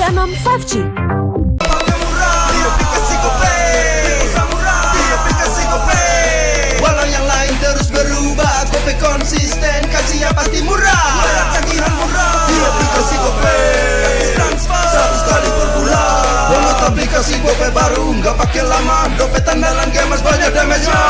S16 5G. Walau yang lain terus berubah, Gope konsisten, kasihnya pasti murah. Tagihan murah di aplikasi Gope, transfer 100 kali per bulan. Download aplikasi Gope baru, nggak pakai lama. Dompet andalan gamers banyak damage-nya.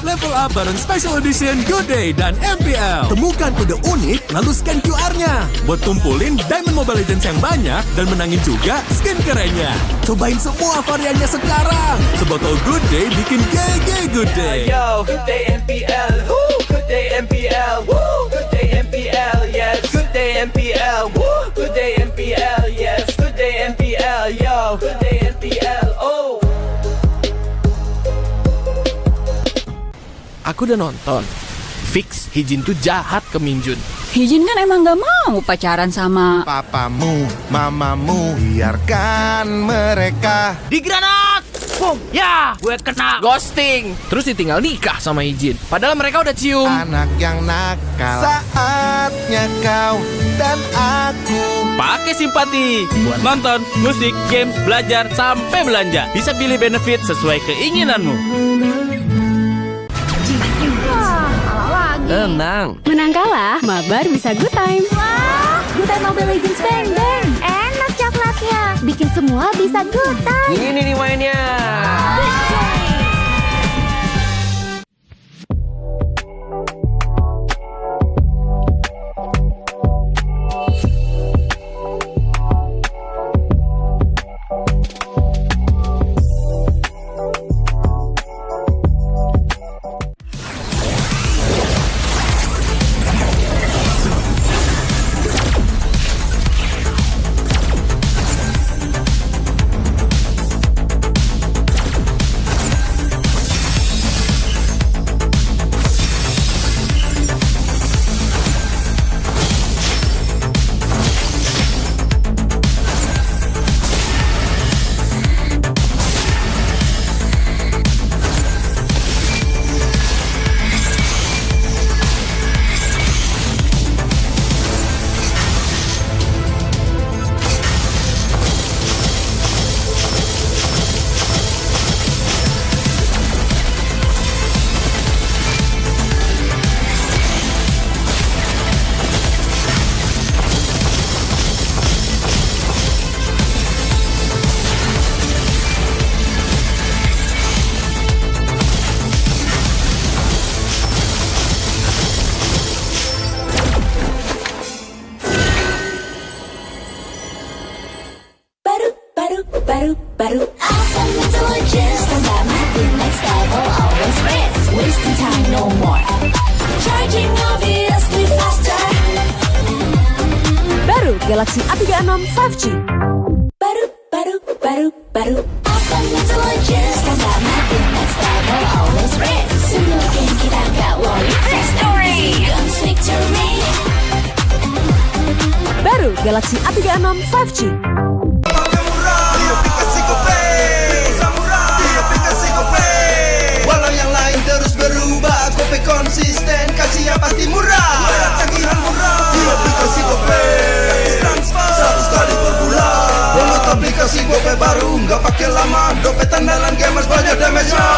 Level up bareng Special Edition Good Day dan MPL. Temukan kode unik, lalu scan QR-nya. Buat kumpulin Diamond Mobile Legends yang banyak dan menangin juga skin kerennya. Cobain semua variannya sekarang. Sebotol Good Day bikin GG Good Day. Yo, Good Day MPL, woo, Good Day MPL, woo, Good Day MPL, yes, Good Day MPL, woo, Good Day MPL, yes, Good Day MPL, yo, Good Day MPL, oh. Aku udah nonton. Fix Hijin tuh jahat ke Minjun. Hijin kan emang gak mau pacaran sama Papamu, mamamu, biarkan mereka. Di granat! Boom! Ya, gue kena ghosting. Terus ditinggal nikah sama Hijin. Padahal mereka udah cium. Anak yang nakal, saatnya kau dan aku. Pakai simpati buat nonton, musik, games, belajar, sampai belanja. Bisa pilih benefit sesuai keinginanmu. Tenang. menang kalah, mabar bisa good time. Wah, good time Mobile Legends bang bang. Enak coklatnya, bikin semua bisa good time. Ini nih mainnya. Baru awesome intelligence, tambah makin next level, always rest, wasting time no more, charging obviously faster. Baru Galaxy A36 5G. Baru awesome intelligence, tambah makin next level, always rest. Semua game kita gak worry, victory, guns victory. Baru Galaxy A36 5G. Walau yang lain terus berubah, Gope konsisten, kasihnya pasti murah. Tagihan murah di aplikasi Gope, transfer 100 kali per bulan. Download aplikasi Gope baru, nggak pakai lama. Dompet andalan gamers banyak damage-nya.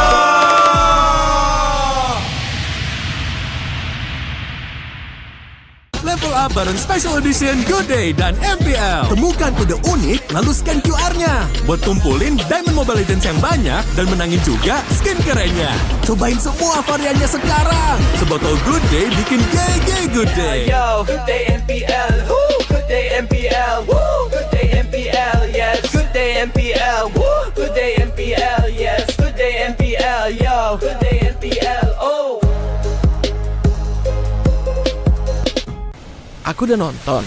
Level up bareng Special Edition Good Day dan MPL. Temukan kode unik, lalu scan QR-nya. Buat kumpulin Diamond Mobile Legends yang banyak dan menangin juga skin kerennya. Cobain semua variannya sekarang. Sebotol Good Day bikin GG Good Day. Yo, Good Day MPL, woo, Good Day MPL, woo, Good Day MPL, yes, Good Day MPL, woo, Good Day MPL, yes, Good Day MPL, yo, Good Day MPL, oh. Aku udah nonton.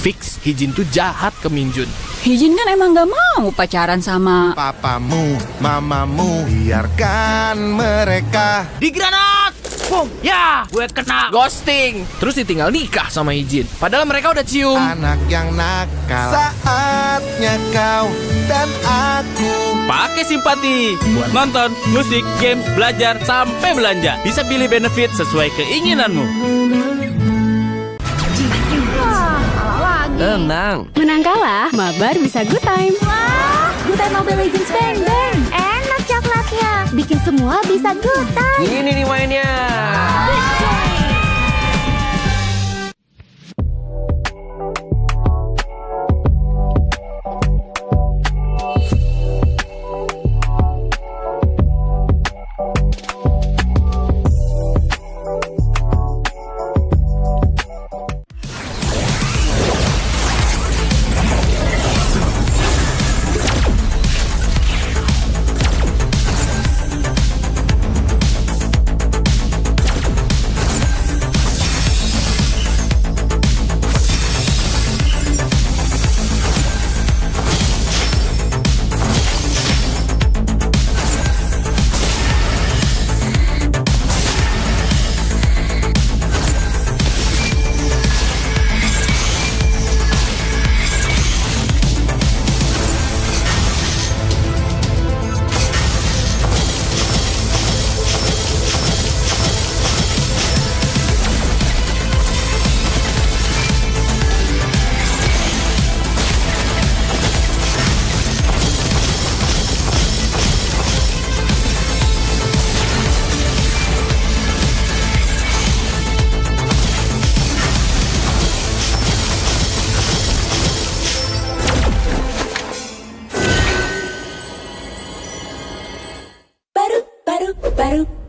Fix Hijin tuh jahat ke Minjun. Hijin kan emang gak mau pacaran sama Papamu, mamamu, biarkan mereka. Di granat! Boom, ya, gue kena ghosting. Terus ditinggal nikah sama Izin. Padahal mereka udah cium. Anak yang nakal, saatnya kau dan aku. Pakai simpati buat nonton, musik, games, belajar, sampai belanja. Bisa pilih benefit sesuai keinginanmu. Tenang. Menang kalah, mabar bisa good time. Wah, good time Mobile Legends bang bang. Enak coklatnya, bikin semua bisa good time. Ini nih mainnya.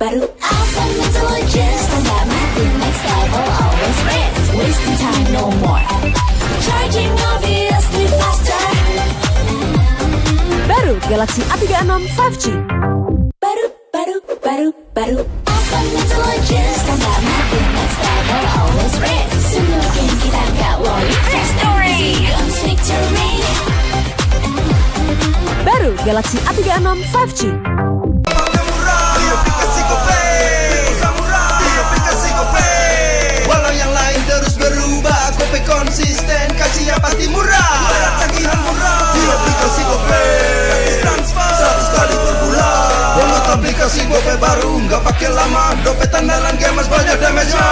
baru. Awesome intelligence, don't got my thing next level, always rest. Wasting time, no more. Charging obviously faster. Baru Galaxy A36 5G. Baru. Awesome intelligence, don't got my thing next level, always rest. Semuanya kita nggak worry. Victory, victory. Baru Galaxy A36 5G. Walau yang lain terus berubah, Gope konsisten, kasihnya pasti murah. Tagihan murah di aplikasi Gope, gratis transfer 100 kali per bulan. Download aplikasi Gope baru, nggak pakai lama. Dompet andalan gamers banyak damage-nya.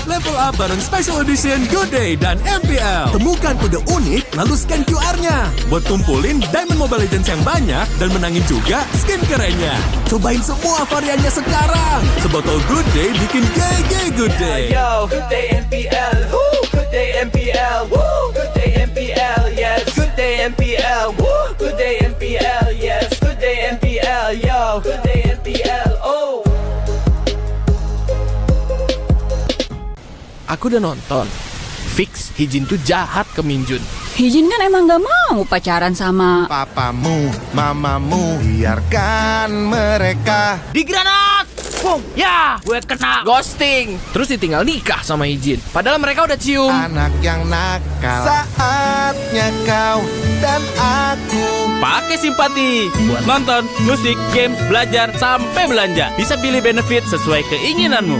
Level up bareng Special Edition Good Day dan MPL. Temukan kode unik, lalu scan QR-nya. Buat kumpulin Diamond Mobile Legends yang banyak dan menangin juga skin kerennya. Cobain semua variannya sekarang. Sebotol Good Day bikin GG Good Day. Yo, good day MPL, woo, good day MPL, woo, good day MPL, yes, good day MPL, woo, good day MPL, yes, good day MPL, yo, good day MPL, oh. Aku udah nonton. Fix, Hijin tuh jahat ke Minjun. Hijin kan emang gak mau pacaran sama... Papamu, mamamu, biarkan mereka. Di granat! Boom, ya, gue kena ghosting. Terus ditinggal nikah sama Hijin. Padahal mereka udah cium. Anak yang nakal, saatnya kau dan aku. Pakai simpati buat nonton, musik, games, belajar, sampai belanja. Bisa pilih benefit sesuai keinginanmu.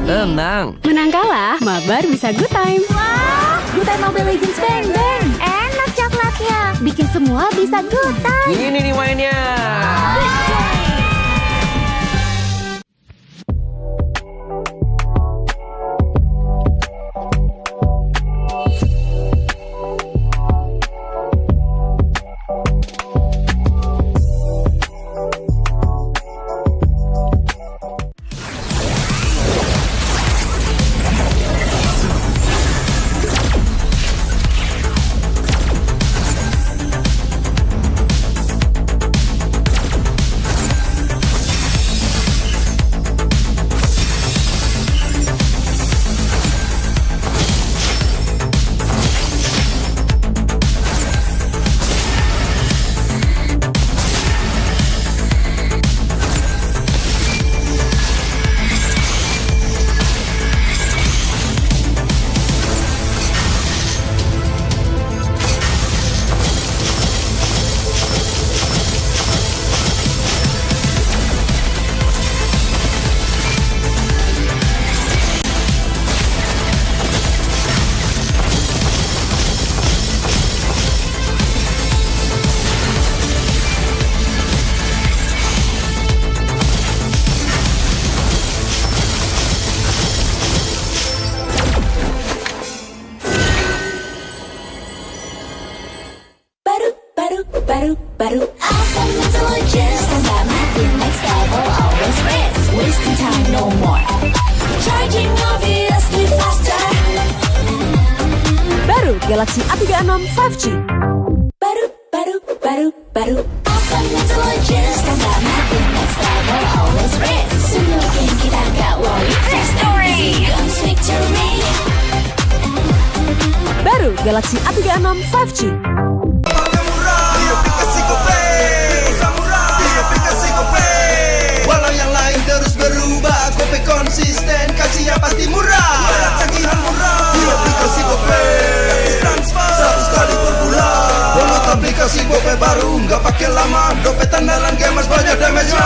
Tenang. Menang kalah, mabar bisa good time. Wah, good time Mobile Legends bang bang. Enak coklatnya, bikin semua bisa good time. Ini nih mainnya. baru. Awesome intelligence, tambah makin next level, always rest. Wasting time no more. Charging obviously faster. Baru Galaxy A36 5G. Baru. Awesome intelligence, tambah makin next level, always rest. Semua game kita gak worry. Fast and easy comes victory. Baru Galaxy A36 5G. Di aplikasi GoPay Di aplikasi GoPay Walau yang lain terus berubah, GoPay konsisten, kasihnya pasti murah. Tagihan murah di aplikasi GoPay, gratis transfer 100 kali per bulan. Download aplikasi GoPay baru, nggak pakai lama. Dompet andalan gamers banyak damage-nya.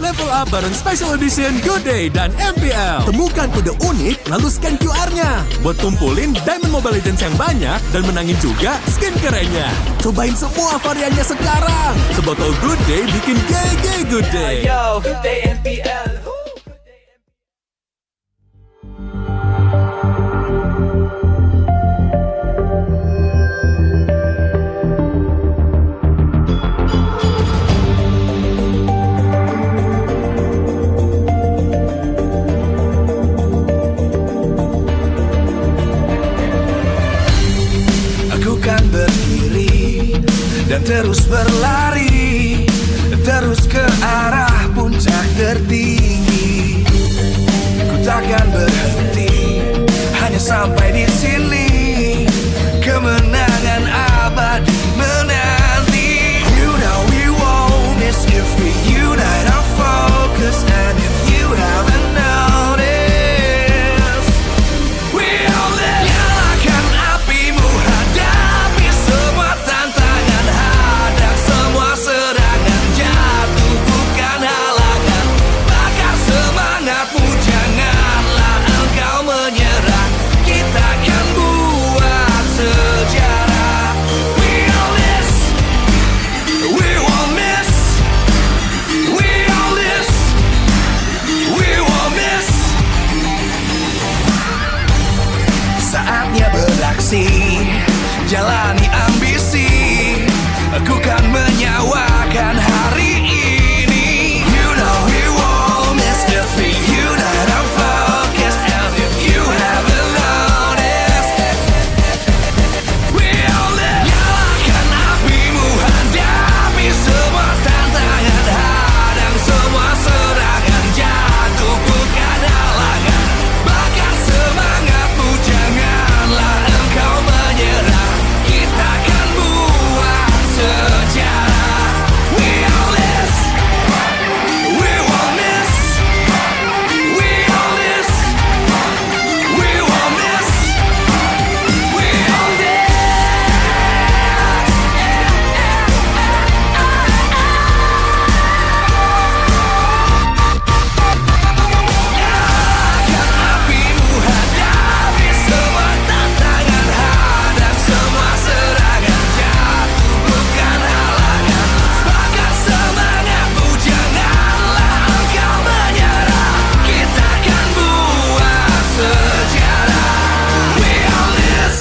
Level up bareng Special Edition Good Day dan MPL. Temukan kode unik, lalu scan QR-nya. Buat kumpulin Diamond Mobile Legends yang banyak dan menangin juga skin kerennya. Cobain semua variannya sekarang. Sebotol Good Day bikin GG Good Day. Yo, good day MPL. Dan terus berlari, terus ke arah puncak tertinggi. Ku takkan berhenti, hanya sampai di sini. Kemenangan abadi menanti. You know we won't miss if we unite our focus. And if you haven't noticed, we all live. Nyalakan apimu, hadapi semua tantangan, hadang semua serangan, jatuh bukan halangan. Bakar semangatmu, janganlah engkau menyerah. Kita akan buat sejarah. We all this, we won't miss. We all this, we won't miss. Saatnya beraksi, jalani ambisi. Aku kan menyawakan hari ini. You know we won't miss if we unite our focus. And if you haven't noticed, we all live. Nyalakan apimu, hadapi semua tantangan, hadang semua serangan, jatuh bukan halangan. Bakar semangatmu, janganlah engkau menyerah. Kita akan buat sejarah. We all this, we won't miss. We all this, we won't miss. We all this. Nyalakan apimu, hadapi semua tantangan, hadang semua serangan, jatuh bukan halangan. Bakar semangatmu, janganlah engkau menyerah. Kita akan buat sejarah. We all this.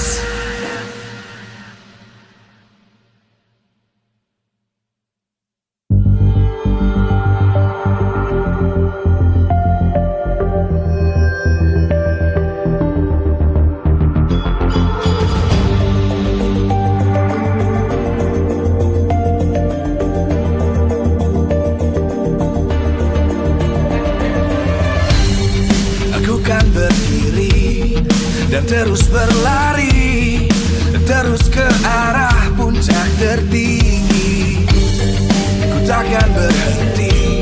Aku kan berdiri dan terus berlari, terus ke arah puncak tertinggi. Ku takkan berhenti,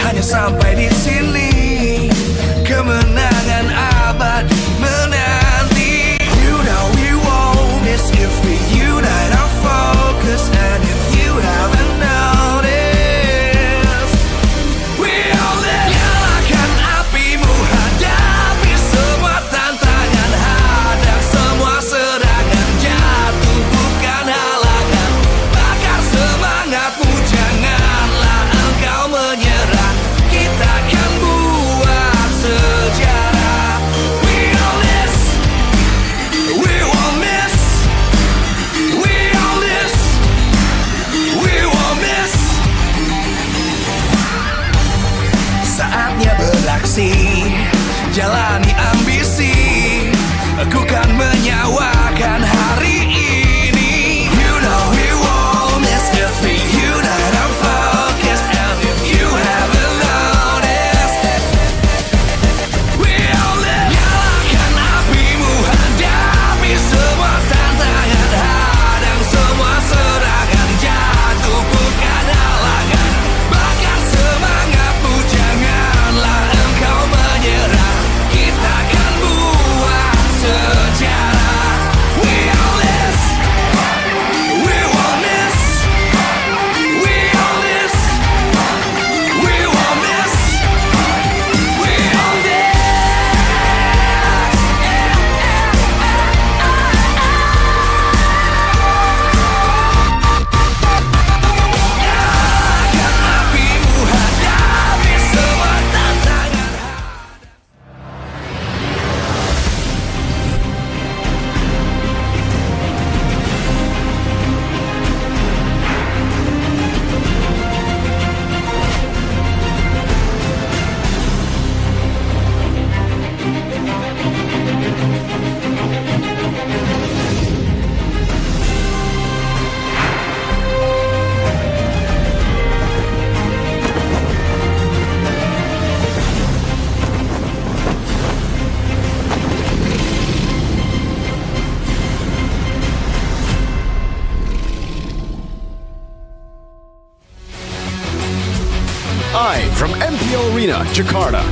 hanya sampai di sini. Kemenangan abadi menanti. You know we won't miss if we unite our focus. And if you haven't noticed, we all live. Nyalakan apimu, hadapi semua tantangan, hadang semua serangan, jatuh bukan halangan. Bakar semangatmu, janganlah engkau menyerah. Kita akan buat sejarah. MPL Arena, Jakarta.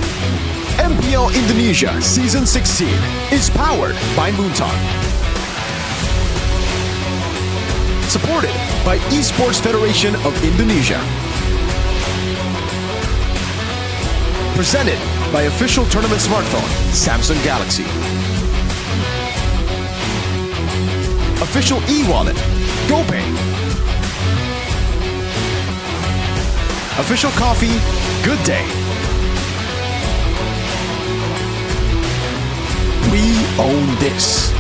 MPL Indonesia Season 16 is powered by Moontalk. Supported by Esports Federation of Indonesia. Presented by official tournament smartphone, Samsung Galaxy. Official e-wallet, GoPay. Official coffee, Good Day. We own this.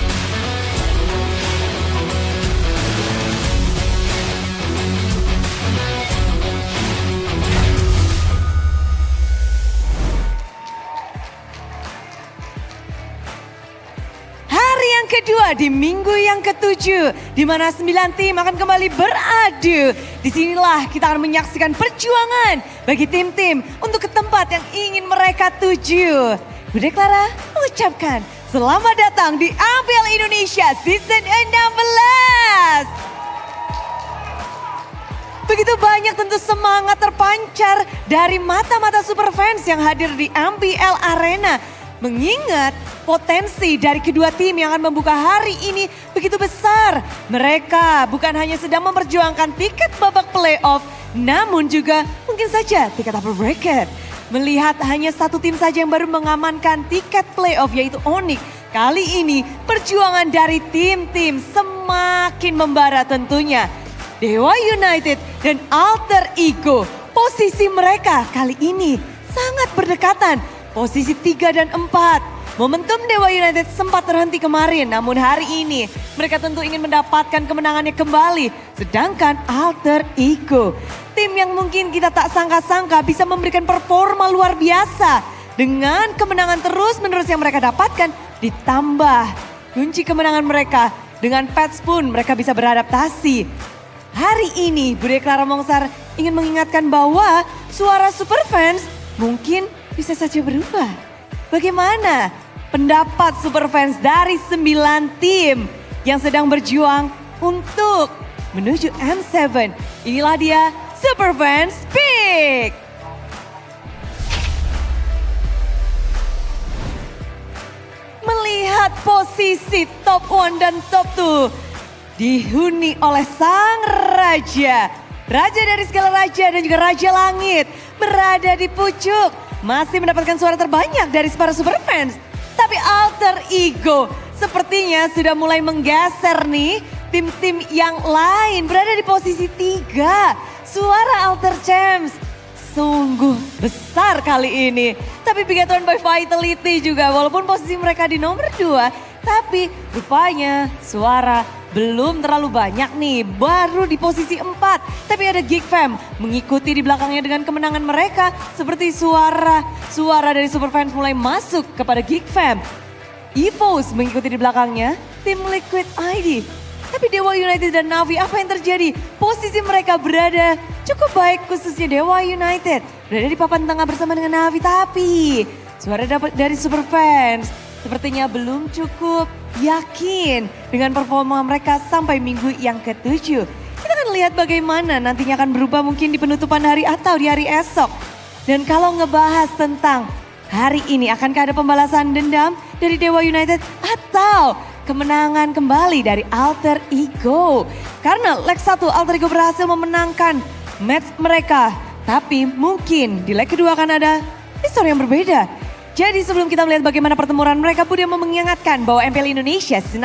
Kedua di minggu yang ke-7, di mana 9 tim akan kembali beradu. Disinilah kita akan menyaksikan perjuangan bagi tim-tim untuk ke tempat yang ingin mereka tuju. Bude Clara mengucapkan selamat datang di MPL Indonesia Season 16. Begitu banyak tentu semangat terpancar dari mata-mata superfans yang hadir di MPL Arena. Mengingat potensi dari kedua tim yang akan membuka hari ini begitu besar. Mereka bukan hanya sedang memperjuangkan tiket babak playoff, namun juga mungkin saja tiket upper bracket. Melihat hanya satu tim saja yang baru mengamankan tiket playoff yaitu Onyx. Kali ini perjuangan dari tim-tim semakin membara tentunya. Dewa United dan Alter Ego, posisi mereka kali ini sangat berdekatan. Posisi 3 dan 4. Momentum Dewa United sempat terhenti kemarin, namun hari ini mereka tentu ingin mendapatkan kemenangannya kembali. Sedangkan Alter Ego, tim yang mungkin kita tak sangka-sangka bisa memberikan performa luar biasa. Dengan kemenangan terus-menerus yang mereka dapatkan, ditambah kunci kemenangan mereka. Dengan patch pun mereka bisa beradaptasi. Hari ini Bude Clara Mongsar ingin mengingatkan bahwa suara superfans mungkin bisa saja berubah. Bagaimana pendapat superfans dari 9 tim yang sedang berjuang untuk menuju M7? Inilah dia Superfans Pick. Melihat posisi top 1 dan top 2 dihuni oleh sang raja. Raja dari segala raja dan juga Raja Langit berada di pucuk. Masih mendapatkan suara terbanyak dari para superfans. Tapi Alter Ego sepertinya sudah mulai menggeser nih. Tim-tim yang lain berada di posisi 3. Suara Alter Champs sungguh besar kali ini. Tapi Bigatron by Vitality juga walaupun posisi mereka di nomor 2. Tapi rupanya suara belum terlalu banyak nih, baru di posisi 4. Tapi ada Geek Fam mengikuti di belakangnya dengan kemenangan mereka. Seperti suara dari Superfans mulai masuk kepada Geek Fam. EVOS mengikuti di belakangnya, tim Liquid ID. Tapi Dewa United dan Navi, apa yang terjadi? Posisi mereka berada cukup baik, khususnya Dewa United. Berada di papan tengah bersama dengan Navi, tapi suara dapat dari Superfans sepertinya belum cukup yakin dengan performa mereka sampai minggu yang ke-7. Kita akan lihat bagaimana nantinya akan berubah mungkin di penutupan hari atau di hari esok. Dan kalau ngebahas tentang hari ini, akankah ada pembalasan dendam dari Dewa United atau kemenangan kembali dari Alter Ego? Karena leg 1 Alter Ego berhasil memenangkan match mereka. Tapi mungkin di leg kedua akan ada histori yang berbeda. Jadi sebelum kita melihat bagaimana pertempuran mereka, Budi mau mengingatkan bahwa MPL Indonesia 16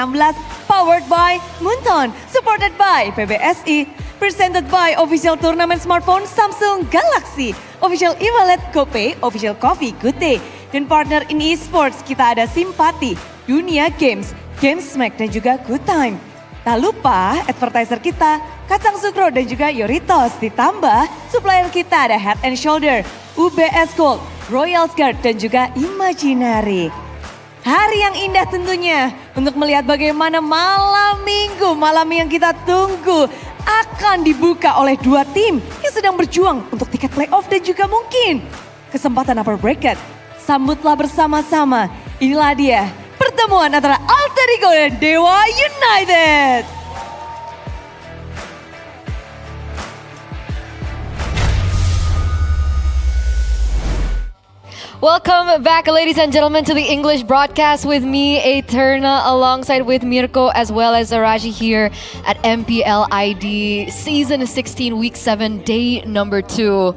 powered by Moonton, supported by PBSI, presented by official tournament smartphone Samsung Galaxy, official e-wallet GoPay, official coffee Good Day, dan partner in esports kita ada Simpati, Dunia Games, Gamesmack dan juga Good Time. Tak lupa advertiser kita Kacang Sukro dan juga Yoritos, ditambah supplier kita ada Head and Shoulder, UBS Gold, Royal Guard dan juga Imaginary. Hari yang indah tentunya untuk melihat bagaimana malam minggu, malam yang kita tunggu akan dibuka oleh 2 tim yang sedang berjuang untuk tiket playoff dan juga mungkin kesempatan upper bracket. Sambutlah bersama-sama, inilah dia pertemuan antara Alter Ego dan Dewa United. Welcome back, ladies and gentlemen, to the English broadcast with me, Eterna, alongside with Mirko as well as Araji here at MPL ID Season 16, Week 7, Day number 2.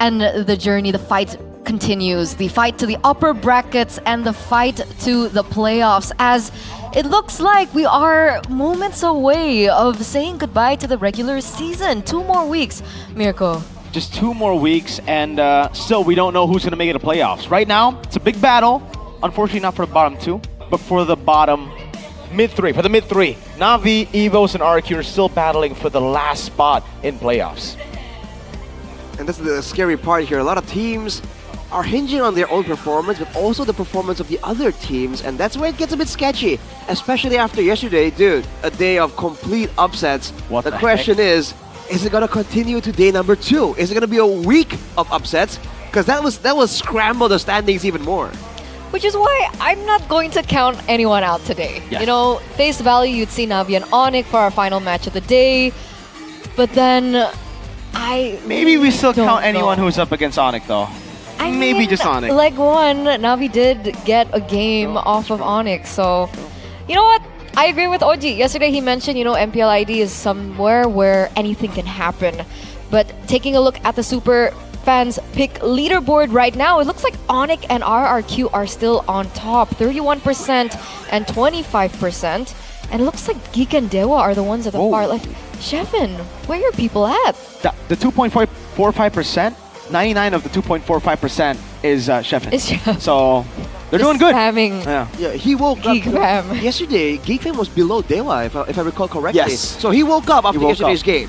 And the journey, the fight continues. The fight to the upper brackets and the fight to the playoffs, as it looks like we are moments away of saying goodbye to the regular season. 2 more weeks, Mirko. Just 2 more weeks, and still we don't know who's going to make it to playoffs. Right now, it's a big battle. Unfortunately, not for the bottom 2, but for the bottom mid-3. For the mid-3, Na'Vi, EVOS, and RQ are still battling for the last spot in playoffs. And that's the scary part here. A lot of teams are hinging on their own performance, but also the performance of the other teams, and that's where it gets a bit sketchy, especially after yesterday. Dude, a day of complete upsets. The question is it going to continue to day number 2? Is it going to be a week of upsets? Because that was scramble the standings even more. Which is why I'm not going to count anyone out today. Yes. You know, face value, you'd see Na'Vi and Onyx for our final match of the day, but then Maybe we still don't count anyone know. who's up against Onyx, though. I Maybe mean, just Onyx. Leg 1, Na'Vi did get a game off of Onyx, so you know what? I agree with Oji. Yesterday he mentioned, you know, MPL ID is somewhere where anything can happen. But taking a look at the Super Fans pick leaderboard right now, it looks like Onyx and RRQ are still on top, 31% and 25%. And it looks like Geek and Dewa are the ones at the far left. Shevin, where are people at? The 2.45%, 99 of the 2.45% is Shevin. So they're doing good. Yeah, he woke Geek up Fam. yesterday. Geek Fam was below Dewa, if I recall correctly. Yes. So he woke up after yesterday's game.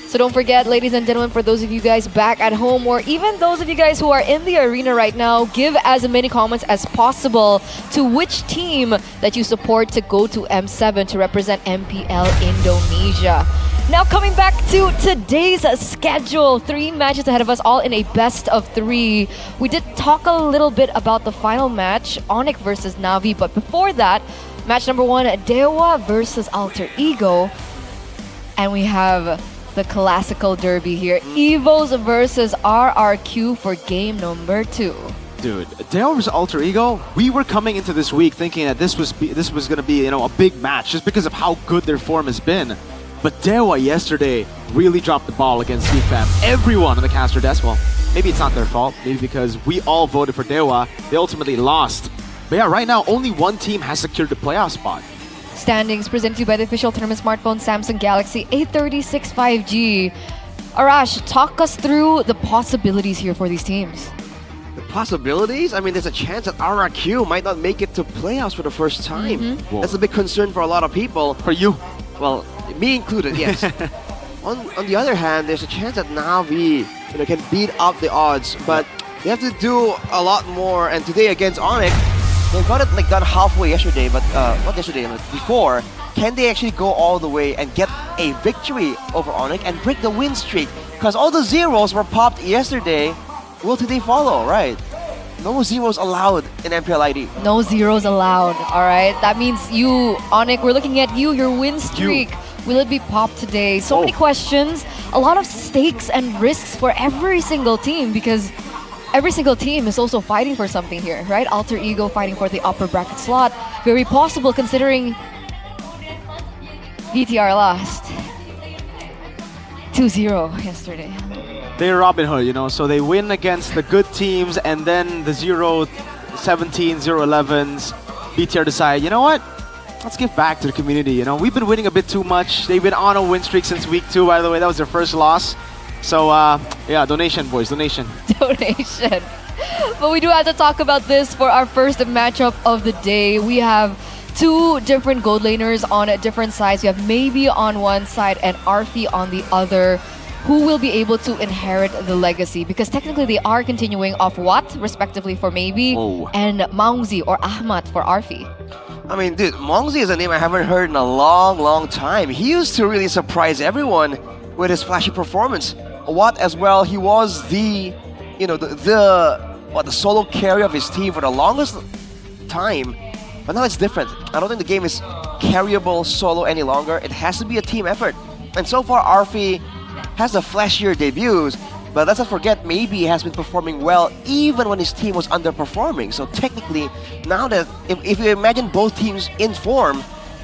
So don't forget, ladies and gentlemen, for those of you guys back at home, or even those of you guys who are in the arena right now, give as many comments as possible to which team that you support to go to M7 to represent MPL Indonesia. Now coming back to today's schedule, 3 matches ahead of us, all in a best of 3. We did talk a little bit about the final match, Onyx versus Na'Vi, but before that, match number 1, Dewa versus Alter Ego. And we have the classical derby here, EVOS versus RRQ for game number 2. Dude, Dewa versus Alter Ego, we were coming into this week thinking that this was going to be, you know, a big match just because of how good their form has been. But Dewa yesterday really dropped the ball against Fam. Everyone on the caster desk, well, maybe it's not their fault, maybe because we all voted for Dewa, they ultimately lost. But yeah, right now only one team has secured the playoff spot. Standings presented to you by the official tournament smartphone Samsung Galaxy A36 5G. Arash, talk us through the possibilities here for these teams. The possibilities? I mean, there's a chance that RRQ might not make it to playoffs for the first time. That's a big concern for a lot of people. For you? Well, me included, yes. on the other hand, there's a chance that Na'Vi can beat up the odds, but they have to do a lot more. And today against Onyx, they got it done halfway yesterday, but not yesterday, before. Can they actually go all the way and get a victory over Onyx and break the win streak? Because all the zeros were popped yesterday. Will today follow, right? No zeros allowed in MPL ID. No zeros allowed, alright? That means you, Onyx, we're looking at you, your win streak. Will it be popped today? So many questions, a lot of stakes and risks for every single team, because every single team is also fighting for something here, right? Alter Ego fighting for the upper bracket slot. Very possible considering VTR lost 2-0 yesterday. They're Robin Hood, you know, so they win against the good teams, and then the 0-17, 0-11s, BTR decide, you know what? Let's give back to the community, you know. We've been winning a bit too much. They've been on a win streak since week 2, by the way. That was their first loss. So, yeah, donation, boys, donation. Donation. But we do have to talk about this for our first matchup of the day. We have 2 different gold laners on different sides. We have Maybe on one side and Arfi on the other. Who will be able to inherit the legacy? Because technically they are continuing off Wat, respectively, for Maybe, and Maungzi or Ahmad for Arfi. I mean, dude, Maungzi is a name I haven't heard in a long, long time. He used to really surprise everyone with his flashy performance. Wat as well, he was the solo carry of his team for the longest time. But now it's different. I don't think the game is carryable solo any longer. It has to be a team effort. And so far, Arfi has the flashier debuts, But let's not forget, maybe he has been performing well even when his team was underperforming. So technically, now that if you imagine both teams in form,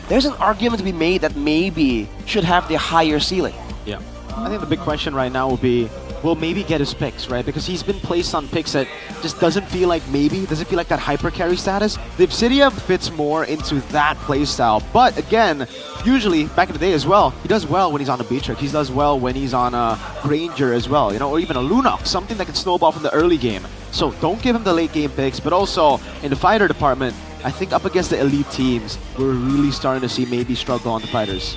there's an argument to be made that maybe should have the higher ceiling. Yeah. I think the big question right now will be, will maybe get his picks, right? Because he's been placed on picks that just doesn't feel like that hyper carry status. The Obsidian fits more into that playstyle. But again, usually, back in the day as well, he does well when he's on a Beatrix. He does well when he's on a Granger as well, you know, or even a Lunox, something that can snowball from the early game. So don't give him the late game picks, but also in the fighter department, I think up against the elite teams, we're really starting to see maybe struggle on the fighters.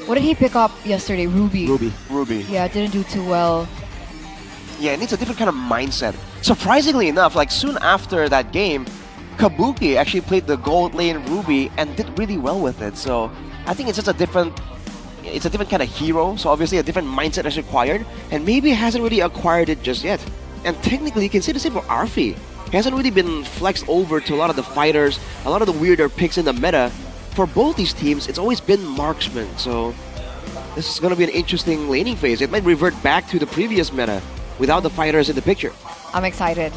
What did he pick up yesterday? Ruby. Ruby. Yeah, didn't do too well. Yeah, it needs a different kind of mindset. Surprisingly enough, like soon after that game, Kabuki actually played the gold lane Ruby and did really well with it. So I think it's just a different kind of hero. So obviously a different mindset is required, and maybe hasn't really acquired it just yet. And technically, you can say the same for Arfi. He hasn't really been flexed over to a lot of the fighters, a lot of the weirder picks in the meta. For both these teams, it's always been marksman, so this is going to be an interesting laning phase. It might revert back to the previous meta without the fighters in the picture. I'm excited.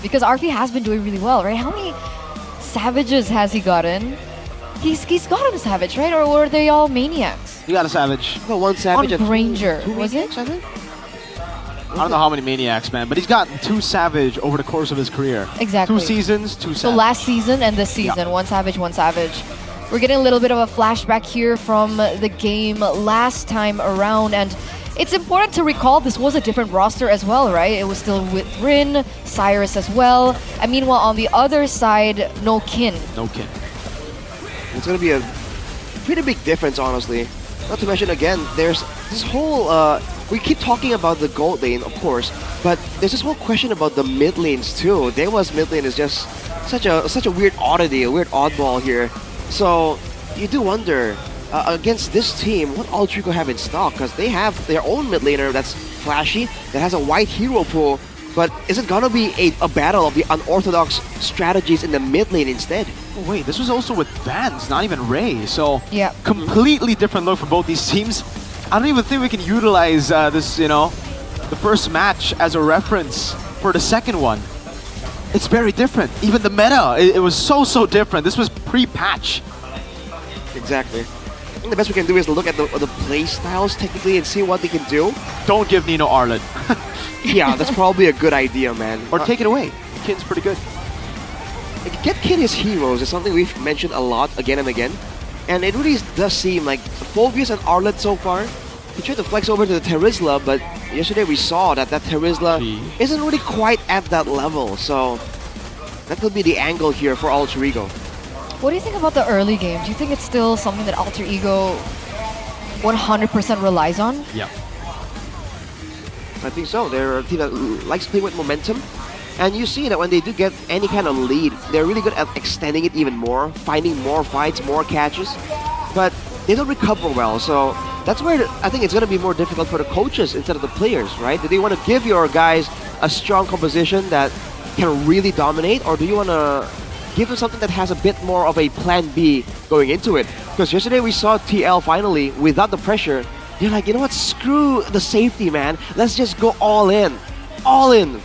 Because RP has been doing really well, right? How many Savages has he gotten? He's gotten a Savage, right? Or were they all Maniacs? He got a Savage. Well, one Savage on Granger, was Maniacs, it? I think? I don't know how many Maniacs, man, but he's gotten 2 Savage over the course of his career. Exactly. 2 seasons, 2 Savage. So last season and this season, Yeah. 1 Savage, 1 Savage. We're getting a little bit of a flashback here from the game last time around, and it's important to recall this was a different roster as well, right? It was still with Rin, Cyrus as well, and meanwhile on the other side, no Kin. No Kin. It's going to be a pretty big difference, honestly. Not to mention, again, there's this whole... we keep talking about the gold lane, of course, but there's this whole question about the mid lanes too. Dewa's mid lane is just such a weird oddity, a weird oddball here. So you do wonder, against this team, what Alter Ego have in stock, because they have their own mid laner that's flashy, that has a wide hero pool, but is it gonna be a battle of the unorthodox strategies in the mid lane instead? Oh, wait, this was also with Vans, not even Ray, so yeah, completely different look for both these teams. I don't even think we can utilize this, you know, the first match as a reference for the second one. It's very different. Even the meta, it was so different. This was pre-patch. Exactly. I think the best we can do is look at the play styles technically and see what they can do. Don't give Nino Arlet. Yeah, that's probably a good idea, man. Or take it away. Kin's pretty good. Get Kin his heroes is something we've mentioned a lot again and again. And it really does seem like Phobius and Arlet so far, he tried to flex over to the Terizla, but yesterday we saw that Terizla isn't really quite at that level, so that could be the angle here for Alter Ego. What do you think about the early game? Do you think it's still something that Alter Ego 100% relies on? Yeah. I think so. They're a team that likes playing with momentum. And you see that when they do get any kind of lead, they're really good at extending it even more, finding more fights, more catches. But they don't recover well, so that's where I think it's going to be more difficult for the coaches instead of the players, right? Do they want to give your guys a strong composition that can really dominate, or do you want to give them something that has a bit more of a plan B going into it? Because yesterday we saw TL finally, without the pressure, they're like, you know what, screw the safety, man. Let's just go all in. All in.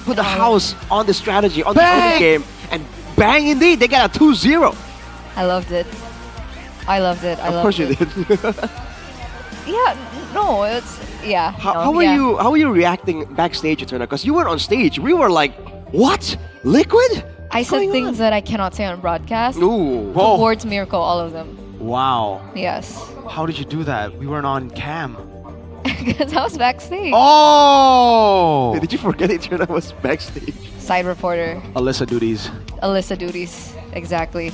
Put the house on the strategy, on the early game, and bang indeed, they got a 2-0. I loved it. Of course you did. Yeah, no, it's... Yeah. How were you reacting backstage, Eterna? Because you weren't on stage. We were like, what? Liquid? I said things that I cannot say on broadcast. Ooh. Towards Mirko, all of them. Wow. Yes. How did you do that? We weren't on cam. Because I was backstage. Oh! Did you forget Eterna was backstage? Side reporter. Alyssa duties. Exactly.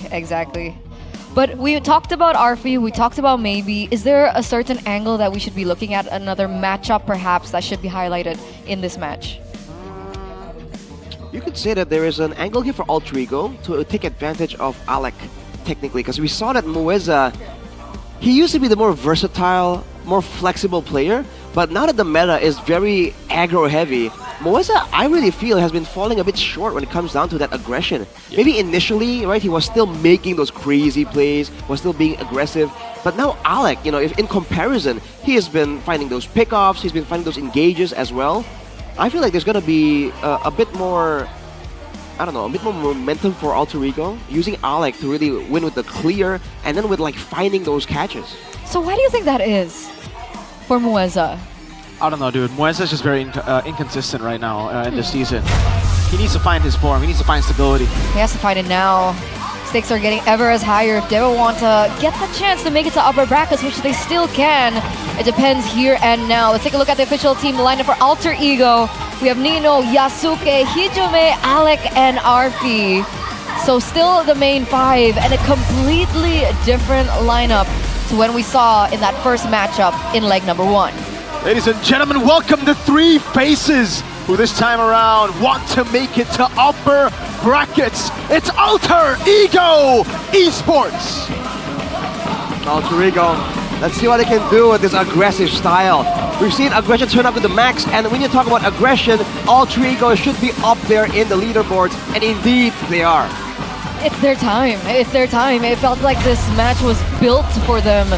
But we talked about Arfi, we talked about maybe. Is there a certain angle that we should be looking at? Another matchup perhaps that should be highlighted in this match? You could say that there is an angle here for Alter Ego to take advantage of Alec, technically. Because we saw that Mueza, he used to be the more versatile, more flexible player. But now that the meta is very aggro heavy, Moesa, I really feel, has been falling a bit short when it comes down to that aggression. Maybe initially, right, he was still making those crazy plays, was still being aggressive. But now Alec, if in comparison, he has been finding those pickoffs, he's been finding those engages as well. I feel like there's going to be a bit more, a bit more momentum for Alter Ego, using Alec to really win with the clear, and then with like finding those catches. So why do you think that is for Moesa? I don't know, dude. Moesa is just very inconsistent right now in this season. He needs to find his form. He needs to find stability. He has to find it now. Stakes are getting ever as higher. If they want to get the chance to make it to upper brackets, which they still can, it depends here and now. Let's take a look at the official team lineup for Alter Ego. We have Nino, Yasuke, Hijime, Alec, and Arfi. So still the main five, and a completely different lineup to when we saw in that first matchup in leg number 1. Ladies and gentlemen, welcome the three faces who this time around want to make it to upper brackets. It's Alter Ego Esports. Alter Ego, let's see what they can do with this aggressive style. We've seen aggression turn up to the max, and when you talk about aggression, Alter Ego should be up there in the leaderboards, and indeed they are. It's their time. It's their time. It felt like this match was built for them.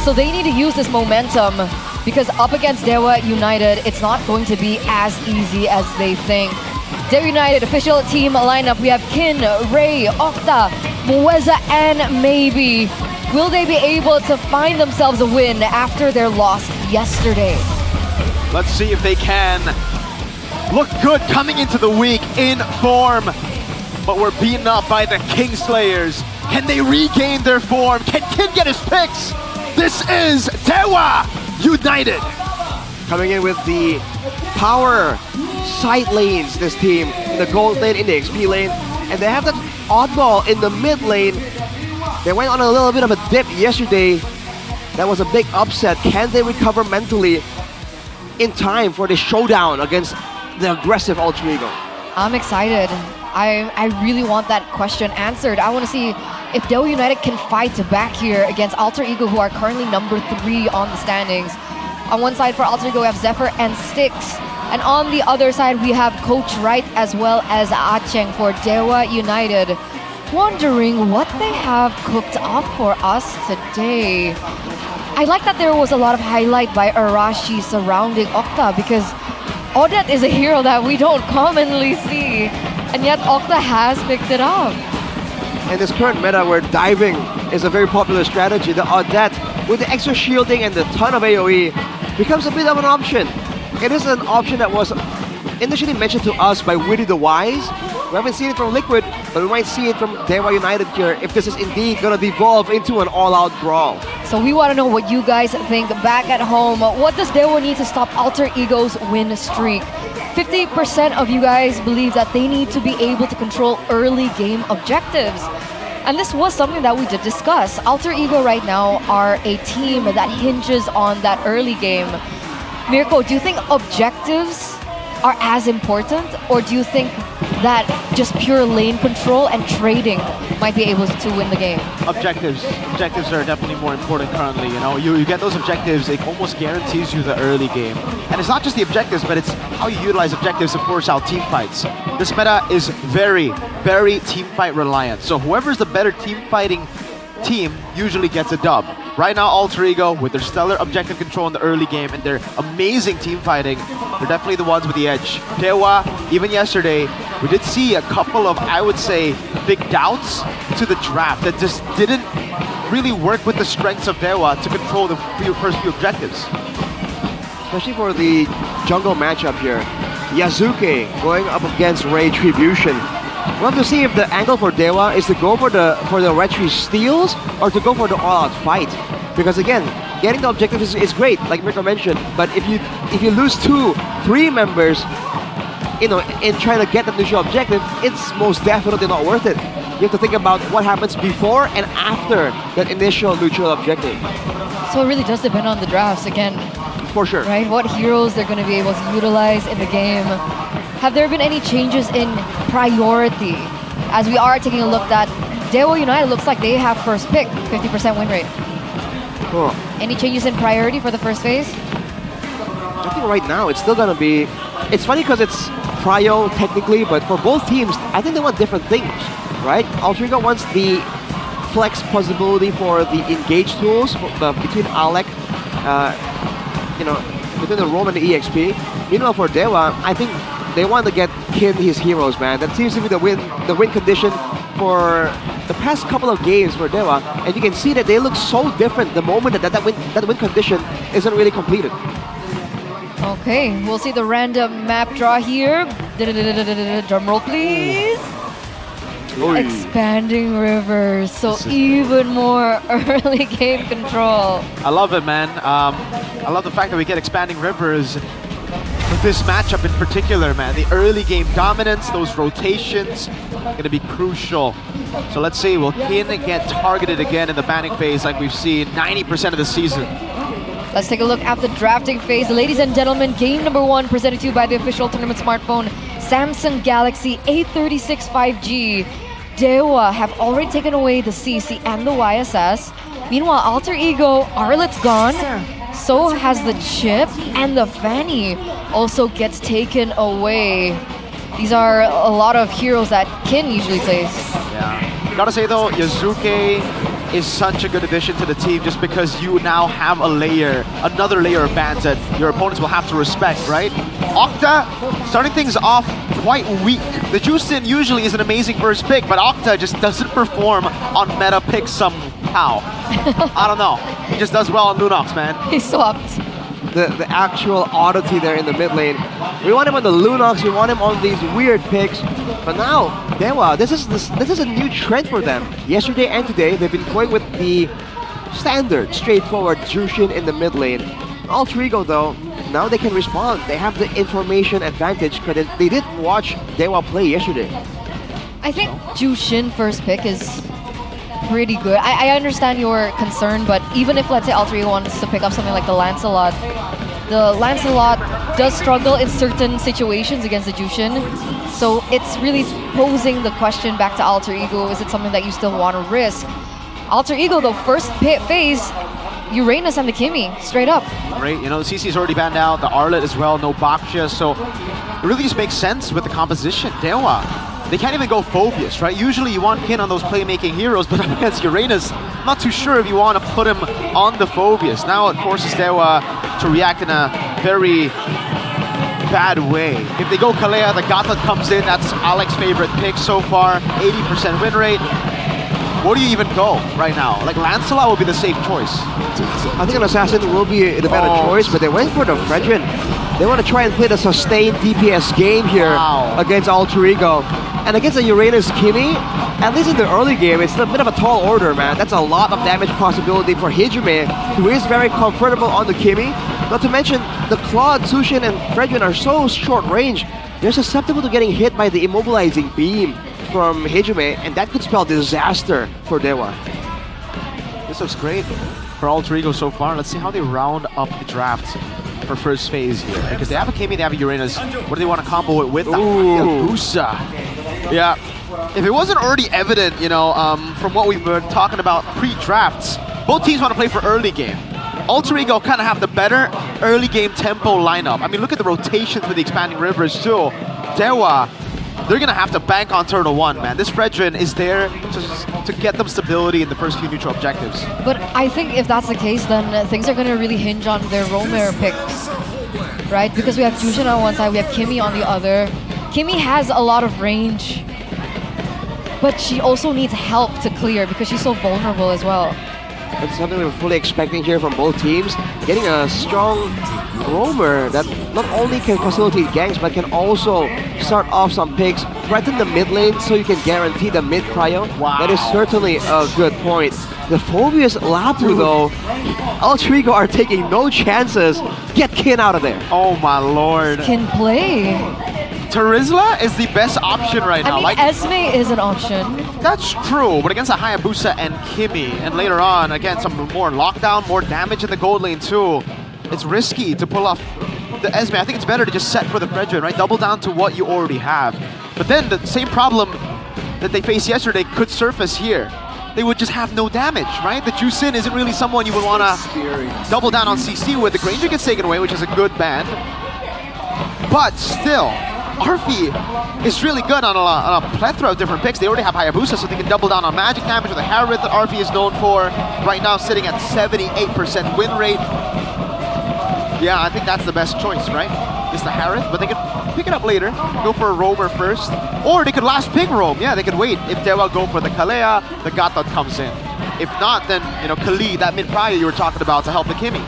So they need to use this momentum, because up against Dewa United, it's not going to be as easy as they think. Dewa United official team lineup, we have Kin, Ray, Okta, Moesa, and Maybe. Will they be able to find themselves a win after their loss yesterday? Let's see if they can look good coming into the week in form. But we're beaten up by the Kingslayers. Can they regain their form? Can Kin get his picks? This is Dewa United. Coming in with the power side lanes, this team, in the gold lane, in the XP lane, and they have that oddball in the mid lane. They went on a little bit of a dip yesterday. That was a big upset. Can they recover mentally in time for the showdown against the aggressive Alter Ego? I'm excited. I really want that question answered. I want to see if Dewa United can fight back here against Alter Ego, who are currently number 3 on the standings. On one side for Alter Ego, we have Zephyr and Styx. And on the other side, we have Coach Wright as well as Acheng for Dewa United. Wondering what they have cooked up for us today. I like that there was a lot of highlight by Arashi surrounding Okta, because Odette is a hero that we don't commonly see. And yet Okta has picked it up. In this current meta where diving is a very popular strategy, the Odette with the extra shielding and the ton of AoE becomes a bit of an option. It is an option that was initially mentioned to us by Witty the Wise. We haven't seen it from Liquid, but we might see it from Dewa United here if this is indeed going to devolve into an all-out brawl. So we want to know what you guys think back at home. What does Dewa need to stop Alter Ego's win streak? 50% of you guys believe that they need to be able to control early game objectives. And this was something that we did discuss. Alter Ego right now are a team that hinges on that early game. Mirko, do you think objectives are as important, or do you think that just pure lane control and trading might be able to win the game? Objectives are definitely more important currently. You get those objectives, it almost guarantees you the early game. And it's not just the objectives, but it's how you utilize objectives to force out team fights. This meta is very, very team fight reliant. So whoever's the better team fighting team usually gets a dub. Right now, Alter Ego, with their stellar objective control in the early game and their amazing team fighting, they're definitely the ones with the edge. Dewa, even yesterday, we did see a couple of, I would say, big doubts to the draft that just didn't really work with the strengths of Dewa to control the first few objectives. Especially for the jungle matchup here. Yasuke going up against Ray Tribution. We'll have to see if the angle for Dewa is to go for the retry steals or to go for the all-out fight. Because again, getting the objective is great, like Mirko mentioned. But if you lose 2-3 members, in trying to get the initial objective, it's most definitely not worth it. You have to think about what happens before and after that initial neutral objective. So it really does depend on the drafts again. For sure. Right? What heroes they're going to be able to utilize in the game. Have there been any changes in priority? As we are taking a look at Dewa United, looks like they have first pick, 50% win rate. Cool. Any changes in priority for the first phase? I think right now it's still gonna be. It's funny because it's Cryo technically, but for both teams, I think they want different things, right? Alter Ego wants the flex possibility for the engage tools between Alec, between the Roam and the EXP. Meanwhile, for Dewa, I think they want to get Kin his heroes, man. That seems to be the win condition for the past couple of games for Dewa, and you can see that they look so different the moment that win condition isn't really completed. Okay, we'll see the random map draw here. Drum roll, please. Expanding rivers, so even more early game control. I love it, man. I love the fact that we get expanding rivers with this matchup in particular, man. The early game dominance, those rotations, going to be crucial. So let's see, will Kin get targeted again in the banning phase like we've seen 90% of the season? Let's take a look at the drafting phase. Ladies and gentlemen, game number 1 presented to you by the official tournament smartphone, Samsung Galaxy A36 5G. Dewa have already taken away the CC and the YSS. Meanwhile, Alter Ego, Arlet's gone. So has the chip, and the Fanny also gets taken away. These are a lot of heroes that Kin usually plays. Yeah. Gotta say though, Yazuke is such a good addition to the team just because you now have another layer of bans that your opponents will have to respect, right? Octa, starting things off quite weak. The Juicin usually is an amazing first pick, but Octa just doesn't perform on meta picks somehow. I don't know. He just does well on Lunox, man. He swapped. The actual oddity there in the mid lane. We want him on the Lunox, we want him on these weird picks. But now, Dewa, this is a new trend for them. Yesterday and today, they've been going with the standard, straightforward Jushin in the mid lane. Alter Ego though, now they can respond. They have the information advantage because they did watch Dewa play yesterday. I think Jushin first pick is pretty good. I understand your concern, but even if, let's say, Alter Ego wants to pick up something like the Lancelot does struggle in certain situations against the Jushin. So it's really posing the question back to Alter Ego, is it something that you still want to risk? Alter Ego, though, first phase, Uranus and the Kimi, straight up. Great, the CC's already banned out, the Arlet as well, no Baksha, so it really just makes sense with the composition. Dewa, they can't even go Phobius, right? Usually you want Kin on those playmaking heroes, but against Uranus, I'm not too sure if you want to put him on the Phobius. Now it forces Dewa to react in a very bad way. If they go Kalea, the Gauntlet comes in, that's Alex's favorite pick so far, 80% win rate. Where do you even go right now? Like Lancelot would be the safe choice. I think an Assassin will be the better choice, but they went for the Fredrin. They want to try and play the sustained DPS game here against Alter Ego. And against the Uranus Kimi, at least in the early game, it's a bit of a tall order, man. That's a lot of damage possibility for Hijime, who is very comfortable on the Kimi. Not to mention, the Claude, Sushin, and Fredrin are so short range, they're susceptible to getting hit by the immobilizing beam from Hijime, and that could spell disaster for Dewa. This looks great for Alter Ego so far. Let's see how they round up the draft for first phase here. Because they have a Kimi, they have a Uranus. What do they want to combo it with? Hayabusa. Yeah. If it wasn't already evident, from what we've been talking about pre-drafts, both teams want to play for early game. Alter Ego kind of have the better early game tempo lineup. I mean, look at the rotations with the expanding rivers too. Dewa, they're going to have to bank on Turtle 1, man. This Fredrin is there to get them stability in the first few neutral objectives. But I think if that's the case, then things are going to really hinge on their Roamer picks, right? Because we have Jushin on one side, we have Kimi on the other. Kimi has a lot of range, but she also needs help to clear because she's so vulnerable as well. That's something we're fully expecting here from both teams. Getting a strong roamer that not only can facilitate ganks, but can also start off some picks, threaten the mid lane so you can guarantee the mid prio. Wow. That is certainly a good point. The Phobius Lapu though, Alter Ego are taking no chances. Get Kin out of there. Oh my lord. Can play. Terizla is the best option right now. I mean, Esme is an option. That's true, but against a Hayabusa and Kimi, and later on, again, some more lockdown, more damage in the gold lane too, it's risky to pull off the Esme. I think it's better to just set for the Fredrin, right? Double down to what you already have. But then the same problem that they faced yesterday could surface here. they would just have no damage, right? The Jusin isn't really someone you would want to double down on CC with. The Granger gets taken away, which is a good ban. But still, Arfi is really good on a plethora of different picks. They already have Hayabusa, so they can double down on magic damage with the Harith that Arfi is known for. Right now, sitting at 78% win rate. Yeah, I think that's the best choice, right? It's the Harith, but they can pick it up later. Go for a Roamer first. Or they could last pick Roam. Yeah, they could wait. If Dewa go for the Kalea, the Gatot comes in. If not, then, you know, Kali, that mid-prior you were talking about to help the Kimi.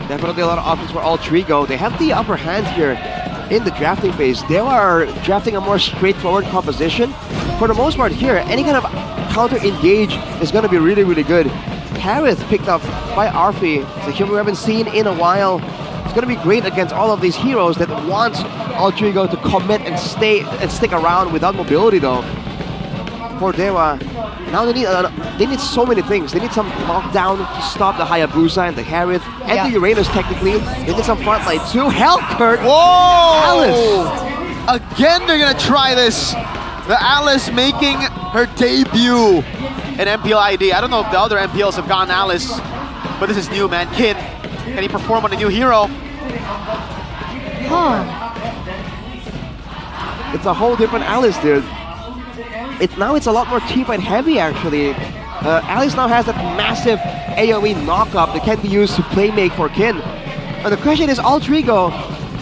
Definitely a lot of options for Altrigo. They have the upper hand here in the drafting phase. They are drafting a more straightforward composition. For the most part here, any kind of counter engage is going to be really, really good. Harith picked up by Arfi. It's a hero we haven't seen in a while. It's going to be great against all of these heroes that want Altrigo to commit and stay and stick around without mobility though. For Dewa, now they need so many things. They need some lockdown to stop the Hayabusa and the Harith and the Uranus technically. They need some frontline too. Hellcurt! Whoa! Alice! Again, they're gonna try this. The Alice making her debut in MPL ID. I don't know if the other MPLs have gotten Alice, but this is new, man. Can he perform on a new hero? It's a whole different Alice, dude. Now it's a lot more teamfight heavy actually. Alice now has that massive AoE knockup that can be used to playmake for Kin. And the question is, Altrigo,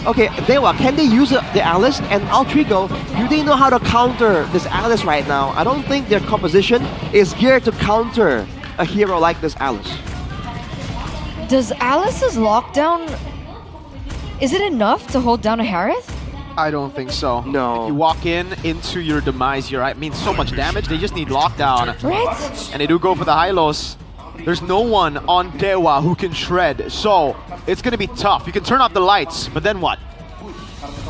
okay, Dewa, can they use the Alice? And Altrigo, do they know how to counter this Alice right now? I don't think their composition is geared to counter a hero like this Alice. Does Alice's lockdown, is it enough to hold down a Harith? I don't think so. No. If you walk into your demise, I mean, so much damage. They just need lockdown. Right. And they do go for the Hylos. There's no one on Dewa who can shred. So it's going to be tough. You can turn off the lights, but then what?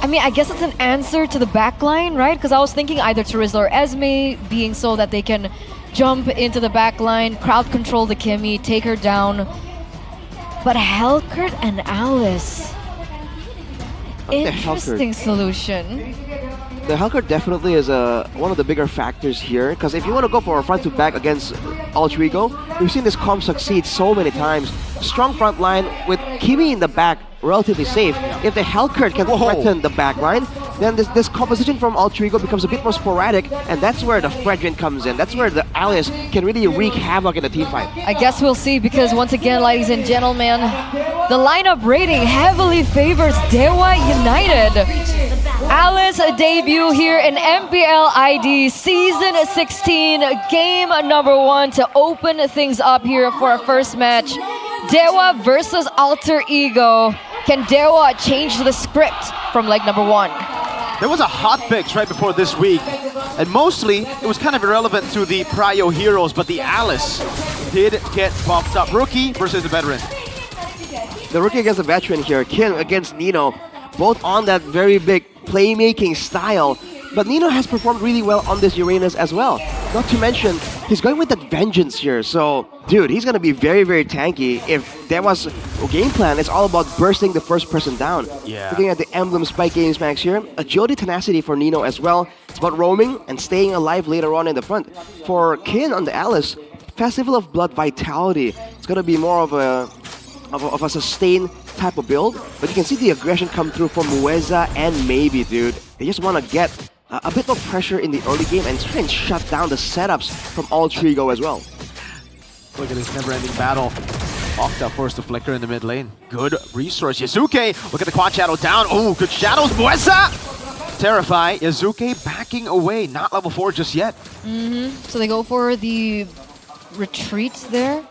I mean, I guess it's an answer to the backline, right? Because I was thinking either Terizla or Esme, being so that they can jump into the backline, crowd control the Kimi, take her down. But Hellcurt and Alice. Interesting solution. The Hellcurt definitely is one of the bigger factors here, because if you want to go for a front to back against Altrigo, we've seen this comp succeed so many times. Strong front line with Kimi in the back, relatively safe. If the Hellcurt can threaten the back line, then this composition from Altrigo becomes a bit more sporadic, and that's where the Fredrin comes in. That's where the Alice can really wreak havoc in the team fight. I guess we'll see, because once again, ladies and gentlemen, the lineup rating heavily favors Dewa United. Alice debut here in MPL ID Season 16, game number 1 to open things up here for our first match. Dewa versus Alter Ego. Can Dewa change the script from leg number 1? There was a hot fix right before this week, and mostly it was kind of irrelevant to the Prio heroes, but the Alice did get buffed up. Rookie versus the veteran. The rookie against the veteran here, Kin against Nino, both on that very big playmaking style. But Nino has performed really well on this Uranus as well. Not to mention, he's going with that Vengeance here. So, dude, he's going to be very, very tanky. If there was a game plan, it's all about bursting the first person down. Yeah. Looking at the Emblem Spike Games Max here, agility, tenacity for Nino as well. It's about roaming and staying alive later on in the front. For Kin on the Alice, Festival of Blood Vitality. It's going to be more of a sustained type of build, but you can see the aggression come through from Mueza and Maybe, dude. They just want to get a bit more pressure in the early game and try and shut down the setups from Altrigo as well. Look at this never-ending battle. Octa forced to flicker in the mid lane. Good resource. Yasuke, look at the quad shadow down. Oh, good shadows. Mueza! Terrify. Yasuke backing away. Not level 4 just yet. So they go for the retreat there.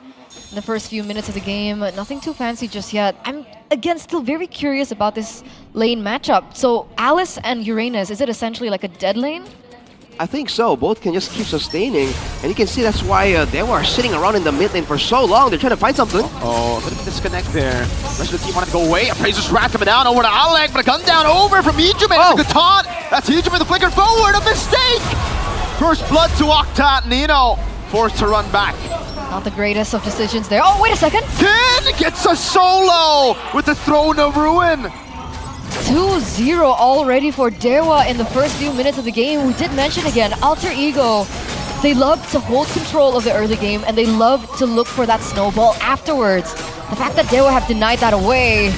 In the first few minutes of the game, nothing too fancy just yet. I'm, again, still very curious about this lane matchup. So Alice and Uranus, is it essentially like a dead lane? I think so. Both can just keep sustaining. And you can see that's why they were sitting around in the mid lane for so long. They're trying to find something. Oh, a bit of a disconnect there. The rest of the team wanted to go away. Appraiser's Wrath coming down over to Alec, but a gun down over from Ijume. Oh. Good taunt. That's Ijume with the flicker forward. A mistake! First blood to Octa. Nino forced to run back. Not the greatest of decisions there. Oh, wait a second. Kin gets a solo with the Throne of Ruin. 2-0 already for Dewa in the first few minutes of the game. We did mention again, Alter Ego They love to hold control of the early game, and they love to look for that snowball afterwards. The fact that Dewa have denied that away,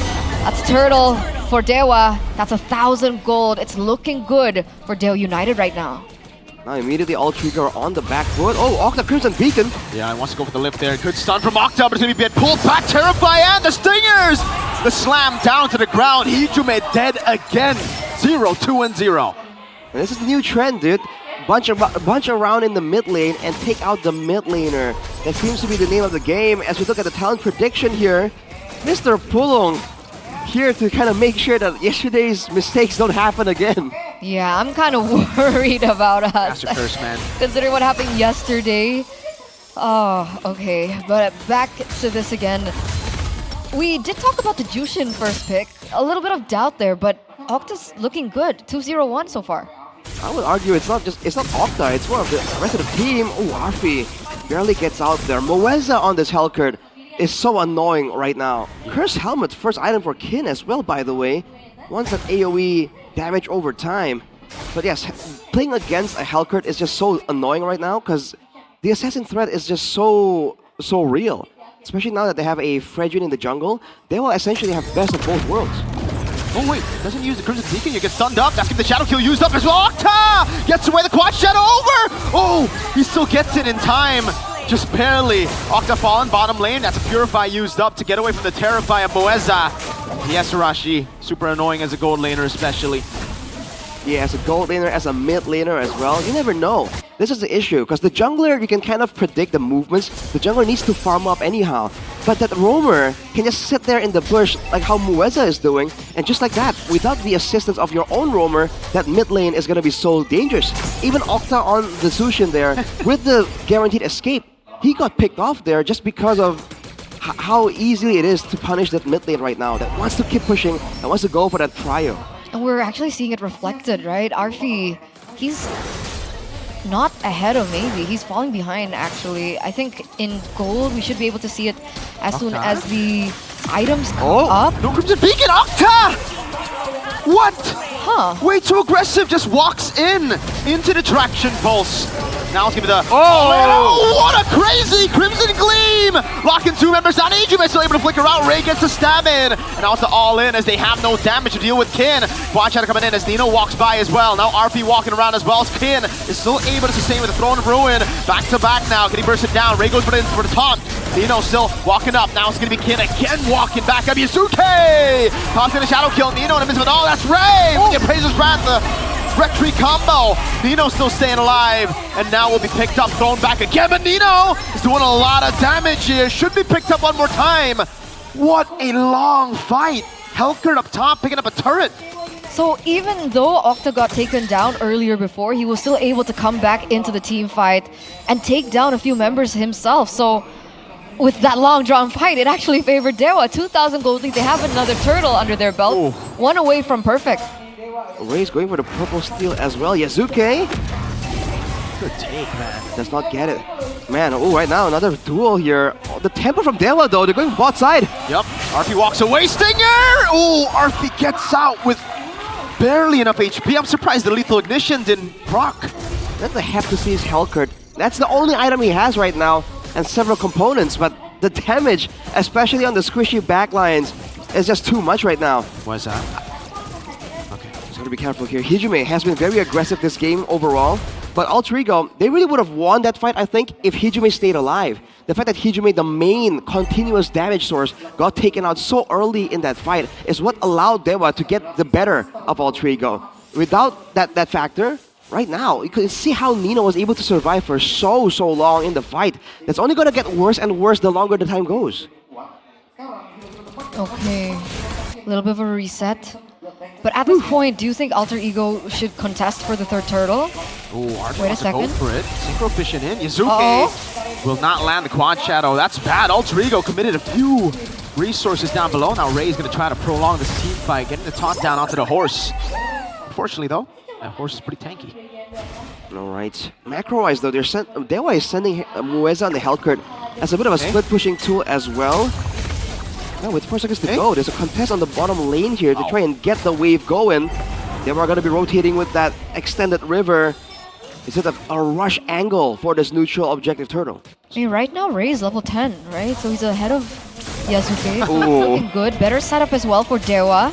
that's turtle for Dewa. That's 1,000 gold. It's looking good for Dewa United right now. Now immediately all trigger on the back foot. Oh, Octa Crimson Beacon. Yeah, he wants to go for the lift there. Good stun from Octa, but it's going to be pulled back. Terrify and the Stingers! The slam down to the ground. Hijume dead again. 0-2-0. And this is the new trend, dude. Bunch around in the mid lane and take out the mid laner. That seems to be the name of the game. As we look at the talent prediction here, Mr. Pulong here to kind of make sure that yesterday's mistakes don't happen again. Yeah, I'm kind of worried about us. Master Curse, man. Considering what happened yesterday. Oh, okay. But back to this again. We did talk about the Jushin first pick. A little bit of doubt there, but Octa's looking good. 2-0-1 so far. I would argue it's not Octa, it's more of the rest of the team. Oh, Arfi barely gets out there. Moeza on this Hellcurt is so annoying right now. Curse Helmet, first item for Kin as well, by the way. Wants that AoE damage over time. But yes, playing against a Hellcurt is just so annoying right now because the assassin threat is just so real. Especially now that they have a Fredrin in the jungle, they will essentially have best of both worlds. Oh wait, doesn't use the Crimson Beacon, you get stunned up. That's gonna be the Shadow Kill used up as well. Octa gets away the quad Shadow over! Oh, he still gets it in time. Just barely. Octa fallen, bottom lane. That's a Purify used up to get away from the Terrify of Moeza. Yes, Arashi, super annoying as a gold laner especially. Yeah, as a gold laner, as a mid laner as well. You never know. This is the issue, because the jungler, you can kind of predict the movements. The jungler needs to farm up anyhow. But that roamer can just sit there in the bush like how Moeza is doing, and just like that, without the assistance of your own roamer, that mid lane is going to be so dangerous. Even Octa on the Zushin there, with the guaranteed escape, he got picked off there just because of how easy it is to punish that mid lane right now, that wants to keep pushing and wants to go for that prio. And we're actually seeing it reflected, right? Arfi, he's not ahead of maybe. He's falling behind, actually. I think in gold, we should be able to see it as soon as the items come up. No Crimson Beacon, Octa! What? Huh. Way too aggressive, just walks into the traction pulse. Now it's gonna be the... Oh, what a crazy Crimson Gleam! Locking two members down. Adrian is still able to flicker out. Ray gets the stab in. And now it's the all-in as they have no damage to deal with Kin. Quad Shadow coming in as Nino walks by as well. Now RP walking around as well as Kin is still able to sustain with the Throne of Ruin. Back to back now. Can he burst it down? Ray goes for the taunt. Nino still walking up. Now it's gonna be Kin again walking back up. Yusuke! Toss in a Shadow Kill. Nino in the midst of it all. That's Ray! With the Appraiser's Wrath. Rectory combo. Nino still staying alive, and now will be picked up, thrown back again. But Nino is doing a lot of damage here. Should be picked up one more time. What a long fight. Hellcurt up top, picking up a turret. So even though Octa got taken down earlier before, he was still able to come back into the team fight and take down a few members himself. So with that long drawn fight, it actually favored Dewa. 2,000 gold lead. They have another turtle under their belt. Ooh. One away from perfect. Ray's going for the purple steel as well. Yasuke! Good take, man. Does not get it. Man, oh, right now, another duel here. Oh, the tempo from Dewa, though. They're going bot side. Yep. Arfi walks away. Stinger! Oh, Arfi gets out with barely enough HP. I'm surprised the Lethal Ignition didn't proc. That's a have to see his Hellcurt. That's the only item he has right now, and several components, but the damage, especially on the squishy backlines, is just too much right now. What's that? Got to be careful here. Hijume has been very aggressive this game overall, but Alter Ego, they really would have won that fight, I think, if Hijume stayed alive. The fact that Hijume, the main continuous damage source, got taken out so early in that fight is what allowed Dewa to get the better of Alter Ego. Without that factor, right now, you can see how Nino was able to survive for so long in the fight. That's only going to get worse and worse the longer the time goes. Okay, a little bit of a reset. But at this point, do you think Alter Ego should contest for the third turtle? Oh, wait a second. Go for it. Synchro Vision in. Yuzuki will not land the Quad Shadow. That's bad. Alter Ego committed a few resources down below. Now Ray is going to try to prolong this team fight, getting the taunt down onto the horse. Unfortunately, though, that horse is pretty tanky. All right. Macro-wise, though, Dewa is sending Moeza on the Hellcurt as a bit of a split pushing tool as well. Now with 4 seconds to go, there's a contest on the bottom lane here to try and get the wave going. They are going to be rotating with that extended river. Is it a rush angle for this neutral objective turtle? I mean, right now Ray is level 10, right? So he's ahead of Yasuke. Ooh. Looking good. Better setup as well for Dewa.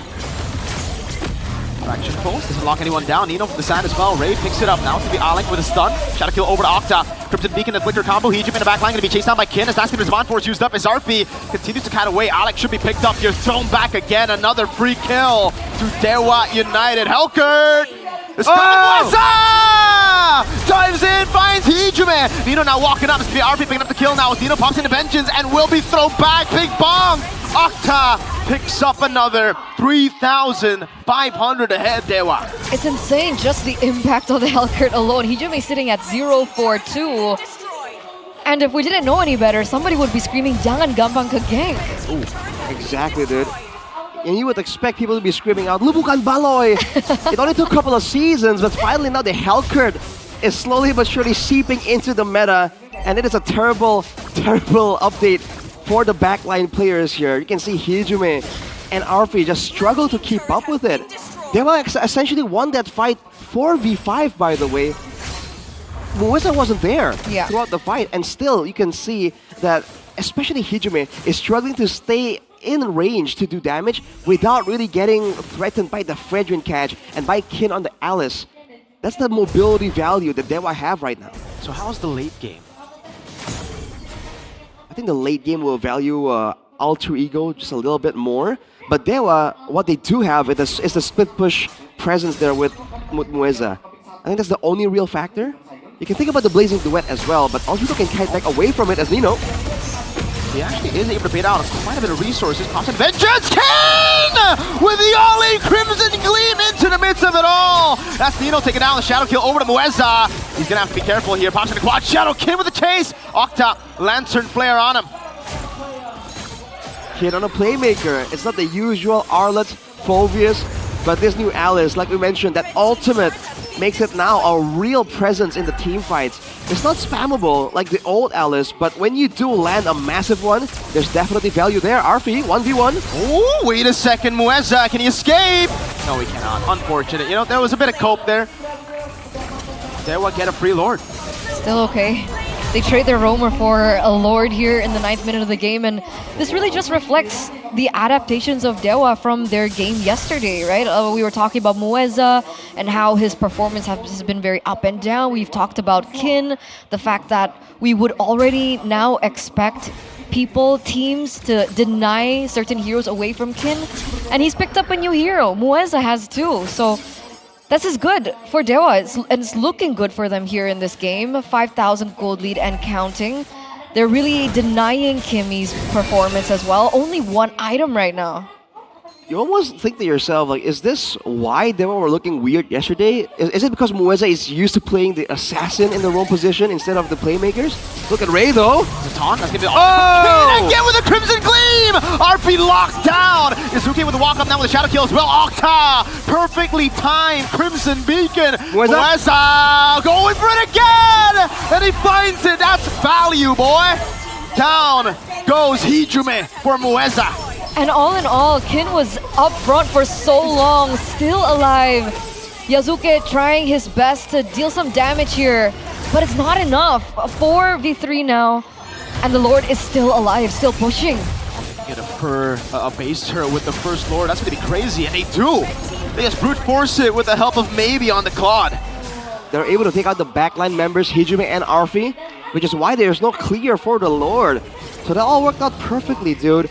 Fraction post doesn't lock anyone down. Nino from the side as well. Ray picks it up now. It's going to be Alec with a stun. Shadow kill over to Octa. Crimson Beacon and Flicker combo. Hijim in the back line going to be chased down by Kin as that's going to be Respawn Force used up as RP continues to cut away. Alec should be picked up here. Thrown back again. Another free kill to Dewa United. Helkert! It's dives in, finds Hijime. Nino now walking up. It's going to be RP picking up the kill now as Nino pops into Vengeance and will be thrown back. Big bong! Octa picks up another 3,500 ahead, Dewa. It's insane, just the impact of the Helkert alone. Hijime sitting at 0-4-2. And if we didn't know any better, somebody would be screaming, "Jangan gampang ke gank." Exactly, dude. And you would expect people to be screaming out, "Lu bukan Baloy!" It only took a couple of seasons, but finally now the Helkert is slowly but surely seeping into the meta. And it is a terrible, terrible update for the backline players here. You can see Hijime and RP just struggle to keep up with it. They essentially won that fight 4v5, by the way. Mueza wasn't there throughout the fight, and still you can see that especially Hijime is struggling to stay in range to do damage without really getting threatened by the Fredrin catch and by Kin on the Alice. That's the mobility value that Dewa have right now. So how's the late game? I think the late game will value Alter Ego just a little bit more. But Dewa, what they do have is the split push presence there with Mueza. I think that's the only real factor. You can think about the Blazing Duet as well, but Alter Ego can kite back away from it as Nino. He actually is able to bait out quite a bit of resources. Pops in Vengeance King! With the all-in Crimson Gleam into the midst of it all! That's Nino taking down the Shadow Kill over to Mueza. He's gonna have to be careful here. Pops in the quad. Shadow King with the chase! Octa, Lantern Flare on him. Kid on a playmaker. It's not the usual Arlet, Phoveus, but this new Alice, like we mentioned, that ultimate makes it now a real presence in the team fights. It's not spammable like the old Alice, but when you do land a massive one, there's definitely value there. RP, 1v1. Oh, wait a second, Mueza, can he escape? No, he cannot. Unfortunate. You know, there was a bit of cope there. Dewa get a free Lord. Still okay. They trade their roamer for a Lord here in the 9th minute of the game, and this really just reflects the adaptations of Dewa from their game yesterday, right? We were talking about Mueza and how his performance has been very up and down. We've talked about Kin, the fact that we would already now expect people, teams to deny certain heroes away from Kin, and he's picked up a new hero. Mueza has too, so this is good for Dewa, and it's looking good for them here in this game. 5,000 gold lead and counting. They're really denying Kimmy's performance as well. Only one item right now. You almost think to yourself, like, is this why Dewa were looking weird yesterday? Is it because Mueza is used to playing the assassin in the roam position instead of the playmakers? Look at Ray though. The taunt, that's gonna be oh! Again with a Crimson Gleam! RP locked down! Izuki with the walk up now with a Shadow Kill as well. Octa! Perfectly timed Crimson Beacon. Mueza going for it again! And he finds it! That's value, boy! Down goes Hijime for Mueza. And all in all, Kin was up front for so long, still alive. Yasuke trying his best to deal some damage here, but it's not enough. 4v3 now, and the Lord is still alive, still pushing. Get a base turret with the first Lord, that's gonna be crazy, and they do. They just brute force it with the help of maybe on the Claude. They're able to take out the backline members, Hijime and Arfi, which is why there's no clear for the Lord. So that all worked out perfectly, dude.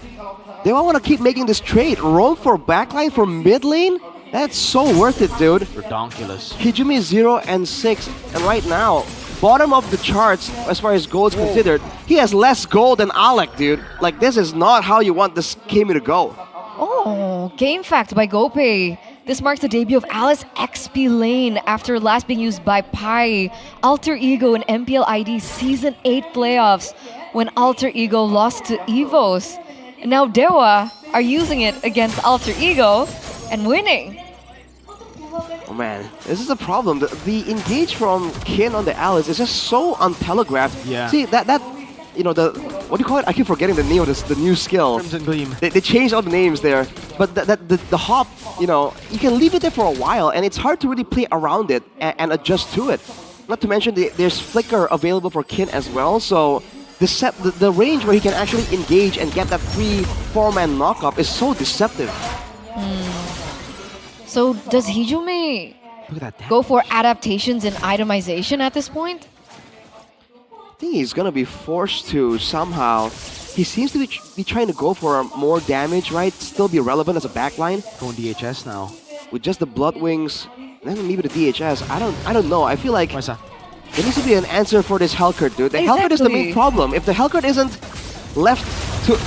They all want to keep making this trade. Roam for backline for mid lane? That's so worth it, dude. Redonkulous. Hijime 0 and 6. And right now, bottom of the charts as far as gold is considered, he has less gold than Alec, dude. Like, this is not how you want this game to go. Oh, game fact by GoPay. This marks the debut of Alice XP Lane after last being used by Pi, Alter Ego in MPL ID Season 8 playoffs when Alter Ego lost to EVOS. Now Dewa are using it against Alter Ego and winning. Oh man, this is a problem. The engage from Kin on the Alice is just so untelegraphed. Yeah. See, that you know, what do you call it? I keep forgetting the name of this, the new skill. Crimson Gleam. They changed all the names there. But the hop, you know, you can leave it there for a while and it's hard to really play around it and adjust to it. not to mention there's flicker available for Kin as well. So the range where he can actually engage and get that 3-4-man knock-up is so deceptive. So does Hijume go for adaptations and itemization at this point? I think he's gonna be forced to somehow. He seems to be trying to go for more damage, right? Still be relevant as a backline. Going DHS now. With just the Blood Wings, and then maybe the DHS. I don't know. I feel like there needs to be an answer for this Hellcurt, dude. The Hellcurt is the main problem. If the Hellcurt isn't left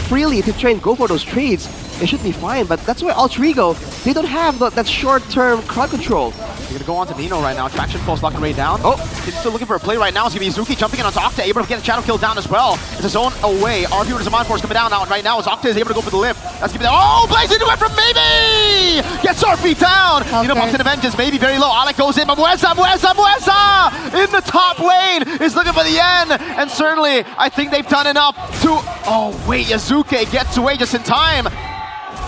freely to try and go for those trades, it should be fine. But that's why Alter Ego, they don't have that short-term crowd control. You're gonna go on to Nino right now. Traction pulse locking Ray down. Oh, he's still looking for a play right now. It's gonna be Izuki jumping in onto Octa, able to get the shadow kill down as well. It's a zone away. RP with his Mind Force coming down now. Right now, as Octa is able to go for the lift. That's gonna be blaze into it from Maybe! Gets RP down! Nino bumps into Vengeance, maybe very low. Alec goes in, but Mueza in the top lane is looking for the end. And certainly, I think they've done enough to. Oh wait, Yazuke gets away just in time.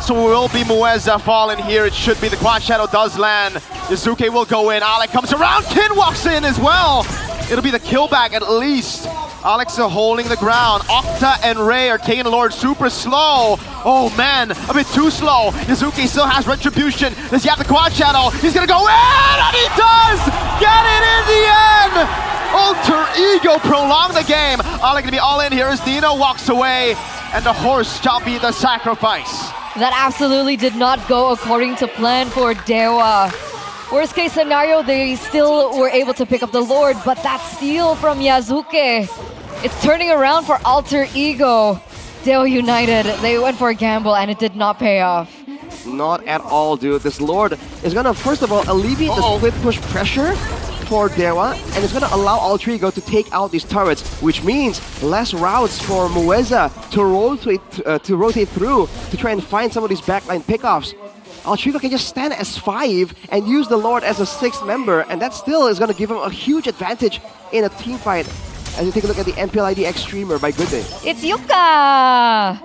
So it will be Mueza falling here. It should be the Quad Shadow does land. Yazuke will go in. Alec comes around. Kin walks in as well. It'll be the kill back at least. Alex holding the ground. Octa and Ray are taking the Lord super slow. Oh man, a bit too slow. Yazuke still has Retribution. Does he have the Quad Shadow? He's gonna go in, and he does get it in the end. Alter Ego prolong the game. Alec gonna be all in here as Dino walks away, and the horse shall be the sacrifice. That absolutely did not go according to plan for Dewa. Worst case scenario, they still were able to pick up the Lord, but that steal from Yazuke, it's turning around for Alter Ego. Dewa United, they went for a gamble and it did not pay off. Not at all, dude. This Lord is gonna, first of all, alleviate the split push pressure for Dewa, and it's gonna allow Alter Ego to take out these turrets, which means less routes for Mueza to rotate through to try and find some of these backline pickoffs. Alter Ego can just stand as 5 and use the Lord as a 6th member, and that still is gonna give him a huge advantage in a team fight. As you take a look at the MPL ID X streamer by Good Day. It's Yuka!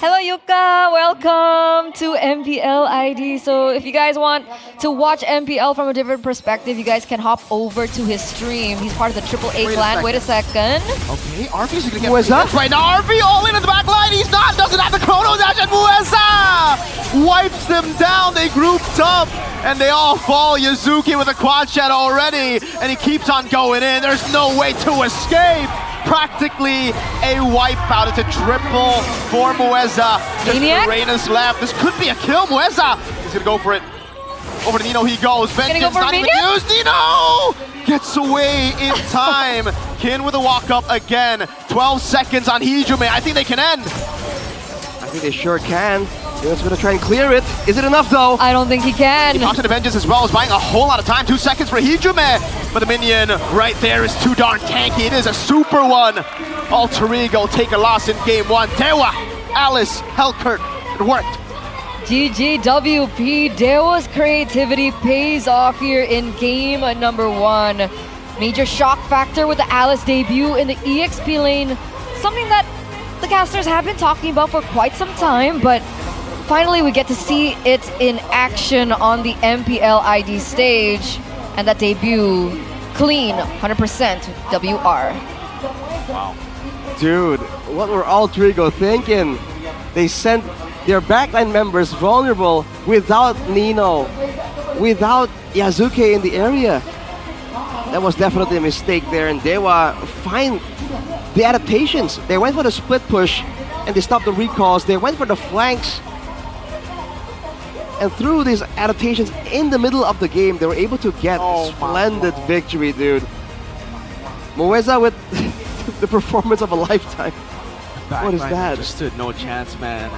Hello Yuka, welcome to MPL ID. So if you guys want to watch MPL from a different perspective, you guys can hop over to his stream. He's part of the AAA clan. Wait a second. Okay, RP's gonna get Mueza right now. RP all in the back line. He's not, doesn't have the Chrono Dash, and Mueza wipes them down. They grouped up and they all fall. Yazuki with a Quad Shadow already, and he keeps on going in. There's no way to escape. Practically a wipeout. It's a triple for Mueza. Just Reina's left. This could be a kill. Mueza is gonna go for it. Over to Nino he goes. Vengeance not even used. Nino gets away in time. Kin with a walk up again. 12 seconds on Hijume. I think they can end. I think they sure can. He's gonna try and clear it. Is it enough though? I don't think he can. He pops into Vengeance as well. Is buying a whole lot of time. 2 seconds for Hijume. But the minion right there is too darn tanky. It is a super one. Alter Ego take a loss in game 1. Dewa, Alice, Hellcurt. It worked. GGWP. Dewa's creativity pays off here in game number 1. Major shock factor with the Alice debut in the EXP lane. Something that the casters have been talking about for quite some time, but finally we get to see it in action on the MPL ID stage. And that debut, clean, 100% WR. Wow. Dude, what were Alter Ego thinking? They sent their backline members vulnerable without Nino, without Yazuke in the area. That was definitely a mistake there, and Dewa find the adaptations. They went for the split push, and they stopped the recalls. They went for the flanks. And through these adaptations in the middle of the game, they were able to get a splendid victory, dude. Mueza with the performance of a lifetime. What is that? Just stood no chance, man.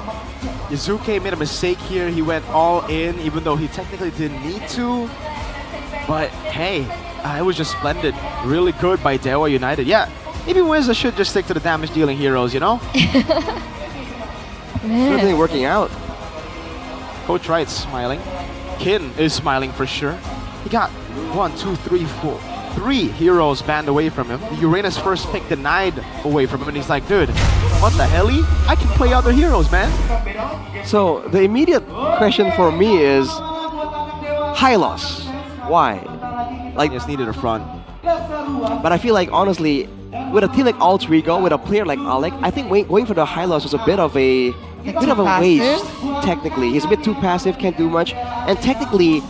Yazuke made a mistake here. He went all in, even though he technically didn't need to. But hey, it was just splendid. Really good by Dewa United. Yeah, maybe Mueza should just stick to the damage dealing heroes, you know? Certainly working out. Coach Wright's smiling. Kin is smiling for sure. He got 1, 2, 3, 4. 3 heroes banned away from him. The Uranus first pick denied away from him, and he's like, dude, what the hell? I can play other heroes, man. So the immediate question for me is Hylos. Why? Like, just needed a front. But I feel like, honestly, with a team like Alter Ego, with a player like Alec, I think going for the high loss was a bit of a waste. Technically, he's a bit too passive, can't do much, and technically,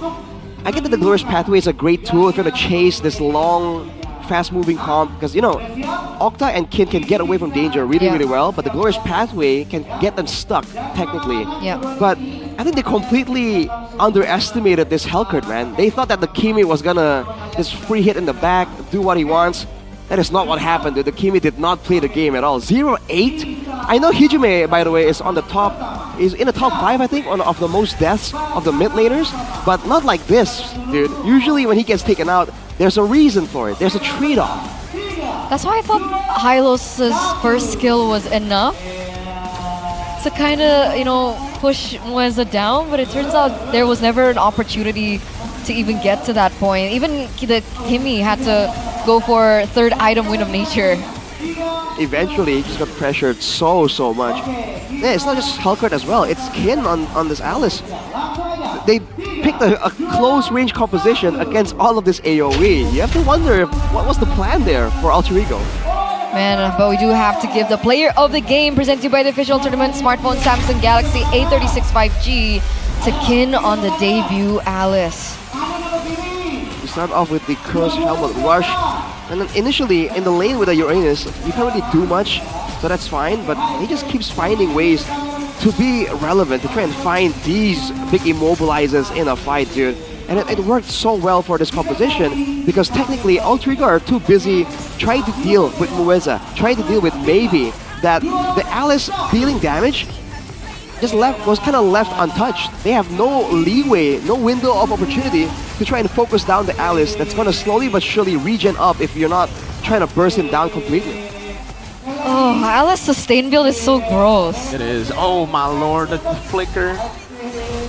I get that the Glorious Pathway is a great tool if you're gonna chase this long, fast-moving comp, because Octa and Kin can get away from danger really well, but the Glorious Pathway can get them stuck technically. Yeah. But I think they completely underestimated this Hellcurt, man. They thought that the Kimi was gonna just free hit in the back, do what he wants. That is not what happened, dude. The Kimi did not play the game at all. 0-8. I know Hijime, by the way, is in the top 5, I think, of the most deaths of the mid laners, but not like this, dude. Usually when he gets taken out, there's a reason for it. There's a trade-off. That's why I thought Hylos' first skill was enough to kind of, push Mueza down, but it turns out there was never an opportunity to even get to that point. Even the Kimi had to go for third item Wind of Nature. Eventually, he just got pressured so much. Yeah, it's not just Hellcurt as well. It's Kin on this Alice. They picked a close range composition against all of this AoE. You have to wonder what was the plan there for Alter Ego. Man, but we do have to give the player of the game presented to you by the official tournament smartphone Samsung Galaxy A36 5G to Kin on the debut Alice. You start off with the Curse Helmet Rush, and then initially in the lane with the Uranus, you can't really do much, so that's fine, but he just keeps finding ways to be relevant, to try and find these big immobilizers in a fight, dude. And it worked so well for this composition, because technically Alter Ego are too busy trying to deal with Mueza, trying to deal with Maybe, that the Alice dealing damage was kind of left untouched. They have no leeway, no window of opportunity to try and focus down the Alice that's going to slowly but surely regen up if you're not trying to burst him down completely. Oh, Alice sustain build is so gross. It is. Oh my lord, the flicker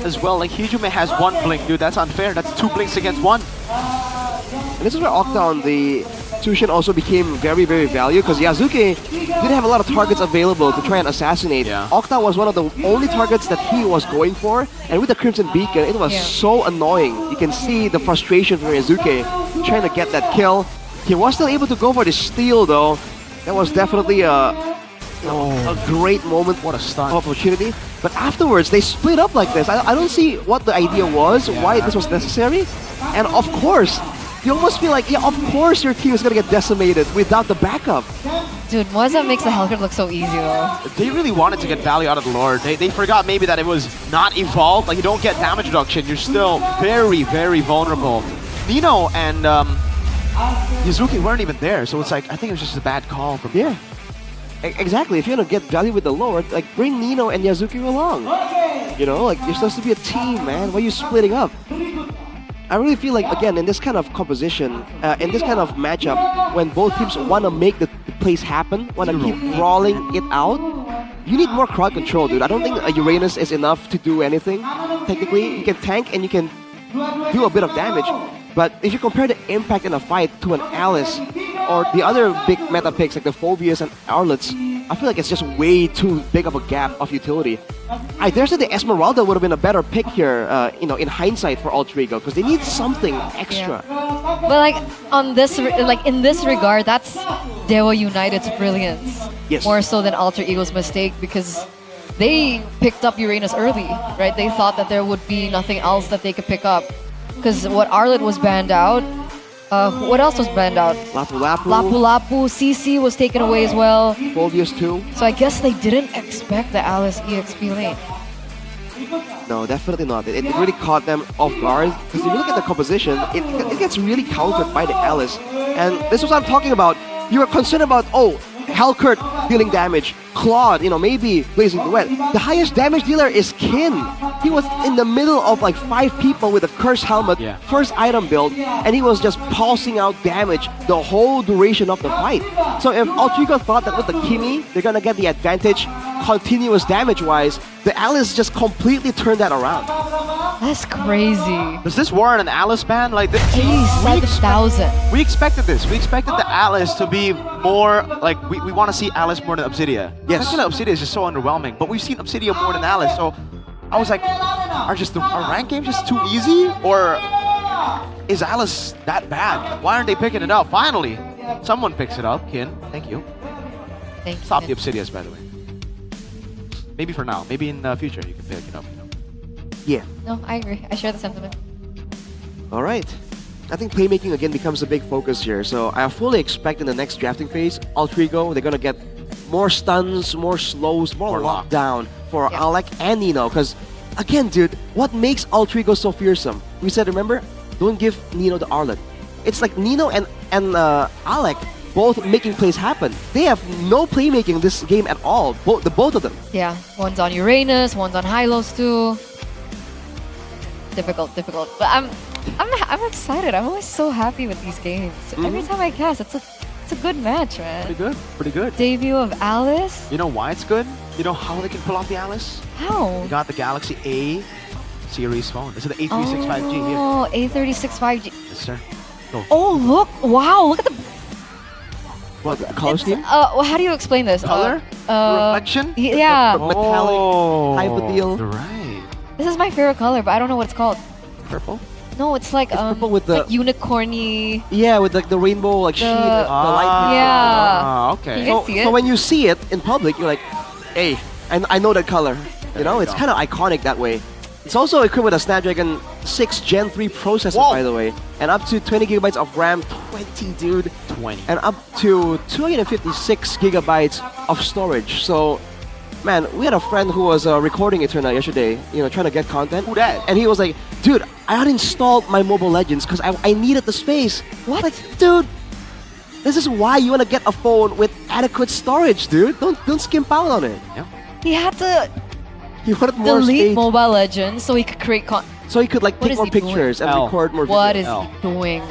as well. Like Hijime has one blink, dude. That's unfair. That's 2 blinks against 1. And this is where Octa on the Tushin also became very valuable, because Yasuke didn't have a lot of targets available to try and assassinate. Yeah. Octa was one of the only targets that he was going for, and with the Crimson Beacon, it was so annoying. You can see the frustration from Yasuke trying to get that kill. He was still able to go for the steal though. That was definitely a great moment. What a stun opportunity. But afterwards, they split up like this. I don't see what the idea was, why this was necessary. And of course, you almost feel like, yeah, of course your team is going to get decimated without the backup. Dude, Mueza makes the Hellcurt look so easy though. They really wanted to get value out of the Lord. They forgot maybe that it was not evolved. Like, you don't get damage reduction. You're still very vulnerable. Nino and Yuzuki weren't even there, so it's like, I think it was just a bad call from Yeah. Exactly. If you're going to get value with the Lord, like, bring Nino and Yasuki along. Like, you're supposed to be a team, man. Why are you splitting up? I really feel like, again, in this kind of composition, in this kind of matchup, when both teams want to make the plays happen, want to keep brawling it out, you need more crowd control, dude. I don't think a Uranus is enough to do anything. Technically, you can tank and you can do a bit of damage. But if you compare the impact in a fight to an Alice, or the other big meta picks like the Phobias and Arlets, I feel like it's just way too big of a gap of utility. I dare say the Esmeralda would have been a better pick here, in hindsight for Alter Ego, because they need something extra. Yeah. But in this regard, that's Dewa United's brilliance. Yes. More so than Alter Ego's mistake, because they picked up Uranus early, right? They thought that there would be nothing else that they could pick up. Because what Arlet was banned out, what else was banned out? Lapu Lapu. Lapu Lapu, CC was taken away as well. Phobias too. So I guess they didn't expect the Alice EXP lane. No, definitely not. It really caught them off guard. Because if you look at the composition, it gets really countered by the Alice. And this is what I'm talking about. You were concerned about, Hellcurt dealing damage. Claude, maybe Blazing Duet. The highest damage dealer is Kin. He was in the middle of like 5 people with a Curse Helmet, first item build, and he was just pulsing out damage the whole duration of the fight. So if Alter Ego thought that with the Kimi, they're gonna get the advantage continuous damage-wise, the Alice just completely turned that around. That's crazy. Does this warrant an Alice ban? Like this? 87,000. We expected this. We expected the Alice to be more like we want to see Alice more than Obsidia. Yes. I feel like Obsidia is just so underwhelming, but we've seen Obsidia more than Alice. So I was like, are rank games just too easy, or is Alice that bad? Why aren't they picking it up? Finally, someone picks it up. Kin, thank you. Thank you. Stop the Obsidians, by the way. Maybe for now. Maybe in the future you can pick it up. Yeah. No, I agree. I share the sentiment. All right. I think playmaking again becomes a big focus here. So I fully expect in the next drafting phase, Altrigo, they're gonna get more stuns, more slows, more lockdown for Alec and Nino. Because again, dude, what makes Altrigo so fearsome? We said, remember, don't give Nino the Arlet. It's like Nino and Alec both making plays happen. They have no playmaking this game at all. The both of them. Yeah, one's on Uranus, one's on Hylos too. Difficult. But I'm excited. I'm always so happy with these games. Every time I cast, it's a good match, man. Pretty good. Debut of Alice. You know why it's good? You know how they can pull off the Alice? How? You got the Galaxy A series phone. This is the A365G here. Oh, A365G. Yes, sir. Go. Oh, look! Wow, look at the What, the color scheme? well, how do you explain this? Color? Reflection? Yeah. Yeah. Metallic type of deal. Right. This is my favorite color, but I don't know what it's called. Purple? No, it's like purple with the like unicorny. Yeah, with like the rainbow like sheen, the light. Yeah. Okay. You guys see it? So when you see it in public, you're like, hey, I know that color. You know, it's kind of iconic that way. It's also equipped with a Snapdragon 6 Gen 3 processor, by the way, and up to 20 gigabytes of RAM. 20, dude. 20. And up to 256 gigabytes of storage. So, man, we had a friend who was recording Eternal yesterday, you know, trying to get content. Who that? And he was like, dude, I uninstalled my Mobile Legends because I needed the space. What? Like, dude, this is why you want to get a phone with adequate storage, dude. Don't skimp out on it. Yeah. He had to He wanted more delete space. Mobile Legends so he could create So he could like What take is more he doing? pictures and record more What videos. is he doing?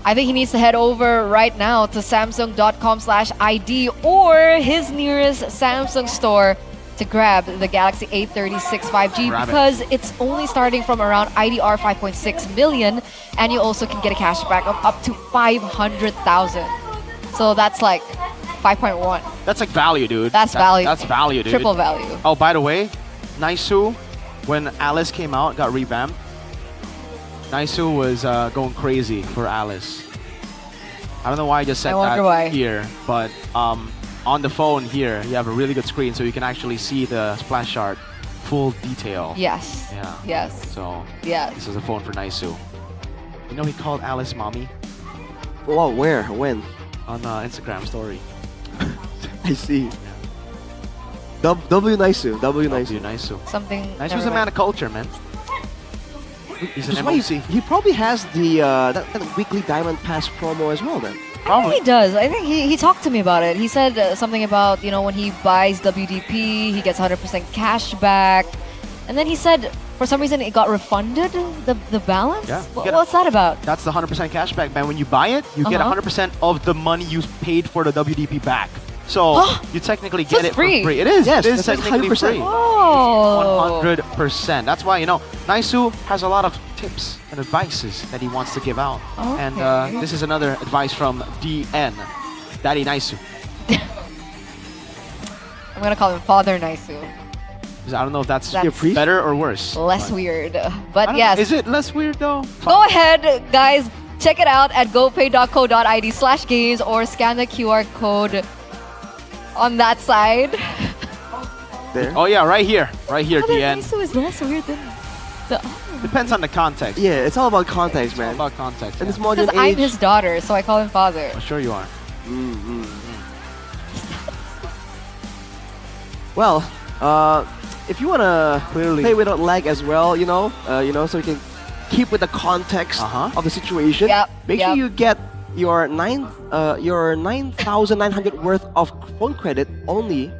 I think he needs to head over right now to samsung.com/ID or his nearest Samsung store to grab the Galaxy A36 5G because it's only starting from around IDR 5.6 million, and you also can get a cashback of up to 500,000. So that's like 5.1. That's like value, dude. That's value. That's value, dude. Triple value. Oh, by the way, Naisu, when Alice came out, got revamped. Naisu was going crazy for Alice. I don't know why I just said that here, but on the phone here, you have a really good screen, so you can actually see the splash art, full detail. Yes. Yeah. Yes. So Yes. this is a phone for Naisu. You know he called Alice mommy Whoa, where? When? on Instagram story. I see. W Naisu. W Naisu. Naisu. Something. Naisu's a man of culture, man. He's an That's why MOC. he probably has the that weekly Diamond Pass promo as well then. I think he does. I think he talked to me about it. He said something about, you know, when he buys WDP, he gets 100% cash back. And then he said, for some reason, it got refunded, the balance? Yeah. What's that about? That's the 100% cashback, man. When you buy it, you get 100% of the money you paid for the WDP back. So you technically get it free. for free. It is. Yes, it is that's like technically 100%. free. Oh. 100%. That's why, you know, Naisu has a lot of tips and advices that he wants to give out. And this is another advice from DN, Daddy Naisu. I'm going to call him Father Naisu. I don't know if that's That's better or worse. Less weird. But yes. Is it less weird though? Go ahead, guys. Check it out at gopay.co.id/games or scan the QR code on that side. There. Oh yeah, right here. Right here, Father DN. Naisu is less weird than the Depends on the context. Yeah, it's all about context, man. It's all about context. And yeah. this modern Because I'm age. his daughter, so I call him father. Oh, sure you are. Well, if you wanna play without lag as well, you know, so you can keep with the context of the situation. Make sure you get your 9,900 worth of phone credit only.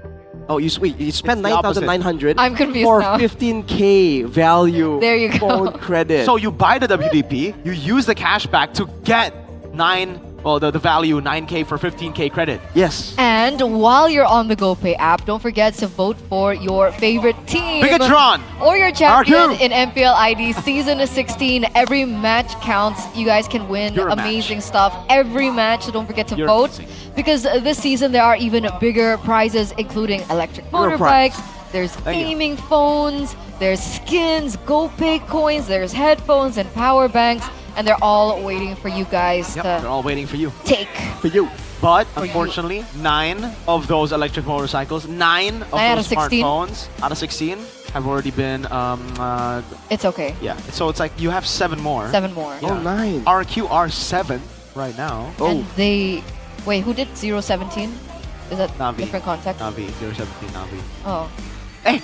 Oh, you spend 9,900 I'm confused for now. 15K value. There you go. Phone credit. So you buy the WDP, you use the cashback to get the value 9K for 15K credit. Yes. And while you're on the GoPay app, don't forget to vote for your favorite team. Bigatron! Or your champion Arku! in MPL ID Season 16. Every match counts. You guys can win You're a amazing stuff every match, so don't forget to You're vote. amazing. Because this season there are even bigger prizes, including electric You're a prize. motorbikes, there's Thank you. gaming phones, there's skins, GoPay coins, there's headphones and power banks. and they're all waiting for you guys Yep, they're to all waiting for you. take. For you. But unfortunately, 9 of those electric motorcycles, 9 of 9 out those of 16? smartphones out of 16 have already been It's okay. yeah. So it's like you have 7 more. 7 more. Yeah. Oh, 9. RQ are 7 right now. And they... Wait, who did 017? Is that Navi. different contact? Navi, 017 Navi. Oh. Hey,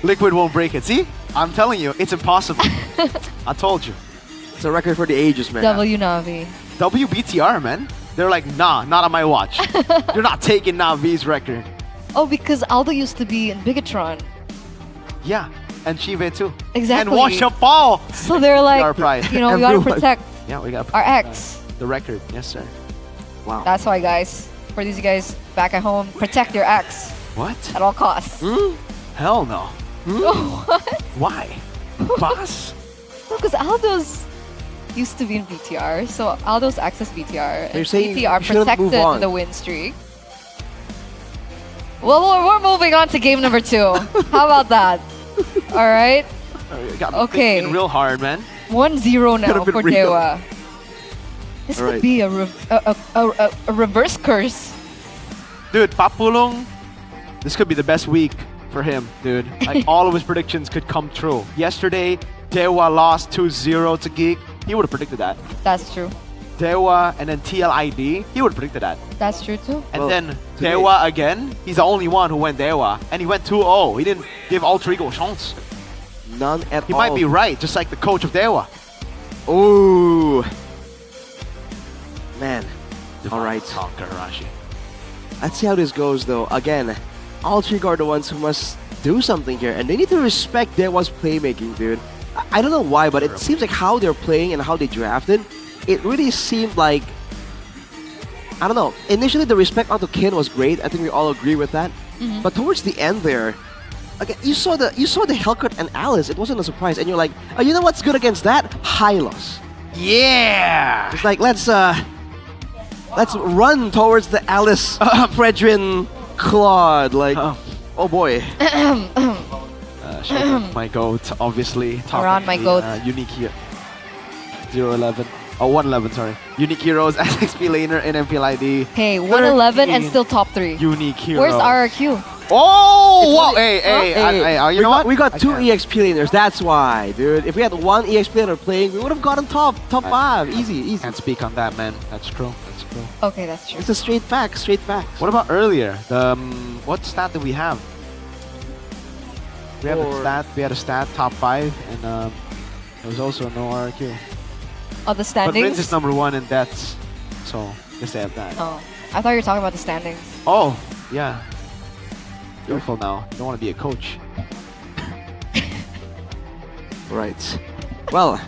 Liquid won't break it. See? I'm telling you, it's impossible. I told you. It's a record for the ages, man. W Navi. WBTR, man. They're like, nah, not on my watch. You're not taking Navi's record. Oh, because Aldo used to be in Bigatron. Yeah, and Chive too. Exactly. And Wash Up Ball. So they're like, Our pride. you know, we gotta Everyone. protect Yeah, we got our ex. the record. Yes, sir. Wow. That's why, guys. For these guys back at home, protect your ex What? at all costs. Hell no. What? Why? Boss? Because Aldo's used to be in BTR, so Aldo's access BTR. You're And saying BTR you shouldn't move protected on. the win streak. Well, we're moving on to game number 2. How about that? All right. You got me Okay. thinking real hard, man. 1-0 now Could've been for real. Dewa. This All could right. be a reverse curse. Dude, Papulong, this could be the best week for him, dude. Like, all of his predictions could come true. Yesterday, Dewa lost 2-0 to Geek. He would have predicted that. That's true. Dewa and then TLID, he would have predicted that. That's true too. And Well, then today- Dewa again, he's the only one who went Dewa. And he went 2-0. He didn't give Alter Ego a chance. None at He all. might be right, just like the coach of Dewa. Ooh. Man. All right. Conquer Rashi. Let's see how this goes, though. Again, all three are the ones who must do something here, and they need to respect Dewa's playmaking, dude. I don't know why, but it seems like how they're playing and how they drafted, it really seemed like, I don't know. Initially, the respect onto Kin was great. I think we all agree with that. But towards the end there, again, you saw the Hellcut and Alice. It wasn't a surprise, and you're like, oh, you know what's good against that? Hylos. Yeah! It's like let's run towards the Alice Fredrin Claude. Like, oh boy. My goat, obviously. Around my goat. Unique here. 011. Oh, 111, sorry. Unique Heroes, SXP Laner, and MPL ID. Hey, 111 and 13 still top 3. Unique Heroes. Where's RRQ? Oh! Wow! Hey, you know what? We got 2 EXP laners, that's why, dude. If we had 1 EXP laner playing, we would have gotten top 5. Easy. Can't speak on that, man. That's true. Okay, that's true. It's a straight fact. What about earlier? The what stat did we have? We had a stat. We had a stat top 5, and there was also no RQ. Oh, the But standings? Rinz is number 1 in deaths, so guess they have that. Oh, I thought you were talking about the standings. Oh, yeah. Careful now. You don't want to be a coach. Right. Well,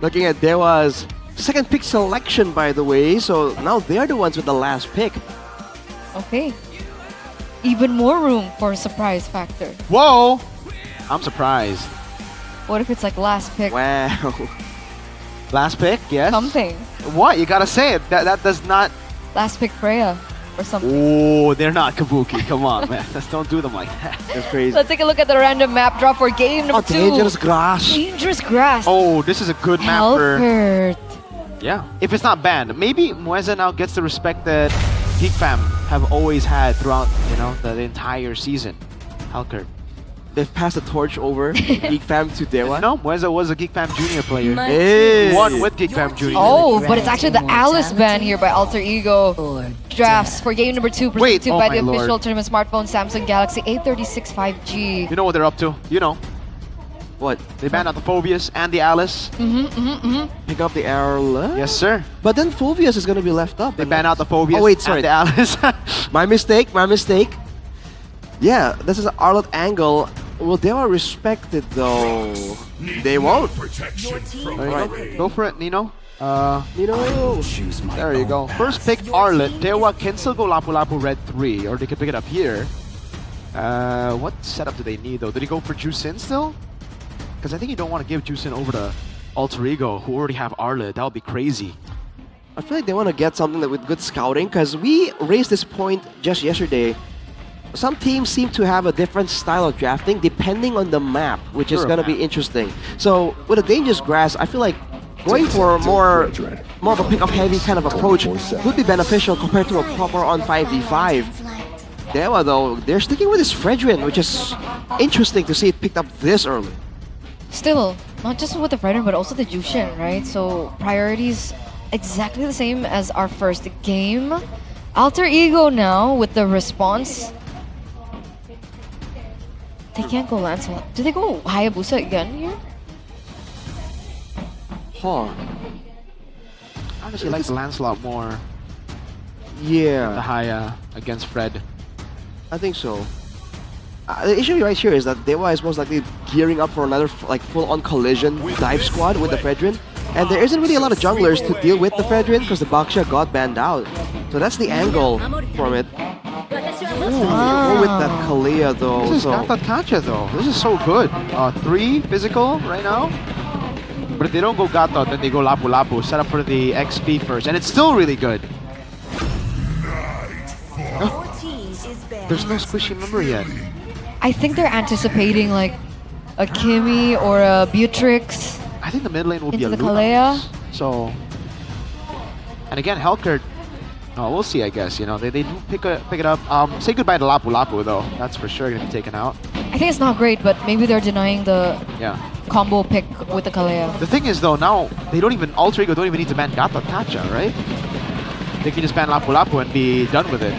looking at Dewa's second pick selection, by the way, so now they're the ones with the last pick. Okay. Even more room for a surprise factor. Whoa! I'm surprised. What if it's like last pick? Wow. Last pick, yes? Something. What? You gotta say it. That does not... Last pick Freya or something. Oh, they're not Kabuki. Come on, man. Just don't do them like that. That's crazy. Let's take a look at the random map drop for game number 2. Dangerous grass. Dangerous grass. Oh, this is a good map for... Hellkurt. Yeah. If it's not banned. Maybe Mueza now gets the respect that Geek Fam have always had throughout, the entire season. Hellkurt. They've passed the torch over Geek Fam to Dewa. No, Mueza was a Geek Fam Junior player. Hey. Won with Geek Fam Junior. Oh, but it's actually the Alice ban here by Alter Ego. Drafts for game number 2 presented oh by my the lord. official tournament smartphone Samsung Galaxy A36 5G. You know what they're up to. You know. What? They banned out the Phobius and the Alice. Pick up the arrow. Yes, sir. But then Phobius is going to be left up. They banned out the Phobius Oh, wait, sorry. and the Alice. My mistake. Yeah, this is an Arlott angle. Will Dewa respect it though? They won't. Alright, go for it, Nino. Nino. There you go. First pick Arlott. Dewa can still go Lapu Lapu Red 3, or they can pick it up here. What setup do they need though? Did he go for Juicin still? Because I think you don't want to give Juicin over to Alter Ego, who already have Arlott. That would be crazy. I feel like they want to get something with good scouting because we raised this point just yesterday. Some teams seem to have a different style of drafting depending on the map, which is going to be interesting. So with a Dangerous Grass, I feel like going for more of a pick-up heavy kind of approach would be beneficial compared to a proper on 5v5. Dewa though, they're sticking with this Fredrin, which is interesting to see it picked up this early. Still, not just with the Fredrin, but also the Jushin, right? So priorities exactly the same as our first game. Alter Ego now with the response. They can't go Lancelot. Do they go Hayabusa again here? Huh. Honestly, I like the Lancelot more. Yeah. The Haya against Fred. I think so. The issue right here is that Dewa is most likely gearing up for another like full-on collision dive squad with the Fredrin, and there isn't really a lot of junglers to deal with the Fredrin because the Baksha got banned out. So that's the angle from it. Go with that Kalia though. This is Gata Tacha though. This is so good. 3 physical right now. But if they don't go Gata, then they go Lapu Lapu. Set up for the XP first, and it's still really good. Oh, there's no squishy member yet. I think they're anticipating like a Kimmy or a Beatrix. I think the mid lane will be a the Luna. Kalea. So, and again, Helkert. Oh, we'll see. I guess they do pick it up. Say goodbye to Lapu Lapu though. That's for sure gonna be taken out. I think it's not great, but maybe they're denying the combo pick with the Kalea. The thing is though, now they don't even Alter Ego don't even need to ban Gata Tacha, right? They can just ban Lapu Lapu and be done with it.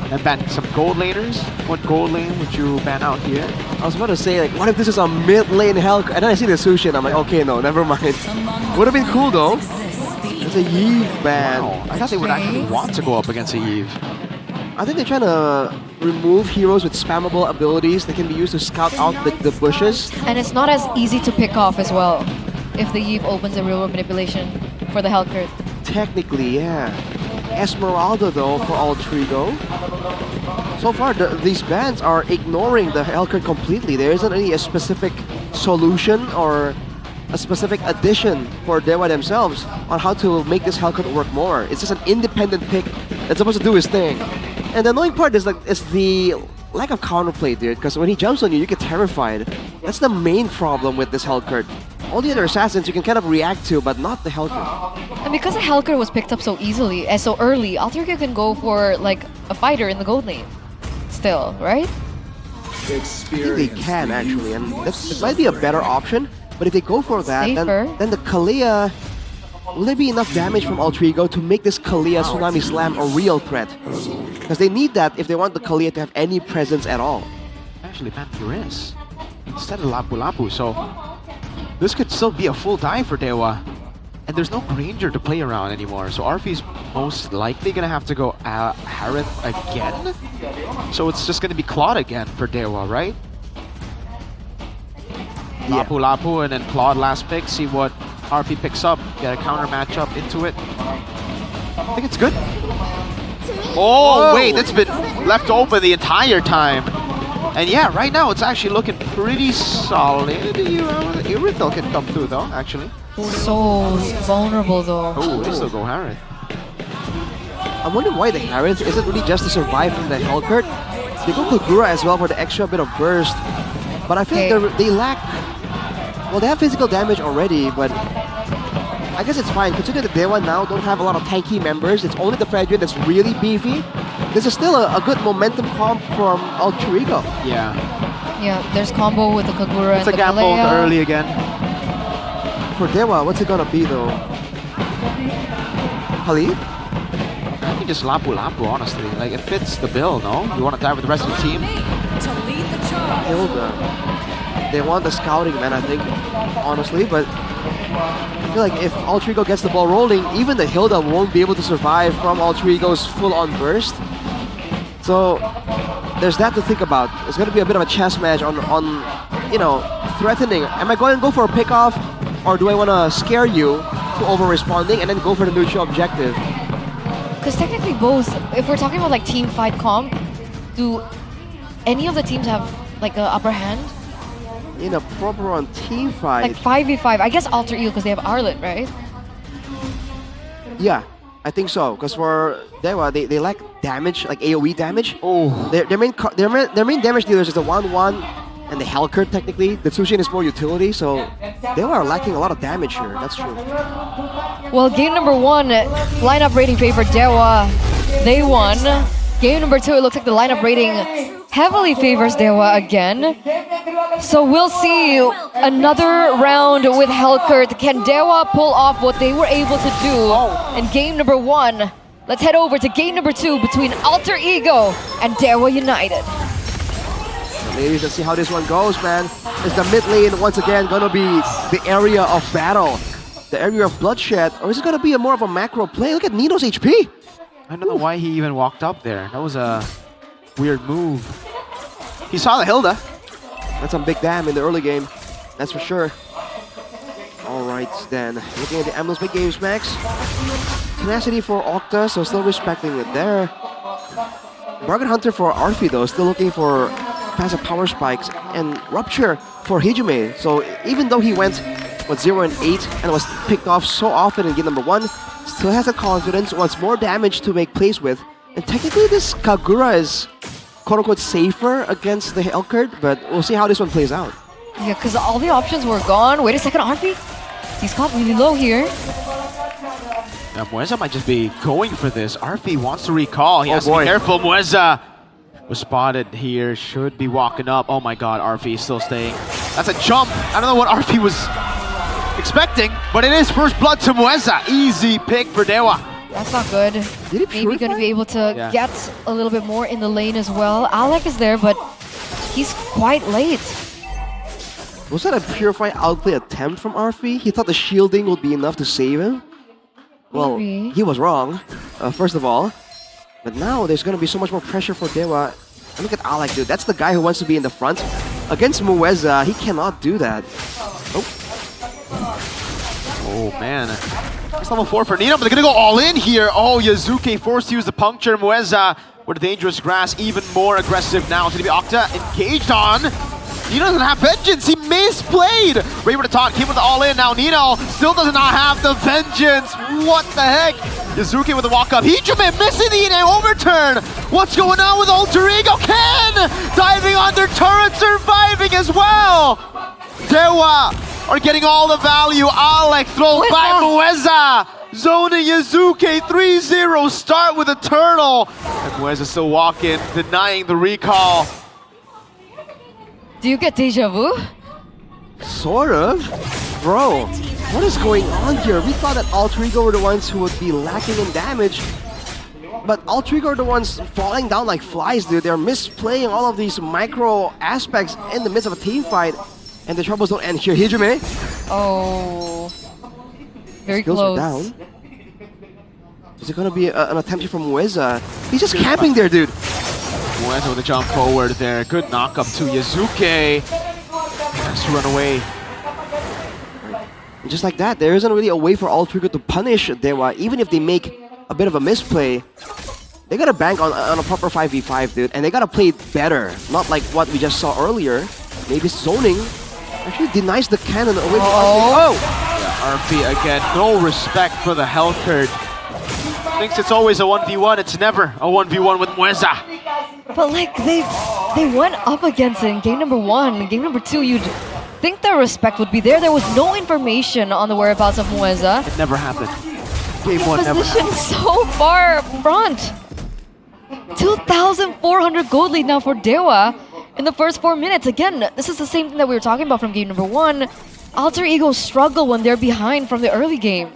And ban some gold laners. What gold lane would you ban out here? I was about to say, like, what if this is a mid lane Helk? And then I see the sushi and I'm like, okay, no, never mind. Would have been cool though. It's a Yves ban. Wow. I thought they would actually want to go up against a Yves. I think they're trying to remove heroes with spammable abilities that can be used to scout out the bushes. And it's not as easy to pick off as well if the Yves opens a real world manipulation for the Helkert. Technically, yeah. Esmeralda though for Altrigo. So far, these bans are ignoring the Helkert completely. There isn't really a specific solution or a specific addition for Dewa themselves on how to make this Helkert work more. It's just an independent pick that's supposed to do his thing. And the annoying part is the lack of counterplay, dude, because when he jumps on you, you get terrified. That's the main problem with this Helkert. All the other assassins you can kind of react to, but not the Helkert. And because the Helkert was picked up so easily and so early, Alter Ego can go for like a fighter in the gold lane. Still, right? I think they can actually, and it might be a better option. But if they go for that, then the Kalia, will there be enough damage from Alter Ego to make this Kalia Tsunami Slam a real threat? Because they need that if they want the Kalia to have any presence at all. Actually, ban Purist instead of Lapu Lapu, so this could still be a full dive for Dewa. And there's no Granger to play around anymore, so Arfi's most likely gonna have to go Harith again. So it's just gonna be Claude again for Dewa, right? Yeah. Lapu Lapu and then Claude last pick, see what RP picks up, get a counter matchup into it. I think it's good. Oh, wait, that's been left open the entire time. And yeah, right now it's actually looking pretty solid. Irithel can come through though, actually. So vulnerable though. Oh, they still go Harith. I'm wondering why the Harith isn't really just to survive from the Helkert. They go Kagura as well for the extra bit of burst. But I feel like they lack... Well, they have physical damage already, but I guess it's fine. Considering the Dewa now don't have a lot of tanky members, it's only the Fredrin that's really beefy. This is still a good momentum comp from Alter Ego. Yeah. Yeah, there's combo with the Kagura it's and the a gamble Kalea. early again. For Dewa, what's it gonna be though? Halid? I think just Lapu Lapu, honestly. Like, it fits the bill, no? You want to dive with the rest of the team? Hilda. They want the scouting, man, I think, honestly, but I feel like if Alter Ego gets the ball rolling, even the Hilda won't be able to survive from Alter Ego's full-on burst. So there's that to think about. It's going to be a bit of a chess match on threatening. Am I going to go for a pick-off, or do I want to scare you to over-responding and then go for the neutral objective? Because technically both, if we're talking about like team fight comp, do any of the teams have like an upper hand? In a proper on team fight. Like 5v5, I guess Alter Ego because they have Arlet, right? Yeah, I think so. Because for Dewa, they lack damage, like AoE damage. Oh. Their main damage dealers is the 1-1 and the Hellcurt technically. The Tsushin is more utility, so they are lacking a lot of damage here. That's true. Well, game number 1, lineup rating favored Dewa. They won. Game number 2, it looks like the lineup rating heavily favors Dewa again. So we'll see another round with Hellcurt. Can Dewa pull off what they were able to do in game number 1? Let's head over to game number 2 between Alter Ego and Dewa United. Ladies, let's see how this one goes, man. Is the mid lane once again gonna be the area of battle? The area of bloodshed? Or is it gonna be more of a macro play? Look at Nino's HP! I don't know why he even walked up there. That was a weird move. He saw the Hilda. That's some big damn in the early game. That's for sure. Alright then. Looking at the Emblems big games, Max. Tenacity for Octa, so still respecting it there. Bargain Hunter for Arfi though, still looking for passive power spikes. And Rupture for Hijime. So even though he went 0 and 8 and was picked off so often in game number 1, still has the confidence, wants more damage to make plays with. And technically this Kagura is quote-unquote safer against the Hellcurt, but we'll see how this one plays out. Yeah, because all the options were gone. Wait a second, Arfi? He's caught really low here. Now, Mueza might just be going for this. Arfi wants to recall. He has to be careful. Mueza was spotted here. Should be walking up. Oh my god, Arfi is still staying. That's a jump. I don't know what Arfi was expecting, but it is first blood to Mueza. Easy pick for Dewa. That's not good. Maybe going to be able to get a little bit more in the lane as well. Alec is there, but he's quite late. Was that a Purify outplay attempt from Arfi? He thought the shielding would be enough to save him? Well, he was wrong, first of all. But now there's going to be so much more pressure for Dewa. And look at Alec, dude. That's the guy who wants to be in the front. Against Mueza, he cannot do that. Oh man. It's level 4 for Nino, but they're gonna go all in here. Oh, Yazuki forced to use the puncture. Mueza with the dangerous grass, even more aggressive now. It's gonna be Octa engaged on. Nino doesn't have vengeance. He misplayed. Raver to talk. Came with the all in. Now Nino still does not have the vengeance. What the heck? Yazuki with the walk up. Hijime missing the in-air overturn. What's going on with Alter Ego? Ken diving under turret, surviving as well. Dewa are getting all the value. Alec throws by Mueza. Zoning Yazuki 3-0. Start with a turtle. And Mueza still walking, denying the recall. Do you get deja vu? Sort of. Bro, what is going on here? We thought that Alter Ego were the ones who would be lacking in damage. But Alter Ego are the ones falling down like flies, dude. They're misplaying all of these micro aspects in the midst of a team fight. And the troubles don't end here. Hijime. Oh. Very Skills close. are down. Is it going to be an attempt here from Mueza? He's just camping there, dude. Mueza with a jump forward there. Good knock up to Yazuki. Has to run away. And just like that, there isn't really a way for Alter Ego to punish Dewa. Even if they make a bit of a misplay, they gotta bank on a proper 5v5, dude. And they gotta play better. Not like what we just saw earlier. Maybe zoning actually denies the cannon away from Arfi. Yeah, Arfi again, no respect for the Hellcurt. Thinks it's always a 1v1, it's never a 1v1 with Mueza. But like, they went up against it in game number 1. Game number 2, you'd think their respect would be there. There was no information on the whereabouts of Mueza. It never happened. Game 1 never happened. So far front. 2,400 gold lead now for Dewa in the first 4 minutes. Again, this is the same thing that we were talking about from game number 1. Alter Ego struggle when they're behind from the early game.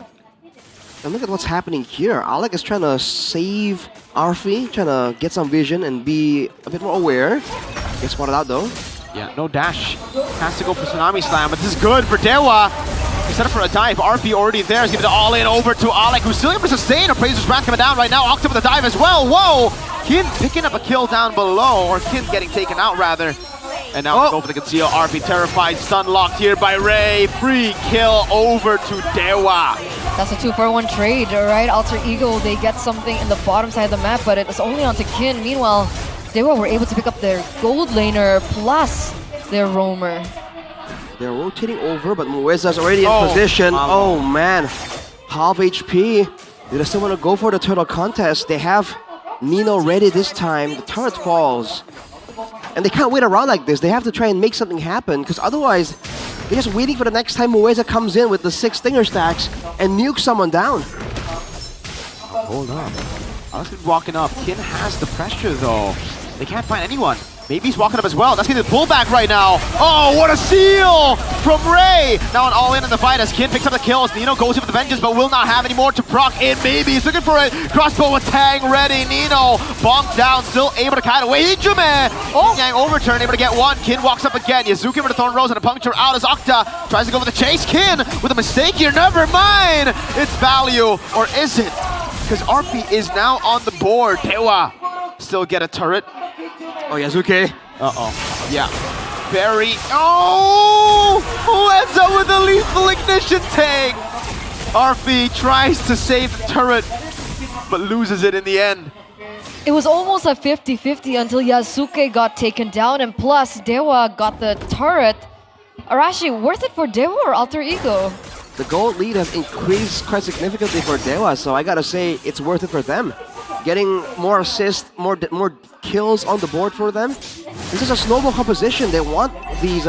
And look at what's happening here. Alec is trying to save Arfi, trying to get some vision and be a bit more aware. Gets spotted out though. Yeah, no dash. Has to go for Tsunami Slam, but this is good for Dewa. He set up for a dive. Arfi already there. He's giving it all in over to Alec, who's still able to sustain. Appraiser's Wrath coming down right now. Octa with a dive as well. Whoa! Kin picking up a kill down below, or Kin getting taken out rather. And now go for the conceal. Arfi terrified, stun locked here by Ray. Free kill over to Dewa. That's a 2-for-1 trade, alright? Alter Ego, they get something in the bottom side of the map, but it's only onto Kin. Meanwhile, Dewa were able to pick up their gold laner plus their roamer. They're rotating over, but Mueza's already in position. Oh man, half HP. Do they still want to go for the turtle contest? They have Nino ready this time. The turret falls. And they can't wait around like this. They have to try and make something happen, because otherwise, they're just waiting for the next time Mueza comes in with the 6 stinger stacks and nukes someone down. Hold up. Alex walking up. Kin has the pressure though. They can't find anyone. Maybe he's walking up as well. That's getting the pullback right now. Oh, what a steal from Ray. Now an all-in the fight as Kin picks up the kills. Nino goes in for the vengeance, but will not have any more to proc it. Maybe he's looking for it. Crossbow with Tang ready. Nino bonked down, still able to kite away. Hijume. Oh, Yang overturn, able to get one. Kin walks up again. Yazuki with the Thorn Rose and a puncture out as Octa tries to go for the chase. Kin with a mistake here. Never mind. It's value, or is it? Because RP is now on the board. Dewa still get a turret. Oh, Yazuki. Uh-oh. Yeah. Very. Oh! Mueza with a lethal ignition tank! RP tries to save the turret, but loses it in the end. It was almost a 50-50 until Yasuke got taken down, and plus Dewa got the turret. Arashi, worth it for Dewa or Alter Ego? The gold lead has increased quite significantly for Dewa, so I gotta say it's worth it for them. Getting more assists, more kills on the board for them. This is a snowball composition. They want these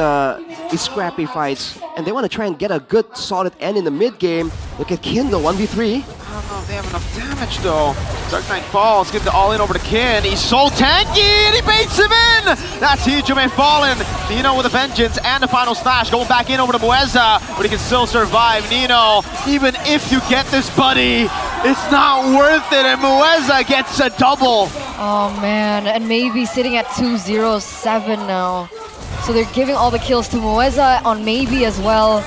scrappy fights, and they want to try and get a good solid end in the mid game. Look at Kindle 1v3. I don't know if they have enough damage though. Dark Knight falls, gives the all-in over to Kin. He's so tanky and he baits him in! That's Hijume fallen. Nino with a vengeance and a final slash going back in over to Mueza, but he can still survive. Nino, even if you get this buddy, it's not worth it, and Mueza gets a double. Oh man, and maybe sitting at 207 now. So they're giving all the kills to Mueza on maybe as well.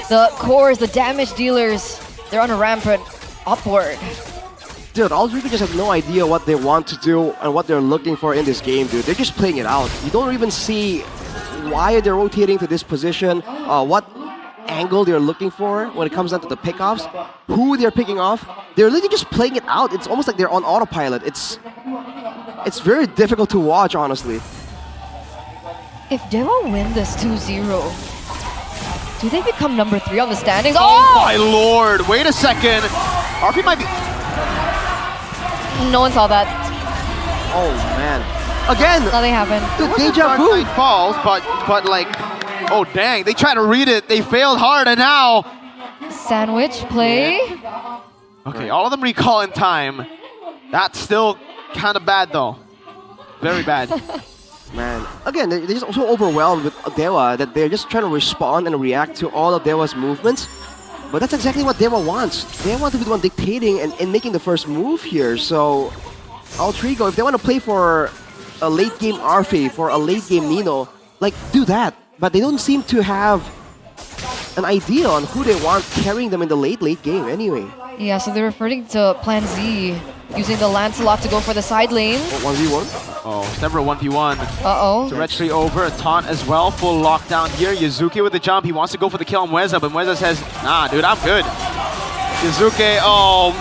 The cores, the damage dealers, they're on a rampant upward. Dude, Aldrich just have no idea what they want to do and what they're looking for in this game, dude. They're just playing it out. You don't even see why they're rotating to this position, what angle they're looking for when it comes down to the pickoffs, who they're picking off. They're literally just playing it out. It's almost like they're on autopilot. It's very difficult to watch, honestly. If Dewa win this 2-0, do they become number 3 on the standings? Oh my lord, wait a second. RP might be... No one saw that. Oh man. Again! Nothing happened. The deja vu! Dark Knight falls, but like... Oh dang, they tried to read it, they failed hard, and now... Sandwich play? Okay, all of them recall in time. That's still kind of bad though. Very bad. Man, again, they're just so overwhelmed with Dewa that they're just trying to respond and react to all of Dewa's movements. But that's exactly what Dewa wants. They want to be the one dictating and making the first move here. So, Altrigo, if they want to play for a late game Arfi, for a late game Nino, like, do that. But they don't seem to have an idea on who they want carrying them in the late game anyway. Yeah, so they're referring to Plan Z, using the Lancelot to go for the side lane. 1v1? Oh, several 1v1. Uh-oh. Directly over, a taunt as well, full lockdown here. Yazuki with the jump, he wants to go for the kill on Mueza, but Mueza says, nah, dude, I'm good. Yazuki, oh.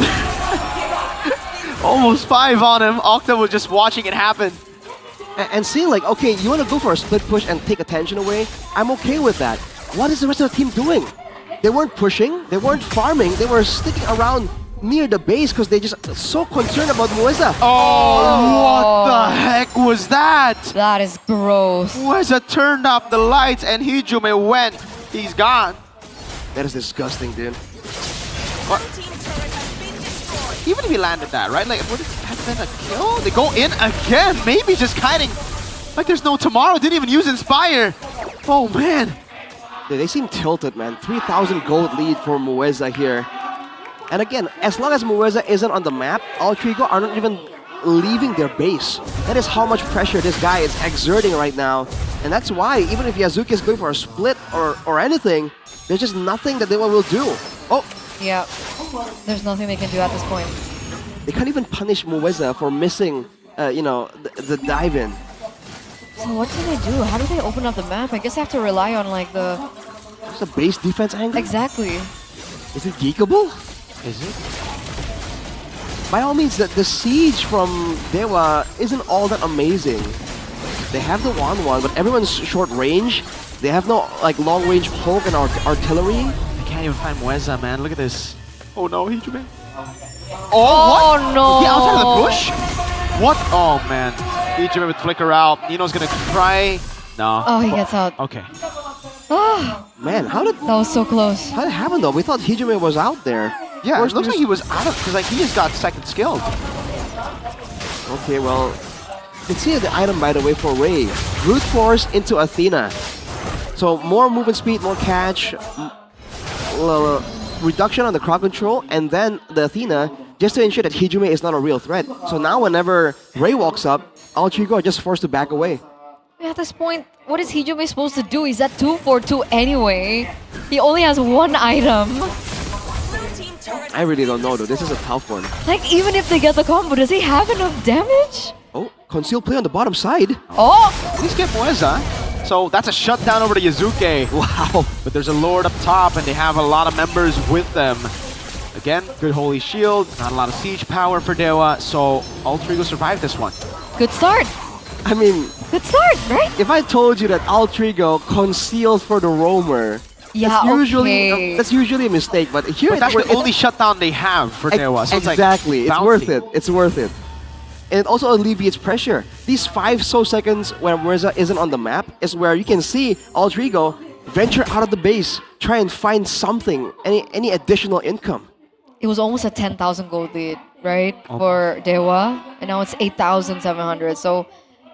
Almost 5 on him. Octa was just watching it happen. And seeing like, okay, you want to go for a split push and take attention away? I'm okay with that. What is the rest of the team doing? They weren't pushing, they weren't farming, they were sticking around near the base because they're just so concerned about Mueza. Oh, what the heck was that? That is gross. Mueza turned off the lights and Hijume went. He's gone. That is disgusting, dude. What? Even if he landed that, right? Like, would it have been a kill? They go in again. Maybe just kiting like there's no tomorrow. Didn't even use Inspire. Oh, man. Dude, they seem tilted, man. 3,000 gold lead for Mueza here. And again, as long as Mueza isn't on the map, Altrigo are not even leaving their base. That is how much pressure this guy is exerting right now. And that's why, even if Yazuki is going for a split or anything, there's just nothing that they will do. Oh! Yeah, there's nothing they can do at this point. They can't even punish Mueza for missing, you know, the dive-in. So what do they do? How do they open up the map? I guess they have to rely on like the... It's a base defense angle? Exactly. Is it geekable? Is it? By all means, the siege from Dewa isn't all that amazing. They have the 1-1, but everyone's short range. They have no like long range poke and artillery. I can't even find Mueza, man. Look at this. Oh no, Hijume. Oh, what? no. Is he outside of the bush? What? Oh man. Ichime would flicker out. Nino's gonna try. No. Oh, he gets out. Okay. Oh, Man, how did that was so close. how did it happen though? We thought Hijime was out there. Yeah, First it looks like there's- he was out of because like he just got second skilled. Okay, well, you can see the item by the way for Ray. Brute Force into Athena. So more movement speed, more catch, reduction on the crowd control, and then the Athena just to ensure that Hijime is not a real threat. So now whenever Ray walks up, Altrigo are just forced to back away. At this point, what is Hijime supposed to do? He's at 2 for 2 anyway. He only has one item. I really don't know though. This is a tough one. Like, even if they get the combo, does he have enough damage? Oh, concealed play on the bottom side. Oh! Please get Moeza. So that's a shutdown over to Yazuke. Wow. But there's a Lord up top, and they have a lot of members with them. Again, good Holy Shield, not a lot of siege power for Dewa, so Altrigo survived this one. Good start. I mean, Good start, right? if I told you that Altrigo concealed for the roamer, Yeah, that's usually a mistake. But here But that's it's the only shutdown they have for Dewa. So exactly. It's, like It's worth bounty. it. It's worth it. And it also alleviates pressure. These 5 seconds where Mirza isn't on the map is where you can see Altrigo venture out of the base, try and find something, any additional income. It was almost a 10,000 gold lead, right? For Dewa. And now it's 8,700. So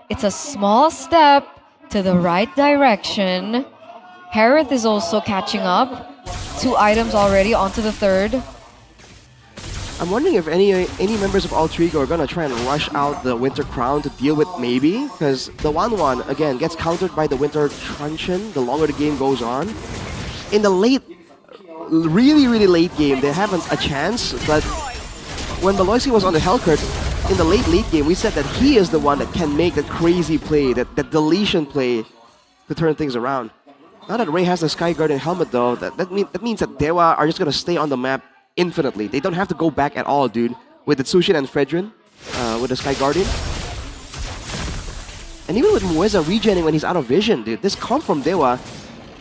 it's a small step to the right direction. Harith is also catching up. 2 items already onto the third. I'm wondering if any members of Altrigo are gonna try and rush out the Winter Crown to deal with maybe, because the 1-1 again gets countered by the Winter Truncheon the longer the game goes on. In the late, really late game, they haven't a chance, but when Baloisi was on the Hellcurt, in the late game, we said that he is the one that can make that crazy play, that deletion play to turn things around. Now that Ray has the Sky Guardian helmet though, that means that Dewa are just gonna stay on the map infinitely. They don't have to go back at all, dude. With the Tsushin and Fredrin, with the Sky Guardian. And even with Mueza regenning when he's out of vision, dude, this comp from Dewa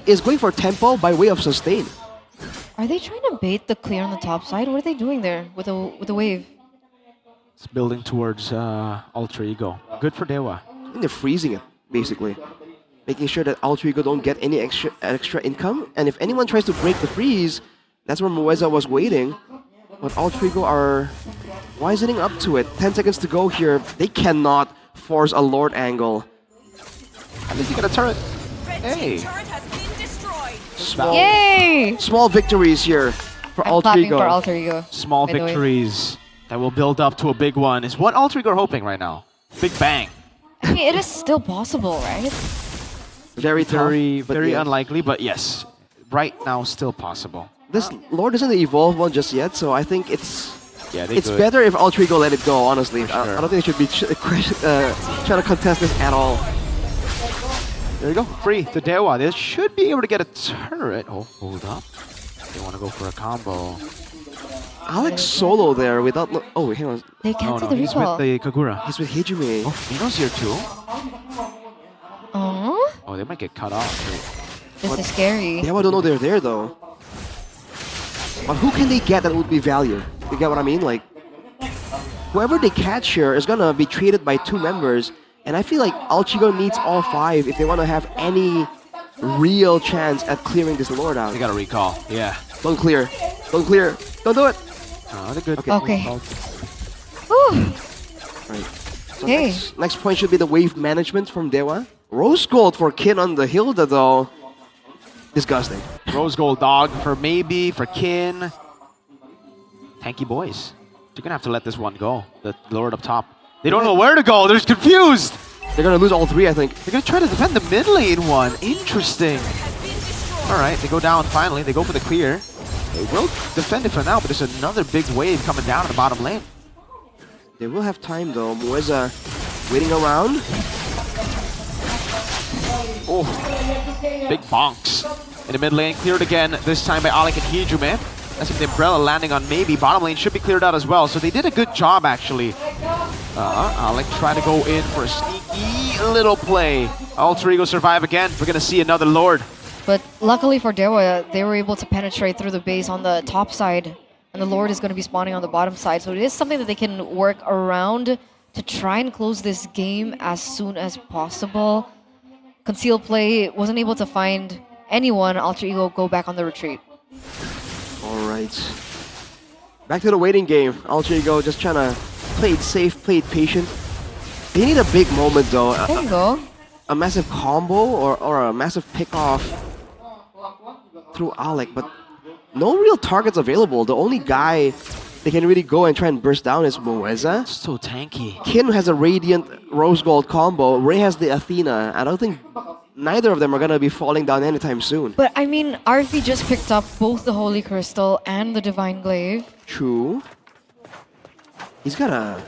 is going for tempo by way of sustain. Are they trying to bait the clear on the top side? What are they doing there with the wave? It's building towards Ultra Ego. Good for Dewa. I think they're freezing it, basically. Making sure that Altrigo don't get any extra income. And if anyone tries to break the freeze, that's where Mueza was waiting. But Altrigo are wisening up to it. 10 seconds to go here. They cannot force a Lord angle. At least you got a turret. Hey. Yay! Small victories here for I'm clapping Altrigo. for Altrigo. Small by the way. victories that will build up to a big one is what Altrigo are hoping right now. Big bang. I mean, it is still possible, right? Very tough, but very yes. unlikely, but yes, right now still possible. This Lord isn't the evolved one just yet, so I think it's they could. better if Altrigo let it go, honestly. For I sure. don't think they should be trying to contest this at all. There you go, free to Dewa. They should be able to get a turret. Oh, hold up. They want to go for a combo. Alex solo there without... Oh, wait, hang on. They No, cancel no, the he's recall. with the Kagura. He's with Hijime. Oh, Nino's here too. Oh, Oh, they might get cut off. this is scary. Dewa don't know they're there, though. But who can they get that would be value? You get what I mean? Like, whoever they catch here is gonna be traded by 2 members, and I feel like Altrigo needs all 5 if they want to have any real chance at clearing this Lord out. They got a recall. Yeah. Don't clear. Don't clear. Don't do it. Oh, they're good. Okay. Right. So Hey. next point should be the wave management from Dewa. Rose gold for Kin on the Hilda, though. Disgusting. Rose gold dog for maybe, for Kin. Tanky boys. You're going to have to let this one go. The Lord up top. They don't know where to go. They're just confused. They're going to lose all 3, I think. They're going to try to defend the mid lane one. Interesting. All right, they go down finally. They go for the clear. They will defend it for now, but there's another big wave coming down in the bottom lane. They will have time, though. Mueza waiting around. Oh, big bonks. In the mid lane, cleared again, this time by Alec and Hijime. That's the umbrella landing on maybe. Bottom lane should be cleared out as well, so they did a good job, actually. Alec trying to go in for a sneaky little play. Altrigo survive again. We're going to see another Lord. But luckily for Dewa, they were able to penetrate through the base on the top side. And the Lord is going to be spawning on the bottom side. So it is something that they can work around to try and close this game as soon as possible. Conceal play, wasn't able to find anyone. Alter Ego go back on the retreat. Alright. Back to the waiting game. Alter Ego just trying to play it safe, play it patient. They need a big moment though. There you go. A massive combo or a massive pick-off through Alec, but no real targets available. The only guy they can really go and try and burst down is Mueza. So tanky. Kin has a Radiant Rose Gold combo. Ray has the Athena. I don't think neither of them are gonna be falling down anytime soon. But I mean, RV just picked up both the Holy Crystal and the Divine Glaive. True. He's gotta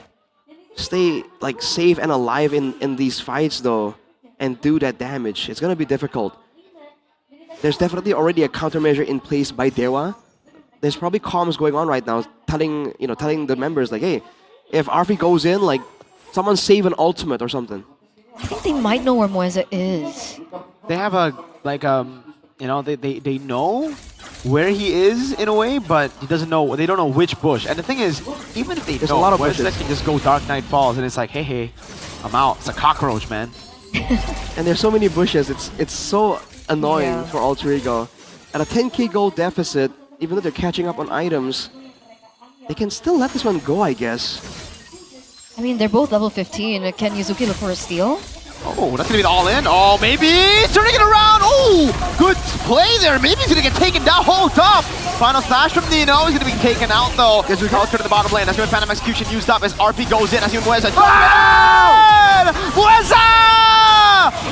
stay like safe and alive in these fights though, and do that damage. It's gonna be difficult. There's definitely already a countermeasure in place by Dewa. There's probably comms going on right now, telling the members like, hey, if RV goes in, like, someone save an ultimate or something. I think they might know where Mueza is. They have a they know where he is in a way, but he doesn't know. They don't know which bush. And the thing is, even if they There's know, a lot of Mueza bushes. can just go Dark Knight Falls, and it's like, hey, I'm out. It's a cockroach, man. And there's so many bushes. It's so annoying Yeah. for Alter Ego. At a 10k gold deficit, even though they're catching up on items, they can still let this one go, I guess. I mean, they're both level 15. Can Yuzuki look for a steal? Oh, that's gonna be the all-in. Oh, maybe turning it around. Oh, good play there. Maybe he's gonna get taken down. Hold up. Final slash from Nino. He's gonna be taken out though. Gets culture to the bottom lane. That's gonna be Phantom Execution used up as RP goes in. As Mueza. Mueza!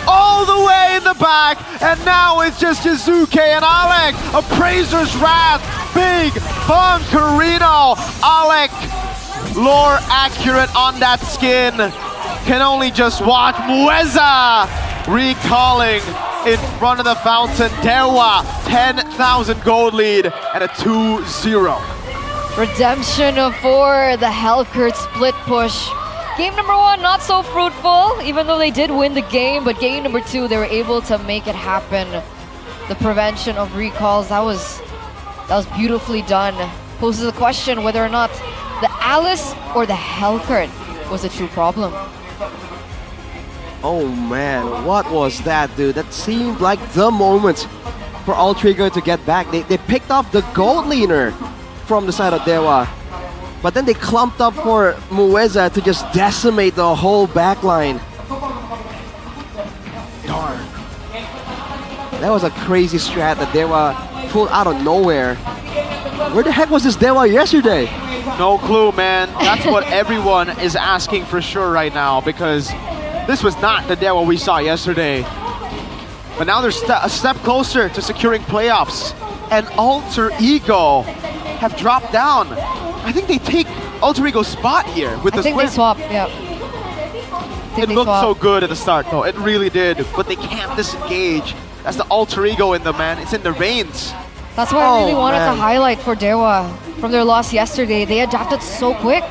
All the way in the back, and now it's just Yuzuki and Alec. Appraiser's Wrath. Big Bum Carino. Alec, lore accurate on that skin. Can only just watch Mueza recalling in front of the fountain. Dewa, 10,000 gold lead and a 2-0. Redemption for the Hellcurt split push. Game number 1, not so fruitful, even though they did win the game, but game number 2, they were able to make it happen. The prevention of recalls, that was beautifully done. Poses the question whether or not the Alice or the Hellcurt was the true problem. Oh man, what was that, dude? That seemed like the moment for Alter Ego to get back. They picked off the gold leaner from the side of Dewa, but then they clumped up for Mueza to just decimate the whole backline. Darn. That was a crazy strat that Dewa pulled out of nowhere. Where the heck was this Dewa yesterday? No clue, man. That's what everyone is asking for sure right now, because this was not the Dewa we saw yesterday. But now they're a step closer to securing playoffs. And Alter Ego have dropped down. I think they take Alter Ego's spot here with the I think swim. they swap, yeah. It looked so good at the start, though. It really did. But they can't disengage. That's the Alter Ego in them, man. It's in the veins. That's what I really wanted to highlight for Dewa from their loss yesterday. They adapted so quick,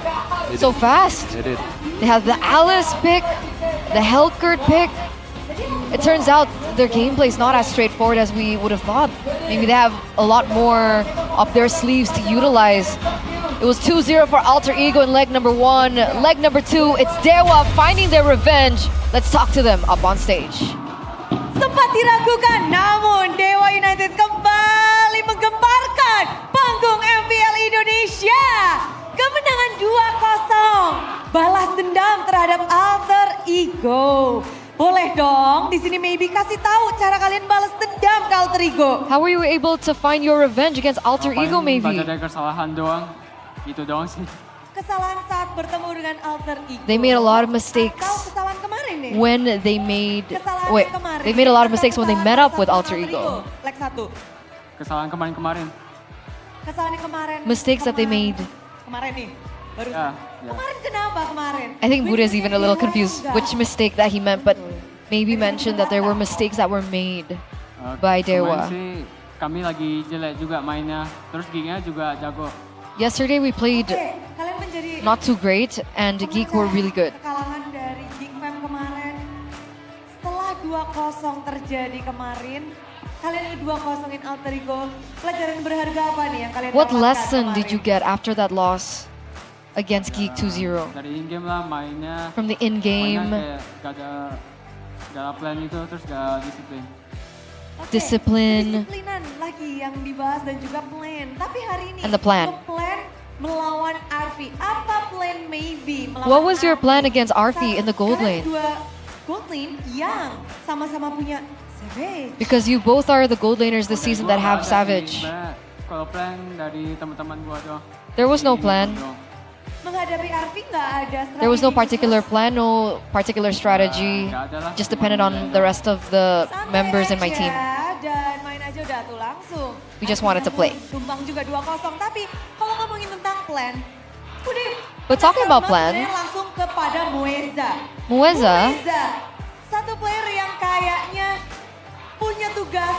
so fast. They did. They had the Alice pick, the Hellcurt pick. It turns out their gameplay is not as straightforward as we would have thought. Maybe they have a lot more up their sleeves to utilize. It was 2-0 for Alter Ego in leg number 1. Leg number 2, it's Dewa finding their revenge. Let's talk to them up on stage. Sempat diragukan, namun Dewa United kembali menggemparkan panggung MPL Indonesia. Kemenangan 2-0. Balas dendam terhadap Alter Ego. Boleh dong, di sini maybe kasih tahu cara kalian balas dendam ke Alter Ego. How were you able to find your revenge against Alter Ego maybe? Baca dari kesalahan doang, itu doang sih. Kesalahan saat bertemu dengan Alter Ego. They made a lot of mistakes Kesalahan kemarin nih. when they made kemarin. they made a lot of mistakes when they met up with Alter Ego. Leg 1. Kesalahan kemarin-kemarin. Kesalahan yang kemarin. Mistakes that they made. Kemarin nih. Baru. Ya. Kemarin kenapa kemarin? I think Buddha is even a little confused which mistake that he meant, but maybe mentioned that there were mistakes that were made by Dewa. Kemarin sih kami lagi jelek juga mainnya, terus Gingnya juga jago. Yesterday we played Kalian menjadi not too great and Geek were really good. kekalahan dari Geek Fam kemarin. Setelah 2-0 terjadi kemarin, kalian ini 2-0-in Alter Ego. Pelajaran berharga apa nih yang kalian What dapatkan lesson kemarin? did you get after that loss against Geek 2-0? Dari in-game lah mainnya. From the in-game. Mainnya kayak gak ada plan itu, terus gak disiplin. Discipline. Kedisiplinan lagi yang dibahas dan juga plan. Tapi hari ini And the plan. Plan melawan Arfi. Apa plan maybe melawan What was your Arfi? plan against Arfi in the gold Karena lane? dua gold lane yang sama-sama punya Savage. Because you both are the gold laners this season that have Savage. Kalau plan dari teman-teman gua doang. There was no plan. Menghadapi Arfi nggak ada strategi. There was no particular plan, no particular strategy. Just depended on the rest of the members in my team. Dan main aja udah tuh langsung. We just wanted to play. Tumbang juga 2-0. Tapi kalau ngomongin tentang plan, udah. But talking about plan, Langsung kepada Mueza. Mueza, Satu player yang kayaknya punya tugas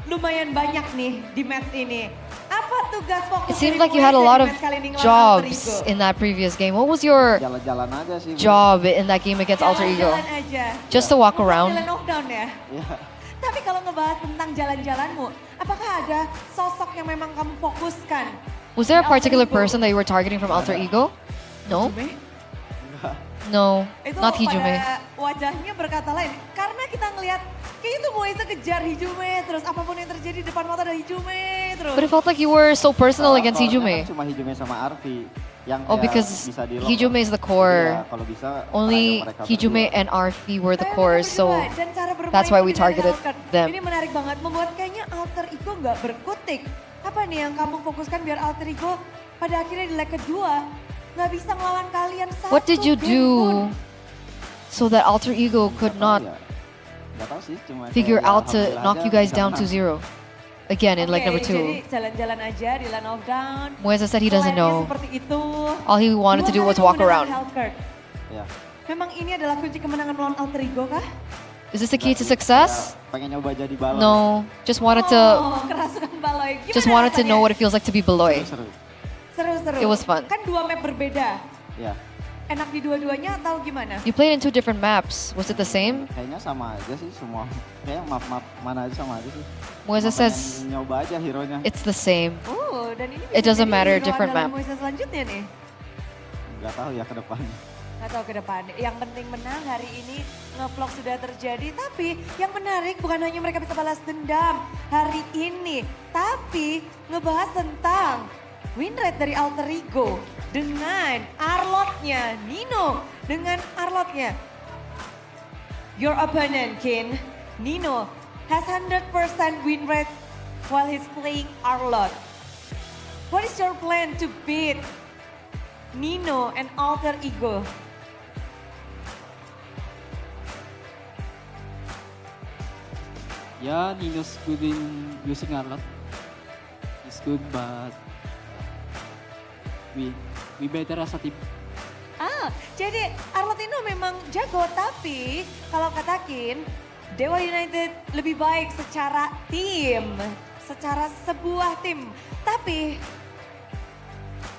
lumayan banyak nih di match ini. Apa tugas fokus? it seemed like you had a lot of jobs in that previous game. What was your Jalan-jalan aja sih. job in that game against Alter Ego? Jalan aja. Just to walk around? Jalan knockdown ya? Tapi kalau ngebahas tentang jalan-jalanmu, apakah ada sosok yang memang kamu fokuskan? Was there a particular person that you were targeting from Alter Ego? No? No, Itu not Hijume. pada wajahnya berkata lain. Karena kita ngelihat kayaknya tuh Moisa kejar Hijume terus apapun yang terjadi di depan mata ada Hijume terus. But it felt like you were so personal against Hijume. Cuma Hijume sama Arfi yang Oh, kayak because bisa di-lock. Hijume is the core. Iya, kalau bisa Only mereka Hijume berdua. and Arfi were the cores, so Dan cara bermain that's why we ini dari targeted Alter. them. Ini menarik banget, membuat kayaknya Alter Ego nggak berkutik. Apa nih yang kamu fokuskan biar Alter Ego pada akhirnya di leg kedua nggak bisa ngelawan kalian satu What did you game pun? do so that Alter Ego could not Nggak tahu sih, cuma figure kayak out to alhamdulillah knock aja you guys bisa down menang. to 0 again in leg number Jadi 2? jalan-jalan aja di line of down. Mueza said he doesn't Plannya know. Seperti itu. All he wanted to do was walk around. Ya. Memang ini adalah kunci kemenangan melawan Alter Ego kah? Is this the key to success? Pengen nyoba jadi balon. No, just wanted to Oh, kerasukan Baloy. Gimana just wanted to rasanya? know what it feels like to be Beloy. Seru-seru. It was fun. Kan dua map berbeda. Ya. Enak di dua-duanya atau gimana? You played in 2 different maps. Was it the same? Kayaknya sama aja sih semua. Kayak map mana aja sama aja sih. Mueza Cuma says pengen nyoba aja hero-nya. it's the same. Dan ini It bisa doesn't jadi matter, hero different andalan map. Moisa selanjutnya nih. Nggak tahu ya ke depan. Nggak tahu ke depan. Yang penting menang hari ini, ngevlog sudah terjadi. Tapi yang menarik bukan hanya mereka bisa balas dendam hari ini. Tapi ngebahas tentang win rate dari Alter Ego dengan Arlotnya Nino. Dengan Arlotnya. Your opponent, Kin, Nino, has 100% win rate while he's playing Arlot. What is your plan to beat Nino and Alter Ego? Yeah, Nino's good in using Arlot. He's good, but we better as a team. Jadi Arlot Nino memang jago, tapi kalau katakin Dewa United lebih baik secara tim, secara sebuah tim. Tapi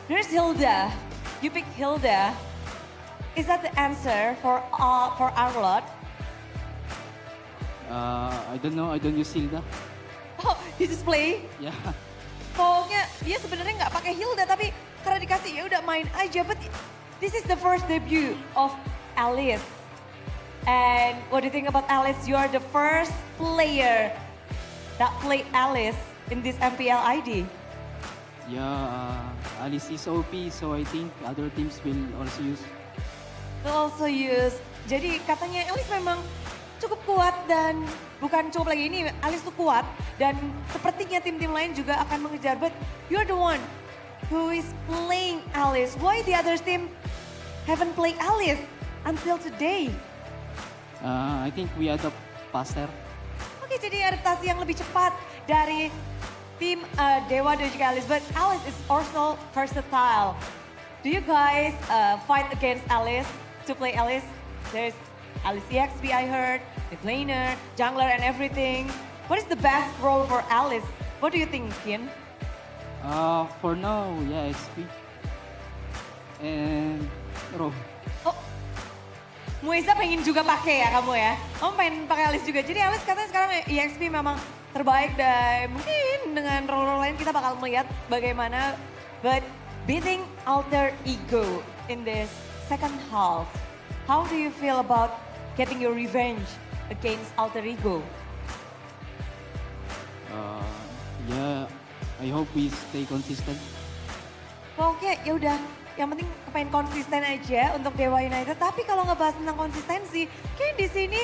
there's Hilda. You pick Hilda. Is that the answer for Arlot? I don't know, I don't use Hilda. Oh, he just play? Yeah. Pokoknya dia sebenarnya nggak pakai Hilda, tapi karena dikasih ya udah main aja. But this is the first debut of Alice. And what do you think about Alice? You are the first player that played Alice in this MPL ID. Yeah, Alice is OP, so I think other teams will also use. Will also use. Jadi katanya Alice memang cukup kuat dan bukan cukup lagi ini, Alice tuh kuat dan sepertinya tim-tim lain juga akan mengejar. But you're the one who is playing Alice. Why the other team haven't played Alice until today? I think we adapt faster. Oke, jadi adaptasi yang lebih cepat dari tim Dewa dan juga Alice. But Alice is also versatile. Do you guys fight against Alice to play Alice? There's Alice EXP I heard, the laner, jungler and everything. What is the best role for Alice? What do you think, Kian? For now, yeah, XP. And Ro. Oh, Mueza pengen juga pakai ya kamu ya? Kamu pengen pakai Alice juga. Jadi Alice katanya sekarang EXP memang terbaik dan mungkin dengan role-role lain kita bakal melihat bagaimana. But beating Alter Ego in this second half. How do you feel about getting your revenge against Alter Ego? Yeah, I hope we stay consistent. Oke, ya udah. Yang penting pengen konsisten aja untuk Dewa United. Tapi kalau ngebahas tentang konsistensi, kayak di sini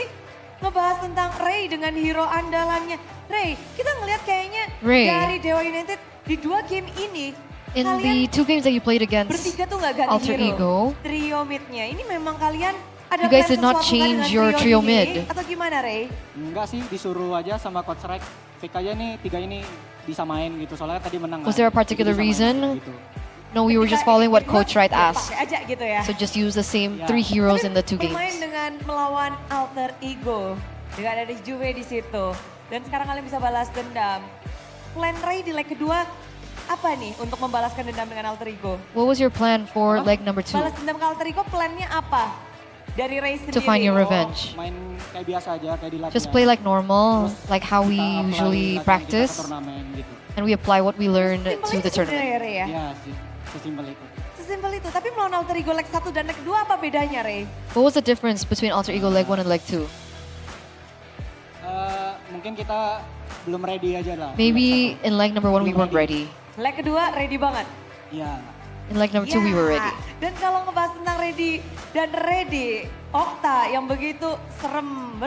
ngebahas tentang Ray dengan hero andalannya. Ray, kita ngelihat kayaknya Ray. dari Dewa United di 2 game ini, In kalian the 2 games that you played against bertiga tuh nggak ganti Alter hero. Ego, Trio midnya, ini memang kalian ada you guys plan did not sesuatu nggak change dengan your trio ini? mid. Atau gimana Ray? Enggak sih, disuruh aja sama Coach Rek. Pick aja nih, 3 ini disamain gitu. Soalnya tadi menang. Was kan. there a particular Jadi disamain reason? Gitu. No, we were just following what Coach Wright Ya, asked. pakai aja gitu ya. So just use the same Yeah. 3 heroes Tapi in the 2 bermain games. dengan melawan Alter Ego. Dengan ada Juve di situ. Dan sekarang kalian bisa balas dendam. Plan Ray di leg kedua apa nih untuk membalaskan dendam dengan Alter Ego? What was your plan for leg number 2? Balas dendam ke Alter Ego plannya apa? Dari Ray sendiri. To find your revenge. Main kayak biasa aja, kayak di latihan. Just play like normal, like how we Kita usually apply latihan kita ke practice, turnamen gitu. and we apply what we learned Simpel to itu the tournament. sebenarnya Ray ya? Iya sih, sesimpel itu. Sesimpel itu. Tapi melawan Alter Ego leg 1 dan leg 2 apa bedanya Ray? What was the difference between Alter Ego leg 1 and leg 2? Mungkin kita belum ready aja lah. Maybe in leg number 1 we weren't ready. Leg kedua ready banget. Iya. In leg number 2 we were ready. Dan kalau ngebahas tentang ready dan ready, Okta yang begitu serem.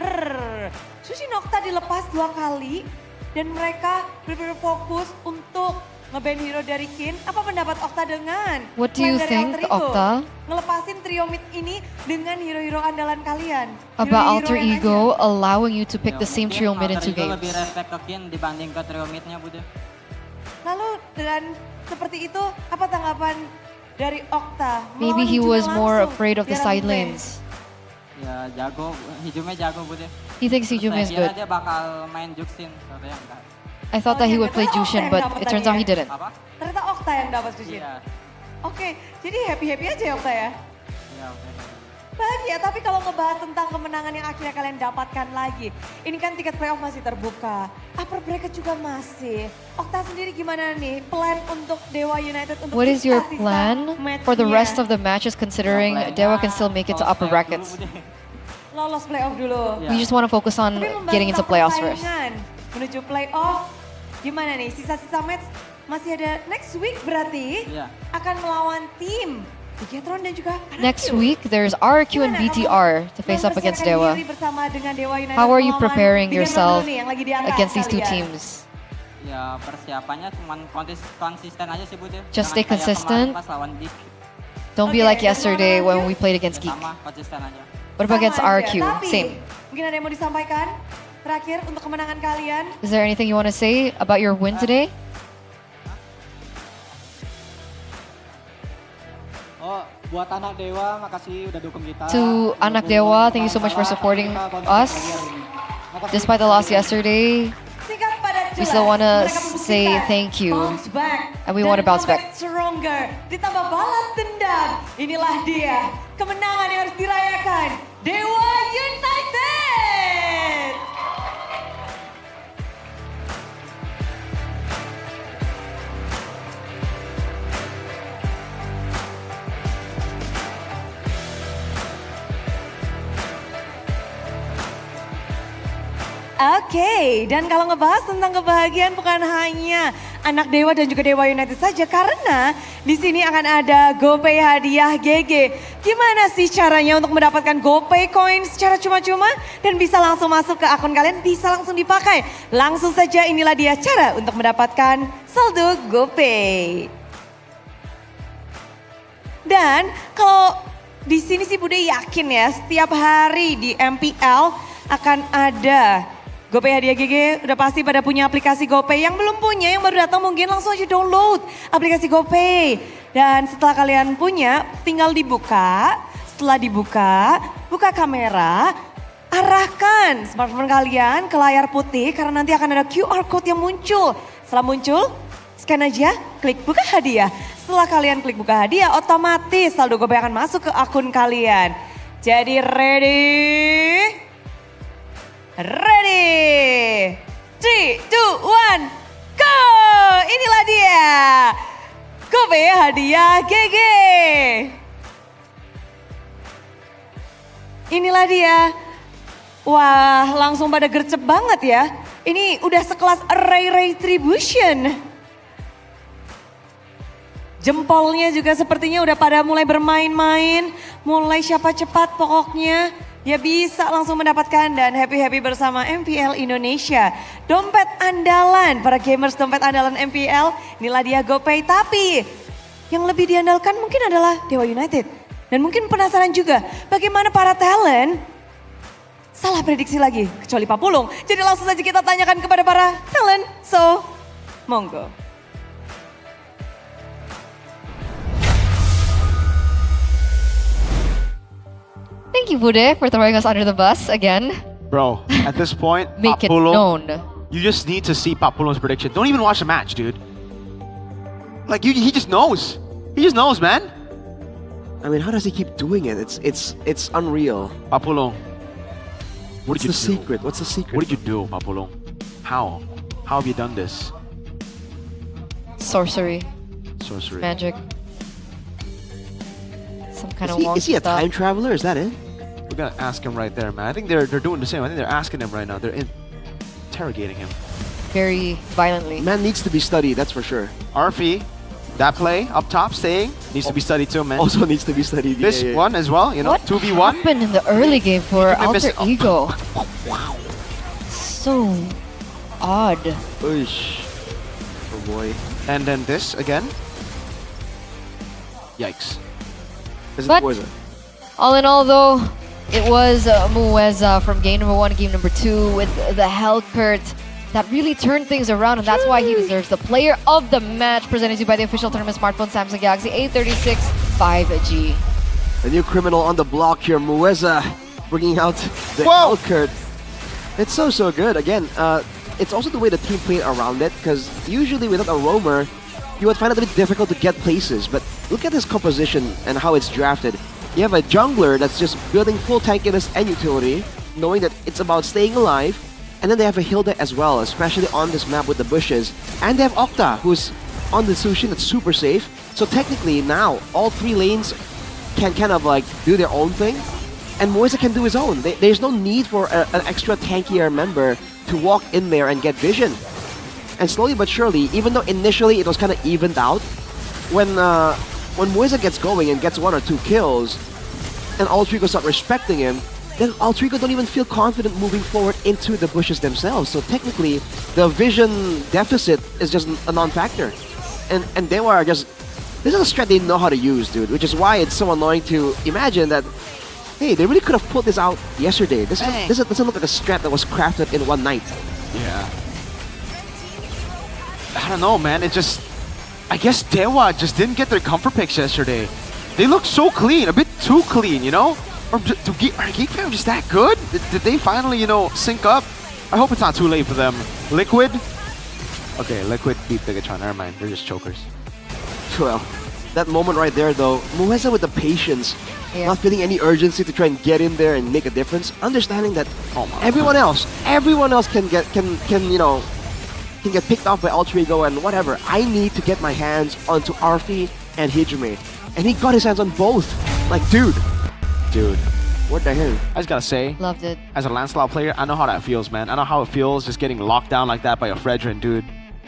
Sushi Okta dilepas 2 kali dan mereka benar-benar fokus untuk nge-ban hero dari Kin. Apa pendapat Okta dengan What do plan you dari think, Alter Ego? Okta? Ngelepasin trio mid ini dengan hero-hero andalan kalian. About Hero-hero Alter yang Ego allowing you to pick the same trio mid in 2 Alter Ego games. lebih respect ke Kin dibanding ke trio midnya Bude. Lalu dan seperti itu apa tanggapan dari Okta? Maybe Melawan he Juve was more langsung afraid of the di side Juve. lanes. Ya jago, Hijume jago Bude. He thinks Terus Hijume is saya kira good. dia bakal main Juxin, ternyata enggak. I thought that he would play Ternyata Jushin, Okta but yang dapat it turns tadi out he ya? didn't. Apa? Ternyata Okta yang dapat Jushin. Iya. Oke, jadi happy-happy aja ya Okta ya? Iya, oke. Bahagia, tapi kalau ngebahas tentang kemenangan yang akhirnya kalian dapatkan lagi. Ini kan tiket playoff masih terbuka. Upper bracket juga masih. Okta sendiri gimana nih plan untuk Dewa United untuk What is your sisa-sisa plan for the matchnya? rest of the matches considering Dewa can still make it to upper brackets? Lolos playoff dulu. We just want to focus on Tapi membahas getting into tentang playoffs first. persaingan menuju playoff, gimana nih? Sisa-sisa match masih ada next week berarti Iya. akan melawan tim Bigetron dan juga Next week, there's RQ and BTR to face up against Dewa. bersama dengan Dewa United. How are you melawan preparing Bigetron yourself dulu nih yang lagi diangkat against these 2 kalian. teams? Ya persiapannya cuma konsisten aja sih Bude. Just Jangan stay kayak consistent. kemarin pas lawan Geek. Don't be Oke, like dan yesterday lawan when we played against Geek. Sama, konsisten aja. What about against Sama aja. RQ? Tapi, Same. mungkin ada yang mau disampaikan terakhir untuk kemenangan kalian? Is there anything you want to say about your win today? Oh, buat anak Dewa, makasih udah dukung kita. To anak Dewa, thank you so much for supporting us. Despite the loss yesterday, Singkat padat we jelas, still want to mereka membuktikan say thank you. bounce back And we dan want to bounce come back. stronger. Ditambah balas dendam. Inilah dia kemenangan yang harus dirayakan. Dewa United. Oke, dan kalau ngebahas tentang kebahagiaan bukan hanya anak Dewa dan juga Dewa United saja, karena di sini akan ada GoPay hadiah GG. Gimana sih caranya untuk mendapatkan GoPay coin secara cuma-cuma dan bisa langsung masuk ke akun kalian, bisa langsung dipakai. Langsung saja inilah dia cara untuk mendapatkan saldo GoPay. Dan kalau di sini sih Bude yakin ya, setiap hari di MPL akan ada GoPay hadiah GG. Udah pasti pada punya aplikasi GoPay. Yang belum punya, yang baru datang mungkin langsung aja download aplikasi GoPay. Dan setelah kalian punya, tinggal dibuka. Setelah dibuka, buka kamera, arahkan smartphone kalian ke layar putih karena nanti akan ada QR code yang muncul. Setelah muncul, scan aja, klik buka hadiah. Setelah kalian klik buka hadiah, otomatis saldo GoPay akan masuk ke akun kalian. Jadi ready? Ready? 3, 2, 1, go! Inilah dia. GoPay gope hadiah GG. Inilah dia. Wah, langsung pada gercep banget ya. Ini udah sekelas Array Retribution. Jempolnya juga sepertinya udah pada mulai bermain-main. Mulai siapa cepat pokoknya. Ya bisa langsung mendapatkan dan happy-happy bersama MPL Indonesia. Dompet andalan, para gamers dompet andalan MPL. Inilah dia GoPay, tapi yang lebih diandalkan mungkin adalah Dewa United. Dan mungkin penasaran juga bagaimana para talent salah prediksi lagi, kecuali Pak Pulung. Jadi langsung saja kita tanyakan kepada para talent. So, monggo. Thank you, Bude, for throwing us under the bus again. Bro, at this point, Make it Pulung, known. you just need to see Pak Pulung's prediction. Don't even watch the match, dude. Like, he just knows. He just knows, man. I mean, how does he keep doing it? It's unreal. Pak Pulung, What's the secret? What's the secret? What did you do, Pak Pulung? How? How have you done this? Sorcery. Sorcery. Magic. Some kind Is he a time traveler? Is that it? We're gonna ask him right there, man. I think they're doing the same. I think they're asking him right now. They're interrogating him. Very violently. Man needs to be studied, that's for sure. RP, that play up top, staying, needs to be studied too, man. Also needs to be studied. This yeah. one as well, you know, What 2v1. happened in the early game for They missed Alter it. Ego? Wow. So odd. Oosh. Oh boy. And then this again. Yikes. But all in all, though, it was Mueza from game number 1 to game number 2 with the Hellcurt that really turned things around, and that's why he deserves the player of the match, presented to you by the official tournament smartphone Samsung Galaxy A36 5G. The new criminal on the block here, Mueza, bringing out the Hellcurt. It's so good. Again, it's also the way the team played around it, because usually without a roamer, you would find it a bit difficult to get places, but look at this composition and how it's drafted. You have a jungler that's just building full tankiness and utility, knowing that it's about staying alive, and then they have a Hilda as well, especially on this map with the bushes, and they have Octa, who's on the Sushin that's super safe. So technically now, all 3 lanes can kind of like do their own thing, and Moisa can do his own. There's no need for an extra tankier member to walk in there and get vision. And slowly but surely, even though initially it was kind of evened out, when Moisa gets going and gets 1 or 2 kills, and Alter Ego start respecting him, then Alter Ego don't even feel confident moving forward into the bushes themselves. So technically, the vision deficit is just a non-factor. And they were just, this is a strat they know how to use, dude, which is why it's so annoying to imagine that, hey, they really could have pulled this out yesterday. This doesn't look like a strat that was crafted in one night. Yeah. I don't know, man. It just, I guess Dewa just didn't get their comfort picks yesterday. They look so clean, a bit too clean, you know? Or are Geek Fam just that good? Did they finally, you know, sync up? I hope it's not too late for them. Liquid? Okay, Liquid beat Bigatron. Never mind, they're just chokers. Well, that moment right there, though, Mueza with the patience, not feeling any urgency to try and get in there and make a difference, understanding that everyone else can get picked off by Alter Ego and whatever. I need to get my hands onto Arfi and Hijime. And he got his hands on both. Like, dude. What the hell? I just gotta say, loved it. As a Lancelot player, I know how that feels, man. I know how it feels just getting locked down like that by a Fredrin, dude.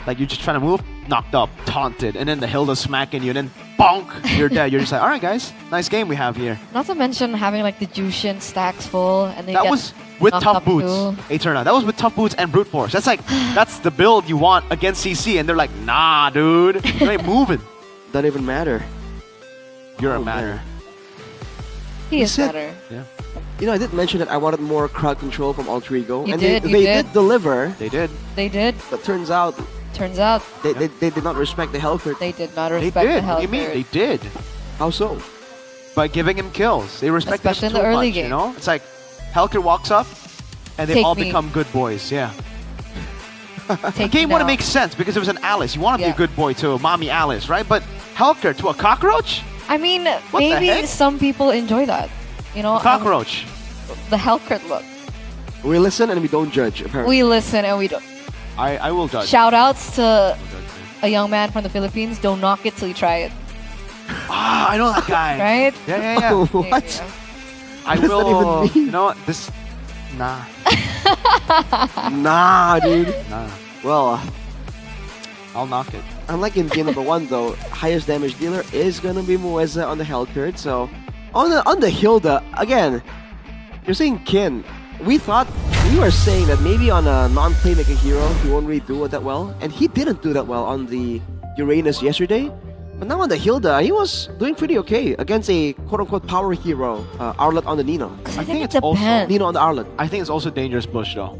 Like, you're just trying to move, knocked up, taunted, and then the Hilda smacking you, and then bonk, you're dead. You're just like, alright guys, nice game we have here. Not to mention having like the Jushin stacks full, and then that was with tough boots. Eterna. That was with tough boots and brute force. That's like, that's the build you want against CC, and they're like, nah, dude, you ain't moving. Doesn't even matter. You're a matter. He is better. Yeah. You know, I did mention that I wanted more crowd control from Alter Ego, You and did, they you did deliver. They did. They did. But turns out they did not respect the Hellcurt. They did not They respect did. the What Hellcurt. do you mean? They did. How so? By giving him kills. They respect Especially him in the too early much, game. you know? It's like, Hellcurt walks up, and they Take all me. become good boys, yeah. Take Game me wouldn't now. make sense because it was an Alice. You want to Yeah. be a good boy too, Mommy Alice, right? But Hellcurt to a cockroach? I mean, the maybe heck? some people enjoy that. You know, Cockroach. the Hellcurt look. We listen and we don't judge, apparently. We listen and we don't. I will judge. Shout outs to a young man from the Philippines, don't knock it till you try it. Ah, I know that guy. Right? Yeah. What? I What does that will. even mean? You know what? This. Nah. Nah, dude. Nah. Well, I'll knock it. unlike in game number 1 though, highest damage dealer is gonna be Mueza on the Hellcurt. So on the Hilda, again, you're saying Kin. We were saying that maybe on a non-playmaker hero he won't really do it that well, and he didn't do that well on the Uranus yesterday. But now on the Hilda, he was doing pretty okay against a quote-unquote power hero, Arlet on the Nino. I think it's it also depends. Nino on the Arlet. I think it's also dangerous bush though.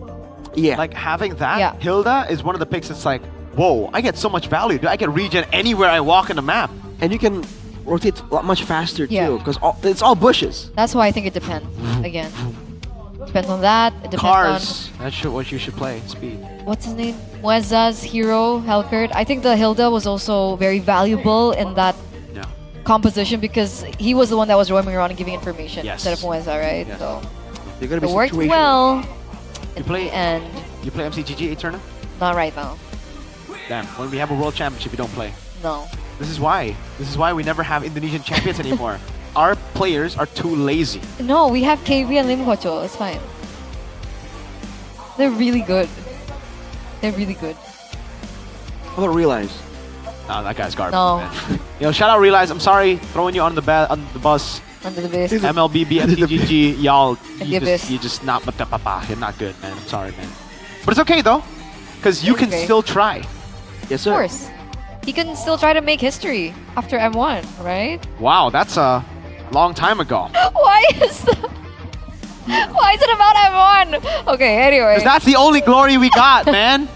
Yeah. Like having that, Yeah. Hilda is one of the picks that's like, whoa, I get so much value. Dude. I get regen anywhere I walk in the map. And you can rotate a lot much faster Yeah. too, because it's all bushes. That's why I think it depends. Again, depends on that. It depends Cars. That's what you should play. Speed. on what's his name. Mueza's hero Hellcurt. I think the Hilda was also very valuable in that Yeah. composition because he was the one that was roaming around and giving information Yes. instead of Mueza, right? Yes. So You're gonna be it worked situational. well. In play- the end, You play MCGG Eterna? not right now. Damn. When we have a world championship, you don't play. No. This is why. This is why we never have Indonesian champions anymore. Our players are too lazy. No, we have KV and Lim Hocho. It's fine. They're really good. They're really good. How about Realize? Nah, that guy's garbage. No. Man. Yo, shout out Realize. I'm sorry throwing you on the bus. Under the base. MLBB, MTGG, y'all. And the abyss. You just not You're not good, man. I'm sorry, man. But it's okay though, because you can Okay. still try. Yes, Of sir. course. He can still try to make history after M1, right? Wow, that's a long time ago. Why is Why is it about M1? Okay, anyway. 'Cause that's the only glory we got, man.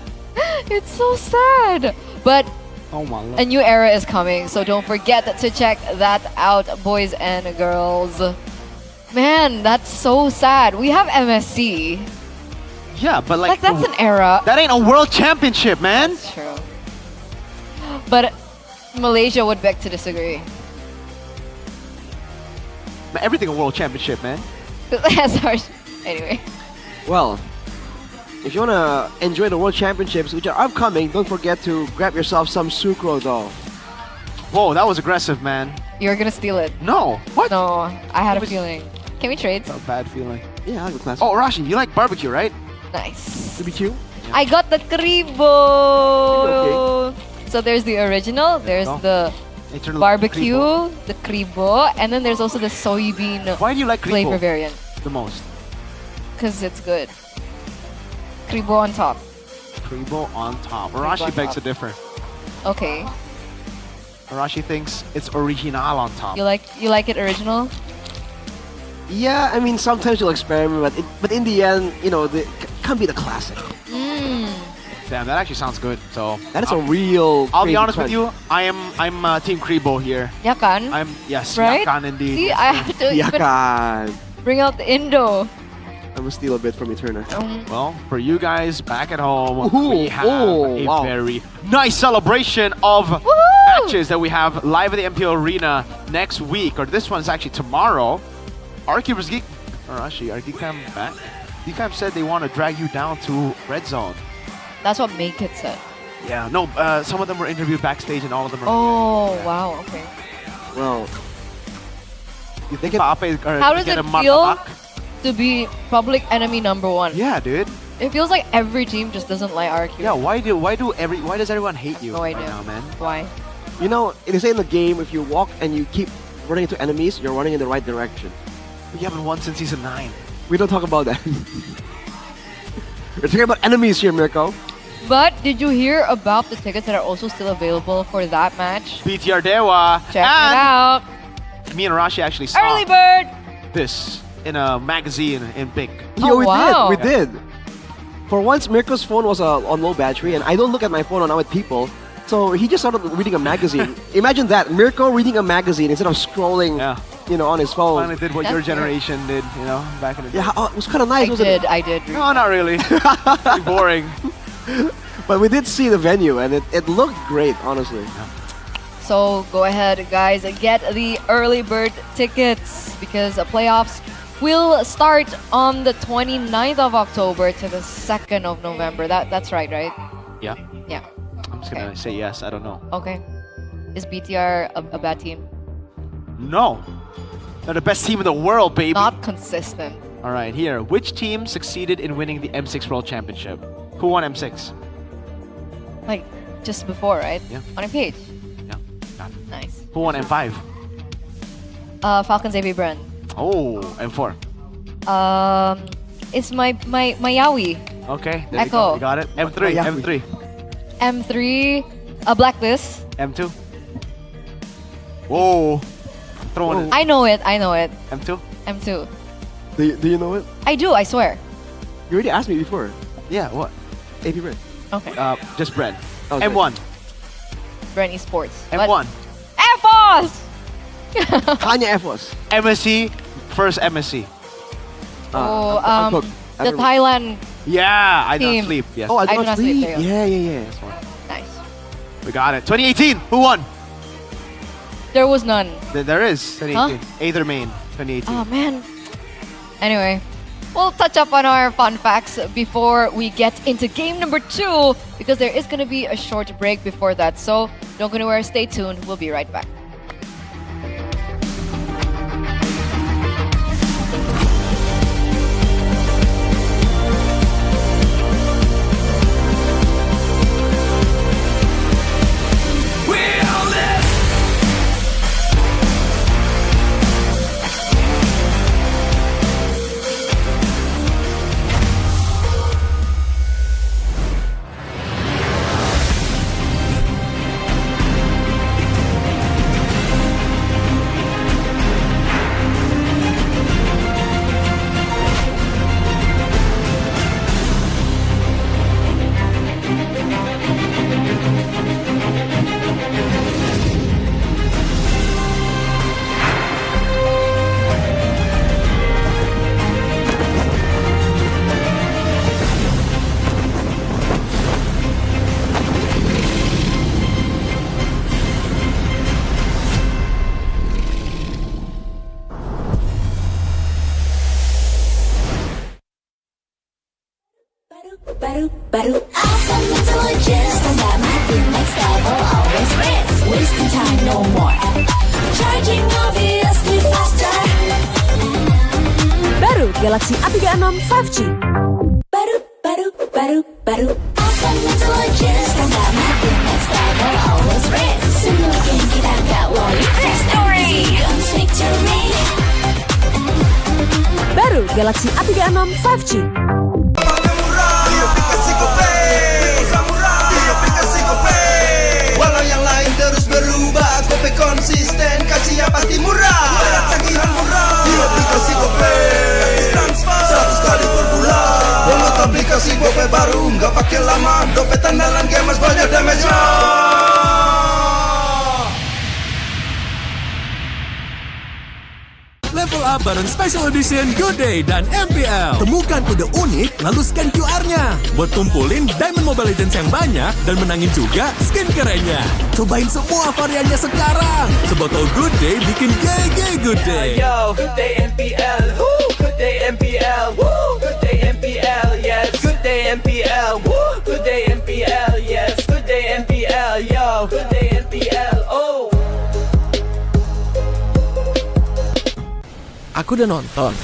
It's so sad. But Oh my a new era is coming, so don't forget to check that out, boys and girls. Man, that's so sad. We have MSC. Yeah, but Like, that's an era. That ain't a world championship, man. That's true. But Malaysia would beg to disagree. Everything a world championship, man. Sorry. Anyway. Well, if you wanna enjoy the World Championships, which are upcoming, don't forget to grab yourself some sucro though. Whoa, that was aggressive, man. You're gonna steal it. No. What? No, I had a feeling. Can we trade? A bad feeling. Yeah, I have a class. Oh, Rashi, you like barbecue, right? Nice. BBQ? I got the kribo. So there's the original, there's go. the Eternal barbecue, kribo. the kribo, and then there's also the soybean Why do you like kribo flavor variant. the most? Because it's good. Kribo on top. Kribo on top. on Arashi begs top. to differ. Okay. Arashi thinks it's original on top. You like it original? Yeah, I mean sometimes you'll experiment, but in the end, you know, it can't be the classic. Mmm. Damn, that actually sounds good. So That is a real. I'll be crazy honest with crunch. you. I'm Team Kribo here. Ya kan? I'm yes, Right? Yakan indeed. See, Yes, I sir. have to even Yakan. bring out the Indo. I'm gonna steal a bit from Eterna. Well, for you guys back at home, Ooh, we have oh, a wow. very nice celebration of Woohoo! matches that we have live at the MPL Arena next week, or this one's actually tomorrow. Arky vs Geek, or actually, are Geekfam back? Geekfam said they want to drag you down to Red Zone. That's what Make It said. Yeah, no, some of them were interviewed backstage and all of them are. Oh, wow, okay. Well, You think How does it feel to be public enemy #1? Yeah, dude. It feels like every team just doesn't like RQ. Yeah, why does everyone hate you No right idea. now, man? Why? you know, they say in the game, if you walk and you keep running into enemies, you're running in the right direction. We haven't won since season 9. We don't talk about that. We're talking about enemies here, Mirko. But did you hear about the tickets that are also still available for that match? BTR Dewa. Check it out. Me and Rashi actually saw Early bird. this in a magazine in Big. Yeah, Oh, we wow. did. We did. For once, Mirko's phone was on low battery, and I don't look at my phone when I'm with people. So he just started reading a magazine. Imagine that, Mirko reading a magazine instead of scrolling, you know, on his phone. Finally did what your generation did, you know, back in the day. Yeah, it was kind of nice, wasn't I did. No, not really. Pretty boring. it? But we did see the venue, and it looked great, honestly. So go ahead, guys, get the early bird tickets because the playoffs will start on the 29th of October to the 2nd of November. That's right, right? Yeah. Yeah. I'm just gonna say yes. I don't know. Okay. Is BTR a bad team? No. They're the best team in the world, baby. Not consistent. All right, here. Which team succeeded in winning the M6 World Championship? Who won M6? Like, just before, right? Yeah. On a page. Yeah. Got it. Nice. Who won M5? Falcons AB Brand. Oh, M4. It's my Yaoi. Okay, there Echo. you got it. M3, M3. M3, Blacklist. M2. Whoa. Throw it. I know it. M2? M2. Do you know it? I do, I swear. You already asked me before. Yeah, what? AP Brand. Okay. Just Brand. Oh, M1. Brand Esports. M1. Air Force! Kanya Air Force. MSC. First MSC. I'm cooked. I The don't know. Ah, Thailand. Yeah, I don't Team. sleep. Yes. Oh, I I do do not not sleep. sleep. There you go. Yeah. This one. Nice. We got it. 2018. Who won? There was none. There is. 2018. Aether Main. 2018. Oh man. Anyway, we'll touch up on our fun facts before we get into game number 2 because there is going to be a short break before that. So don't go anywhere. Stay tuned. We'll be right back. Awesome intelligence, don't got my thing next level, always rest. Wasting time, no more. Charging obviously faster. Baru Galaxy A36 5G. Baru. Awesome intelligence, don't got my thing next level, always rest. Semakin kita gak worry, victory comes victory. Baru Galaxy A36 5G. Walau yang lain terus berubah, Gope konsisten, kasihnya pasti murah. Bayar tagihan murah di aplikasi Gope. Transfer 100 kali per bulan. Download aplikasi Gope baru, nggak pakai lama. Dompet andalan gamers banyak damage-nya. Level up bareng Special Edition Good Day dan MPL. Temukan kode unik, lalu scan QR-nya. Buat kumpulin Diamond Mobile Legends yang banyak dan menangin juga skin kerennya. Cobain semua variannya sekarang. Sebotol Good Day bikin GG Good Day. Yo, good day MPL, woo, good day MPL, woo, good day MPL, yes, good day MPL, woo, good day MPL, yes, good day MPL, yo, good day MPL, oh. Aku udah nonton.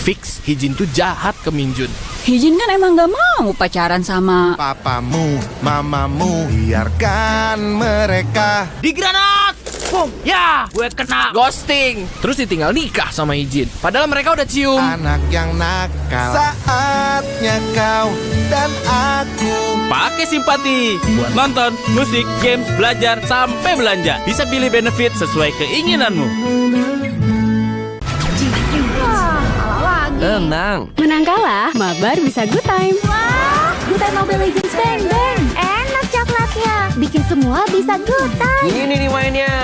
Fix Hijin tuh jahat ke Minjun. Hijin kan emang gak mau pacaran sama papamu, mamamu, biarkan mereka. Di granat! Boom! Ya! Gue kena ghosting. Terus ditinggal nikah sama Hijin. Padahal mereka udah cium. Anak yang nakal. Saatnya kau dan aku Pakai simpati buat nonton, musik, games, belajar, sampai belanja. Bisa pilih benefit sesuai keinginanmu. Tenang. menang kalah, mabar bisa good time. Wah, good time Mobile Legends bang bang. Enak coklatnya, bikin semua bisa good time. Ini nih mainnya.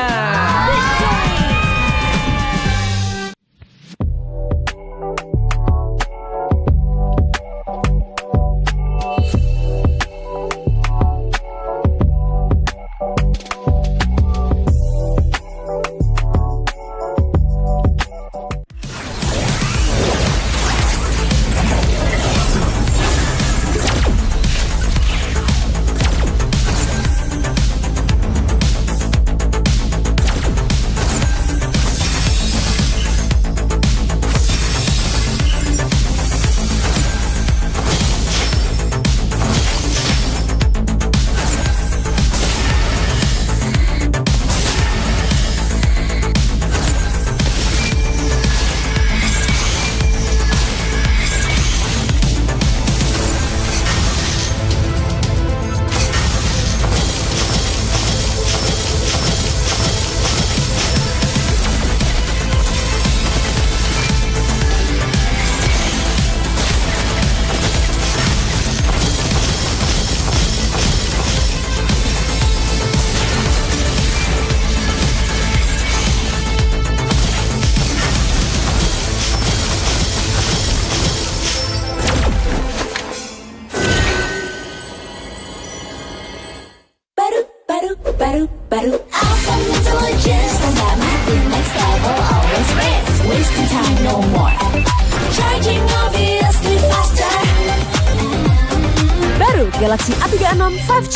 Awesome intelligence, don't got my thing next level, always rest. Wasting time, no more. Charging obviously faster. Baru Galaxy A36 5G.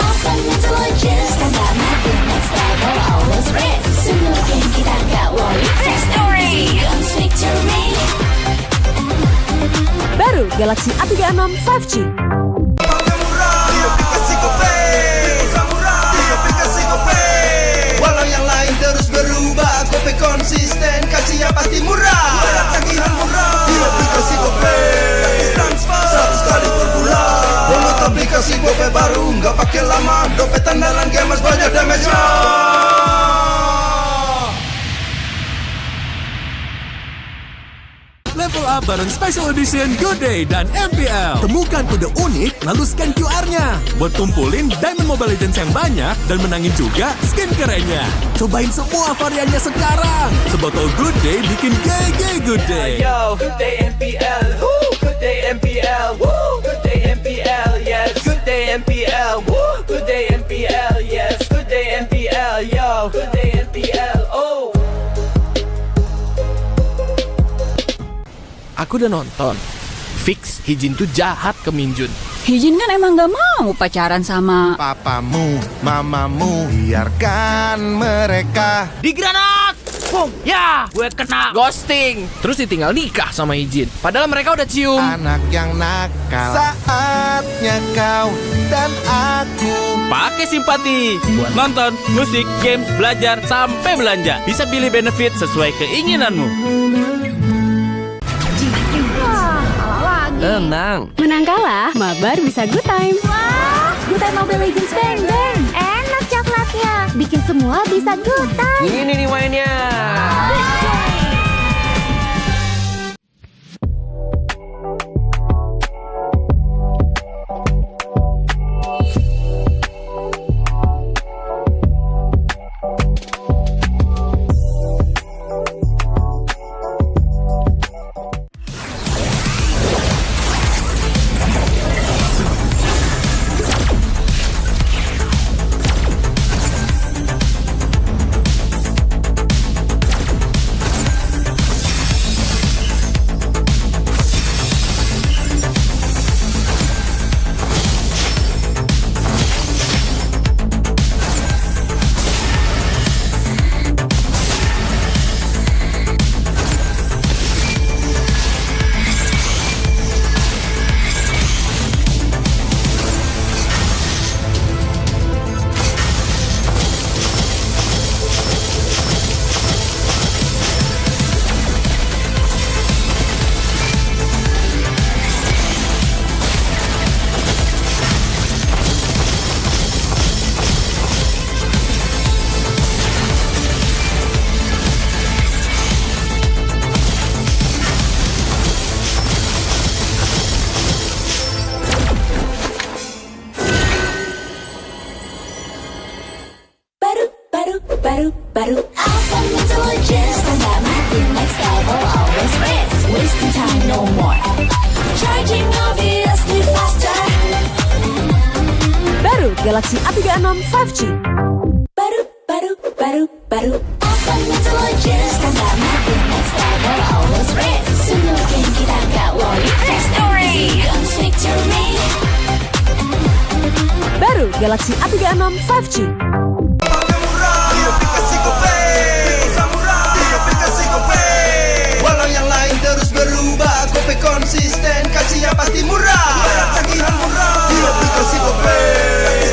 Awesome intelligence, don't got my thing next level, always rest. Sulukin kita nggak worry. Victory! Victory! Baru Galaxy A36 5G. Walau yang lain terus berubah, Gope konsisten, kasihnya pasti murah. Tagihan murah di aplikasi Gope, transfer 100 kali per bulan. Download aplikasi Gope baru, nggak pakai lama. Dompet andalan gamers banyak damage-nya. Level up bareng Special Edition Good Day dan MPL. Temukan kode unik, lalu scan QR-nya. Buat kumpulin Diamond Mobile Legends yang banyak dan menangin juga skin kerennya. Cobain semua variannya sekarang. Sebotol Good Day bikin GG Good Day. Yo, Good Day MPL, woo! Good Day MPL, woo! Good Day MPL, yes. Good Day MPL, woo! Good Day MPL, yes. Good Day MPL, yo. Good Day MPL, oh. Aku udah nonton. Fix Hijin tuh jahat ke Minjun. Hijin kan emang gak mau pacaran sama papamu, mamamu, biarkan mereka. Di granat! Boom! Ya! Gue kena ghosting. Terus ditinggal nikah sama Hijin. Padahal mereka udah cium. Anak yang nakal, saatnya kau dan aku Pakai simpati buat nonton, musik, games, belajar, sampai belanja. Bisa pilih benefit sesuai keinginanmu. Tenang. Menang kalah, mabar bisa good time. Wah, good time Mobile Legends bang bang. Enak coklatnya, bikin semua bisa good time. Ini nih mainnya. Awesome intelligence, don't got my thing next level, always rest. Wasting time, no more. Charging obviously faster. Baru Galaxy A36 5G. Awesome intelligence, don't got my thing next level, always rest. Sulukin kita nggak worry. Victory! Victory! Baru Galaxy A36 5G. Walau yang lain terus berubah, Gope konsisten, kasihnya pasti murah. Tagihan murah di aplikasi Gope,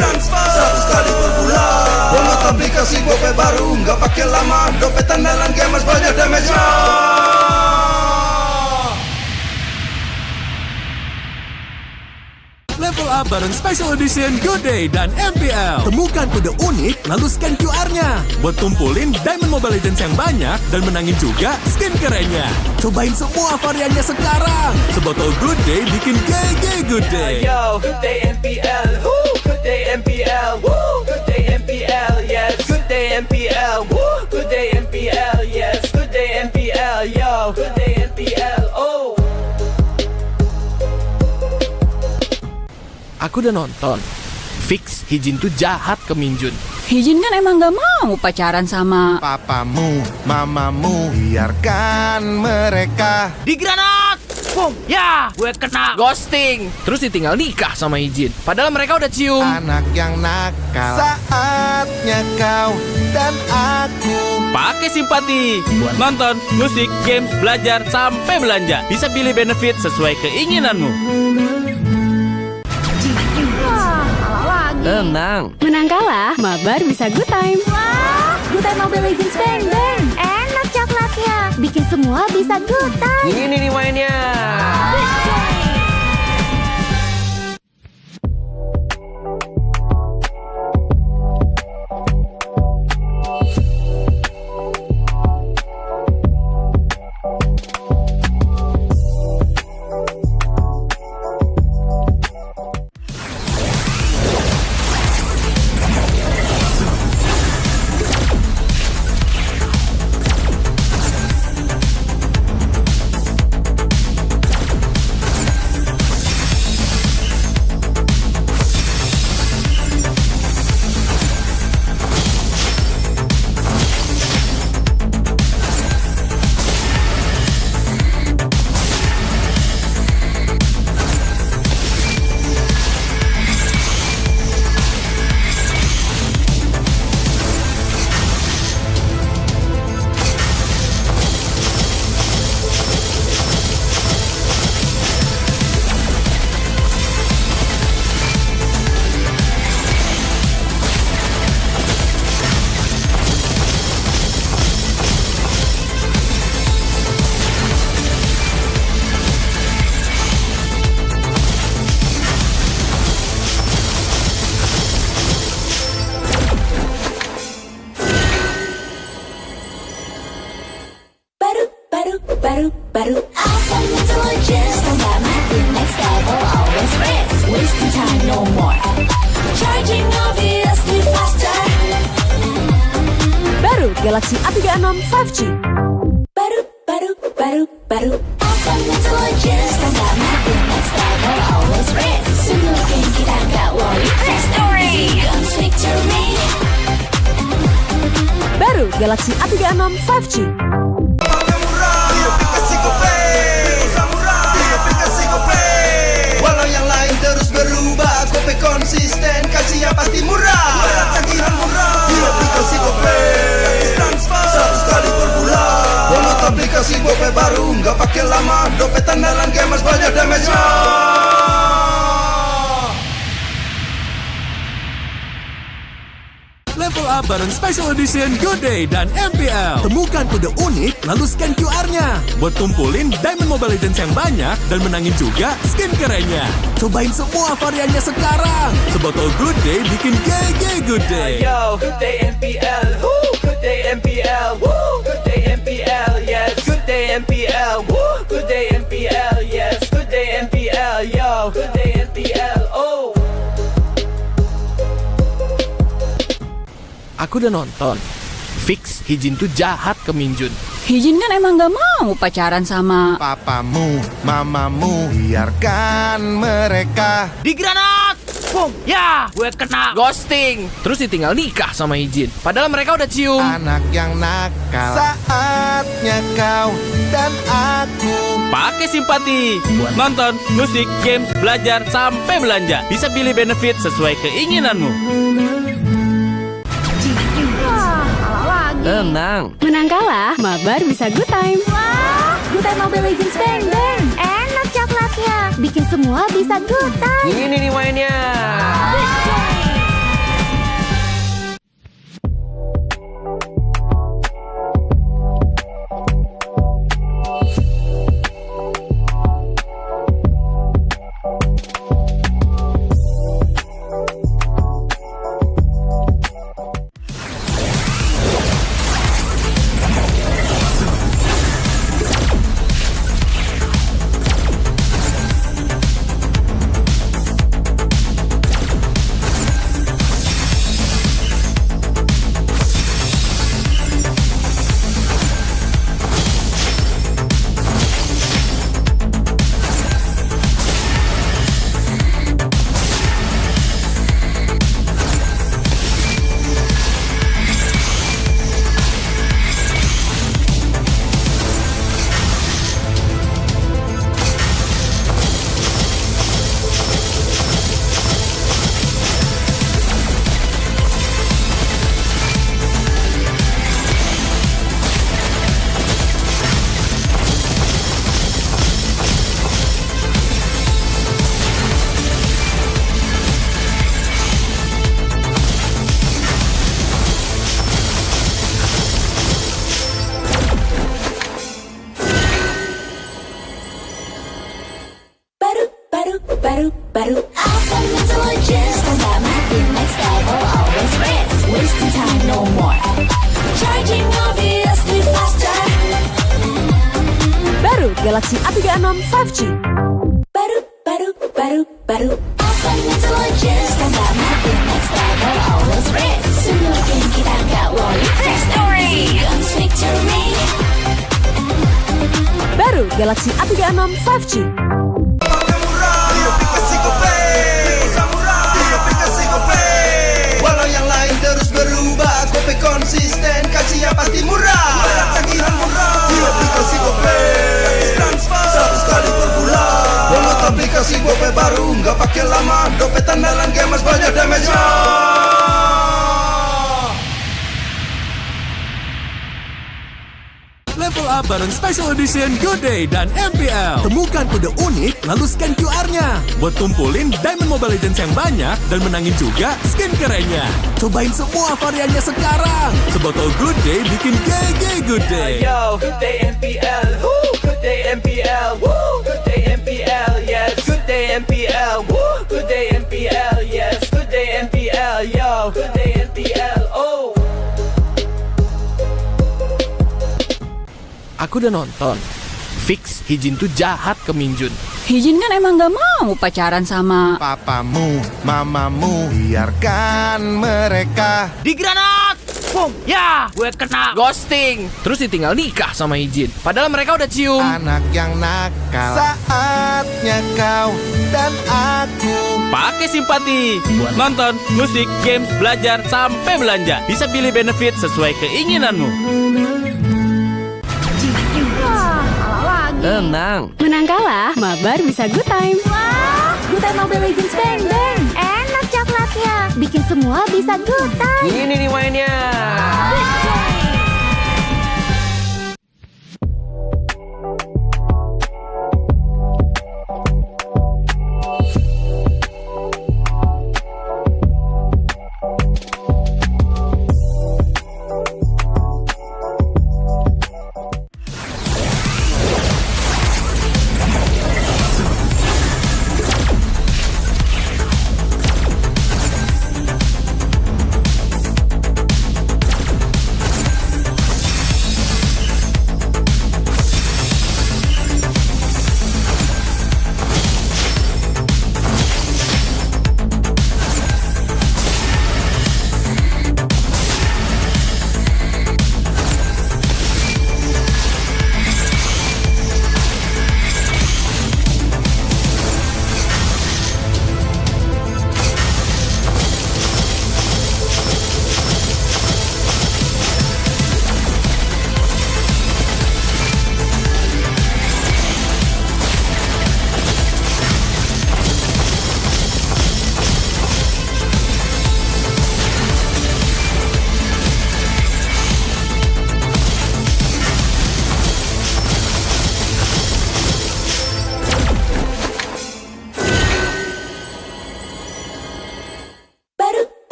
transfer 100 kali per bulan. Download aplikasi Gope baru, nggak pakai lama. Dompet andalan gamers banyak damage-nya. Level up bareng Special Edition Good Day dan MPL. Temukan kode unik, lalu scan QR-nya. Buat kumpulin Diamond Mobile Legends yang banyak dan menangin juga skin kerennya. Cobain semua variannya sekarang. Sebotol Good Day bikin GG Good Day. Yo, Good Day MPL, woo! Good Day MPL, woo! Good Day MPL, yes. Good Day MPL, woo! Good Day MPL, yes. Good Day MPL, yo. Good Day MPL, oh. Aku udah nonton. Fix Hijin tuh jahat ke Minjun. Hijin kan emang gak mau pacaran sama papamu, mamamu, biarkan mereka. Di granat! Boom! Ya, gue kena ghosting. Terus ditinggal nikah sama Hijin. Padahal mereka udah cium. Anak yang nakal, saatnya kau dan aku Pakai simpati buat nonton, musik, games, belajar, sampai belanja. Bisa pilih benefit sesuai keinginanmu. Tenang. Menang kalah, mabar bisa good time. Wah, good time Mobile Legends bang bang. Enak coklatnya, bikin semua bisa good time. Ini nih mainnya. baru. Awesome intelligence, tambah makin next level, always race. Wasting time no more. Charging obviously faster. Baru Galaxy A36 5G. Baru. Awesome intelligence, tambah makin next level, always race. Semakin kita gak worry, victory comes victory. Baru Galaxy A36 5G. Walau yang lain terus berubah, Gope konsisten, kasih yang pasti murah. Tagihan murah di aplikasi Gope, transfer 100 kali per bulan. Download aplikasi Gope baru, nggak pakai lama. Dompet andalan gamers banyak damage-nya. Level up bareng Special Edition Good Day dan MPL. Temukan kode unik, lalu scan QR-nya. Buat kumpulin Diamond Mobile Legends yang banyak dan menangin juga skin kerennya. Cobain semua variannya sekarang. Sebotol Good Day bikin GG Good Day. Yo, Good Day MPL, woo! Good Day MPL, woo! Good Day MPL, yes. Good Day MPL, woo! Good Day MPL, yes. Good Day MPL, yo. Good Day MPL, oh. Aku udah nonton. Fix Hijin tuh jahat ke Minjun. Hijin kan emang gak mau pacaran sama papamu, mamamu, biarkan mereka. Di granat! Boom! Ya, gue kena ghosting. Terus ditinggal nikah sama Hijin. Padahal mereka udah cium. Anak yang nakal, saatnya kau dan aku. Pakai simpati buat nonton, musik, games, belajar, sampai belanja. Bisa pilih benefit sesuai keinginanmu. Tenang. Menang kalah, mabar bisa good time. Wah, good time Mobile Legends bang bang. Enak coklatnya, bikin semua bisa good time. Ini nih mainnya. Awesome intelligence, combat my team next level, always rest. Wasting time, no more. Charging obviously faster. Baru Galaxy A36 5G. Baru. Awesome intelligence, combat my team next level, always rest. Semua game kita nggak worry. Fresh story, guns victory. Baru Galaxy A36 5G. Walau yang lain terus berubah, Gope konsisten, kasihnya pasti murah. Tagihan murah di aplikasi Gope, transfer 100 kali per bulan. Download aplikasi Gope baru, nggak pakai lama. Dompet andalan gamers banyak damage-nya. Level up bareng Special Edition Good Day dan MPL. Temukan kode unik, lalu scan QR-nya. Buat kumpulin Diamond Mobile Legends yang banyak dan menangin juga skin kerennya. Cobain semua variannya sekarang. Sebotol Good Day bikin GG Good Day. Yo, Good Day MPL, woo, Good Day MPL, woo, Good Day MPL, yes, Good Day MPL, woo, Good Day MPL, yes, Good Day MPL, yo, Good Day MPL, oh. Aku udah nonton. Fix Hijin tuh jahat ke Minjun. Hijin kan emang gak mau pacaran sama Papamu, mamamu, biarkan mereka. Di granat! Boom! Ya! Gue kena ghosting. Terus ditinggal nikah sama Hijin. Padahal mereka udah cium. Anak yang nakal, saatnya kau dan aku. Pakai simpati buat nonton, musik, games, belajar, sampai belanja. Bisa pilih benefit sesuai keinginanmu. Tenang. Menang kalah, mabar bisa good time. Wah, good time Mobile Legends bang bang. Enak coklatnya, bikin semua bisa good time. Ini nih mainnya.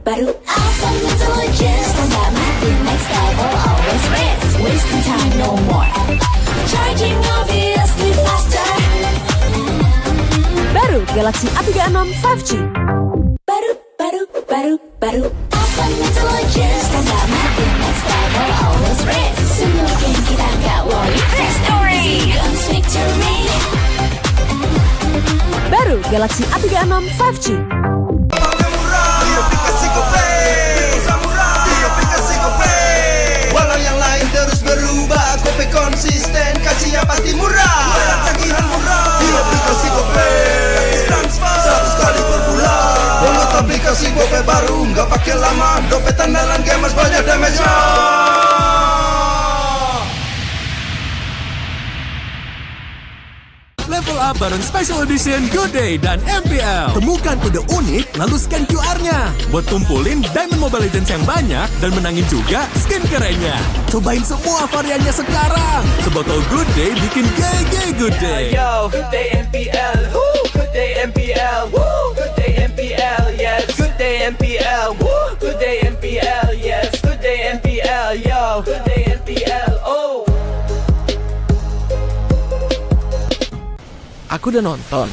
Baru. Awesome intelligence, combat my team next level, always rest. Wasting time, no more. Charging obviously faster. Baru Galaxy A36 5G. Baru. Awesome intelligence, combat my team next level, always rest. Semua game kita nggak worry. Fresh story, guns victory. Baru Galaxy A36 5G. Walau yang lain terus berubah, Gope konsisten, kasihnya pasti murah. Tagihan murah di aplikasi Gope, transfer 100 kali per bulan. Download aplikasi Gope baru, nggak pakai lama. Dompet andalan gamers banyak damage-nya. Level up bareng Special Edition Good Day dan MPL. Temukan kode unik, lalu scan QR-nya. Buat kumpulin Diamond Mobile Legends yang banyak dan menangin juga skin kerennya. Cobain semua variannya sekarang. Sebotol Good Day bikin GG Good Day. Yo, Good Day MPL, woo, Good Day MPL, woo, Good Day MPL, yes, Good Day MPL, woo, Good Day MPL, yes, Good Day MPL, yo, Good Day MPL, oh. Aku udah nonton.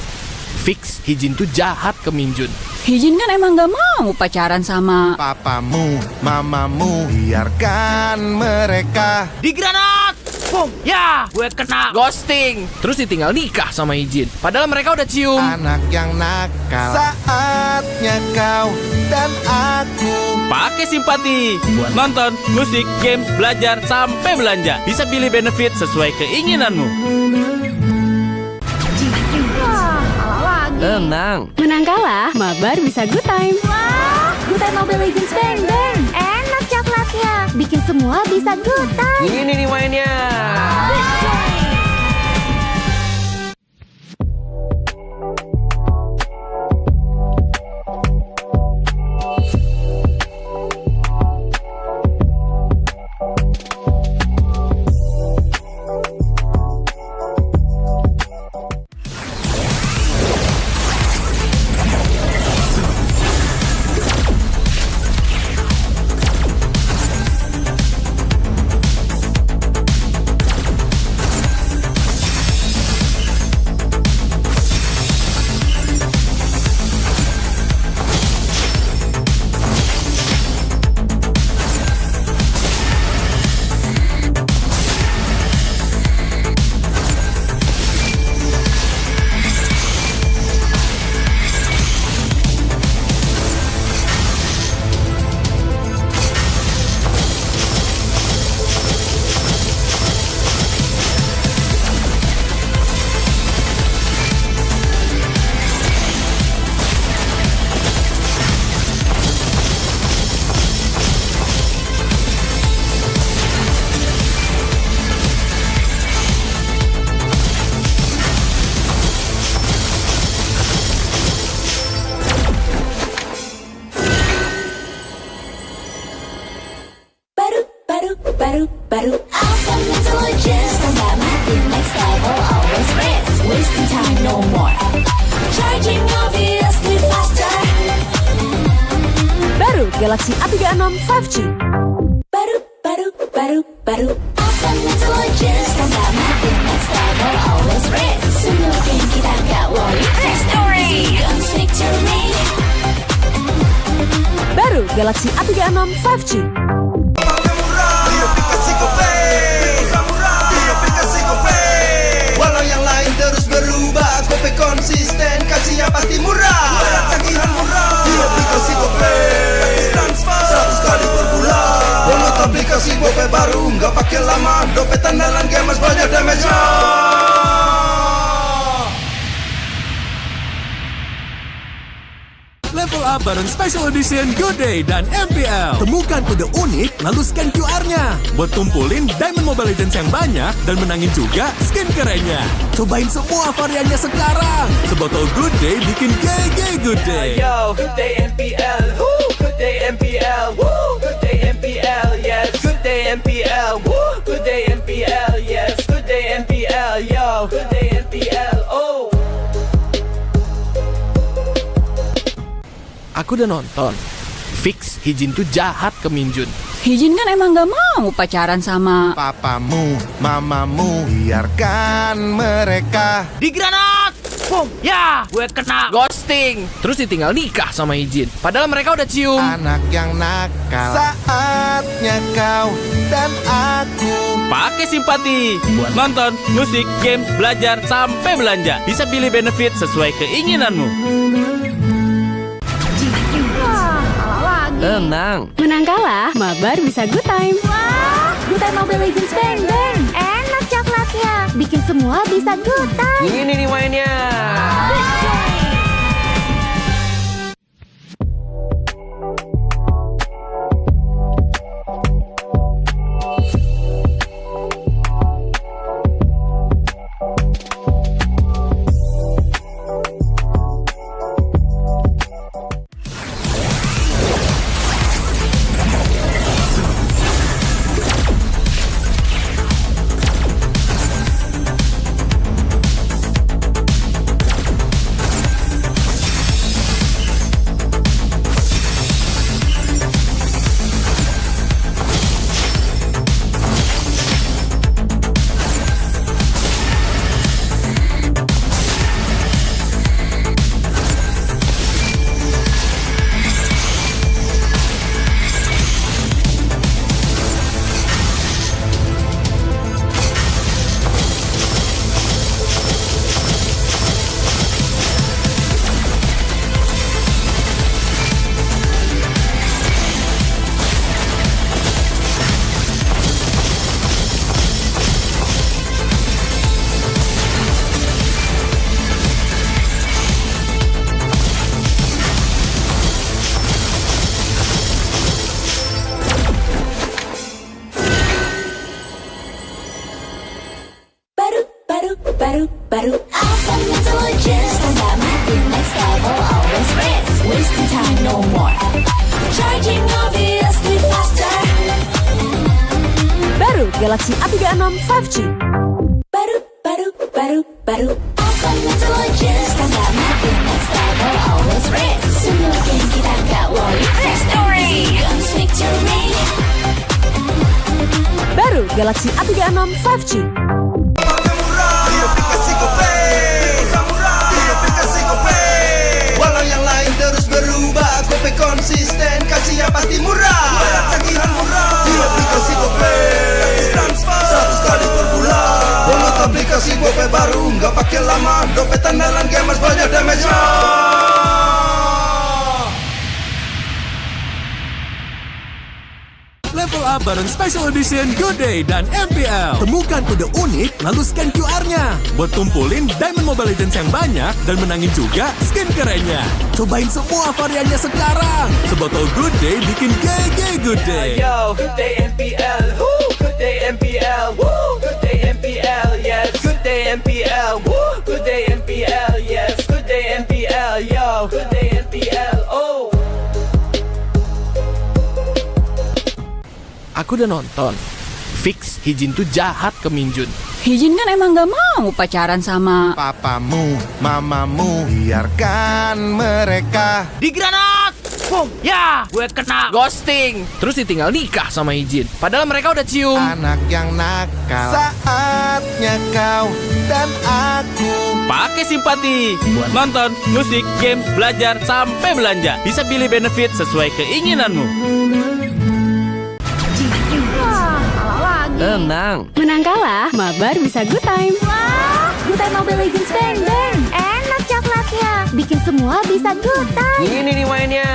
Fix Fix, Hijin tuh jahat ke Minjun. Hijin kan emang gak mau pacaran sama papamu, mamamu, biarkan mereka. Di granat! Boom! Ya, gue kena ghosting. Terus ditinggal nikah sama Hijin. Padahal mereka udah cium. Anak yang nakal, saatnya kau dan aku Pakai simpati buat nonton, musik, games, belajar, sampai belanja. Bisa pilih benefit sesuai keinginanmu. Tenang. Menang kalah, mabar bisa good time. Wah, good time Mobile Legends bang bang. Enak coklatnya, bikin semua bisa good time. Ini nih mainnya. baru. Awesome intelligence, combat mapping next level, always risk. Wasting time, no more. Charging obviously faster. Baru Galaxy A36 5G. Baru. Awesome intelligence, combat mapping next level, always risk. Semua game kita gak worry. Victory! Victory! Baru Galaxy A36 5G. Walau yang lain terus berubah, Gope konsisten, kasihnya pasti murah. Tagihan murah di aplikasi Gope, transfer 100 kali per bulan. Download aplikasi Gope baru, nggak pakai lama. Dompet andalan gamers banyak damage-nya. Level up bareng Special Edition Good Day dan MPL. Temukan kode unik lalu scan QR-nya. Buat kumpulin Diamond Mobile Legends yang banyak dan menangin juga skin kerennya. Cobain semua variannya sekarang. Sebotol Good Day bikin GG Good Day. Yo, good day MPL, woo, good day MPL, woo, good day MPL, yes, good day MPL, woo, good day MPL, yes, good day MPL, yo, good day MPL, oh. Aku udah nonton. Fix, Hijin tuh jahat ke Minjun. Hijin kan emang gak mau pacaran sama papamu, mamamu, biarkan mereka. Di granat! Boom! Ya, gue kena ghosting. Terus ditinggal nikah sama Hijin. Padahal mereka udah cium. Anak yang nakal, saatnya kau dan aku. Pakai simpati buat nonton, musik, games, belajar, sampai belanja. Bisa pilih benefit sesuai keinginanmu. Tenang. Menang kalah, mabar bisa good time. Wah, good time Mobile Legends bang bang. Enak coklatnya, bikin semua bisa good time. Ini nih mainnya. next level, always rest. Wasting time no more. Charging obviously faster. Baru Galaxy A36 5G. Baru. Awesome intelligence, tanda makin next level, always rest. Semua game kita gak worry. Victory comes victory. Baru Galaxy A36 5G. Di aplikasi GoPay Samurai Di aplikasi GoPay. Walau yang lain terus berubah, GoPay konsisten, kasihnya pasti murah. Bayar tagihan murah di aplikasi GoPay. Gratis transfer 100 kali per bulan. Download aplikasi GoPay baru, nggak pakai lama. Dompet andalan gamers banyak damage-nya. Level up bareng Special Edition Good Day dan MPL. Temukan kode unik, lalu scan QR-nya. Buat kumpulin Diamond Mobile Legends yang banyak dan menangin juga skin kerennya. Cobain semua variannya sekarang. Sebotol Good Day bikin GG Good Day. Yo, good day MPL, woo, good day MPL, woo, good day MPL, yes, good day MPL, woo, good day MPL, yes, good day MPL, yo, good day MPL, oh. Aku udah nonton. Fix Hijin tuh jahat ke Minjun. Hijin kan emang gak mau pacaran sama Papamu, mamamu, biarkan mereka. Di granat! Boom! Ya, gue kena ghosting. Terus ditinggal nikah sama Hijin. Padahal mereka udah cium. Anak yang nakal. Saatnya kau dan aku Pakai simpati buat nonton, musik, games, belajar, sampai belanja. Bisa pilih benefit sesuai keinginanmu. Tenang. Menang kalah, mabar bisa good time. Wah, good time Mobile Legends bang bang. Enak coklatnya. Bikin semua bisa good time. Ini nih mainnya.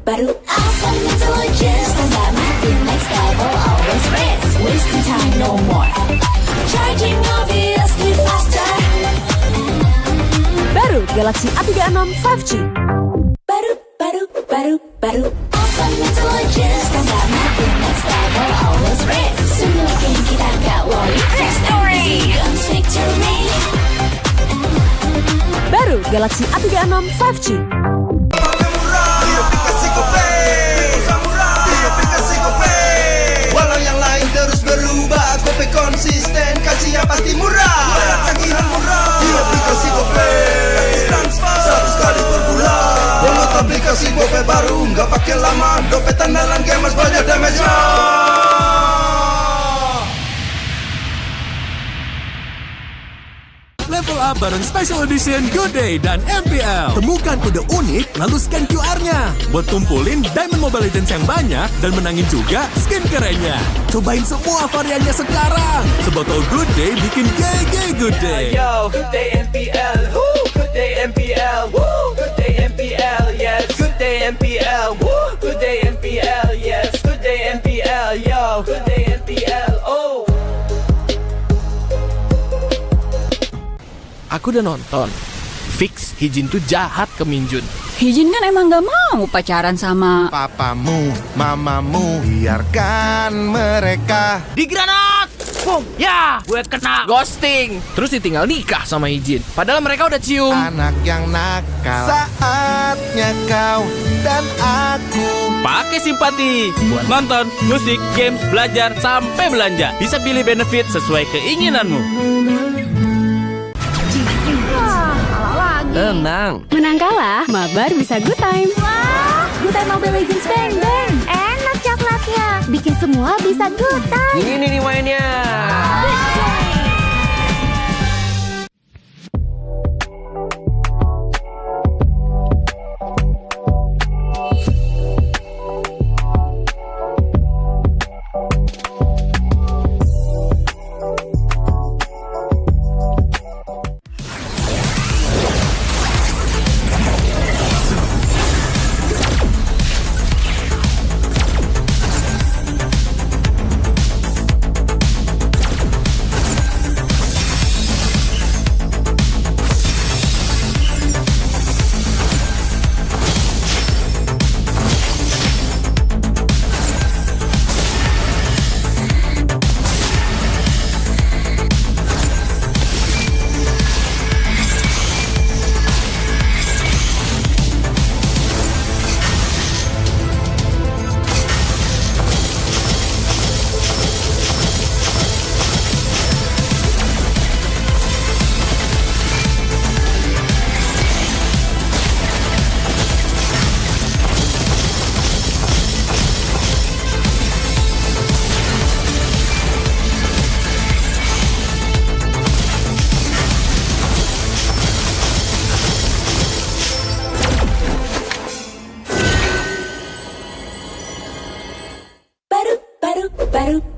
baru. Awesome intelligence, tanda makin next level, always rest. Wasting time no more. Charging obviously faster. Baru Galaxy A36 5G. Baru. Awesome intelligence, tanda makin next level, always rest. Semua game kita gak worry. Victory comes victory. Baru Galaxy A36 5G. Walau yang lain terus berubah, GoPay konsisten, kasihnya pasti murah. Bayar tagihan murah di aplikasi GoPay. Gratis transfer 100 kali per bulan. Download aplikasi GoPay baru, nggak pakai lama. Dompet andalan gamers banyak damage-nya. Level up bareng Special Edition Good Day dan MPL. Temukan kode unik, lalu scan QR-nya. Buat kumpulin Diamond Mobile Legends yang banyak dan menangin juga skin kerennya. Cobain semua variannya sekarang. Sebotol Good Day bikin GG Good Day. Yo, good day MPL, woo, good day MPL, woo, good day MPL, yes, good day MPL, woo, good day MPL, yes, good day MPL, yo, good day MPL, oh. Aku udah nonton. Fix Hijin tuh jahat ke Minjun. Hijin kan emang gak mau pacaran sama papamu, mamamu, biarkan mereka. Di granat! Boom! Ya, gue kena ghosting. Terus ditinggal nikah sama Hijin. Padahal mereka udah cium. Anak yang nakal, saatnya kau dan aku Pakai simpati buat nonton, musik, games, belajar, sampai belanja. Bisa pilih benefit sesuai keinginanmu. Tenang. Menang kalah, mabar bisa good time. Wah, good time Mobile Legends bang bang. Enak coklatnya, bikin semua bisa good time. Ini nih mainnya.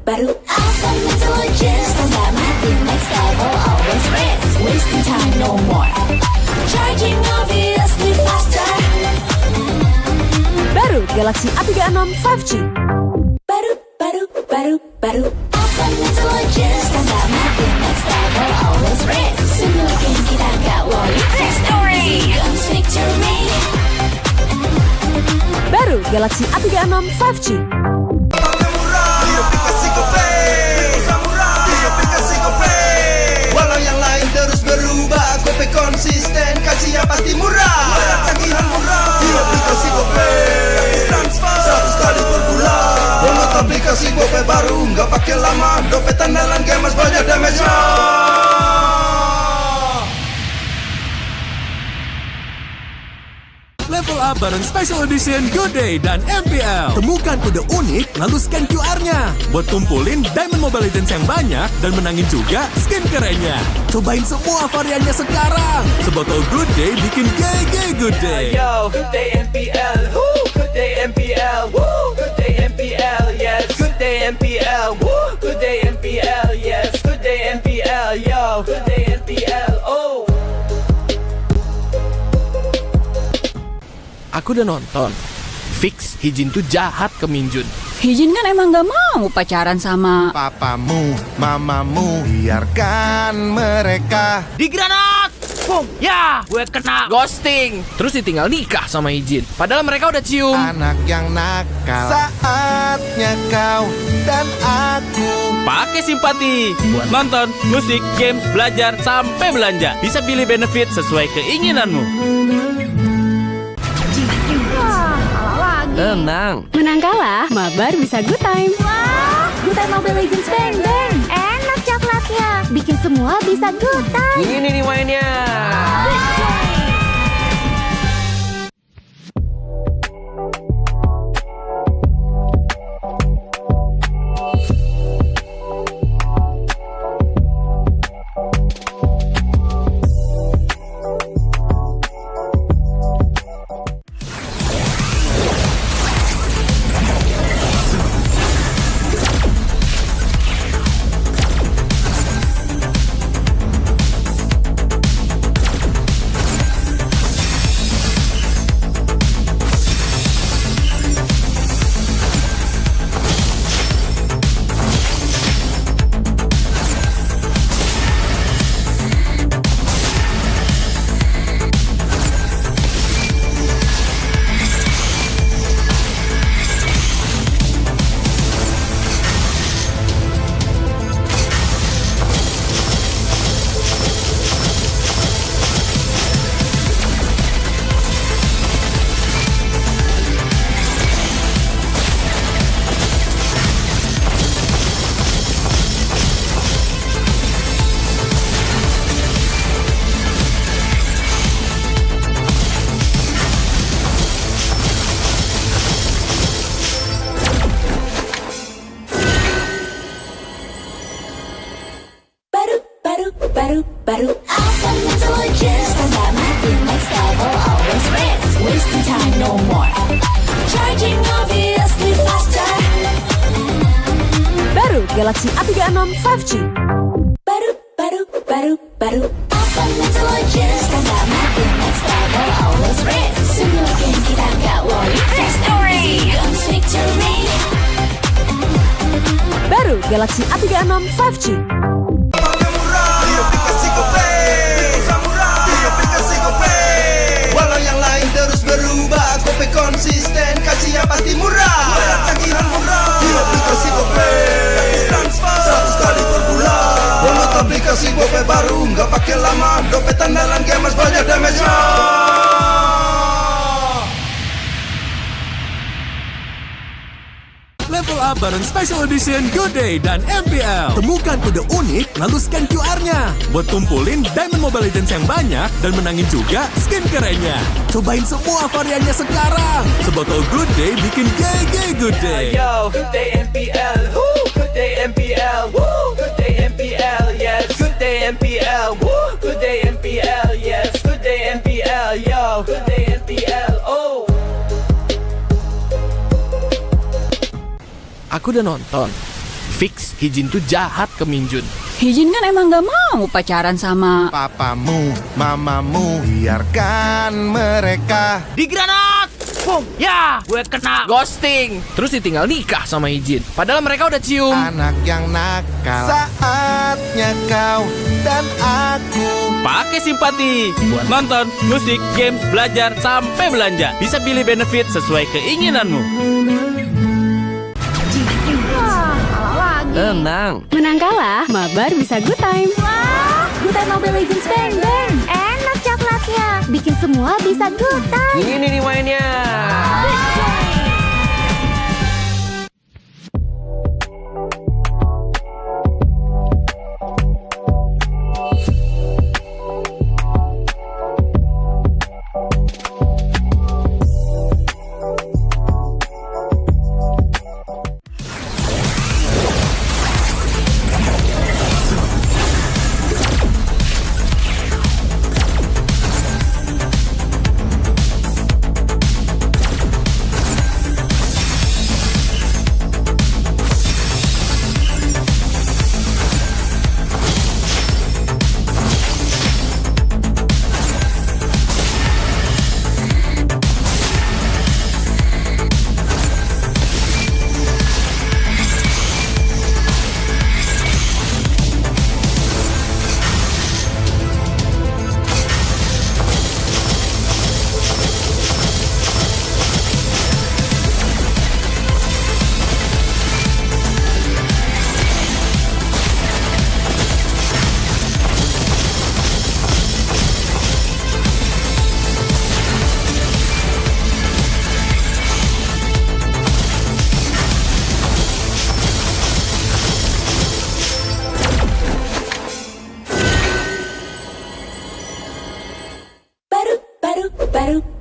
baru. Awesome intelligence, don't let my team next level. Always rest, wasting time no more. Charging obviously faster. Baru Galaxy A36 5G. Baru. Awesome intelligence, don't let my team next level. Always rest. Simulating kita gak worry. Victory, victory. Baru Galaxy A36 5G. Walau yang lain terus berubah, Gope konsisten, kasihnya pasti murah. Tagihan murah di aplikasi Gope, gratis transfer 100 kali per bulan. Download aplikasi Gope baru, nggak pakai lama. Dompet andalan gamers banyak damage-nya. Level up bareng Special Edition Good Day dan MPL. Temukan kode unik, lalu scan QR-nya. Buat kumpulin Diamond Mobile Legends yang banyak dan menangin juga skin kerennya. Cobain semua variannya sekarang. Sebotol Good Day bikin GG Good Day. Yo, good day MPL, woo, good day MPL, woo, good day MPL, yes, good day MPL, woo, good day MPL, yes, good day MPL, yo, good day MPL, oh. Aku udah nonton. Fix Hijin tuh jahat ke Minjun. Hijin kan emang gak mau pacaran sama papamu, mamamu, biarkan mereka. Di granat! Boom! Ya, gue kena ghosting. Terus ditinggal nikah sama Hijin. Padahal mereka udah cium. Anak yang nakal, saatnya kau dan aku. Pakai simpati buat nonton, musik, games, belajar, sampai belanja. Bisa pilih benefit sesuai keinginanmu. Tenang. Menang kalah, mabar bisa good time. Wah, good time Mobile Legends bang bang. Enak coklatnya, bikin semua bisa good time. Ini nih mainnya. more. Charging obviously faster. Baru Galaxy A36 5G. Baru. Awesome intelligence, tanda makin next level, always red. Semua game kita nggak worry. Victory! Victory! Baru Galaxy A36 5G. Walau yang lain terus berubah, Gope konsisten, kasihnya pasti murah. Tagihan murah di aplikasi Gope, transfer 100 kali per bulan. Download aplikasi Gope baru, nggak pakai lama. Dompet andalan gamers banyak damage-nya. Level up bareng Special Edition Good Day dan MPL. Temukan kode unik, lalu scan QR-nya. Buat kumpulin Diamond Mobile Legends yang banyak dan menangin juga skin kerennya. Cobain semua variannya sekarang. Sebotol Good Day bikin GG Good Day. Yo, good day MPL, woo, good day MPL, woo, good day MPL, yes, good day MPL, woo, good day MPL, yes, good day MPL, yo, good day MPL, oh. Aku udah nonton. Fix Hijin tuh jahat ke Minjun. Hijin kan emang gak mau pacaran sama Papamu, mamamu, biarkan mereka. Di granat! Boom! Ya! Gue kena ghosting. Terus ditinggal nikah sama Hijin. Padahal mereka udah cium. Anak yang nakal. Saatnya kau dan aku Pakai simpati buat nonton, musik, games, belajar, sampai belanja. Bisa pilih benefit sesuai keinginanmu. Tenang. Menang kalah, mabar bisa good time. Wah, good time Mobile Legends bang. Enak coklatnya. Bikin semua bisa good time. Ini nih mainnya.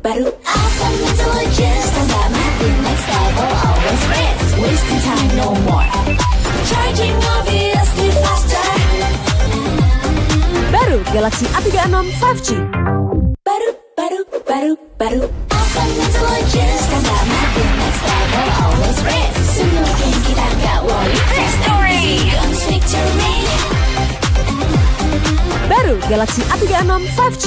baru. Awesome intelligence, tanda makin next level, always red. Wasting time, no more. Charging obviously faster. Baru Galaxy A36 5G. Baru. Awesome intelligence, tanda makin next level, always red. Semua game kita nggak worry. Victory! Guns victory! Baru Galaxy A36 5G.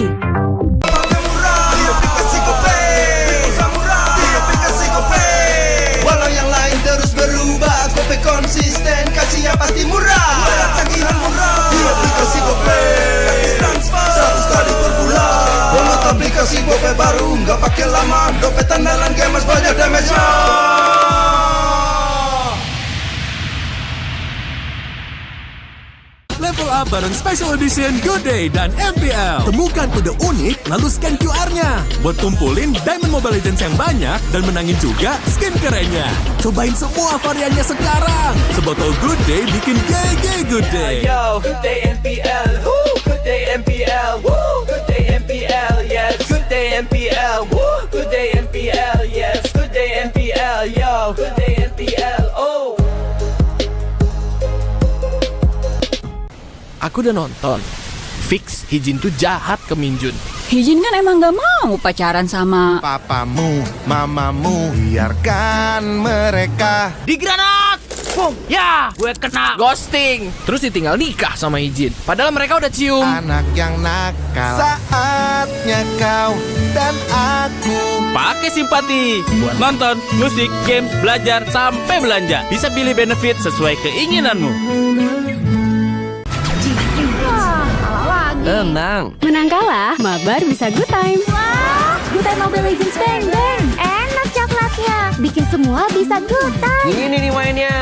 Walau yang lain terus berubah, Gope konsisten, kasihnya pasti murah. Tagihan murah di aplikasi Gope, transfer 100 kali per bulan. Download aplikasi Gope baru, nggak pakai lama. Dompet andalan gamers banyak damage-nya. Level up bareng Special Edition Good Day dan MPL. Temukan kode unik, lalu scan QR-nya. Buat kumpulin Diamond Mobile Legends yang banyak dan menangin juga skin kerennya. Cobain semua variannya sekarang. Sebotol Good Day bikin GG Good Day. Yo, good day MPL, woo, good day MPL, woo, good day MPL, yes, good day MPL, woo, good day MPL, yes, good day MPL, yo, good day MPL, oh. Aku udah nonton. Fix Hijin tuh jahat ke Minjun. Hijin kan emang gak mau pacaran sama papamu, mamamu, biarkan mereka. Di granat! Boom! Ya, gue kena ghosting. Terus ditinggal nikah sama Hijin. Padahal mereka udah cium. Anak yang nakal, saatnya kau dan aku Pakai simpati buat nonton, musik, games, belajar, sampai belanja. Bisa pilih benefit sesuai keinginanmu. Tenang. Menang kalah, mabar bisa good time. Wah, good time Mobile Legends bang bang. Enak coklatnya, bikin semua bisa good time. Ini nih mainnya.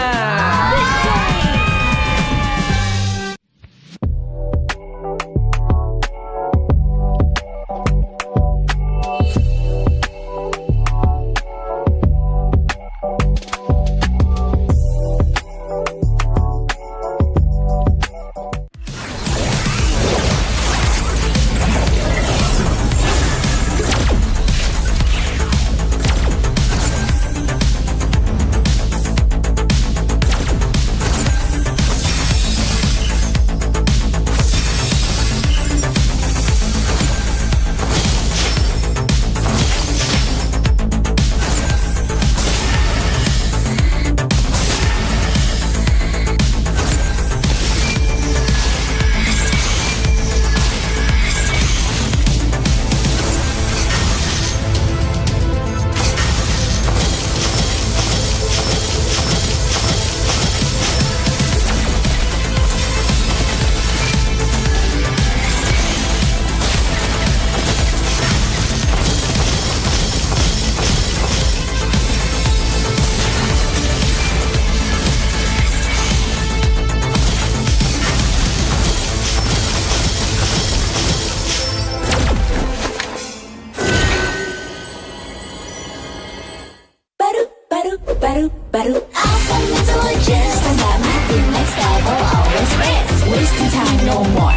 baru. Awesome intelligence, tambah makin next level, always rest. Wasting time no more.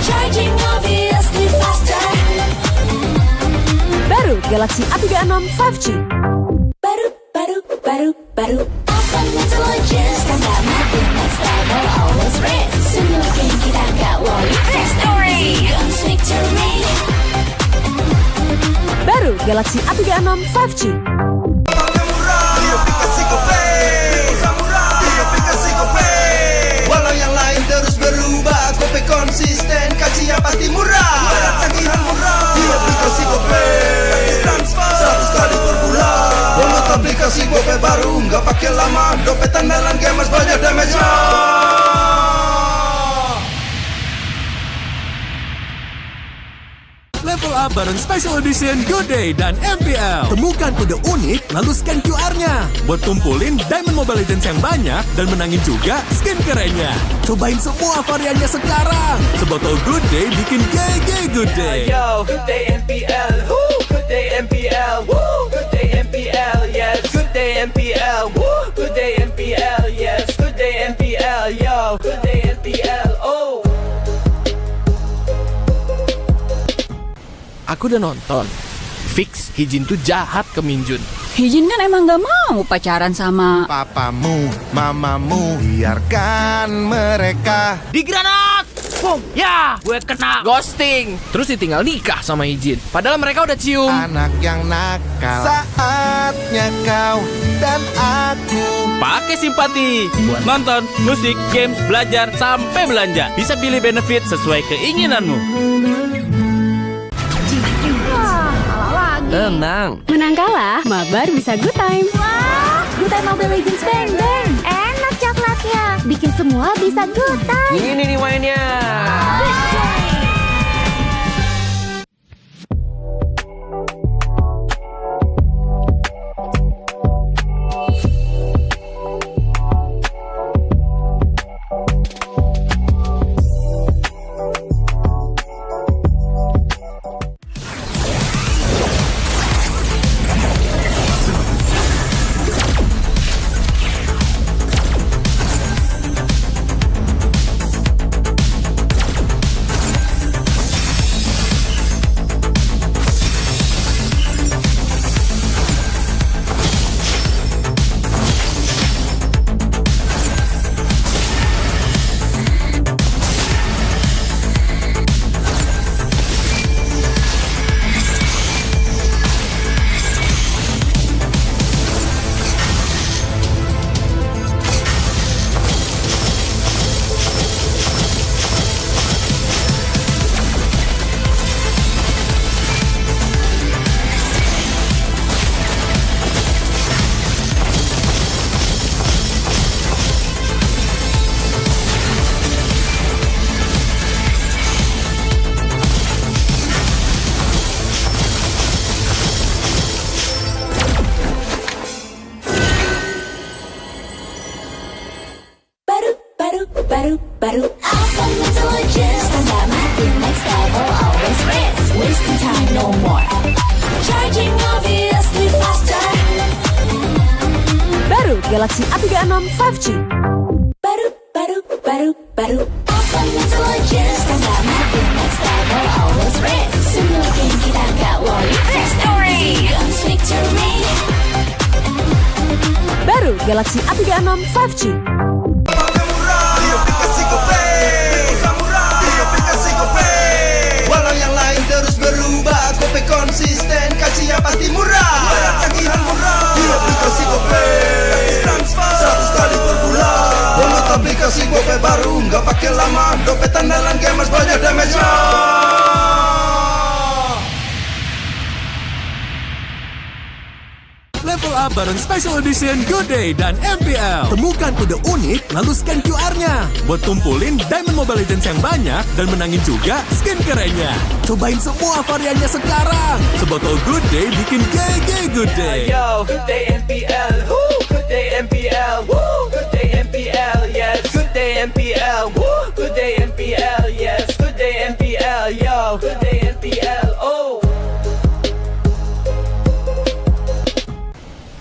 Charging obviously faster. Baru Galaxy A36 5G. Baru. Awesome intelligence, tambah makin next level, always rest. Soon looking kita nggak worry. Fast and easy comes victory. Baru Galaxy A36 5G. Walau yang lain terus berubah, Gope konsisten, kasihnya pasti murah. Tagihan murah di aplikasi Gope, transfer 100 kali per bulan. Download aplikasi Gope baru, nggak pakai lama. Dompet andalan gamers banyak damage-nya. Level up bareng Special Edition Good Day dan MPL. Temukan kode unik, lalu scan QR-nya. Buat kumpulin Diamond Mobile Legends yang banyak dan menangin juga skin kerennya. Cobain semua variannya sekarang. Sebotol Good Day bikin GG Good Day. Yo, Good Day MPL, woo! Good Day MPL, woo! Good Day MPL, yes. Good Day MPL, woo! Good Day MPL, yes. Good Day MPL, yo. Good Day MPL, oh. Aku udah nonton. Fix, Hijin tuh jahat ke Minjun. Hijin kan emang gak mau pacaran sama papamu, mamamu, biarkan mereka. Di granat! Boom! Ya, gue kena ghosting. Terus ditinggal nikah sama Hijin. Padahal mereka udah cium. Anak yang nakal, saatnya kau dan aku. Pakai simpati buat nonton, musik, games, belajar, sampai belanja. Bisa pilih benefit sesuai keinginanmu. Tenang. Menang kalah, mabar bisa good time. Wah, good time Mobile Legends bang bang. Enak coklatnya, bikin semua bisa good time. Ini nih mainnya. Awesome intelligence, tambah makin next level, always rich. Wasting time, no more. Charging obviously faster. Baru Galaxy A36 5G. Baru. Awesome intelligence, tambah makin next level, always rich. Semua game kita gak worry. Victory! Guns victory. Baru Galaxy A36 5G. Walau yang lain terus berubah, Gope konsisten, kasihnya pasti murah. Tagihan murah di aplikasi Gope, transfer 100 kali per bulan. Download aplikasi Gope baru, nggak pakai lama. Dompet andalan gamers banyak damage-nya. Level up bareng Special Edition Good Day dan MPL. Temukan kode unik, lalu scan QR-nya. Buat kumpulin Diamond Mobile Legends yang banyak dan menangin juga skin kerennya. Cobain semua variannya sekarang. Sebotol Good Day bikin GG Good Day. Yo, Good Day MPL, woo! Good Day MPL, woo! Good Day MPL, yes. Good Day MPL, woo! Good Day MPL, yes. Good Day MPL, yo. Good Day MPL, oh.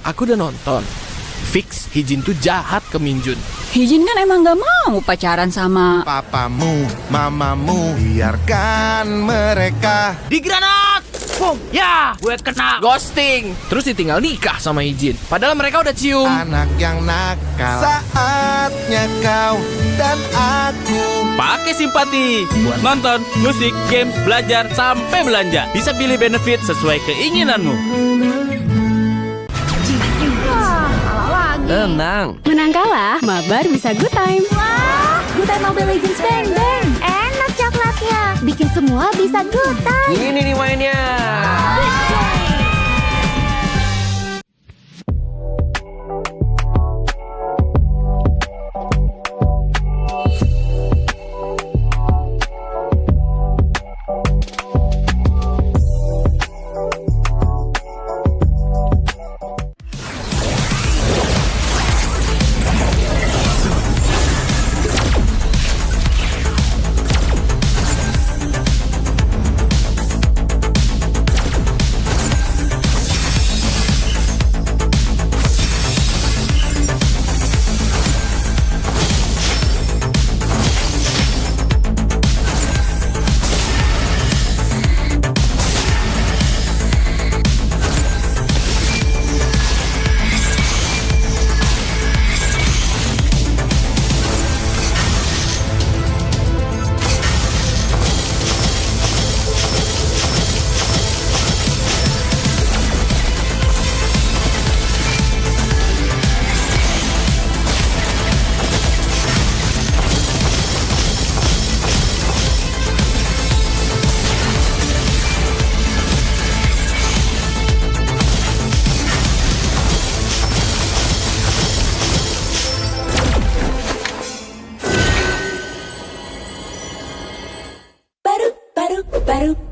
Aku udah nonton. Fix Hijin tuh jahat ke Minjun. Hijin kan emang gak mau pacaran sama papamu, mamamu, biarkan mereka. Di granat! Boom! Ya! Gue kena ghosting. Terus ditinggal nikah sama Hijin. Padahal mereka udah cium. Anak yang nakal, saatnya kau dan aku Pakai simpati buat nonton, musik, games, belajar, sampai belanja. Bisa pilih benefit sesuai keinginanmu. Tenang. Menang kalah, mabar bisa good time. Wah, good time Mobile Legends bang bang. Enak coklatnya, bikin semua bisa good time. Ini nih mainnya.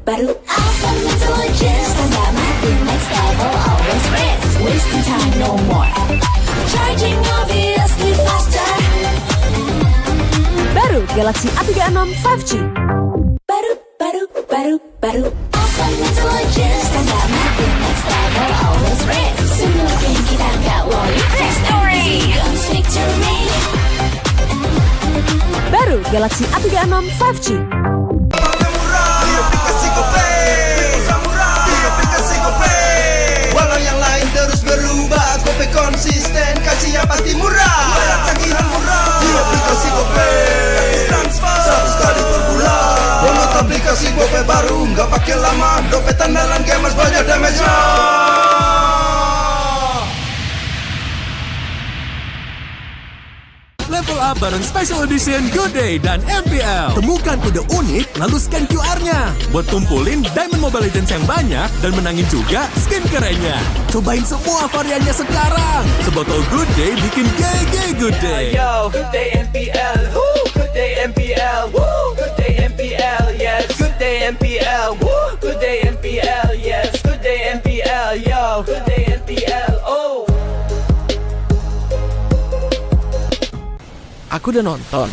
baru. Awesome intelligence, tambah makin next level, always rich. Wasting time, no more. Charging obviously faster. Baru Galaxy A36 5G. Baru. Awesome intelligence, tambah makin next level, always rich. Semua game kita gak worry. Victory! Guns victory! Baru Galaxy A36 5G. Walau yang lain terus berubah, Gope konsisten, kasihnya pasti murah. Tagihan murah di aplikasi Gope, transfer 100 kali per bulan. Download aplikasi Gope baru, nggak pakai lama. Dompet andalan gamers banyak damage-nya. Level up bareng Special Edition Good Day dan MPL. Temukan kode unik, lalu scan QR-nya. Buat kumpulin Diamond Mobile Legends yang banyak dan menangin juga skin kerennya. Cobain semua variannya sekarang. Sebotol Good Day bikin GG Good Day. Yo, Good Day MPL, woo! Good Day MPL, woo! Good Day MPL, yes. Good Day MPL, woo! Good Day MPL, yes. Good Day MPL, yo. Good Day MPL, oh. Aku udah nonton.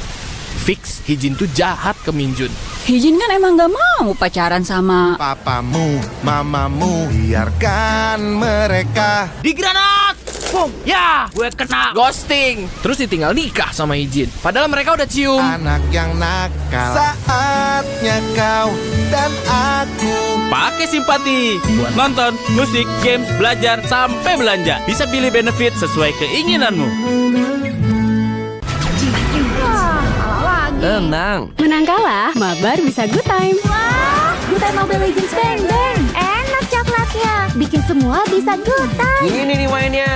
Fix Hijin tuh jahat ke Minjun. Hijin kan emang gak mau pacaran sama Papamu, mamamu, biarkan mereka. Di granat! Boom! Ya, gue kena ghosting. Terus ditinggal nikah sama Hijin. Padahal mereka udah cium. Anak yang nakal, saatnya kau dan aku Pakai simpati buat nonton, musik, games, belajar, sampai belanja. Bisa pilih benefit sesuai keinginanmu. Tenang. Menang kalah, mabar bisa good time. Wah, good time Mobile Legends bang bang. Enak coklatnya, bikin semua bisa good time. Ini nih mainnya.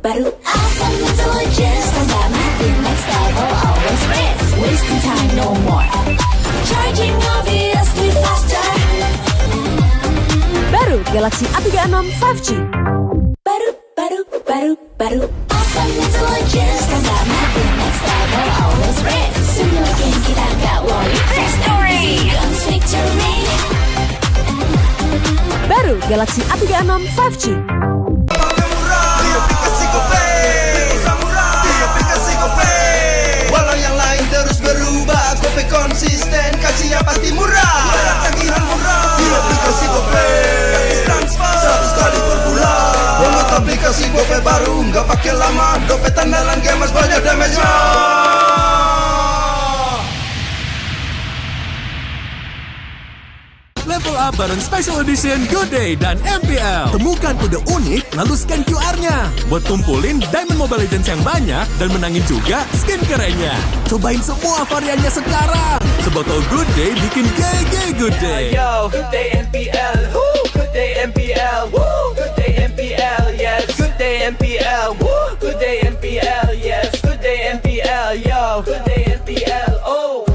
baru. Awesome intelligence, combat mapping next level, always risk. Wasting time, no more. Charging obviously faster. Baru Galaxy A36 5G. Baru. Awesome intelligence, combat mapping next level, always risk. Semua game kita gak worry. Victory! Victory! Baru Galaxy A36 5G. Walau yang lain terus berubah, Gope konsisten, kasihnya pasti murah. Tagihan murah di aplikasi Gope, gratis transfer 100 kali per bulan. Download aplikasi Gope baru, nggak pakai lama. Dompet andalan gamers banyak damage-nya. Level up bareng Special Edition Good Day dan MPL. Temukan kode unik lalu scan QR-nya. Buat kumpulin Diamond Mobile Legends yang banyak dan menangin juga skin kerennya. Cobain semua variannya sekarang. Sebotol Good Day bikin GG Good Day. Yo, good day MPL, woo, good day MPL, woo, good day MPL, yes, good day MPL, woo, good day MPL, yes, good day MPL, yo, good day MPL, oh.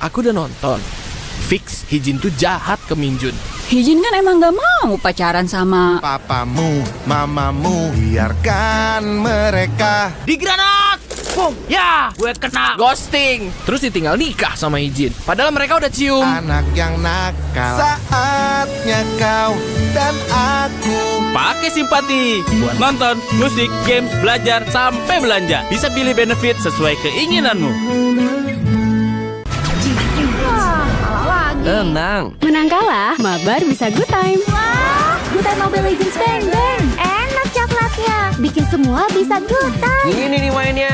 Aku udah nonton. Fix Hijin tuh jahat ke Minjun. Hijin kan emang gak mau pacaran sama Papamu, mamamu, biarkan mereka. Di granat! Boom! Ya, gue kena ghosting. Terus ditinggal nikah sama Hijin. Padahal mereka udah cium. Anak yang nakal, saatnya kau dan aku. Pakai simpati buat nonton, musik, games, belajar, sampai belanja. Bisa pilih benefit sesuai keinginanmu. Tenang. Menang kalah, mabar bisa good time. Wah, good time Mobile Legends bang bang. Enak coklatnya, bikin semua bisa good time. Ini nih mainnya.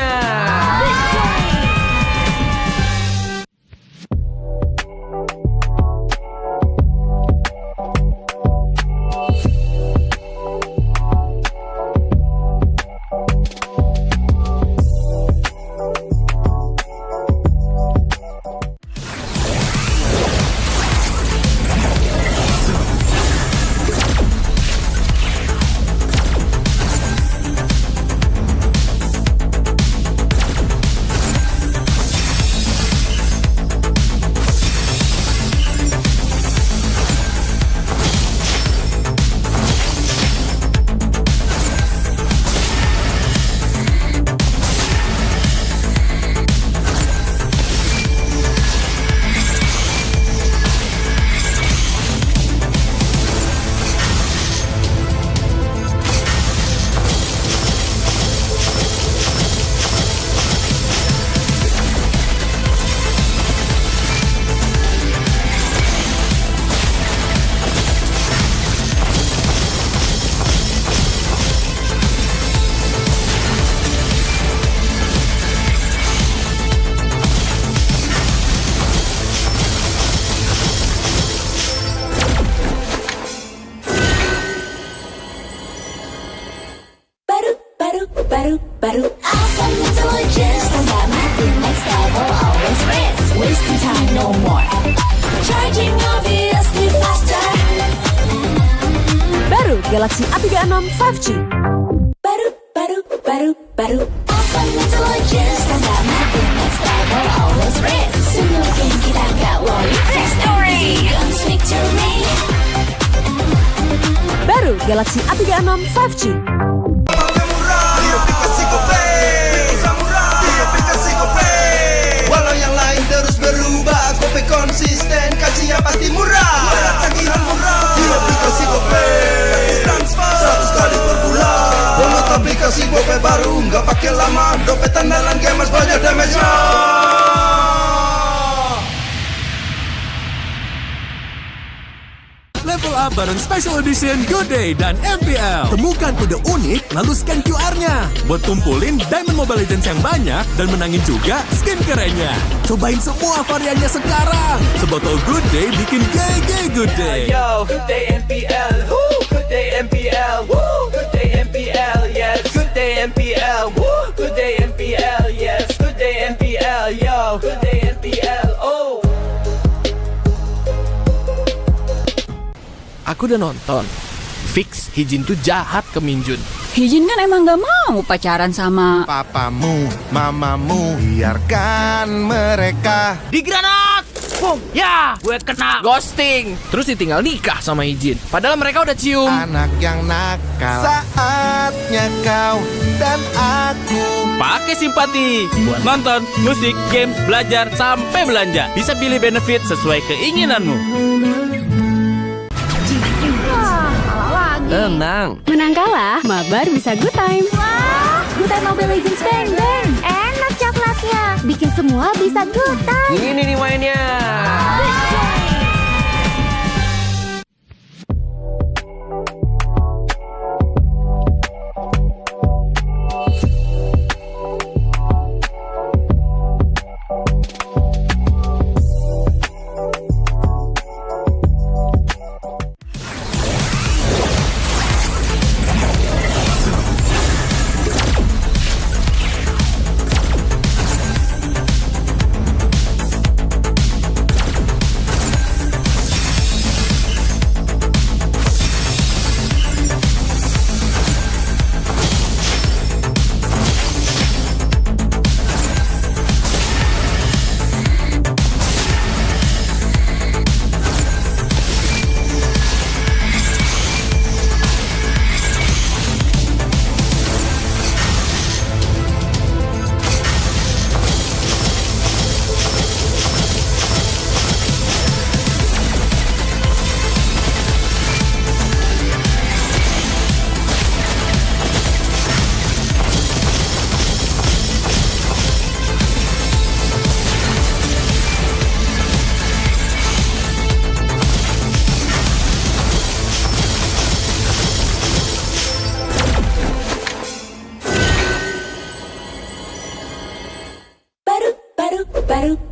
Awesome intelligence, don't got my thing next level, always rich. Wasting time, no more. Charging obviously faster. Baru Galaxy A36 5G. Awesome intelligence, don't got my thing next level, always rich. Semua game kita nggak worry. Victory comes victory. Baru Galaxy A36 5G. Walau yang lain terus berubah, Gope konsisten, kasihnya pasti murah. Tagihan murah di aplikasi Gope, transfer 100 kali per bulan. Download aplikasi Gope baru, nggak pakai lama. Dompet andalan gamers banyak damage-nya. Level up bareng Special Edition Good Day dan MPL. Temukan kode unik, lalu scan QR-nya. Buat kumpulin Diamond Mobile Legends yang banyak dan menangin juga skin kerennya. Cobain semua variannya sekarang. Sebotol Good Day bikin GG Good Day. Yo, good day MPL, woo, good day MPL, woo, good day MPL, yes, good day MPL, woo, good day MPL, yes, good day MPL, yo, good day MPL, oh. Aku udah nonton. Fix Hijin tuh jahat ke Minjun. Hijin kan emang gak mau pacaran sama Papamu, mamamu, biarkan mereka. Di granat! Boom! Ya! Gue kena ghosting. Terus ditinggal nikah sama Hijin. Padahal mereka udah cium. Anak yang nakal, saatnya kau dan aku. Pakai simpati buat nonton, musik, games, belajar, sampai belanja. Bisa pilih benefit sesuai keinginanmu. Tenang. Menang kalah, mabar bisa good time. Wah, good time Mobile Legends bang bang. Enak coklatnya, bikin semua bisa good time. Ini nih mainnya.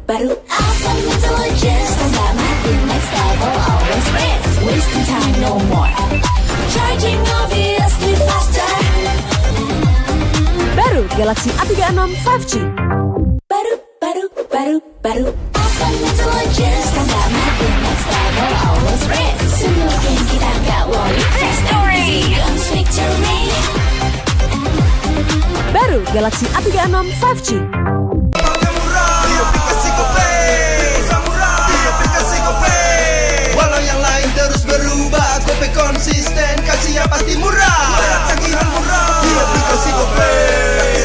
Awesome intelligence, don't got my thing next level, always rich. Wasting time, no more. Charging obviously faster. Baru Galaxy A36 5G. Awesome intelligence, don't got my thing next level, always rich. Semua game kita nggak worry. Victory comes victory. Baru Galaxy A36 5G. Walau yang lain terus berubah, Gope konsisten, kasihnya pasti murah. Tagihan murah di aplikasi Gope,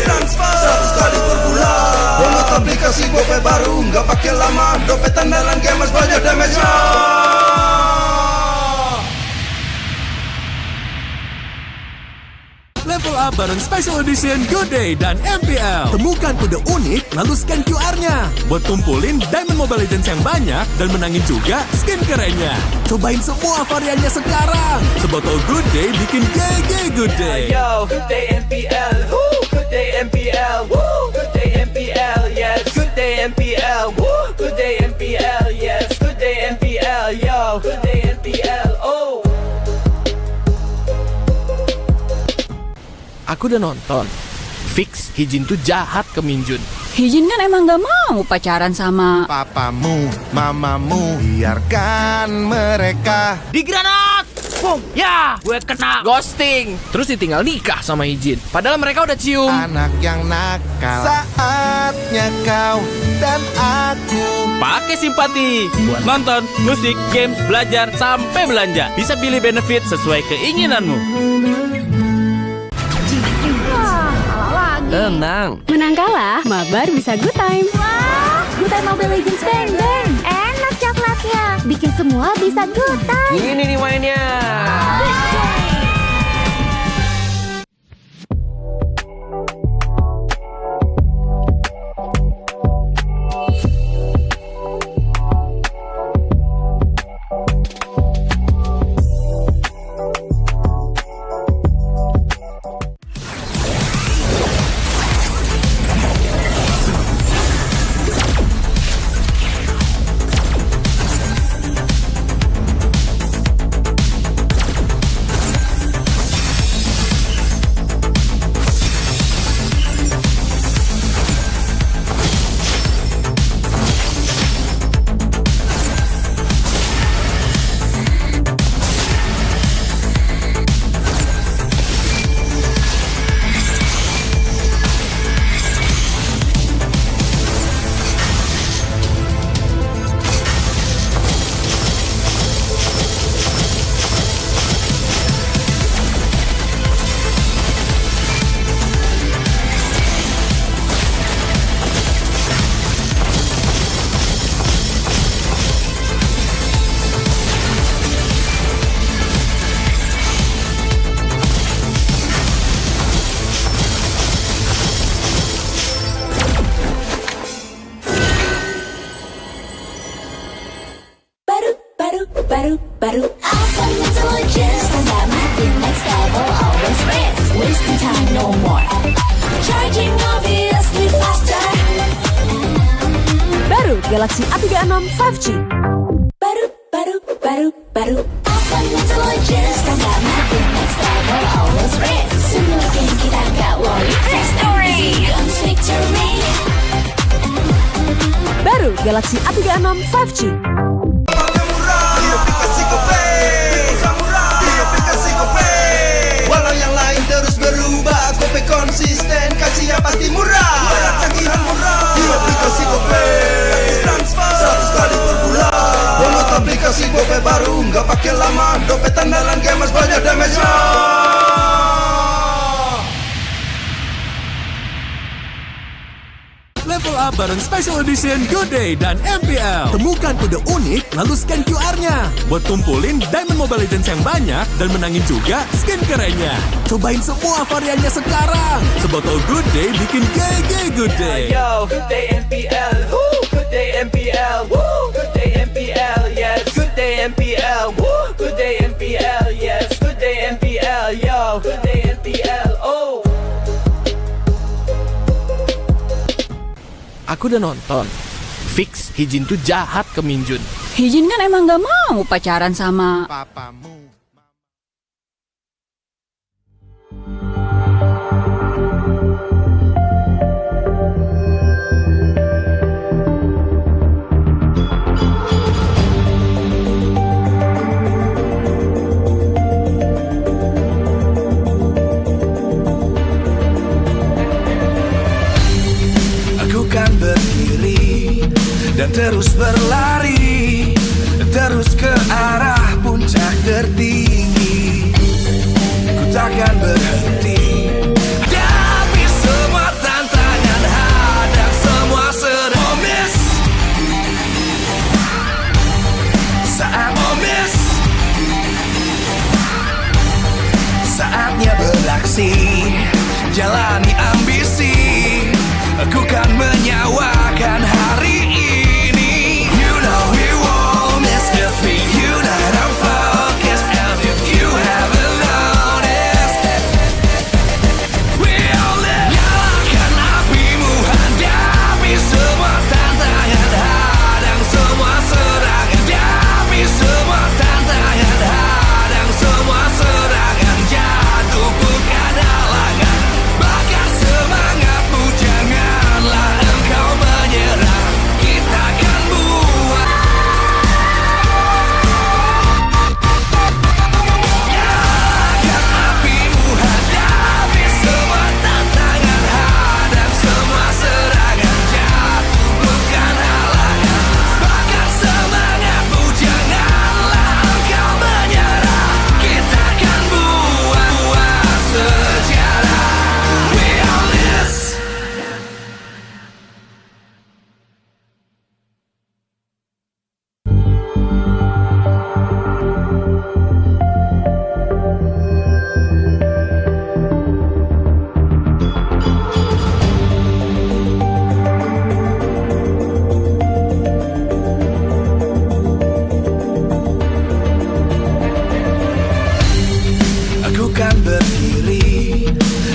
transfer 100 kali per bulan. Download aplikasi Gope baru, nggak pakai lama. Dompet andalan gamers banyak damage-nya. Level up bareng Special Edition Good Day dan MPL. Temukan kode unik, lalu scan QR-nya. Buat kumpulin Diamond Mobile Legends yang banyak dan menangin juga skin kerennya. Cobain semua variannya sekarang. Sebotol Good Day bikin GG Good Day. Yo, good day MPL, woo, good day MPL, woo, good day MPL, yes, good day MPL, woo, good day MPL, yes, good day MPL, yo, good day MPL, oh. Aku udah nonton. Fix Hijin tuh jahat ke Minjun. Hijin kan emang gak mau pacaran sama Papamu, mamamu, biarkan mereka. Di granat! Boom! Ya, gue kena ghosting. Terus ditinggal nikah sama Hijin. Padahal mereka udah cium. Anak yang nakal. Saatnya kau dan aku Pakai simpati buat nonton, musik, games, belajar, sampai belanja. Bisa pilih benefit sesuai keinginanmu. Tenang. Menang kalah, mabar bisa good time. Wah, good time Mobile Legends bang bang. Enak coklatnya, bikin semua bisa good time. Ini nih mainnya. baru. Awesome intelligence, and that might be next level. Always rest, wasting time no more. Charging obviously faster. Baru Galaxy A36 5G. Baru. Awesome intelligence, and that might be next level. Always rest. Sooner again kita nggak worry. Victory, victory. Baru Galaxy A36 5G. Walau yang lain terus berubah, Gope konsisten, kasihnya pasti murah. Tagihan murah di aplikasi Gope, transfer 100 kali per bulan. Download aplikasi Gope baru, nggak pakai lama. Dompet andalan gamers banyak damage-nya. Level up bareng Special Edition Good Day dan MPL. Temukan kode unik lalu scan QR-nya. Buat kumpulin Diamond Mobile Legends yang banyak dan menangin juga skin kerennya. Cobain semua variannya sekarang. Sebotol Good Day bikin GG Good Day. Yo, good day MPL. Woo, good day MPL. Woo, good day MPL. Yes, good day MPL. Woo, good day MPL. Yes, good day MPL. Yo, good day MPL. Oh. Aku udah nonton. Fix Hijin tuh jahat ke Minjun. Hijin kan emang gak mau pacaran sama Papamu. Dan terus berlari, terus ke arah puncak tertinggi. Ku takkan berhenti. Hadapi semua tantangan, hadang semua sedang miss. Saat miss, saatnya beraksi, jalani ambisi. Aku kan menyawakan hari ini. You know we won't miss if we unite our focus. And if you haven't noticed, we'll live. Nyalakan apimu, hadapi semua tantangan, hadang semua serangan. Hadapi semua tantangan, hadang semua serangan. Jatuh bukan halangan, bahkan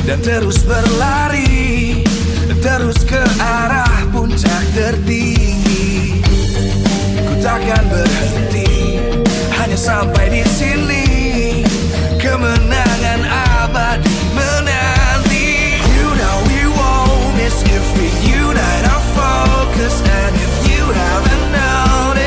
dan terus berlari, terus ke arah puncak tertinggi. Ku takkan berhenti, hanya sampai di sini. Kemenangan abadi menanti. You know we won't miss if we unite our focus. And if you haven't noticed,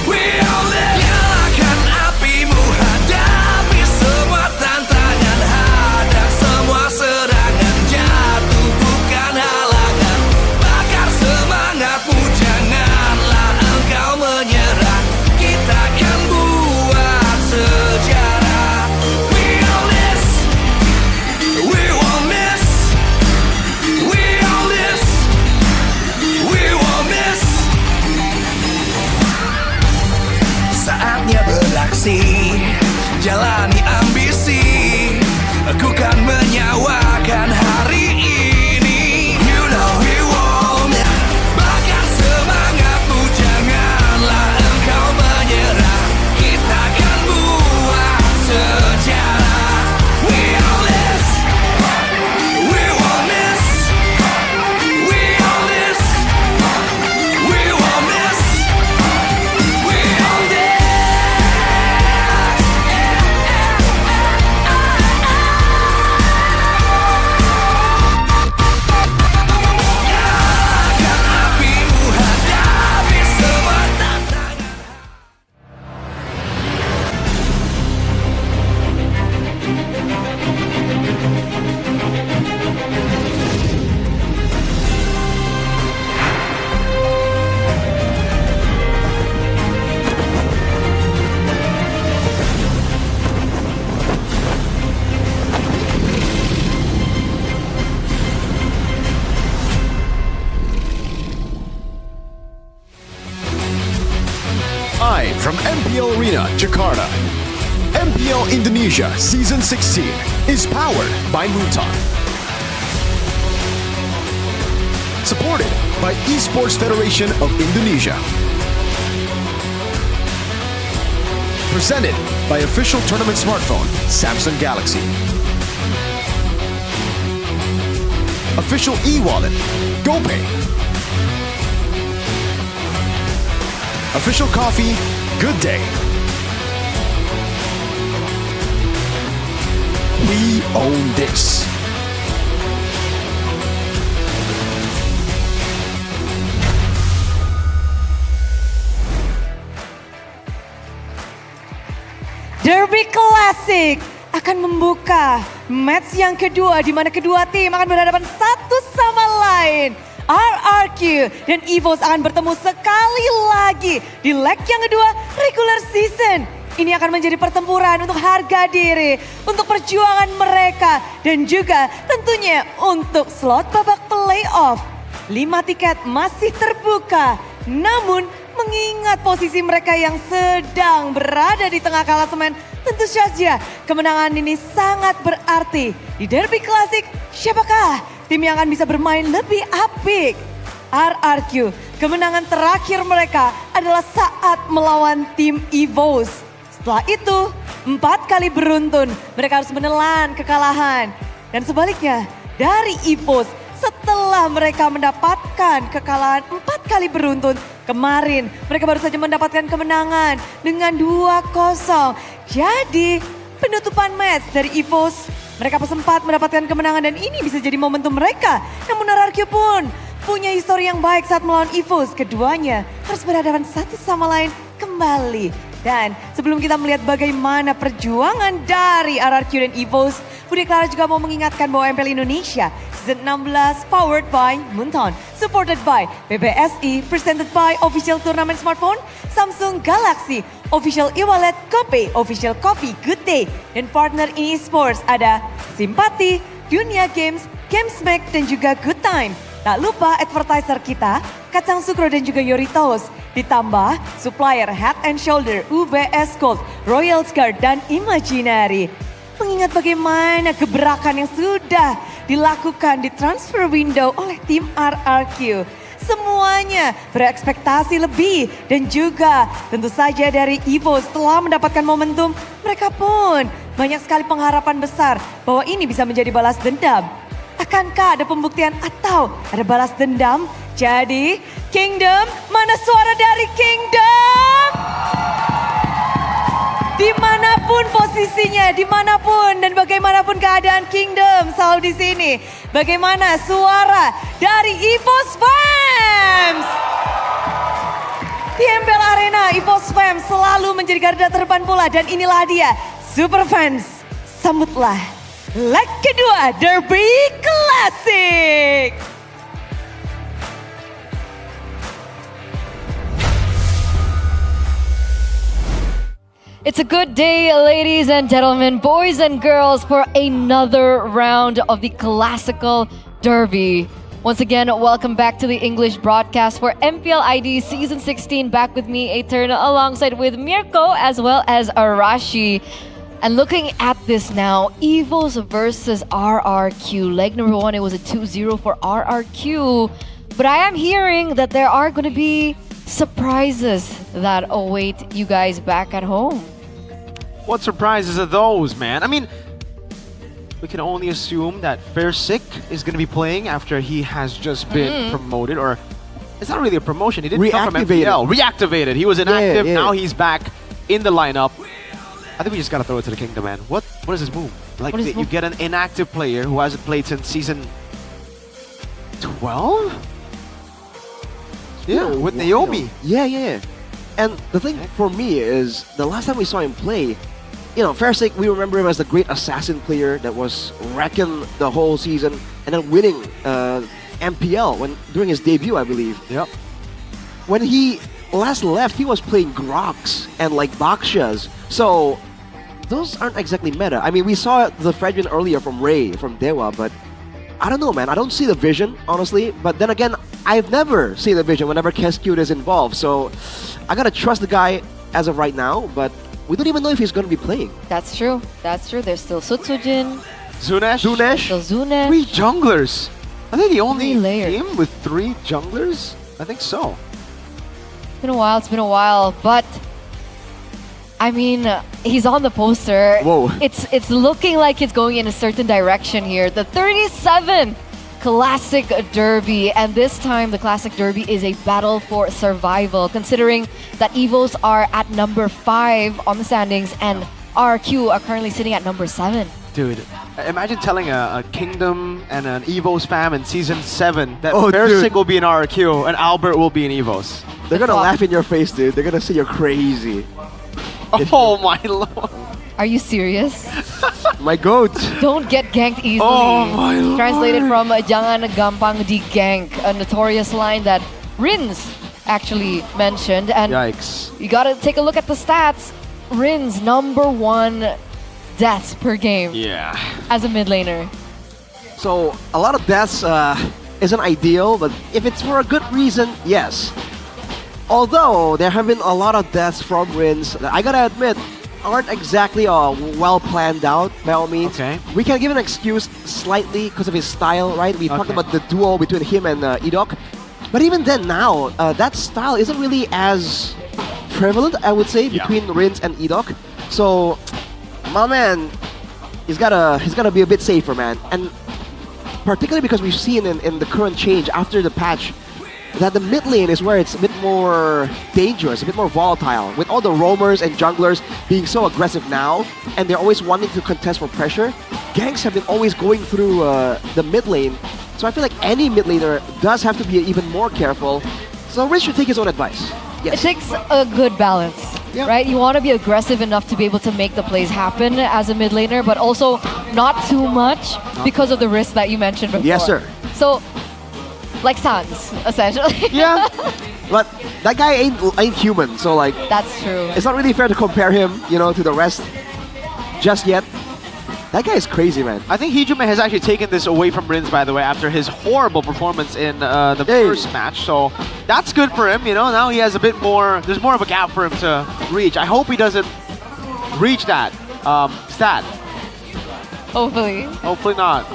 we all live. Nyalakan apimu, hadapi semua tantangan, hadang semua serangan, jatuh bukan halangan. Bakar semangatmu, janganlah engkau menyerah. Kita akan buat sejarah. We all this, we won't miss. We all this, we won't miss. Saatnya beraksi, jalani ambisi. Aku kan menyawakan hari ini. You know we won't miss. Bakar semangatmu, janganlah engkau menyerah. Kita akan buat sejarah. We all this, we won't miss. We all this, we won't miss. We all this. Nyalakan apimu, hadapi semua tantangan. Live from MPL Arena, Jakarta. MPL Indonesia Season 16 is powered by Muton. Supported by Esports Federation of Indonesia. Presented by official tournament smartphone, Samsung Galaxy. Official e-wallet, GoPay. Official coffee, Good Day. We own this. Derby Classic akan membuka match yang kedua di mana kedua tim akan berhadapan satu sama lain. RRQ dan EVOS akan bertemu sekali lagi di leg yang kedua regular season. Ini akan menjadi pertempuran untuk harga diri, untuk perjuangan mereka dan juga tentunya untuk slot babak playoff. 5 tiket masih terbuka, namun mengingat posisi mereka yang sedang berada di tengah klasemen, tentu saja kemenangan ini sangat berarti. Di Derby Classic, siapakah tim yang akan bisa bermain lebih apik? RRQ, kemenangan terakhir mereka adalah saat melawan tim EVOS. Setelah itu, 4 kali beruntun mereka harus menelan kekalahan. Dan sebaliknya, dari EVOS setelah mereka mendapatkan kekalahan 4 kali beruntun, kemarin mereka baru saja mendapatkan kemenangan dengan 2-0. Jadi penutupan match dari EVOS, mereka sempat mendapatkan kemenangan dan ini bisa jadi momentum mereka. Namun RRQ pun punya histori yang baik saat melawan EVOS. Keduanya harus berhadapan satu sama lain kembali. Dan sebelum kita melihat bagaimana perjuangan dari RRQ dan EVOS, Budi Clara juga mau mengingatkan bahwa MPL Indonesia Season 16 powered by Munton, supported by PBSI, presented by Official Tournament Smartphone, Samsung Galaxy, Official e-wallet, GoPay, Official Coffee, Good Day, dan partner in esports ada Simpati, Dunia Games, GameSmack, dan juga Good Time. Tak lupa advertiser kita, Kacang Sukro dan juga Yoritos. Ditambah supplier Head and Shoulder, UBS Gold, Royal Guard, dan Imaginary. Mengingat bagaimana gebrakan yang sudah dilakukan di transfer window oleh tim RRQ. Semuanya berekspektasi lebih dan juga tentu saja dari EVOS setelah mendapatkan momentum, mereka pun banyak sekali pengharapan besar bahwa ini bisa menjadi balas dendam. Akankah ada pembuktian atau ada balas dendam? Jadi, Kingdom, mana suara dari Kingdom? Dimanapun posisinya, dimanapun dan bagaimanapun keadaan Kingdom selalu di sini. Bagaimana suara dari EVOS Fams? Di MPL Arena, EVOS Fams selalu menjadi garda terdepan pula dan inilah dia, Super Fans. Sambutlah leg kedua Derby Classic. It's a good day, ladies and gentlemen, boys and girls, for another round of the Classical Derby. Once again, welcome back to the English broadcast for MPL ID Season 16. Back with me, Eternal, alongside with Mirko as well as Arashi. And looking at this now, EVOS versus RRQ. Leg number 1, it was a 2-0 for RRQ. But I am hearing that there are going to be surprises that await you guys back at home. What surprises are those, man? I mean, we can only assume that Fairsick is going to be playing after he has just been promoted, or it's not really a promotion. He didn't come from MPL. Reactivated. He was inactive. Now he's back in the lineup. I think we just got to throw it to the Kingdom, man. What is his move? Like, you get an inactive player who hasn't played since season 12? Yeah, with Naomi. Yeah. And the thing for me is, the last time we saw him play, Fairsick, we remember him as the great assassin player that was wrecking the whole season and then winning MPL during his debut, I believe. Yep. When he last left, he was playing Grox and like Bakshas. So those aren't exactly meta. I mean, we saw the fragment earlier from Ray, from Dewa, but I don't know, man. I don't see the vision, honestly. But then again, I've never seen the vision whenever Keskute is involved. So I gotta trust the guy as of right now, but we don't even know if he's going to be playing. That's true. There's still Sutsujin. Zunesh. Still Zunesh. 3 junglers. I think he only came with 3 junglers. I think so. It's been a while, but I mean, he's on the poster. Whoa. It's looking like it's going in a certain direction here. The 37 Classic Derby, and this time the Classic Derby is a battle for survival, considering that EVOS are at number 5 on the standings and RQ are currently sitting at number 7. Dude, imagine telling a Kingdom and an EVOS fam in Season 7 that Fairsick will be in RQ and Albert will be in EVOS. They're gonna laugh in your face, dude. They're gonna say you're crazy. Oh my lord. Are you serious? My goat. Don't get ganked easily. Oh my lord. Translated from Jangan gampang di gank, a notorious line that Rins actually mentioned. And yikes. You gotta take a look at the stats. Rins, number 1 deaths per game. Yeah. As a mid laner. So a lot of deaths isn't ideal, but if it's for a good reason, yes. Although there have been a lot of deaths from Rins that I gotta admit aren't exactly well planned out by all means. Okay. We can give an excuse slightly because of his style, right? We talked about the duo between him and Edok. But even then now, that style isn't really as prevalent, I would say, between Rins and Edok. So, my man, he's gotta be a bit safer, man. And particularly because we've seen in the current change after the patch that the mid lane is where it's a bit more dangerous, a bit more volatile. With all the roamers and junglers being so aggressive now, and they're always wanting to contest for pressure, ganks have been always going through the mid lane. So I feel like any mid laner does have to be even more careful. So Riz should take his own advice. Yes. It takes a good balance, right? You want to be aggressive enough to be able to make the plays happen as a mid laner, but also not too much because of the risk that you mentioned before. Yes, sir. So, like Sans, essentially. Yeah, but that guy ain't human, so like... That's true. It's not really fair to compare him, to the rest just yet. That guy is crazy, man. I think Hijume has actually taken this away from Rins, by the way, after his horrible performance in the first match. So that's good for him, Now he has a bit more... There's more of a gap for him to reach. I hope he doesn't reach that stat. Hopefully. Hopefully not.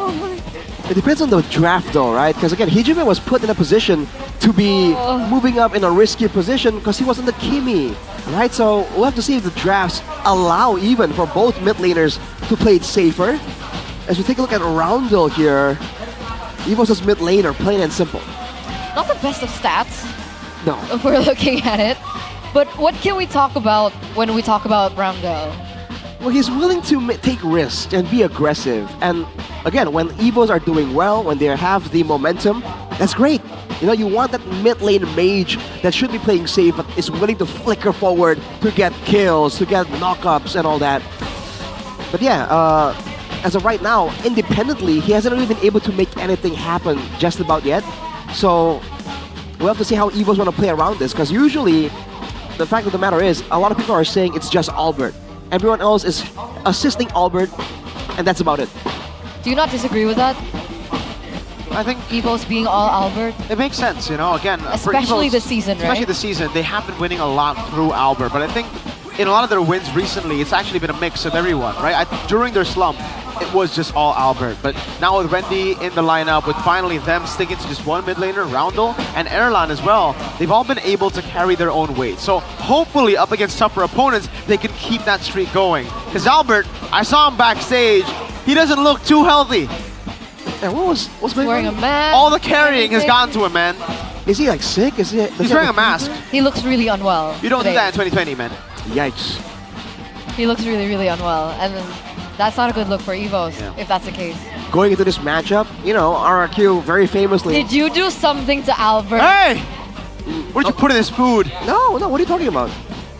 It depends on the draft though, right? Because again, Hijume was put in a position to be moving up in a risky position because he wasn't the Kimi, right? So we'll have to see if the drafts allow even for both mid laners to play it safer. As we take a look at Roundel here, EVO's mid laner, plain and simple. Not the best of stats, No. if we're looking at it. But what can we talk about when we talk about Roundel? Well, he's willing to take risks and be aggressive. And again, when EVOs are doing well, when they have the momentum, that's great. You know, you want that mid lane mage that should be playing safe but is willing to flicker forward to get kills, to get knockups and all that. But yeah, as of right now, independently, he hasn't really been able to make anything happen just about yet. So we'll have to see how EVOs want to play around this, because usually the fact of the matter is, a lot of people are saying it's just Albert. Everyone else is assisting Albert, and that's about it. Do you not disagree with that? I think EVOs being all Albert? it makes sense, you know, again. for Especially EVOs, this season, right? Especially this season, they have been winning a lot through Albert, but I think in a lot of their wins recently, it's actually been a mix of everyone, right? During their slump, it was just all Albert, but now with Wendy in the lineup, with finally them sticking to just one mid laner, Roundel, and Erlan as well, they've all been able to carry their own weight. So hopefully up against tougher opponents, they can keep that streak going. Because Albert, I saw him backstage, he doesn't look too healthy. And what's going Wearing on? a mask. All the carrying has gotten to him, man. Is he like sick? Is he? He's wearing a mask. He looks really unwell. You don't do today. that in 2020, man. Yikes. He looks really, really unwell. And that's not a good look for EVOs, if that's the case. Going into this matchup, you know, RRQ very famously. Did you do something to Albert? Hey! What did you put in his food? No, what are you talking about?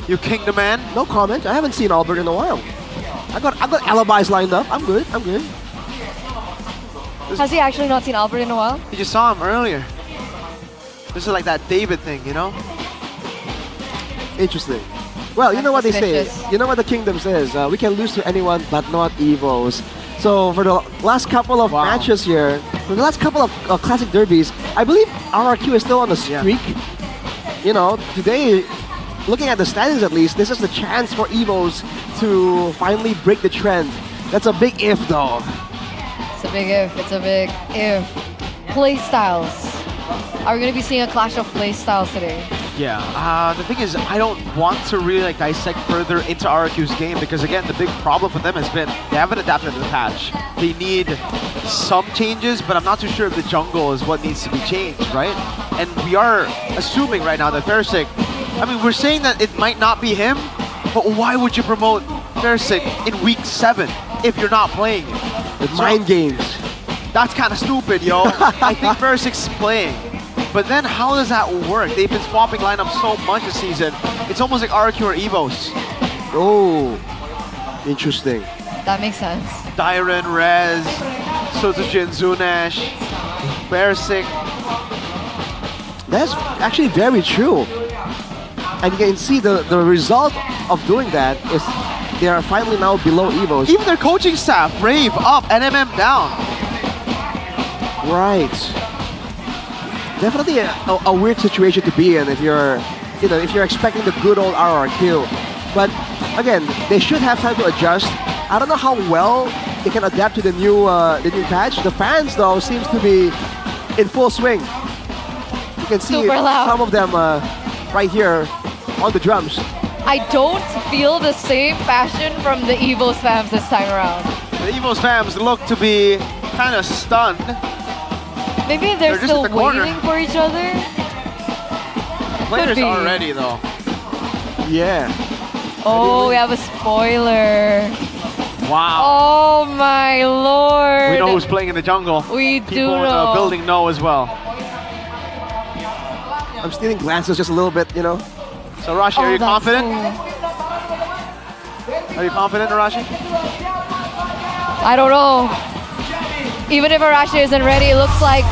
You kingdom man? No comment. I haven't seen Albert in a while. I got alibis lined up. I'm good. Has he actually not seen Albert in a while? You just saw him earlier. This is like that David thing, you know? Interesting. Well, you know what they say. suspicious. You know what the kingdom says. We can lose to anyone, but not EVOs. So for the last couple of matches here, for the last couple of classic derbies, I believe RRQ is still on the streak. You know, today, looking at the standings at least, this is the chance for EVOs to finally break the trend. That's a big if, though. It's a big if. It's a big if. Play styles. Are we going to be seeing a clash of play styles today? Yeah, the thing is, I don't want to really like dissect further into RRQ's game because again, the big problem for them has been they haven't adapted to the patch. They need some changes, but I'm not too sure if the jungle is what needs to be changed, right? And we are assuming right now that Fersik, I mean, we're saying that it might not be him, but why would you promote Fersik in week 7 if you're not playing it? It's mind games. That's kind of stupid, yo. I think Fersik's playing. But then how does that work? They've been swapping lineups so much this season. It's almost like RRQ or EVOs. Oh, interesting. That makes sense. Dyron, Rez, Sotsuchin, Zunesh, Fersik. That's actually very true. And you can see the result of doing that is they are finally now below EVOs. Even their coaching staff, Rave up, NMM down. Right. Definitely a weird situation to be in if you're, if you're expecting the good old RRQ. But again, they should have time to adjust. I don't know how well they can adapt to the new patch. The fans though seems to be in full swing. You can see some of them right here on the drums. I don't feel the same passion from the EVOs fans this time around. The EVOs fans look to be kind of stunned. Maybe they're just still in the corner. waiting for each other. Players be. are ready though. Yeah. Oh, we have a spoiler. Wow. Oh my lord. We know who's playing in the jungle. We People do in know. the building know as well. I'm stealing glances just a little bit, So Rashi, are you confident? Are you confident, Arashi? I don't know. Even if Arashi isn't ready, it looks like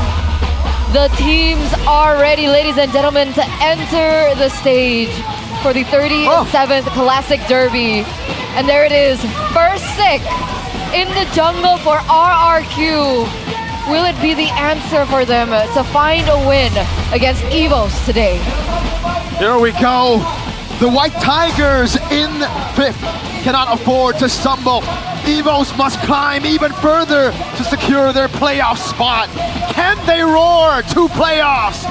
the teams are ready, ladies and gentlemen, to enter the stage for the 37th Classic Derby. And there it is, Fersik in the jungle for RRQ. Will it be the answer for them to find a win against EVOs today? Here we go. The White Tigers in 5th cannot afford to stumble. EVOs must climb even further to secure their playoff spot. Can they roar to playoffs?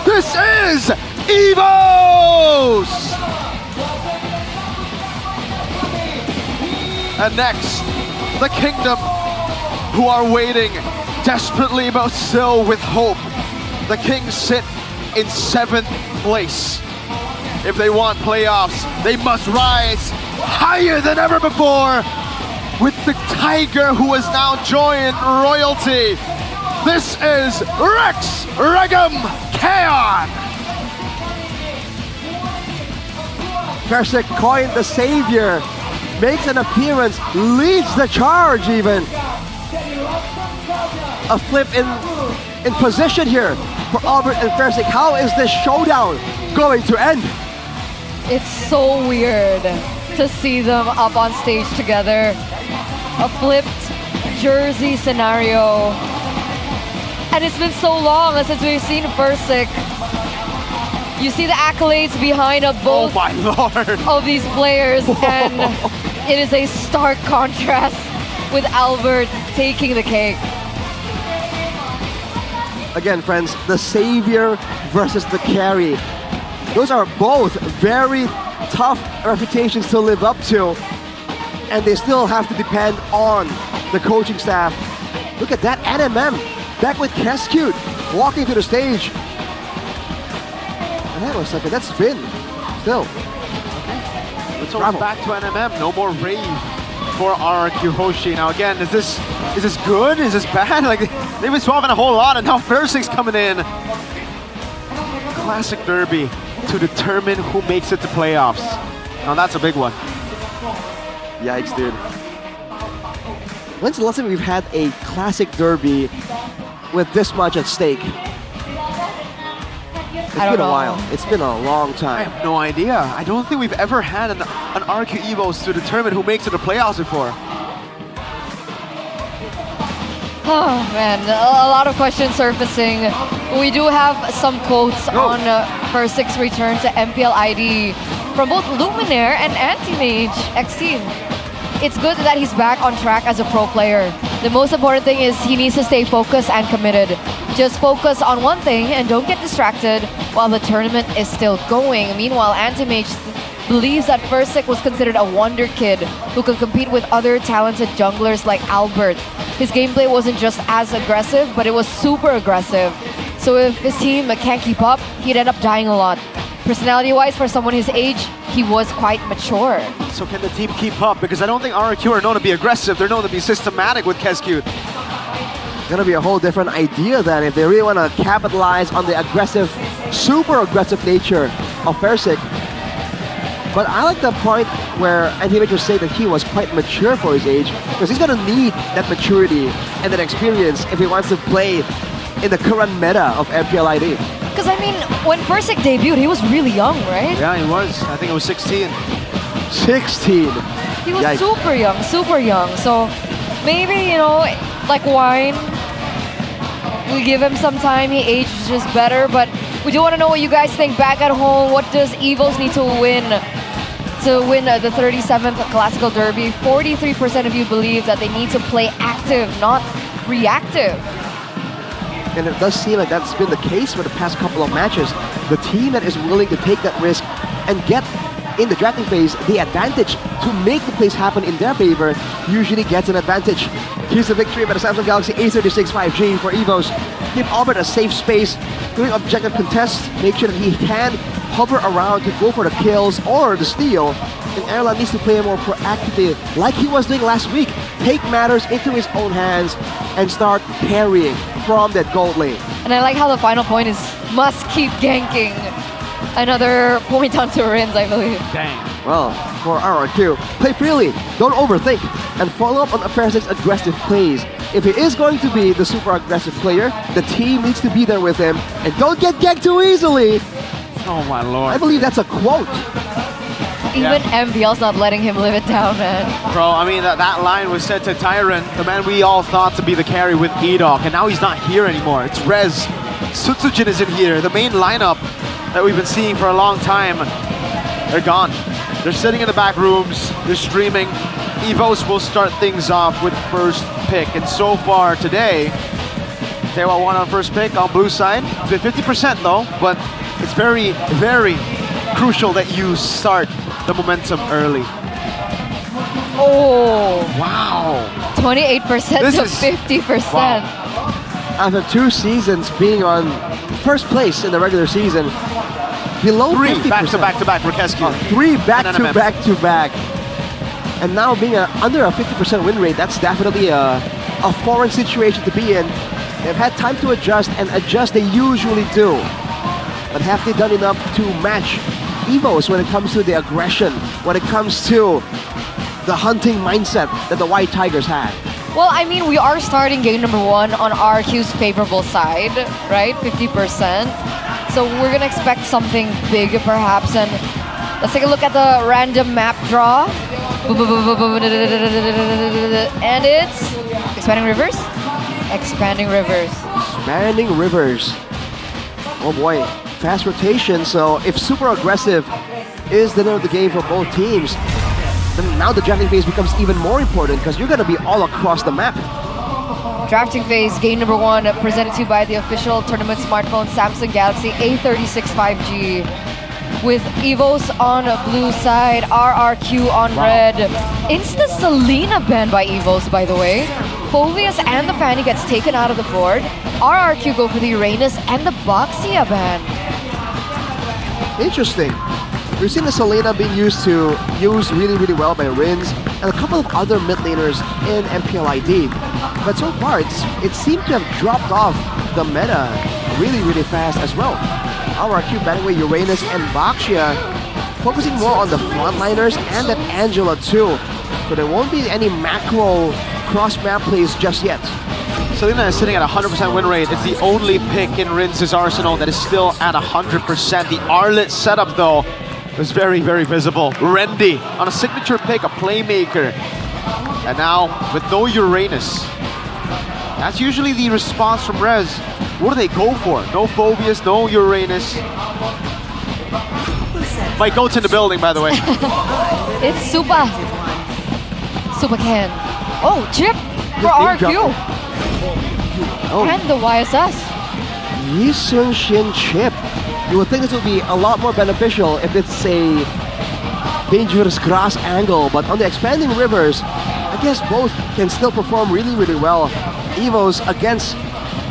This is EVOs! And next, the kingdom, who are waiting desperately but still with hope. The Kings sit in 7th place. If they want playoffs, they must rise higher than ever before with the Tiger who has now joined royalty. This is Rex Regum Kaon. Persik coined the savior, makes an appearance, leads the charge even. A flip in position here for Albert and Persik. How is this showdown going to end? It's so weird to see them up on stage together. A flipped jersey scenario. And it's been so long since we've seen Persik. You see the accolades behind both my lord. of these players, and it is a stark contrast with Albert taking the cake. Again, friends, the savior versus the carry. Those are both very tough reputations to live up to, and they still have to depend on the coaching staff. Look at that, NMM back with Keskute walking to the stage. Hang on a second, that's Finn still. It's almost back to NMM. No more rave for RRQ Hoshi. Now again, is this good? Is this bad? Like they've been swapping a whole lot, and now Persik's coming in. Classic derby to determine who makes it to playoffs. Now that's a big one. Yikes, dude. When's the last time we've had a classic derby with this much at stake? It's been a while. It's been a long time. I have no idea. I don't think we've ever had an RQ Evos to determine who makes it to playoffs before. Oh man, a lot of questions surfacing. We do have some quotes on Persik's return to MPL ID from both Luminaire and Anti-Mage X-Team. It's good that he's back on track as a pro player. The most important thing is he needs to stay focused and committed. Just focus on one thing and don't get distracted while the tournament is still going. Meanwhile, Anti-Mage believes that Persik was considered a wonder kid who could compete with other talented junglers like Albert. His gameplay wasn't just as aggressive, but it was super aggressive. So if his team can't keep up, he'd end up dying a lot. Personality-wise, for someone his age, he was quite mature. So can the team keep up? Because I don't think RRQ are known to be aggressive. They're known to be systematic with Keskute. Gonna be a whole different idea then if they really want to capitalize on the aggressive, super aggressive nature of Persik. But I like the point where Anti-Mage was saying that he was quite mature for his age, because he's gonna need that maturity and that experience if he wants to play in the current meta of MPL ID. Because I mean, when Persik debuted, he was really young, right? Yeah, he was. I think it was 16. 16. He was super young, super young. So maybe, you know, like wine, we give him some time, he ages better. But we do want to know what you guys think back at home. What does Evos need to win the 37th Classical Derby? 43% of you believe that they need to play active, not reactive. And it does seem like that's been the case for the past couple of matches. The team that is willing to take that risk and get in the drafting phase the advantage to make the plays happen in their favor usually gets an advantage. Here's the victory by the Samsung Galaxy A36 5G for Evos. Give Albert a safe space during objective contests. Make sure that he can hover around to go for the kills or the steal. And Erlan needs to play more proactively like he was doing last week. Take matters into his own hands and start carrying from that gold lane. And I like how the final point is must keep ganking. Another point onto Rins, I believe. Dang. Well, for RRQ, play freely, don't overthink, and follow up on Persik's aggressive plays. If he is going to be the super aggressive player, the team needs to be there with him, and don't get ganked too easily. Oh my lord. I believe that's a quote. Even MPL's not letting him live it down, man. Bro, I mean, that line was said to Tyrant, the man we all thought to be the carry with Edok, and now he's not here anymore. It's Rez. Sutsujin is in here. The main lineup that we've been seeing for a long time, they're gone. They're sitting in the back rooms, they're streaming. Evos will start things off with first pick, and so far today, Tewa won on first pick on blue side. It's been 50% though, but it's very, very crucial that you start the momentum early. Oh. Wow. 28% This to is- 50%. Wow. After 2 seasons being on first place in the regular season, below 50%. Back to back to back for Kescu. 3 back And to NMM. back to back. And now being under a 50% win rate, that's definitely a foreign situation to be in. They've had time to adjust, and adjust they usually do. But have they done enough to match EVOS when it comes to the aggression, when it comes to the hunting mindset that the White Tigers had? Well, I mean, we are starting game number 1 on RQ's favorable side, right? 50%. So we're gonna expect something big, perhaps. And let's take a look at the random map draw. And it's Expanding Rivers. Expanding Rivers. Expanding Rivers. Oh boy, fast rotation. So if super aggressive is the name of the game for both teams, then now the drafting phase becomes even more important because you're going to be all across the map. Drafting phase, game number 1, presented to you by the official tournament smartphone Samsung Galaxy A36 5G. With EVOS on blue side, RRQ on red. Insta Selena banned by EVOS, by the way. Phoveus and the Fanny gets taken out of the board. RRQ go for the Uranus and the Boxia ban. Interesting. We've seen the Selena being used really well by Rins and a couple of other mid laners in MPL ID. But so far, it seemed to have dropped off the meta really fast as well. RRQ banning away Uranus and Boxia, focusing more on the frontliners and that Angela too. So there won't be any macro cross-map plays just yet. Selena is sitting at 100% win rate. It's the only pick in Rins's arsenal that is still at 100%. The Arlet setup, though, is very visible. Rendy on a signature pick, a playmaker. And now, with no Uranus. That's usually the response from Rez. What do they go for? No Phoveus, no Uranus. My goat's in the building, by the way. It's Super Ken. Oh, chip for RQ. Oh. And the YSS. Yi Seung Shin chip. You would think this would be a lot more beneficial if it's a dangerous grass angle, but on the expanding rivers, I guess both can still perform really well. EVOS against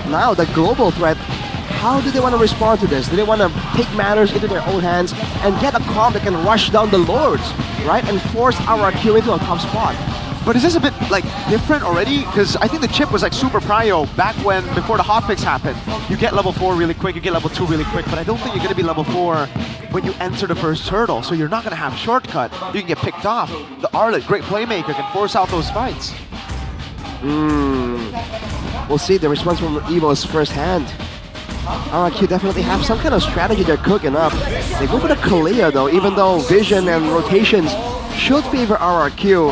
now the global threat. How do they want to respond to this? Do they want to take matters into their own hands and get a comp that can rush down the lords, right? And force RRQ into a top spot? But is this a bit like different already? Because I think the chip was like super prio back before the hotfix happened. You get level 4 really quick, you get level 2 really quick, but I don't think you're going to be level 4 when you enter the first hurdle. So you're not going to have shortcut. You can get picked off. The Arlet, great playmaker, can force out those fights. We'll see the response from EVOS firsthand. RRQ definitely have some kind of strategy they're cooking up. They go for the Kalea though, even though vision and rotations should favor RRQ.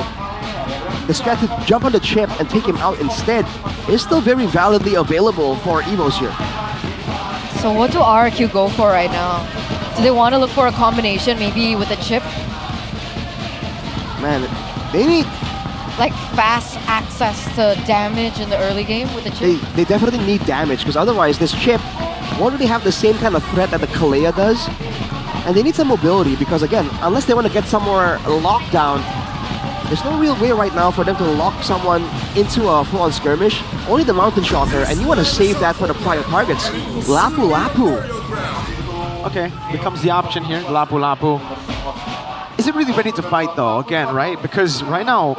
The strat to jump on the chip and take him out instead is still very validly available for EVOS here. So what do RRQ go for right now? Do they want to look for a combination, maybe with a chip? Man, they need... Like fast access to damage in the early game with the chip? They definitely need damage, because otherwise this chip won't really have the same kind of threat that the Kalea does. And they need some mobility, because again, unless they want to get somewhere locked down, there's no real way right now for them to lock someone into a full-on skirmish. Only the Mountain Shocker, and you want to save that for the prior targets. Lapu Lapu. Okay, becomes the option here, Lapu Lapu. Is it really ready to fight though, again, right? Because right now,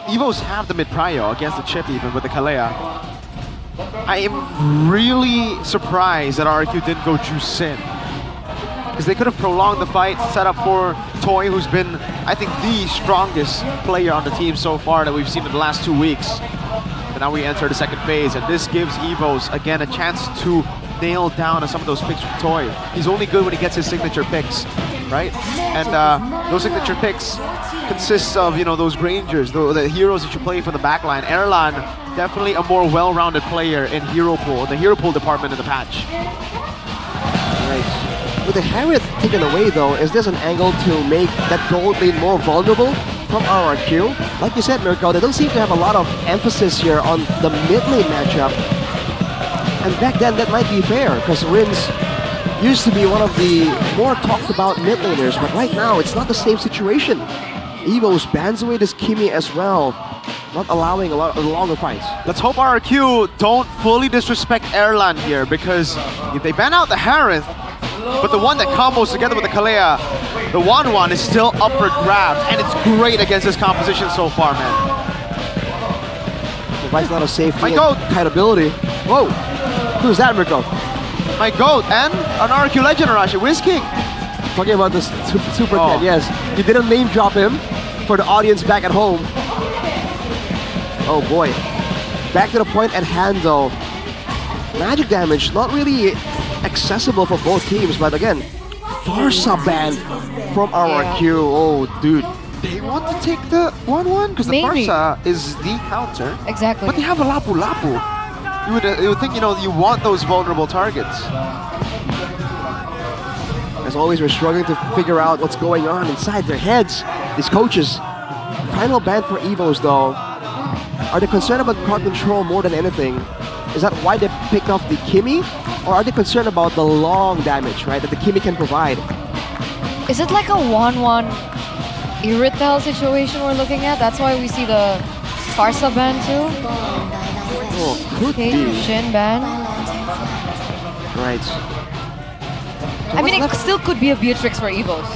EVOS have the mid-prio against the chip even with the Kalea. I am really surprised that RQ didn't go Juice Sin. Because they could have prolonged the fight, set up for Toy, who's been, I think, the strongest player on the team so far that we've seen in the last 2 weeks. But now we enter the second phase, and this gives EVOS, again, a chance to nail down on some of those picks from Toy. He's only good when he gets his signature picks, right? And those signature picks consists of, you know, those Grangers, the heroes that you play for the backline. Erlan, definitely a more well-rounded player in hero pool, the hero pool department in the patch. Right. With the Harriet taken away though, is this an angle to make that gold lane more vulnerable from RRQ? Like you said, Mirko, they don't seem to have a lot of emphasis here on the mid lane matchup. And back then that might be fair, because Rins used to be one of the more talked about mid laners, but right now it's not the same situation. Evos bans away this Kimi as well, not allowing a lot of longer fights. Let's hope RRQ don't fully disrespect Erlan here, because if they ban out the Harith, but the one that combos together with the Kalea, the 1-1 is still up for grabs, and it's great against this composition so far, man. Provides a lot of safety My and goat. kiteability. Whoa! Who's that, Mirko? My goat and an RRQ legend, Arashi, Wiz King. Talking about this super cat, yes. You didn't name drop him for the audience back at home. Oh boy. Back to the point at hand though. Magic damage, not really accessible for both teams, but again, Farsa ban from RRQ. Oh, dude. They want to take the 1-1? Because the Maybe. Farsa is the counter. Exactly. But they have a Lapu Lapu. You would think, you know, you want those vulnerable targets. As always, we're struggling to figure out what's going on inside their heads, these coaches. Final ban for Evos though. Are they concerned about crowd control more than anything? Is that why they picked off the Kimi? Or are they concerned about the long damage, right, that the Kimi can provide? Is it like a 1-1 Irritel situation we're looking at? That's why we see the Farsa ban too? Oh, could Okay, be. Shin ban. Right. I mean, it still could be a Beatrix for Evos.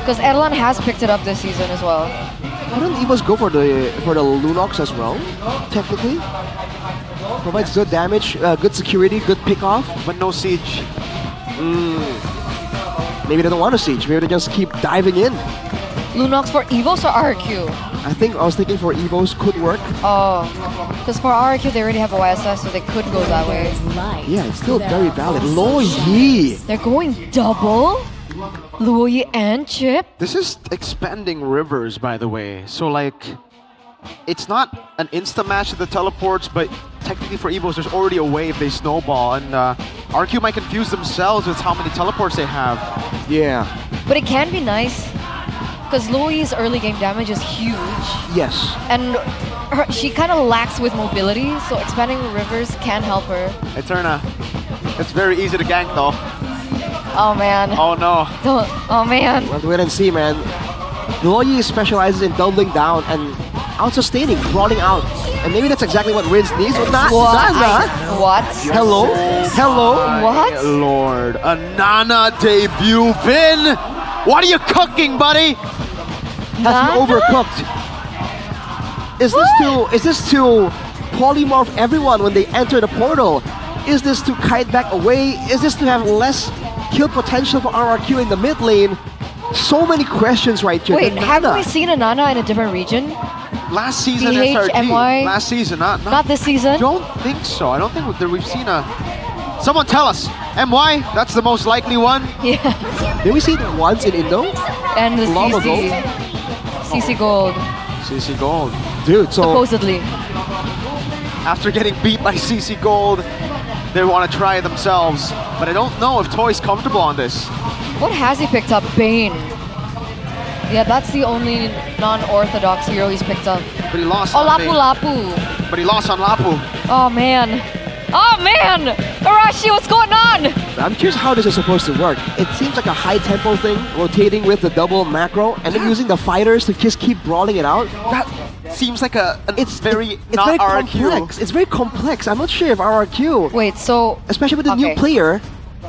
Because Erlan has picked it up this season as well. Wouldn't Evos go for the Lunox as well, technically? Provides good damage, good security, good pick off. But no siege. Maybe they don't want to siege, maybe they just keep diving in. Lunox for Evos or RQ? I was thinking for Evos could work. Oh, because for RQ they already have a YSS, so they could go that way. Yeah, it's still very valid. Lo Yi! They're going double? Luo Yi and Chip? This is expanding rivers, by the way. So, like, it's not an insta match of the teleports, but technically for Evos, there's already a wave they snowball, and RQ might confuse themselves with how many teleports they have. Yeah. But it can be nice, because Luo Yi's early game damage is huge. Yes. And she kind of lacks with mobility, so expanding rivers can help her. Eterna, it's very easy to gank though. Oh man. Oh no. Oh man. We'll have to wait and see, man. Lo Yi specializes in doubling down and out-sustaining, crawling out. And maybe that's exactly what Rince needs. What? What? Hello? Hello? What? My Lord, a Nana debut Vin! What are you cooking, buddy? Has been overcooked. Is this to polymorph everyone when they enter the portal? Is this to kite back away? Is this to have less kill potential for RRQ in the mid lane? So many questions right here. Wait, haven't we seen a Nana in a different region? Last season BH, SRG. MY? Last season, Not this season? I don't think so. I don't think we've seen a... Someone tell us. MY, that's the most likely one. Yeah. Did we see it once in Indo? And the Long CC. ago? CC Gold. CC Gold. Dude, so... Supposedly. After getting beat by CC Gold, they want to try it themselves. But I don't know if Toy's comfortable on this. What has he picked up? Bane. Yeah, that's the only non-orthodox hero he's picked up. But he lost Oh, on Lapu Bane. Lapu. But he lost on Lapu. Oh, man. Oh, man! Arashi, what's going on? I'm curious how this is supposed to work. It seems like a high tempo thing, rotating with the double macro, and then using the fighters to just keep brawling it out. That seems like it's very not very RRQ. complex. It's very complex. I'm not sure if RRQ... Wait, so... Especially with the new player,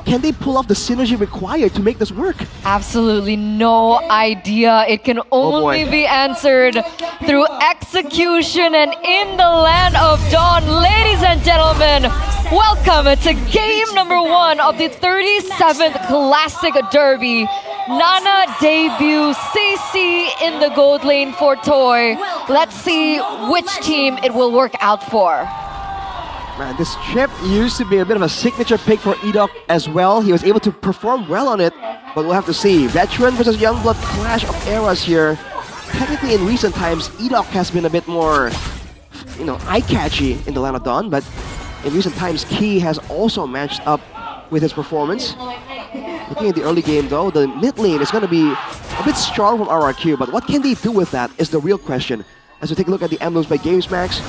can they pull off the synergy required to make this work? Absolutely no idea. It can only be answered through execution and in the land of Dawn. Ladies and gentlemen, welcome to game number 1 of the 37th Classic Derby. Nana debut CC in the gold lane for Toy. Let's see which team it will work out for. Man, this chip used to be a bit of a signature pick for Edok as well. He was able to perform well on it, but we'll have to see. Veteran versus Youngblood clash of eras here. Technically, in recent times, Edok has been a bit more, eye-catchy in the Land of Dawn, but in recent times, Key has also matched up with his performance. Looking at the early game though, the mid lane is going to be a bit strong from RRQ, but what can they do with that is the real question. As we take a look at the emblems by GamesMax,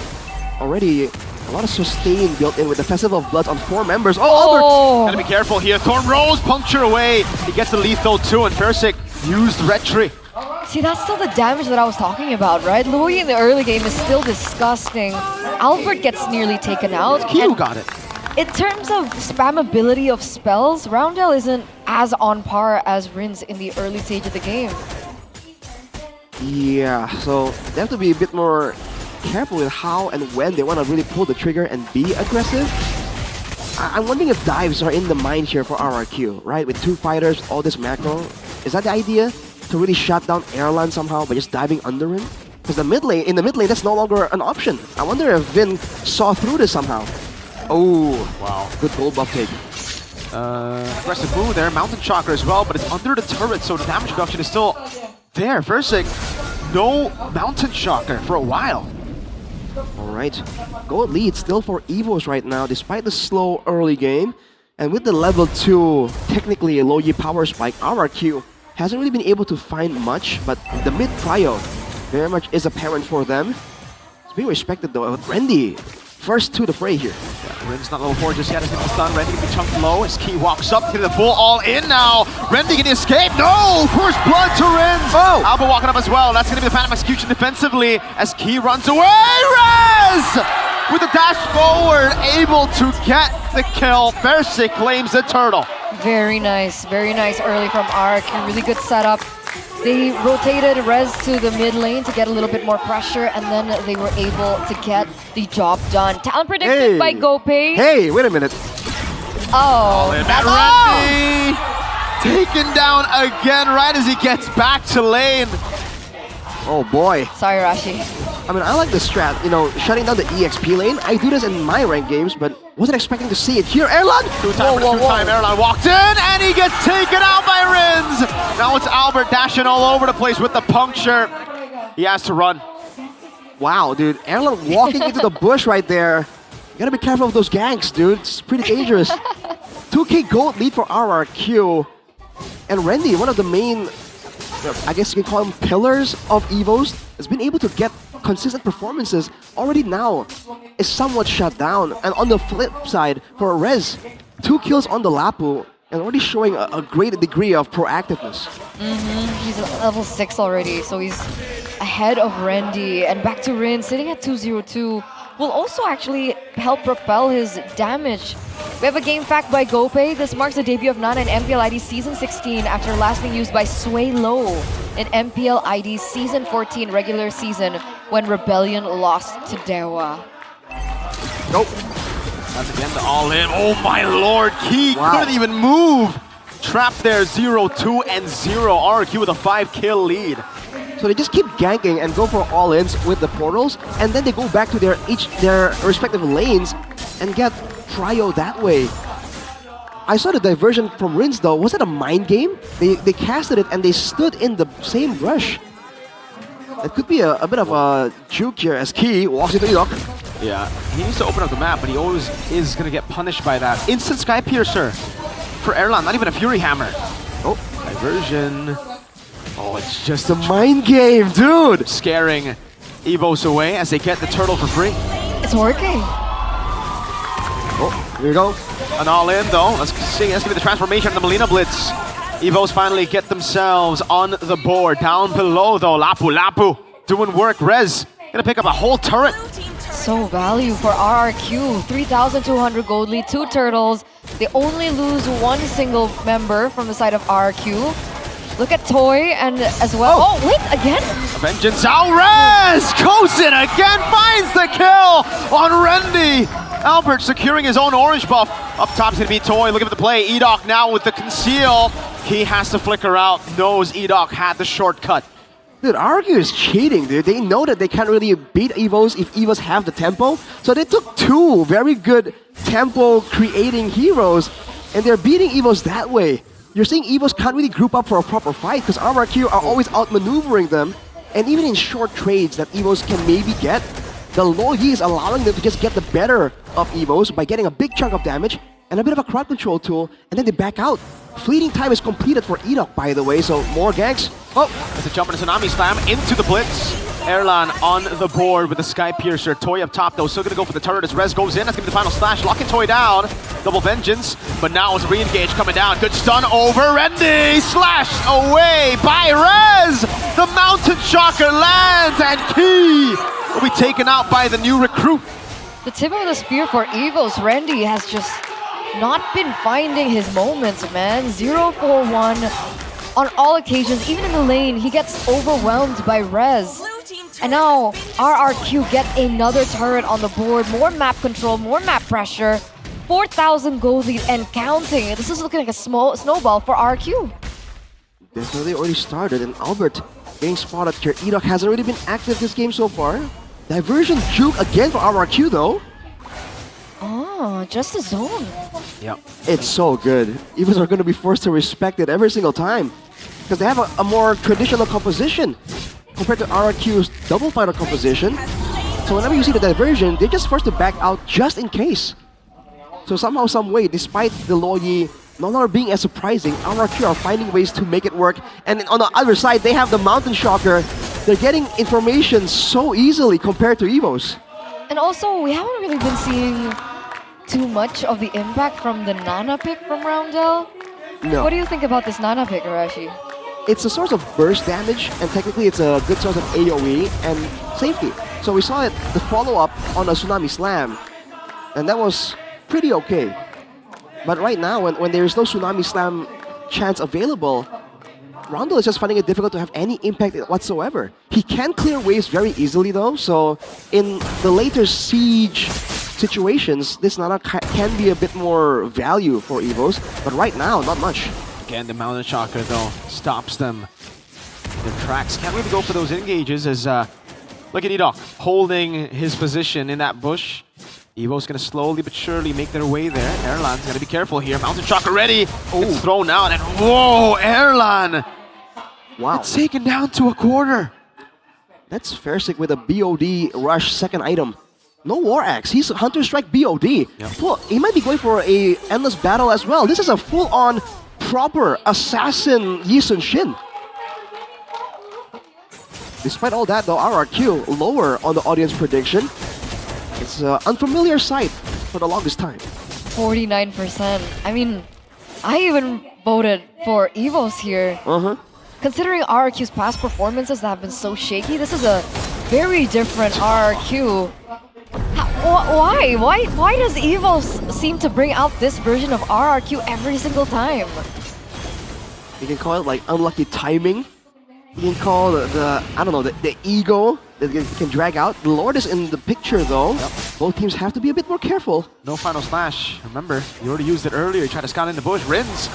already a lot of sustain built in with the Festival of Bloods on 4 members. Oh, Albert! Gotta be careful here. Thorn Rose puncture away. He gets the lethal too, and Persik used Retry. See, that's still the damage that I was talking about, right? Louis in the early game is still disgusting. Albert gets nearly taken out. Q got it. In terms of spammability of spells, Roundel isn't as on par as Rins in the early stage of the game. Yeah, so they have to be a bit more careful with how and when they want to really pull the trigger and be aggressive. I'm wondering if dives are in the mind here for RRQ, right? With 2 fighters, all this macro. Is that the idea? To really shut down Erlan somehow by just diving under him? Because in the mid lane, that's no longer an option. I wonder if Vin saw through this somehow. Oh, wow. Good gold buff take. Aggressive move there, Mountain Chakra as well, but it's under the turret, so the damage reduction is still there. Versik, no Mountain Chakra for a while. Alright, gold lead still for Evos right now, despite the slow early game. And with the level 2, technically a low Yi power spike, RRQ hasn't really been able to find much, but the mid prio very much is apparent for them. It's being respected though. Randy, first to the fray here. Yeah, Rin's not level 4 just yet. He's going to be stunned. Randy going to be chunked low as Key walks up to the full all in now. Randy can escape. No! First blood to Rins. Oh! Alba walking up as well. That's going to be the Phantom Execution defensively as Key runs away. Rez! With the dash forward, able to get the kill. Versik claims the turtle. Very nice early from RRQ. Really good setup. They rotated Rez to the mid lane to get a little bit more pressure, and then they were able to get the job done. Talent predicted by GoPay. Hey, wait a minute. Oh, that's Randy taken down again right as he gets back to lane. Oh boy. Sorry, Rashi. I mean, I like the strat, you know, shutting down the EXP lane. I do this in my ranked games, but wasn't expecting to see it here. Erlan! Two-time Erlan walked in, and he gets taken out by Rins! Now it's Albert dashing all over the place with the puncture. He has to run. Wow, dude. Erlan walking into the bush right there. You gotta be careful of those ganks, dude. It's pretty dangerous. 2k gold lead for RRQ. And Randy, one of the main, I guess you can call them pillars of Evos, has been able to get consistent performances. Already now is somewhat shut down. And on the flip side, for Rez, 2 kills on the Lapu and already showing a great degree of proactiveness. He's at level 6 already, so he's ahead of Randy. And back to Rin, sitting at 202, will also actually help propel his damage. We have a game fact by GoPay. This marks the debut of Nana in MPL ID Season 16 after last being used by Sway Low in MPL ID Season 14 regular season when Rebellion lost to Dewa. Nope. That's again the all-in. Oh my lord, Key couldn't even move. Trapped there, 0-2 and 0. RRQ with a 5-kill lead. So they just keep ganking and go for all-ins with the portals, and then they go back to their respective lanes and get prio that way. I saw the diversion from Rins though. Was that a mind game? They casted it and they stood in the same brush. It could be a bit of a juke here as Key walks into Enoch. Yeah, he needs to open up the map, but he always is going to get punished by that. Instant Sky Piercer for Erlan, not even a Fury Hammer. Oh, diversion. Oh, it's just a mind game, dude! Scaring Evos away as they get the turtle for free. It's working. Oh, here we go. An all-in though. Let's see, that's gonna be the transformation of the Melina Blitz. Evos finally get themselves on the board. Down below though, Lapu doing work. Rez gonna pick up a whole turret. So value for RRQ. 3,200 gold lead, 2 turtles. They only lose 1 single member from the side of RRQ. Look at Toy and as well. Oh, wait, again? Vengeance Alrez goes in again, finds the kill on Randy. Albert securing his own orange buff. Up top's gonna be Toy. Look at the play. Edoc now with the conceal. He has to flicker out. Knows Edoc had the shortcut. Dude, RRQ is cheating, dude. They know that they can't really beat Evos if Evos have the tempo. So they took 2 very good tempo creating heroes, and they're beating Evos that way. You're seeing Evos can't really group up for a proper fight because RRQ are always outmaneuvering them. And even in short trades that Evos can maybe get, the low Yi is allowing them to just get the better of Evos by getting a big chunk of damage and a bit of a crowd control tool, and then they back out. Fleeting time is completed for Edoc, by the way, so more ganks. Oh, there's a jump and a Tsunami Slam into the Blitz. Erlan on the board with the Sky Piercer. Toy up top though, still gonna go for the turret as Rez goes in. That's gonna be the final slash, locking Toy down. Double Vengeance, but now it's re-engage coming down. Good stun over Randy, slashed away by Rez. The The Mountain Shocker lands and Key will be taken out by the new recruit. The tip of the spear for Evo's. Randy has just not been finding his moments, man. 0-4-1 on all occasions. Even in the lane, he gets overwhelmed by Rez. And now RRQ get another turret on the board. More map control, more map pressure. 4,000 gold lead and counting. This is looking like a small snowball for RRQ. Definitely already started, and Albert getting spotted here. Edok hasn't really been active this game so far. Diversion juke again for RRQ though. Oh, just a zone. Yep. It's so good. Evos are going to be forced to respect it every single time. Because they have a more traditional composition compared to RRQ's double final composition. So whenever you see the diversion, they're just forced to back out just in case. So somehow, some way, despite the Loyi no longer being as surprising, RRQ are finding ways to make it work. And on the other side, they have the Mountain Shocker. They're getting information so easily compared to Evos. And also, we haven't really been seeing too much of the impact from the Nana pick from Roundel. No. What do you think about this Nana pick, Arashi? It's a source of burst damage, and technically it's a good source of AoE and safety. So we saw it, the follow-up on a Tsunami Slam, and that was pretty okay. But right now, when there is no Tsunami Slam chance available, Roundel is just finding it difficult to have any impact whatsoever. He can clear waves very easily though, so in the later siege situations, this Nana can be a bit more value for Evos, but right now, not much. Again, the Mountain Shocker though stops them in their tracks. Can't really go for those engages as look at Edok holding his position in that bush. Evo's gonna slowly but surely make their way there. Erlan's gotta be careful here. Mountain Shocker ready. It's thrown out and whoa, Erlan! Wow. It's taken down to a quarter. That's Fairsick with a BOD rush second item. No War Axe, he's Hunter Strike BOD. Yep. Well, he might be going for a endless battle as well. This is a full-on proper assassin Yi Sun Shin. Despite all that though, RRQ lower on the audience prediction. It's an unfamiliar sight for the longest time. 49%. I mean, I even voted for Evos here. Considering RRQ's past performances that have been so shaky, this is a very different RRQ. Why does Evos seem to bring out this version of RRQ every single time? You can call it like unlucky timing. You can call the I don't know, the ego that you can drag out. The Lord is in the picture though. Yep. Both teams have to be a bit more careful. No final slash. Remember, you already used it earlier. You tried to scout in the bush. Rins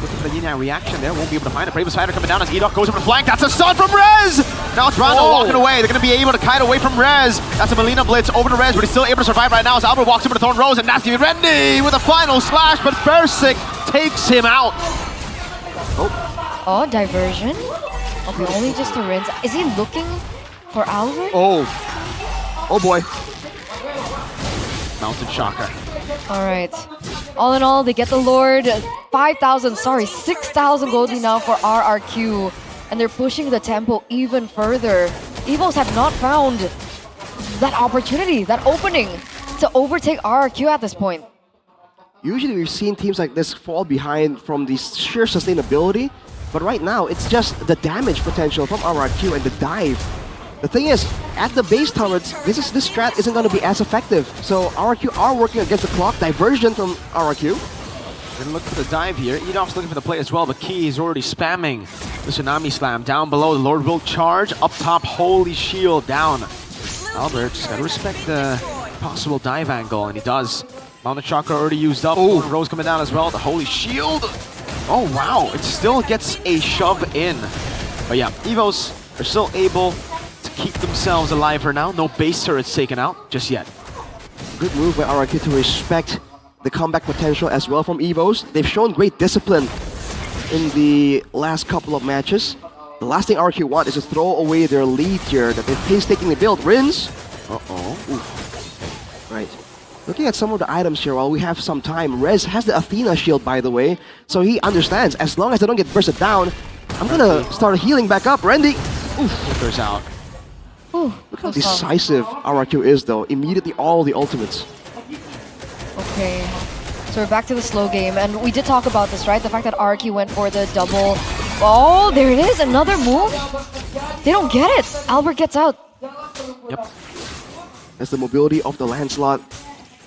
looking for the yin-yang reaction there. Won't be able to find it. Bravest Fighter coming down as Edok goes over the flank. That's a stun from Rez! Now it's Rondo walking away. They're going to be able to kite away from Rez. That's a Melina Blitz over to Rez, but he's still able to survive right now as Albert walks over to Thorn Rose, and that's going to be Randy with a final slash, but Fairsick takes him out. Oh, diversion? Okay, only just to rinse. Is he looking for Albert? Oh boy. Mountain Shocker. Alright. All in all, they get the Lord. 6,000 gold now for RRQ. And they're pushing the tempo even further. Evos have not found that opportunity, that opening to overtake RRQ at this point. Usually we've seen teams like this fall behind from the sheer sustainability, but right now it's just the damage potential from RRQ and the dive. The thing is, at the base turrets, this strat isn't going to be as effective. So RRQ are working against the clock. Diversion from RRQ. Gonna look for the dive here. Edok's looking for the play as well, but Key is already spamming the Tsunami Slam. Down below, the Lord will charge. Up top, Holy Shield down. Albert just gotta respect the possible dive angle, and he does. Mountain Shocker already used up. Rose coming down as well. The Holy Shield. Oh wow, it still gets a shove in. But yeah, Evos are still able to keep themselves alive for now. No base turrets taken out just yet. Good move by RRQ to respect the comeback potential as well from Evos. They've shown great discipline in the last couple of matches. The last thing RRQ want is to throw away their lead here that they've painstakingly built. Rins. Right. Looking at some of the items here while we have some time. Rez has the Athena shield, by the way, so he understands as long as I don't get bursted down, I'm gonna start healing back up. Randy. Flickers out. Look how decisive RRQ is though. Immediately all the ultimates. Okay, so we're back to the slow game, and we did talk about this, right? The fact that RRQ went for the double Oh, there it is. Another move. They don't get it. Albert gets out. Yep. As the mobility of the Lancelot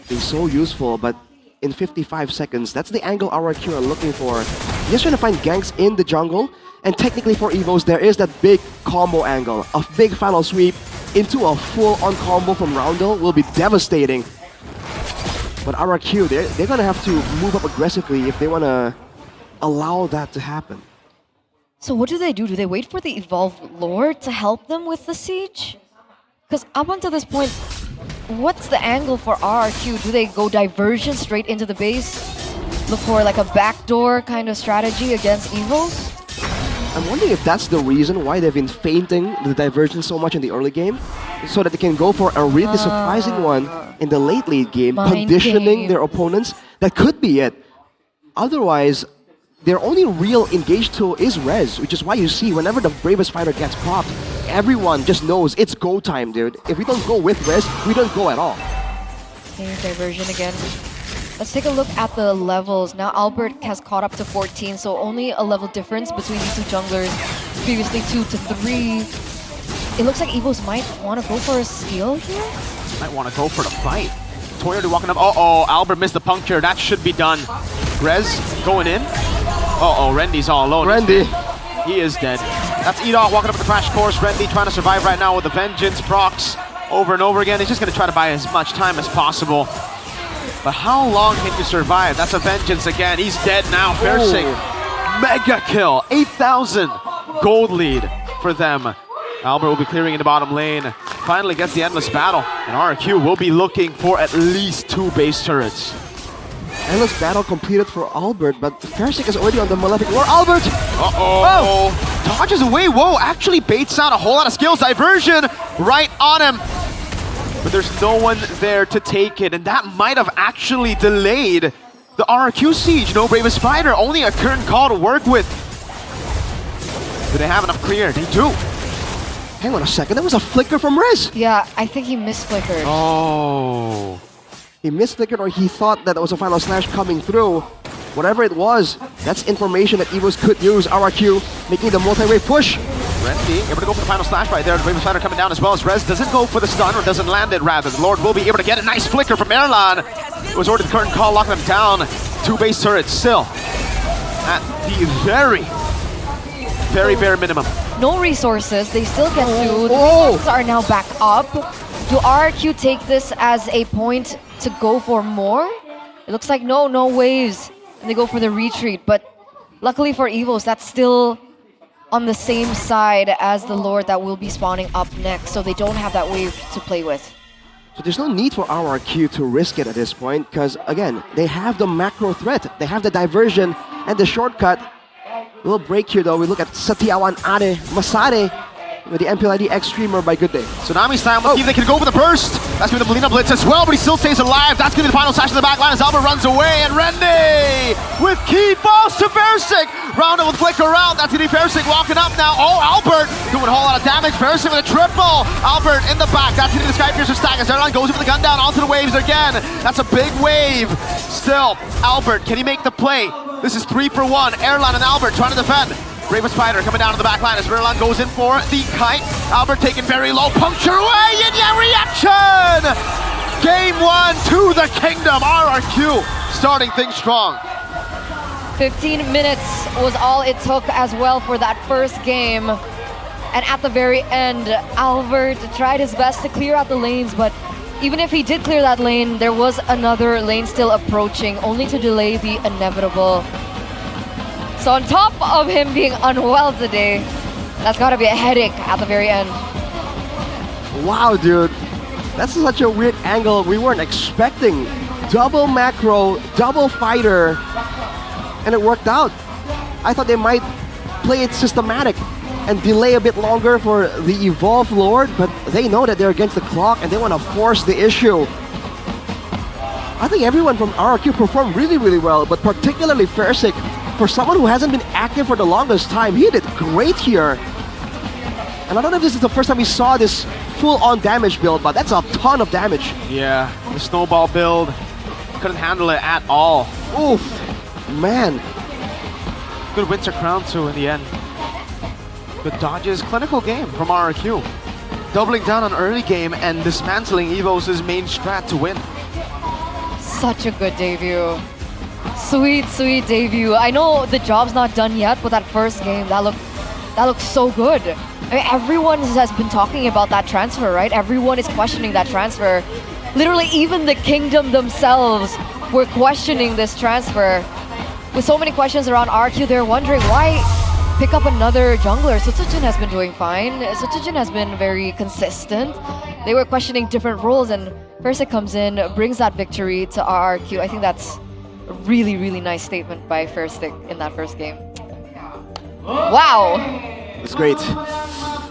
is so useful, but in 55 seconds, that's the angle RRQ are looking for. Just trying to find ganks in the jungle, and technically for Evos, there is that big combo angle. A big final sweep into a full-on combo from Roundel will be devastating. But RRQ, they're gonna have to move up aggressively if they wanna allow that to happen. So what do? Do they wait for the Evolved Lord to help them with the siege? Because up until this point, what's the angle for RRQ? Do they go diversion straight into the base? Look for like a backdoor kind of strategy against Evos? I'm wondering if that's the reason why they've been feinting the diversion so much in the early game, so that they can go for a really surprising one in the late game, conditioning their opponents. That could be it. Otherwise, their only real engaged tool is Res, which is why you see whenever the Bravest Fighter gets popped, everyone just knows it's go time, dude. If we don't go with Res, we don't go at all. Okay, diversion again. Let's take a look at the levels. Now Albert has caught up to 14, so only a level difference between these two junglers. Previously 2 to 3. It looks like Evos might want to go for a steal here. Might want to go for the fight. Toyota walking up. Uh-oh, Albert missed the puncture. That should be done. Rez going in. Uh-oh, Rendy's all alone. Rendy. He is dead. That's Edok walking up the crash course. Rendy trying to survive right now with the Vengeance procs over and over again. He's just going to try to buy as much time as possible. But how long can you survive? That's a Vengeance again. He's dead now. Fersing. Mega kill. 8,000 gold lead for them. Albert will be clearing in the bottom lane. Finally gets the Endless Battle. And RRQ will be looking for at least 2 base turrets. Endless Battle completed for Albert, but Fersing is already on the Malefic War. Albert! Uh-oh! Oh. Dodges away. Whoa, actually baits out a whole lot of skills. Diversion right on him. But there's no one there to take it, and that might have actually delayed the RRQ siege. No Bravest Fighter, only a current call to work with. Do they have enough clear? They do. Hang on a second, that was a flicker from Riz. Yeah, I think he misflickered. Oh. He misflickered, or he thought that there was a final slash coming through. Whatever it was, that's information that Evos could use. RRQ making the multi-wave push. Rendy able to go for the final slash right there. The Bravest Fighter coming down as well as Rez doesn't go for the stun, or doesn't land it rather. The Lord will be able to get a nice flicker from Erlan. It was already the current call locking them down. 2 base turrets still at the very bare minimum. No resources, they still get to. The resources are now back up. Do RRQ take this as a point to go for more? It looks like no waves. And they go for the retreat, but luckily for Evos, that's still on the same side as the Lord that will be spawning up next, so they don't have that wave to play with. So there's no need for RRQ to risk it at this point, because again, they have the macro threat, they have the diversion and the shortcut. Little break here though, we look at Satyawan Ade Masare with the MPL ID X streamer by Good Day. Tsunami's time, let's see if they can go for the burst. That's going to be the Melina Blitz as well, but he still stays alive. That's going to be the final slash in the back line as Albert runs away, and Rendy with key falls to Fersing. Roundel with flicker around, that's going to be Fersing walking up now. Oh, Albert doing a whole lot of damage. Fersing with a triple. Albert in the back, that's going to be the Skypiercer stack as Erlan goes for the gun down onto the waves again. That's a big wave. Still, Albert, can he make the play? This is 3 for 1. Erlan and Albert trying to defend. Bravest Fighter coming down to the back line as Erlan goes in for the kite. Albert taking very low, puncture away, and yeah, reaction! Game 1 to the kingdom. RRQ starting things strong. 15 minutes was all it took as well for that first game. And at the very end, Albert tried his best to clear out the lanes, but even if he did clear that lane, there was another lane still approaching, only to delay the inevitable. So on top of him being unwell today, that's gotta be a headache at the very end. Wow, dude. That's such a weird angle we weren't expecting. Double macro, double fighter, and it worked out. I thought they might play it systematic and delay a bit longer for the Evolved Lord, but they know that they're against the clock and they want to force the issue. I think everyone from RRQ performed really, really well, but particularly Fersing, for someone who hasn't been active for the longest time, he did great here. And I don't know if this is the first time we saw this full-on damage build, but that's a ton of damage. Yeah, the snowball build couldn't handle it at all. Oof, man. Good Winter Crown too in the end. Good dodges, clinical game from RRQ. Doubling down on early game and dismantling Evos' main strat to win. Such a good debut. Sweet, sweet debut. I know the job's not done yet, but that first game, that looked so good. I mean, everyone has been talking about that transfer, right? Everyone is questioning that transfer. Literally, even the Kingdom themselves were questioning this transfer. With so many questions around RQ, they're wondering why pick up another jungler. Sutsujin has been doing fine. Sutsujin has been very consistent. They were questioning different roles, and Persik comes in, brings that victory to RRQ. I think that's a really, really nice statement by Persik in that first game. Wow! It's great.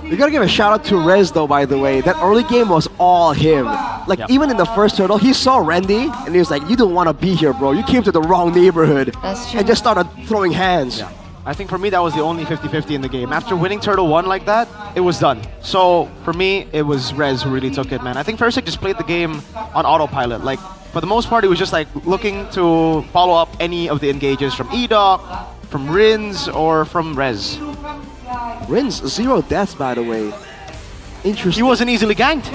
We gotta give a shout out to Rez though, by the way. That early game was all him. Like, even in the first turtle, he saw Randy and he was like, you don't want to be here, bro. You came to the wrong neighborhood. That's true. And just started throwing hands. Yeah. I think for me, that was the only 50-50 in the game. After winning Turtle 1 like that, it was done. So for me, it was Rez who really took it, man. I think Persik just played the game on autopilot. Like, for the most part, he was just like looking to follow up any of the engages from Edoc, from Rins, or from Rez. Rins, 0 deaths, by the way. Interesting. He wasn't easily ganked.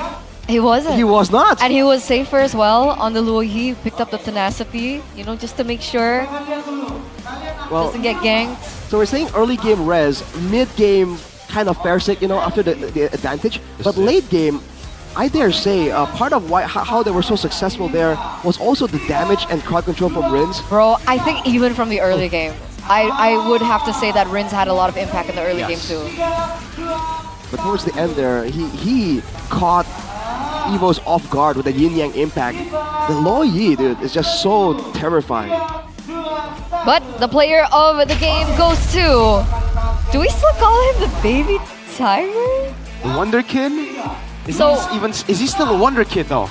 He wasn't. He was not. And he was safer as well on the Luo Yi. Picked up the tenacity, you know, just to make sure doesn't get ganked. So we're saying early game Rez, mid game kind of Persik, you know, after the advantage. But late game, I dare say, part of how they were so successful there was also the damage and crowd control from Rins. Bro, I think even from the early game, I would have to say that Rins had a lot of impact in the early game too. But towards the end there, he caught Evos off guard with the Yin Yang impact. The Luo Yi, dude, is just so terrifying. But the player of the game goes to... Do we still call him the baby tiger? Wonder Kid? Is he still a Wonder Kid though?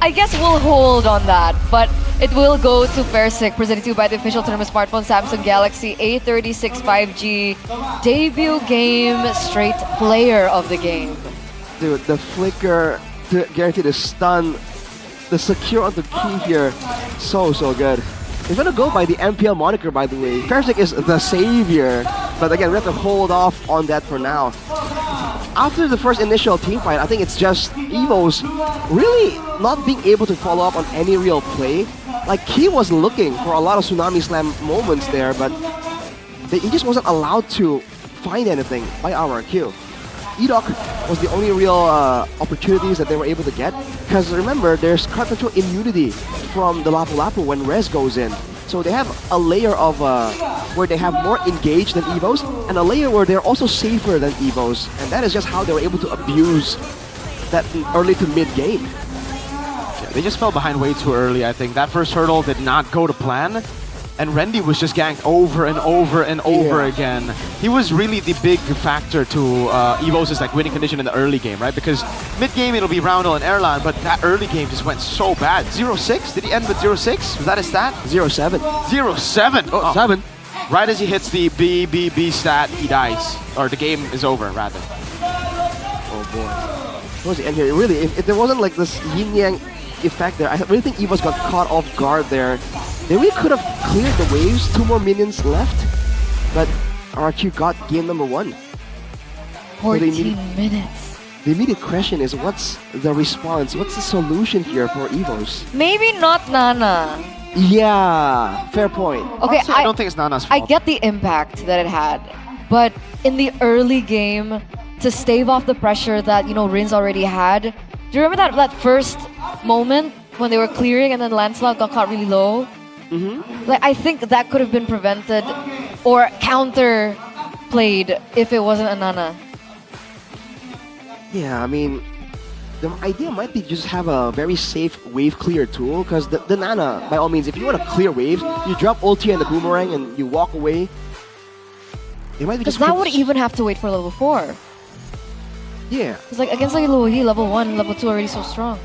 I guess we'll hold on that, but it will go to Persik, presented to you by the official tournament smartphone Samsung Galaxy A36 5G. Debut game, straight player of the game. Dude, the flicker to guarantee the stun, the secure on the key here, so good. He's gonna go by the MPL moniker, by the way. Persik is the savior, but again, we have to hold off on that for now. After the first initial team fight, I think it's just Evos really not being able to follow up on any real play. Like, he was looking for a lot of Tsunami Slam moments there, but he just wasn't allowed to find anything by RRQ. Edoc was the only real opportunities that they were able to get. Because remember, there's crowd control immunity from the Lapu Lapu when Rez goes in. So they have a layer of where they have more engaged than Evos, and a layer where they're also safer than Evos. And that is just how they were able to abuse that early to mid game. Yeah, they just fell behind way too early, I think. That first hurdle did not go to plan. And Randy was just ganked over and over and over again. He was really the big factor to Evos' like winning condition in the early game, right? Because mid-game it'll be Roundel and Erlan, but that early game just went so bad. 0-6? Did he end with 0-6? Was that his stat? 0-7. 0-7? Oh, 7. Right as he hits the B stat, he dies. Or the game is over, rather. Oh boy. Towards the end here, really, if there wasn't like this yin-yang effect there, I really think Evos got caught off guard there. They really could have cleared the waves, 2 more minions left, but RQ got game number 1. 14 minutes. The immediate question is, what's the response? What's the solution here for Evos? Maybe not Nana. Yeah, fair point. Okay, Honestly, I don't think it's Nana's fault. I get the impact that it had, but in the early game, to stave off the pressure that, you know, Rins already had, do you remember that first moment when they were clearing and then Lancelot got caught really low? Like, I think that could have been prevented or counter played if it wasn't a Nana. Yeah, I mean, the idea might be just have a very safe wave clear tool, because the Nana, by all means, if you want to clear waves, you drop ulti and the boomerang and you walk away. It might be just... Because that would even have to wait for level 4. Yeah. It's like against like Luo Yi, level 1, level 2 already so strong.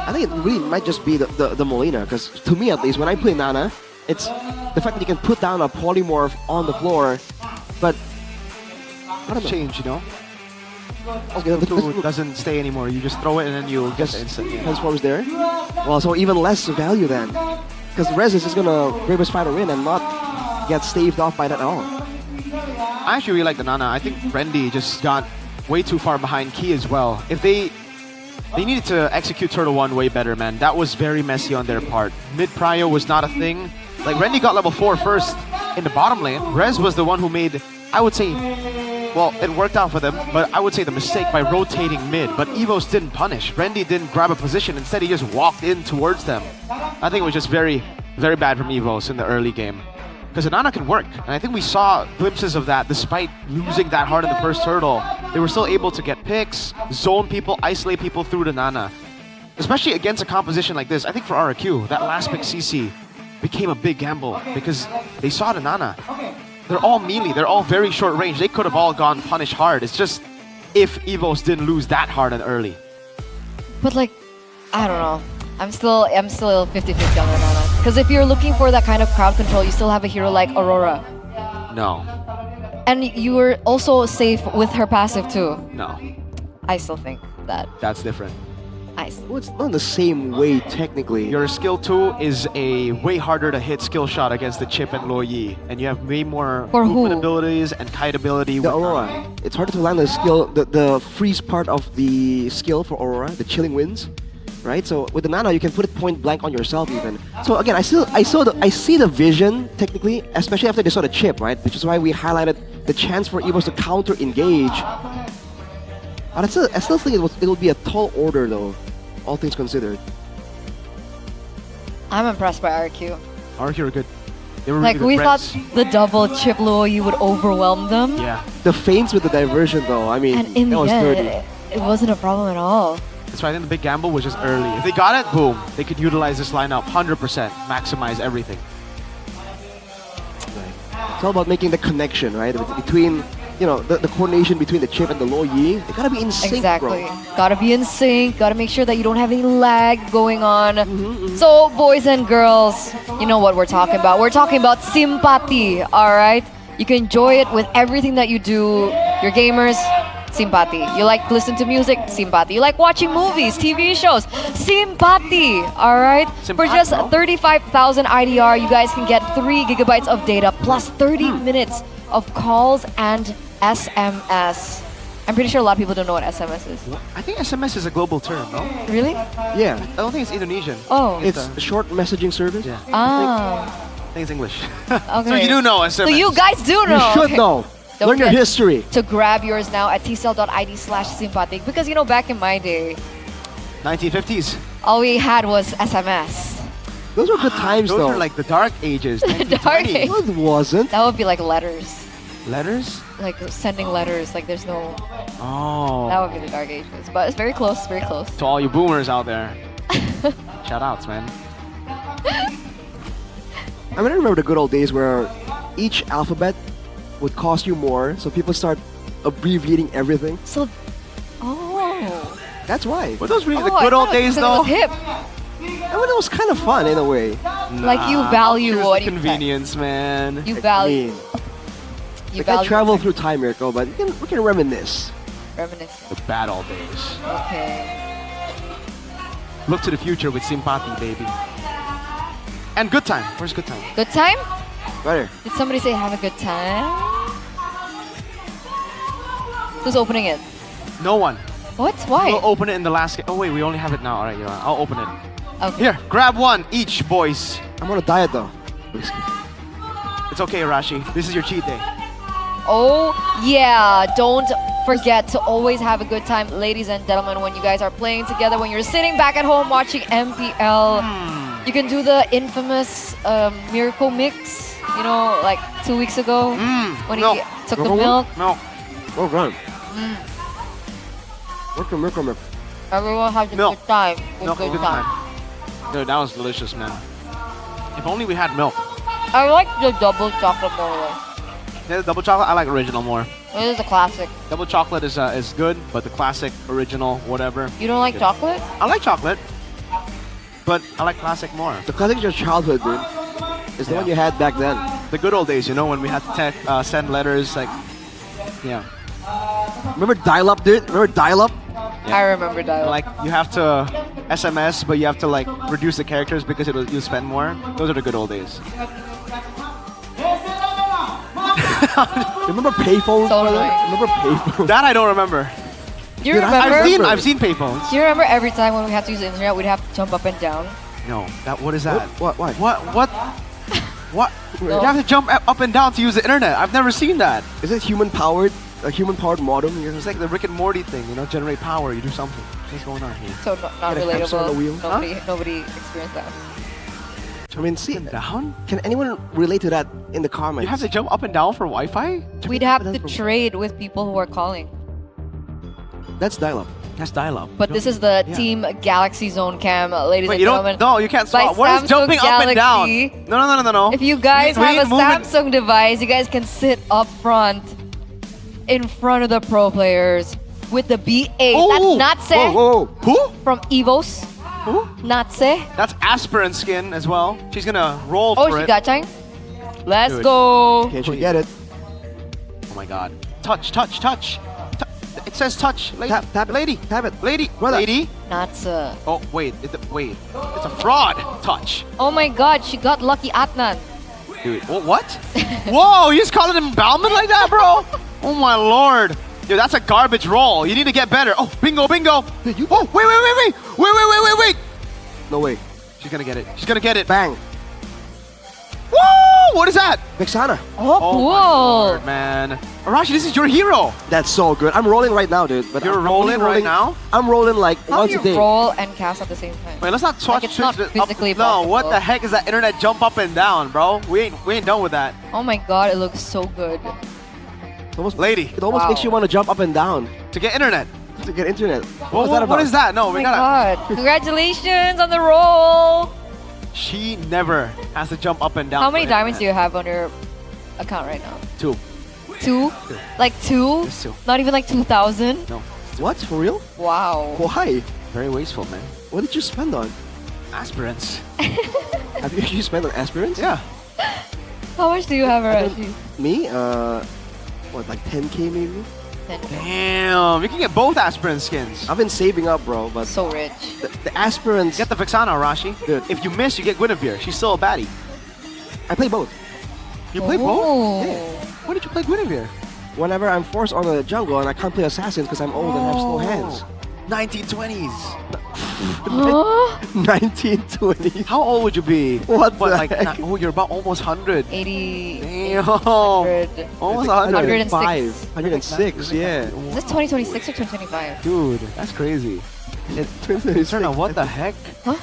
I think it really might just be the Molina, because to me at least, when I play Nana, it's the fact that you can put down a polymorph on the floor, but I don't change, you know? Okay, it doesn't stay anymore. You just throw it and then you get the instant. Transforms there. Well, so even less value then, because Rez is just gonna Brave Spider win and not get staved off by that at all. I actually really like the Nana. I think Rendy just got way too far behind Key as well. If they needed to execute Turtle 1 way better, man. That was very messy on their part. Mid prio was not a thing. Like, Rendy got level 4 first in the bottom lane. Rez was the one who made, I would say, well, it worked out for them, but I would say the mistake by rotating mid. But Evos didn't punish. Rendy didn't grab a position. Instead, he just walked in towards them. I think it was just very, very bad from Evos in the early game. Because Nana can work, and I think we saw glimpses of that despite losing that hard in the first turtle. They were still able to get picks, zone people, isolate people through the Nana. Especially against a composition like this. I think for RRQ, that last pick CC became a big gamble because they saw the Nana. They're all melee, they're all very short range. They could have all gone punish hard. It's just if Evos didn't lose that hard and early. But like, I don't know. I'm still 50-50 on the Nana. Because if you're looking for that kind of crowd control, you still have a hero like Aurora. No. And you were also safe with her passive too. No. I still think that. That's different. Well, it's not the same way technically. Your skill 2 is a way harder to hit skill shot against the Chip and Lo Yi. And you have way more movement abilities and kite ability. The Aurora. It's harder to land the skill, the freeze part of the skill for Aurora, the chilling winds. Right, so with the Nana, you can put it point blank on yourself even. So again, I see the vision technically, especially after they saw the chip, right? Which is why we highlighted the chance for Evos to counter engage. But I still think it will be a tall order though, all things considered. I'm impressed by RQ. RQ are good. They were Like, really we good thought friends. the double chip Luoyi would overwhelm them. Yeah. The feints with the diversion though, I mean, And in that the was dirty. end, it wasn't a problem at all. That's why I think the big gamble was just early. If they got it, boom. They could utilize this lineup 100%, maximize everything. It's all about making the connection, right? Between, you know, the coordination between the chip and the Lo Yi. They gotta be in sync, Exactly. bro. Gotta be in sync, gotta make sure that you don't have any lag going on. So, boys and girls, you know what we're talking about. We're talking about simpati, alright? You can enjoy it with everything that you do. You're gamers, simpati. You like to listen to music, simpati. You like watching movies, TV shows, simpati, alright? For just 35,000 IDR, you guys can get 3 gigabytes of data plus 30 minutes of calls and SMS. I'm pretty sure a lot of people don't know what SMS is. I think SMS is a global term, no? Really? Yeah. I don't think it's Indonesian. Oh. It's a short messaging service. Yeah. Ah. I think it's English. Okay. So you do know SMS. So you guys do know. You should know. Don't Learn your forget history. To grab yours now at tcell.id/sympathetic because, you know, back in my day, 1950s. all we had was SMS. Those were good times Those though. were like the dark ages. Dark age. No, it wasn't. That would be like letters. Letters? Like sending letters. Like there's no. Oh. That would be the dark ages. But it's very close. Very close. To all you boomers out there. Shout outs, man. I mean, I remember the good old days where each alphabet would cost you more, so people start abbreviating everything. So, oh. That's why. Were those really the Oh, good I old thought it days was though? hip. I mean, it was kind of fun in a way. Like you value I'll choose what the you convenience, man. You value. I mean, You we can't value. travel through time, Mirko, but we can reminisce. Reminisce. The bad old days. Okay. Look to the future with Simpati, baby. And Good Time. Where's Good Time? Good time? Right here. Did somebody say have a good time? Who's opening it? No one. What? Why? We'll open it in the last game. Oh wait, we only have it now. Alright, I'll open it. Okay. Here, grab one each, boys. I'm on a diet though. It's okay, Arashi. This is your cheat day. Oh, yeah. Don't forget to always have a good time, ladies and gentlemen, when you guys are playing together, when you're sitting back at home watching MPL. You can do the infamous Miracle Mix, you know, like 2 weeks ago when he took the milk. Milk. Well done. Milk. Everyone has a Milk. good time. Milk, Good good time. time. Dude, that was delicious, man. If only we had milk. I like the double chocolate more though. Yeah, the double chocolate, I like original more. It is a classic. Double chocolate is good, but the classic, original, whatever. You don't like good. chocolate? I like chocolate, but I like classic more. The classic is your childhood, dude. It's the one you had back then. The good old days, you know, when we had to send letters, like, yeah. Remember dial-up, dude? Remember dial-up? I remember dial-up. Like, you have to SMS, but you have to, like, reduce the characters because you'll spend more. Those are the good old days. Remember payphones? So brother? annoying. Remember payphones? That I don't remember. Do you Dude, remember? I've seen payphones. Do you remember every time when we had to use the internet, we'd have to jump up and down? No, what is that? What? Why? What? You have to jump up and down to use the internet. I've never seen that. Is it human powered? A human powered modem? It's like the Rick and Morty thing, generate power, you do something. What's going on here? So not Get a hamster on the wheel? relatable. Nobody experienced that. I mean, see, Down? can anyone relate to that in the comments? You have to jump up and down for Wi-Fi? We'd have to trade with people who are calling. That's dial-up. That's dial-up. But this is the Team Galaxy Zone cam, ladies Wait, and you gentlemen. don't? No, you can't By swap. What is Samsung jumping up and down? Galaxy. No. If you guys We have a ain't moving. Samsung device, you guys can sit up front, in front of the pro players with the B8. Oh! That's Natse Whoa. Who? from Evos. Who? Natse. That's aspirin skin as well. She's gonna roll Oh, for she it. got Chang. Let's Dude. go. Can't you get it? Oh my god. Touch. It says touch. Lady. Tap it. Lady. Tap it. Lady. Brother. Lady. Natse. Oh, wait. Wait. It's a fraud. Touch. Oh my god, she got lucky Atnan. Dude. What? Whoa, you just calling him Bauman like that, bro? Oh my lord. Dude, that's a garbage roll. You need to get better. Oh, bingo. Dude, you... Oh, wait. No way. She's gonna get it. She's gonna get it. Bang. Woo! What is that? Vexana. Oh, Oh cool. my lord, man. Arashi, this is your hero. That's so good. I'm rolling right now, dude. But You're I'm rolling right now? I'm rolling like How once do a you day. roll and cast at the same time? Wait, let's not switch. it's not physically No, possible. what the heck is that internet jump up and down, bro? We ain't done with that. Oh my god, it looks so good. It almost, Lady, it almost Wow. makes you want to jump up and down to get internet. to get internet. What is that? No, Oh we my gotta. god. Congratulations on the roll. She never has to jump up and down. How many for diamonds do internet. you have on your account right now? 2. 2? Like 2? Just 2. Not even like 2,000? No. What? For real? Wow. Why? Very wasteful, man. What did you spend on? Aspirants. Have you actually spent on aspirants? Yeah. How much do you have, Arashi? Me? What, like 10k maybe? 10K. Damn, you can get both aspirant skins. I've been saving up, bro, but So rich. the aspirants... Get the Vexana, Arashi. Dude. If you miss, you get Guinevere. She's still a baddie. I play both. You play both? Oh. Yeah. Why did you play Guinevere? Whenever I'm forced on a jungle and I can't play assassins because I'm old and have slow hands. 1920s. Huh? 1920. How old would you be? What the like, heck? oh, you're about almost 100. 80. Damn. 100. Almost 100. 100. 106, yeah. Is this 2026 or 2025? Dude, that's crazy. Turner, what the heck? Huh?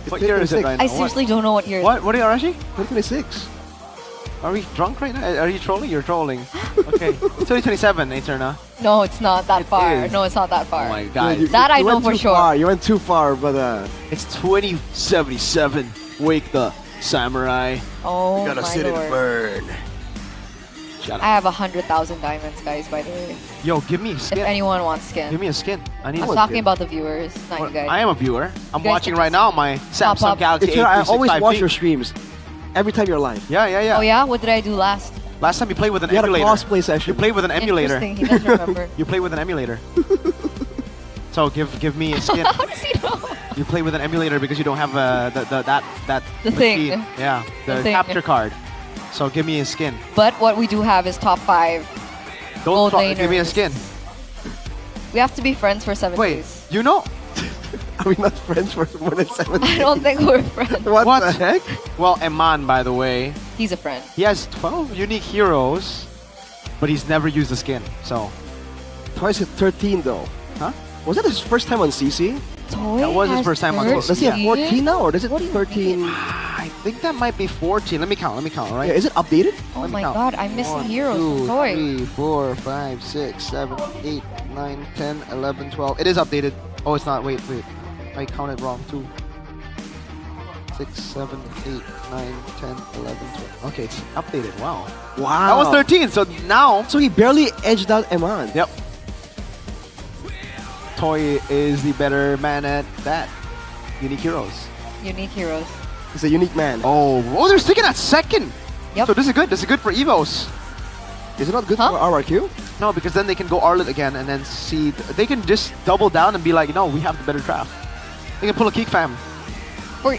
What year is it right now? I seriously don't know what year. What are you, Arashi? 2026. Are we drunk right now? Are you trolling? You're trolling. Okay. It's 2027, Eterna. No, it's not that far. is. No, it's not that far. Oh my god. That I know went for too sure. Far. You went too far, but It's 2077. Wake the samurai. Oh gotta my sit and lord. burn. Shut I have 100,000 diamonds, guys, by the way. Yo, give me a If skin. anyone wants skin. Give me a skin. I need I'm one talking skin. about the viewers, not you guys. I am a viewer. I'm You guys watching can right now my Samsung up. Galaxy It's I always watch A365. your streams. Every time you're live. Yeah. Oh yeah? What did I do last? Last time you played with an You had a emulator. cosplay session. You played with an emulator. Interesting, he doesn't remember. You play with an emulator. So give me a skin. How does he know? You play with an emulator because you don't have that The thing. machine. Yeah, The the thing. capture card. So give me a skin. But what we do have is top 5. Don't Gold give me a laners. skin. We have to be friends for 7 Wait, days. you know? Are we not friends for more than 7 days? I don't think we're friends. What the heck? Well, Eman, by the way, He's a friend. he has 12 unique heroes, but he's never used a skin. So, Twice at 13 though. huh? Was that his first time on CC? Toy That was his has first time on 13? CC. Does he have 14 now or does it What do you 13? I think that might be 14. Let me count, right? Yeah, is it updated? Oh Let me my count. god, I'm missing 1, heroes 2, from Toy. 3, 4, 5, 6, 7, 8, 9, 10, 11, 12. It is updated. Oh, it's not. Wait. I counted wrong. 2, 6, 7, 8, 9, 10, 11, 12. Okay, it's updated. Wow. Wow. That was 13. So now, So he barely edged out Eman. yep. Toy is the better man at that. Unique heroes. Unique heroes. He's a unique man. Oh, they're sticking at second. Yep. So this is good. This is good for Evos. Is it not good Huh? for RRQ? No, because then they can go Arlet again and then see. They can just double down and be like, no, we have the better draft. They can pull a Geek Fam For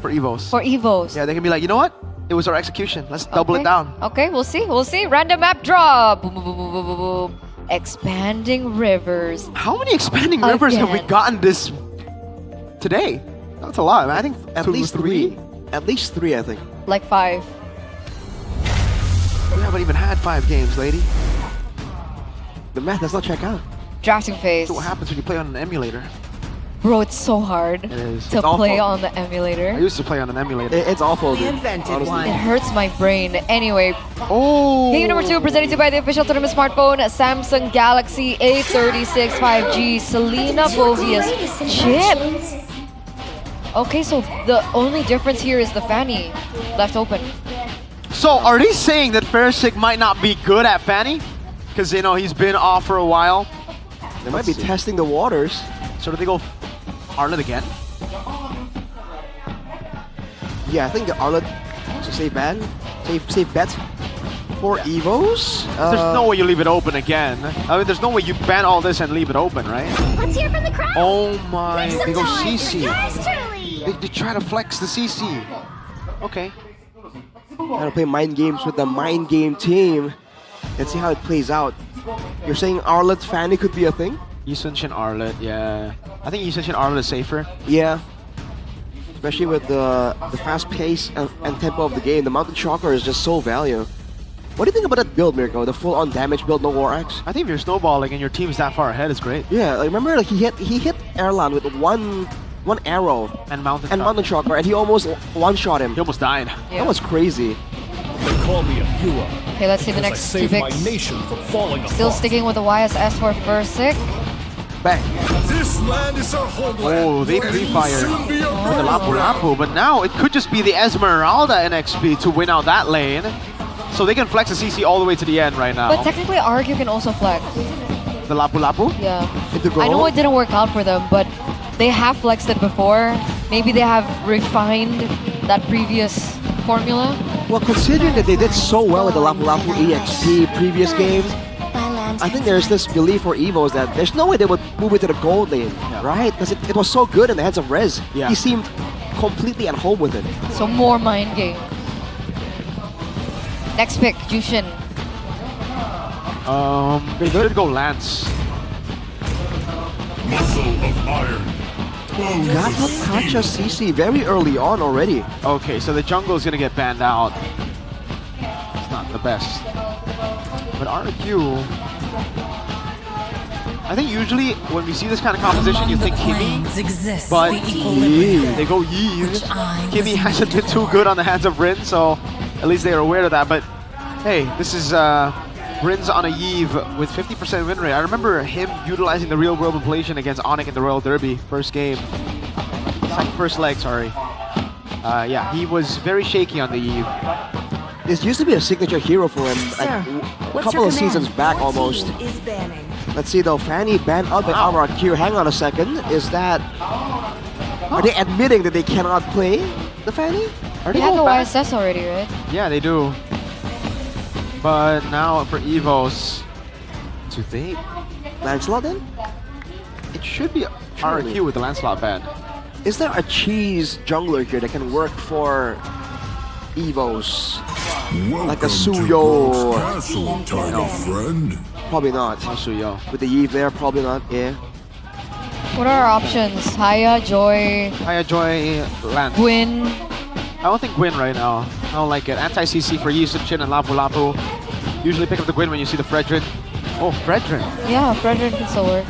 for Evos. Evos. Yeah, they can be like, you know what? It was our execution. Let's double it down. Okay, we'll see. We'll see. Random map drop. Boom, boom, boom, boom, boom, boom, boom. Expanding rivers. How many expanding rivers have we gotten this today? That's a lot. I think At least three. At least three, I think. Like 5. We haven't even had 5 games, lady. The math does not check out. Drafting phase. So what happens when you play on an emulator? Bro, it's so hard It is. to It's play awful. on the emulator. I used to play on an emulator. It's awful, dude. It hurts my brain. Anyway, Oh! game number 2 presented to you by the official tournament smartphone, Samsung Galaxy A36 5G, Selena Bovia's chip. Okay, so the only difference here is the fanny left open. So are they saying that Ferrisic might not be good at Fanny? Because, you know, he's been off for a while. They might be testing the waters. So do they go Arlet again? Yeah, I think the Arlet to save ban, save bet for Evos. There's no way you leave it open again. I mean, there's no way you ban all this and leave it open, right? Let's hear from the crowd. Oh my, Make some they go noise. CC. Yours truly. They try to flex the CC. Okay. Trying to play mind games with the mind game team. Let's see how it plays out. You're saying Arlet Fanny could be a thing? Yisunshin Arlet, yeah. I think Yisunshin Arlet is safer. Yeah. Especially with the fast pace and tempo of the game. The Mountain Shocker is just so value. What do you think about that build, Mirko? The full-on damage build, no War Axe? I think if you're snowballing and your team's that far ahead, it's great. Yeah, like remember like he hit Erlan with one arrow and Mountain Shocker, and he almost one-shot him. He almost died. That was crazy. They call me a hero. Okay, let's see the because next I two saved my picks. nation from falling Still apart. sticking with the YSS for Versic. Bang. This land is our homeland. Oh, they where it will pre-fired soon be a the Lapu Lapu, but now it could just be the Esmeralda in XP to win out that lane. So they can flex the CC all the way to the end right now. But technically, Argue can also flex. The Lapu Lapu? Yeah. I know it didn't work out for them, but they have flexed it before. Maybe they have refined that previous formula. Well, considering that they did so well with the Lapu Lapu EXP previous games, I think there's this belief for Evos that there's no way they would move it to the gold lane, right? Because it was so good in the hands of Rez. Yeah. He seemed completely at home with it. So more mind game. Next pick, Jushin. They should go Lance. Muscle of iron. Got Kacha CC very early on already. Okay, so the jungle is gonna get banned out. It's not the best. But RQ, I think usually when we see this kind of composition, you think Kimi, but they go Yi. Kimi hasn't been too good on the hands of Rin, so at least they are aware of that. But hey, this is Rin's on a Yeve with 50% win rate. I remember him utilizing the real world inflation against Onic in the Royal Derby, first game. First leg, sorry. Yeah, he was very shaky on the Yeve. This used to be a signature hero for him like, a couple of seasons back almost. Let's see though, Fanny banned out by RRQ. Hang on a second, is that... Are they admitting that they cannot play the Fanny? Are They they have the all back? YSS already, right? Yeah, they do. But now for Evos, do they Lancelot then? It should be RQ with the Lancelot ban. Is there a cheese jungler here that can work for Evos? Like a Suyo or... friend. Probably not. Suyo. With the Eve there, probably not, yeah. What are our options? Haya, Joy, Lance. Gwyn. I don't think Gwyn right now. I don't like it. Anti-CC for Yisunshin and Lapu Lapu. Usually pick up the Gwyn when you see the Fredrin. Oh, Fredrin. Yeah, Frederick can still work.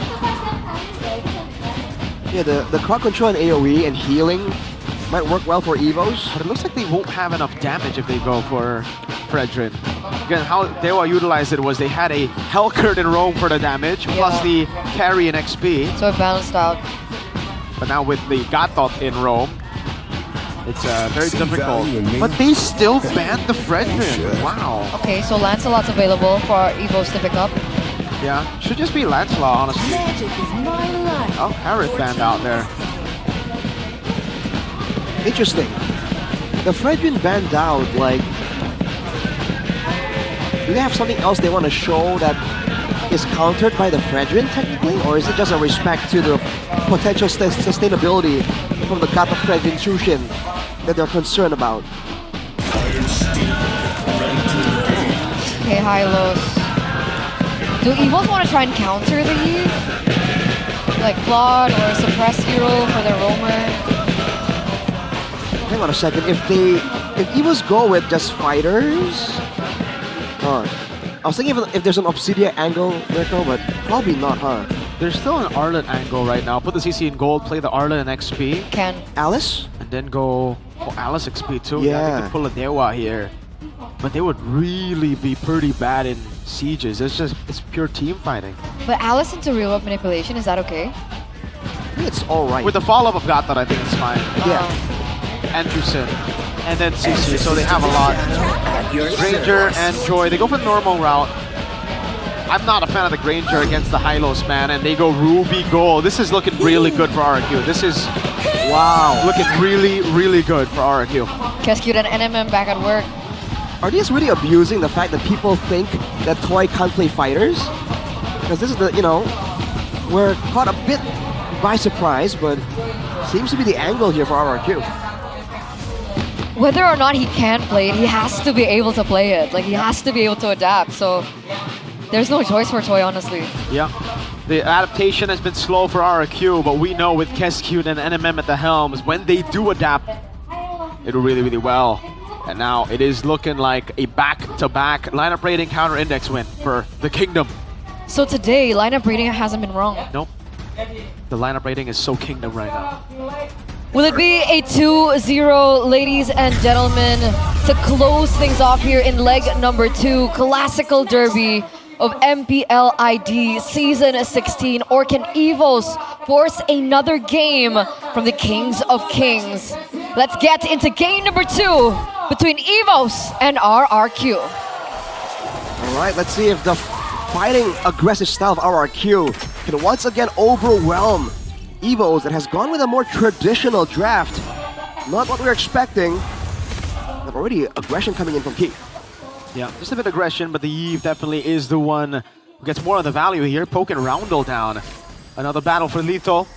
Yeah, the crowd control and AoE and healing might work well for Evos. But it looks like they won't have enough damage if they go for Fredrin. Again, how Dewa utilized it was they had a Hellcurt in Rome for the damage, plus the carry in XP. So it balanced out. But now with the Gatot in Rome, it's very difficult. But they still banned the Fredrin. Wow. Okay, so Lancelot's available for our Evos to pick up. Yeah, should just be Lancelot, honestly. Oh, Harris banned out there. Interesting. The Fredrin banned out, like... Do they have something else they want to show that is countered by the Fredrin, technically? Or is it just a respect to the potential sustainability from the Gatot Fredrin Shushin that they're concerned about? Okay, Hylos. Do Evos want to try and counter the Eve? Like Claude or suppress hero for their roamer? Hang on a second. If Evos go with just fighters, I was thinking if there's an Obsidia angle, Mirko, but probably not, huh? There's still an Arlet angle right now. Put the CC in gold, play the Arlet and XP. Can Alice? And then go Alice XP too. Yeah. They could pull a Dewa here. But they would really be pretty bad in sieges. It's pure team fighting. But Alice into real world manipulation, is that okay? I think it's alright. With the follow-up of Gata, I think it's fine. Yeah. Anderson. And then CC, so they have a lot. Granger and Joy, they go for the normal route. I'm not a fan of the Granger against the Hylos, man, and they go Ruby Gold. This is looking really good for RQ. This is, wow, looking really, really good for RQ. Kescute and NMM back at work. Are these really abusing the fact that people think that Toy can't play fighters? Because this is the, we're caught a bit by surprise, but seems to be the angle here for RRQ. Whether or not he can play it, he has to be able to play it. Like, he has to be able to adapt, so there's no choice for Toy, honestly. Yeah, the adaptation has been slow for RRQ, but we know with Kescute and NMM at the helms, when they do adapt, it'll really, really well. And now it is looking like a back-to-back lineup rating counter index win for the Kingdom. So today, lineup rating hasn't been wrong. Nope. The lineup rating is so Kingdom right now. Will it be a 2-0, ladies and gentlemen, to close things off here in leg number 2, classical derby of MPL ID Season 16, or can Evos force another game from the Kings of Kings? Let's get into game number 2 between Evos and RRQ. Alright, let's see if the fighting aggressive style of RRQ can once again overwhelm Evos that has gone with a more traditional draft. Not what we were expecting, but already aggression coming in from Key. Yeah, just a bit of aggression, but the Eve definitely is the one who gets more of the value here, poking Roundel down. Another battle for Lethal.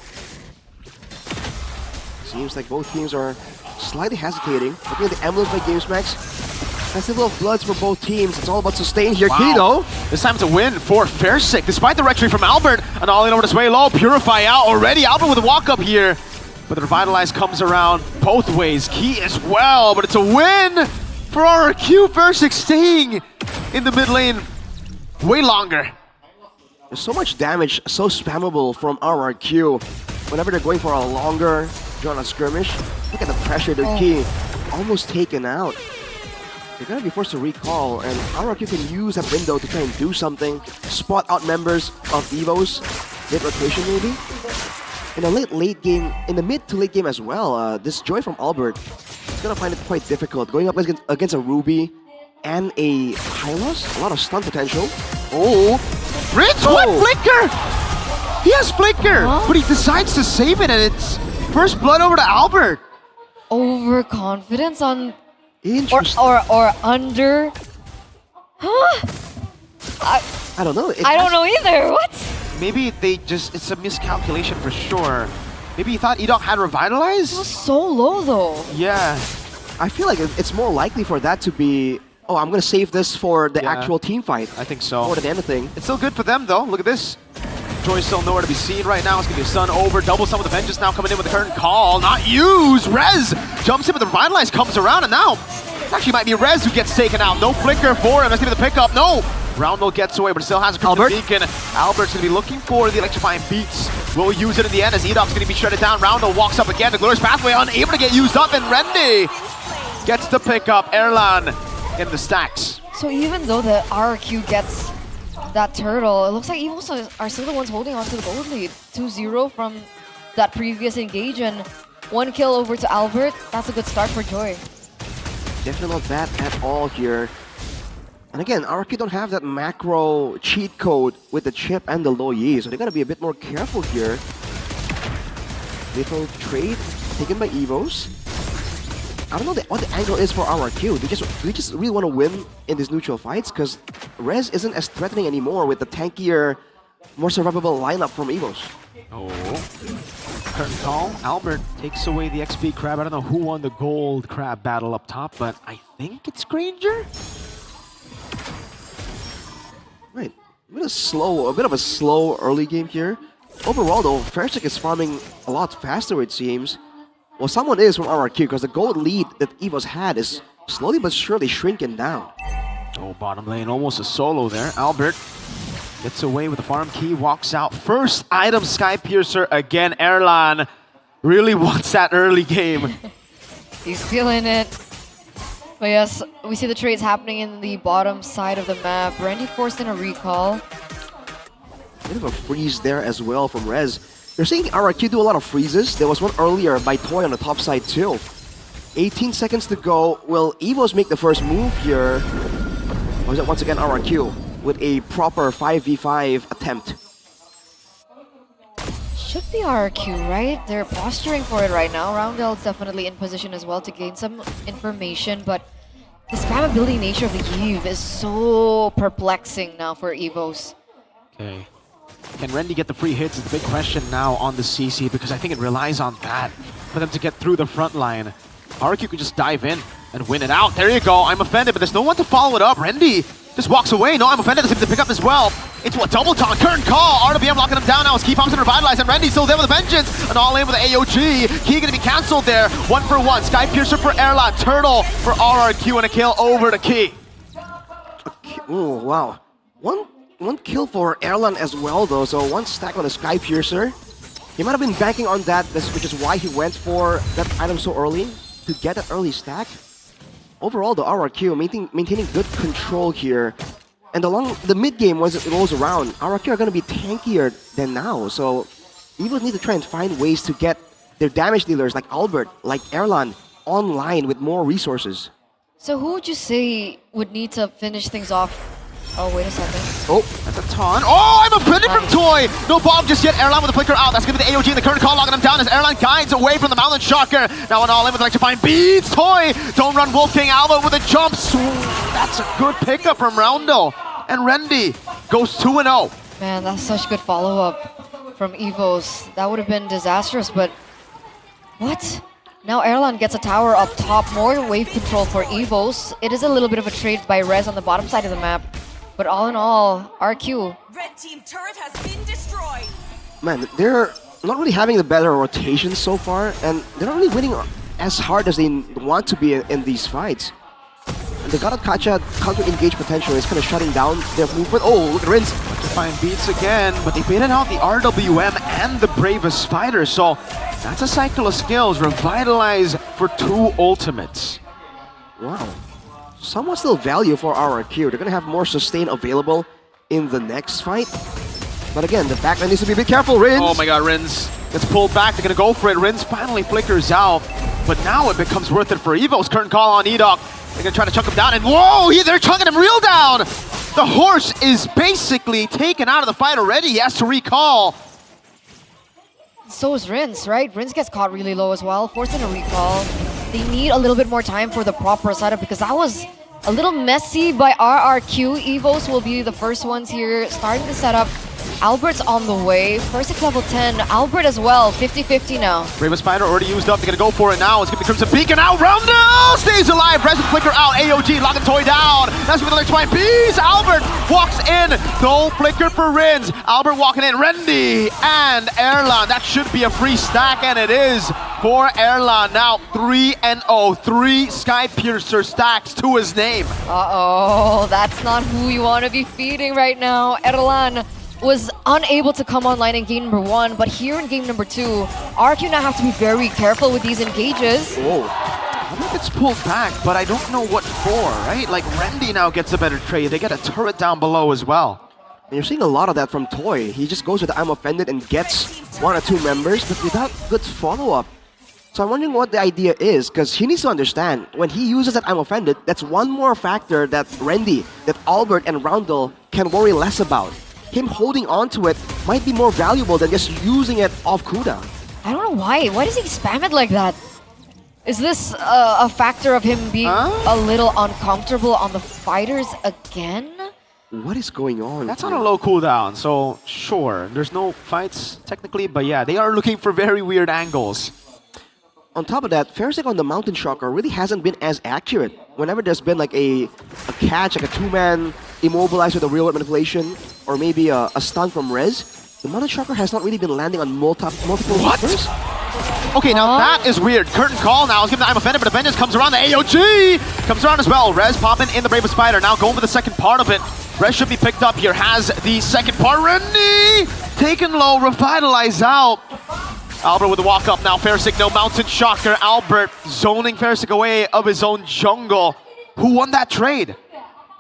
Seems like both teams are slightly hesitating. Looking at the emblems by GamesMax. Festival of Bloods for both teams. It's all about sustain here. Wow. Kido. This time it's a win for Fairsick, despite the rectory from Albert. And all in over this way low. Purify out already. Albert with a walk up here. But the Revitalize comes around both ways. Key as well, but it's a win for RRQ. Fairsick staying in the mid lane way longer. There's so much damage, so spammable from RRQ. Whenever they're going for a longer drawn skirmish, look at the pressure. Their Key almost taken out. They're gonna be forced to recall, and RRQ can use that window to try and do something, spot out members of Evos, mid rotation maybe. In a late game, in the mid to late game as well, this Joy from Albert is gonna find it quite difficult going up against a Ruby and a Hylos. A lot of stun potential. Oh, Ritz, what flicker? He has flicker, but he decides to save it, and it's first blood over to Albert. Overconfidence on Interesting. or under. Huh? I don't know. I don't know either. What? Maybe it's a miscalculation for sure. Maybe he thought Edok had Revitalize? It was so low though. Yeah. I feel like it's more likely for that to be, oh, I'm gonna save this for the actual team fight. I think so. More than anything. It's still good for them though. Look at this. Joy's still nowhere to be seen right now. It's gonna be a stun over. Double stun with the Vengeance now coming in with the current call. Not used. Rez jumps in, but the Revitalize comes around, and now it actually might be Rez who gets taken out. No flicker for him. That's gonna be the pickup. No. Roundel gets away, but still has a Crimson Beacon. Albert's gonna be looking for the electrifying beats. Will use it in the end as Edok's gonna be shredded down. Roundel walks up again. The Glorious Pathway unable to get used up, and Rendy gets the pickup. Erlan in the stacks. So even though the RRQ gets that turtle, it looks like Evos are still the ones holding on to the gold lead. 2-0 from that previous engage, and 1 kill over to Albert. That's a good start for Joy. Definitely not bad at all here. And again, RRQ don't have that macro cheat code with the chip and the low Yi, so they gotta be a bit more careful here. Little trade taken by Evos. I don't know what the angle is for RRQ. Do they just really want to win in these neutral fights? Because Rez isn't as threatening anymore with the tankier, more survivable lineup from Evos. Oh. Curtain call. Albert takes away the XP crab. I don't know who won the gold crab battle up top, but I think it's Granger. Right. A bit of a slow early game here. Overall though, Fersic is farming a lot faster it seems. Well, someone is from RRQ because the gold lead that EVOS had is slowly but surely shrinking down. Oh, bottom lane, almost a solo there. Albert gets away with the farm key, walks out. First item, Sky Piercer again. Erlan really wants that early game. He's feeling it. But yes, we see the trades happening in the bottom side of the map. Randy forced in a recall. Bit of a freeze there as well from Rez. You're seeing RRQ do a lot of freezes. There was one earlier by Toy on the top side too. 18 seconds to go. Will EVOS make the first move here? Or is it once again RRQ with a proper 5v5 attempt? Should be RQ, right? They're posturing for it right now. Roundel's definitely in position as well to gain some information, but the spammability nature of the Eve is so perplexing now for EVOS. Okay. Can Randy get the free hits is the big question now on the CC, because I think it relies on that for them to get through the front line. RQ could just dive in and win it out. There you go. I'm offended, but there's no one to follow it up. Randy just walks away. No, I'm offended. Doesn't to pick up as well. Into a double taunt. Current call. RWM locking him down now as Key Pumps and Revitalize. And Randy's still there with a vengeance. And all in with the AOG. Key gonna be cancelled there. 1 for 1. Sky Piercer for Erla. Turtle for RRQ and a kill over to Key. Oh, wow. One kill for Erlan as well though. So 1 stack on the Sky Piercer. He might have been banking on that, which is why he went for that item so early, to get that early stack. Overall, the RRQ maintaining good control here. And along the mid game, once it rolls around, RRQ are going to be tankier than now. So EVOS need to try and find ways to get their damage dealers like Albert, like Erlan, online with more resources. So who would you say would need to finish things off? Oh, wait a second. Oh, that's a taunt. Oh, I'm offended from Toy! No bomb just yet. Erlan with the flicker out. That's going to be the AOG and the current call locking him down as Erlan guides away from the Mountain Shocker. Now an all-in with electrifying beats. Toy! Don't run Wolf King Alba with a jump. That's a good pickup from Roundo. And Randy goes 2-0. Man, that's such good follow-up from EVOS. That would have been disastrous, but... What? Now Erlan gets a tower up top. More wave control for EVOS. It is a little bit of a trade by Rez on the bottom side of the map. But all in all, RQ. Red team turret has been destroyed. Man, they're not really having the better rotations so far, and they're not really winning as hard as they want to be in these fights. And they got a counter-engage potential. It's kind of shutting down their movement. Oh, look at Rinse. To find beats again, but they baited out the RWM and the Bravest Fighter, so that's a cycle of skills. Revitalize for 2 ultimates. Wow. Somewhat still value for RRQ. They're going to have more sustain available in the next fight. But again, the backline needs to be a bit careful. Rins! Oh my god, Rins gets pulled back. They're going to go for it. Rins finally flickers out. But now it becomes worth it for EVO's current call on Edok. They're going to try to chunk him down. And whoa! They're chunking him real down! The horse is basically taken out of the fight already. He has to recall. So is Rins, right? Rins gets caught really low as well. Forced in a recall. They need a little bit more time for the proper setup because that was a little messy by RRQ. EVOS will be the first ones here starting the setup. Albert's on the way. First level 10. Albert as well. 50-50 now. Bravest Spider already used up. They're going to go for it now. It's going to be Crimson Beacon out. Roundo stays alive. Resin Flicker out. AOG locking Toy down. That's with the electrifying beast. Albert walks in. No flicker for Rins. Albert walking in. Randy and Erlan. That should be a free stack, and it is for Erlan. Now 3-0. 3 Sky Piercer stacks to his name. Uh-oh. That's not who you want to be feeding right now. Erlan was unable to come online in game number 1, but here in game number 2, RQ now have to be very careful with these engages. Whoa. I think it's pulled back, but I don't know what for, right? Like, Randy now gets a better trade. They get a turret down below as well. And you're seeing a lot of that from Toy. He just goes with the I'm offended and gets 1 or 2 members, but without good follow-up. So I'm wondering what the idea is, because he needs to understand, when he uses that I'm offended, that's one more factor that Randy, that Albert and Roundel can worry less about. Him holding on to it might be more valuable than just using it off cooldown. I don't know why. Why does he spam it like that? Is this a factor of him being a little uncomfortable on the fighters again? What is going on? That's on a low cooldown, so sure. There's no fights technically, but yeah, they are looking for very weird angles. On top of that, Fersic on the Mountain Shocker really hasn't been as accurate. Whenever there's been like a catch, like a 2-man immobilized with a real-world manipulation, or maybe a stun from Rez, the Mana Chakra has not really been landing on multiple weapons. Okay, now that is weird. Curtain call now is given to I'm Offended, but the Vengeance comes around. The AOG comes around as well. Rez popping in the Brave of Spider, now going for the second part of it. Rez should be picked up here, has the second part. Randy taken low, revitalize out. Albert with the walk up now. Fairsick, no Mountain Shocker. Albert zoning Fairsick away of his own jungle. Who won that trade?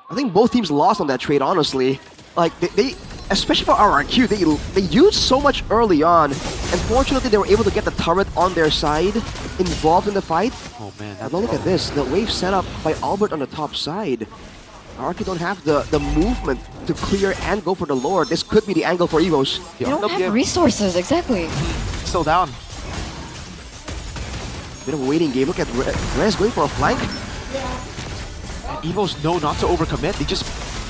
I think both teams lost on that trade, honestly. Like, they especially for RRQ, they used so much early on. And fortunately, they were able to get the turret on their side, involved in the fight. Oh man. And now look at this, the wave set up by Albert on the top side. RRQ don't have the movement to clear and go for the Lord. This could be the angle for Evos. They don't have resources, exactly. Still down. Bit of a waiting game. Look at Rez going for a flank. And Evos know not to overcommit. They just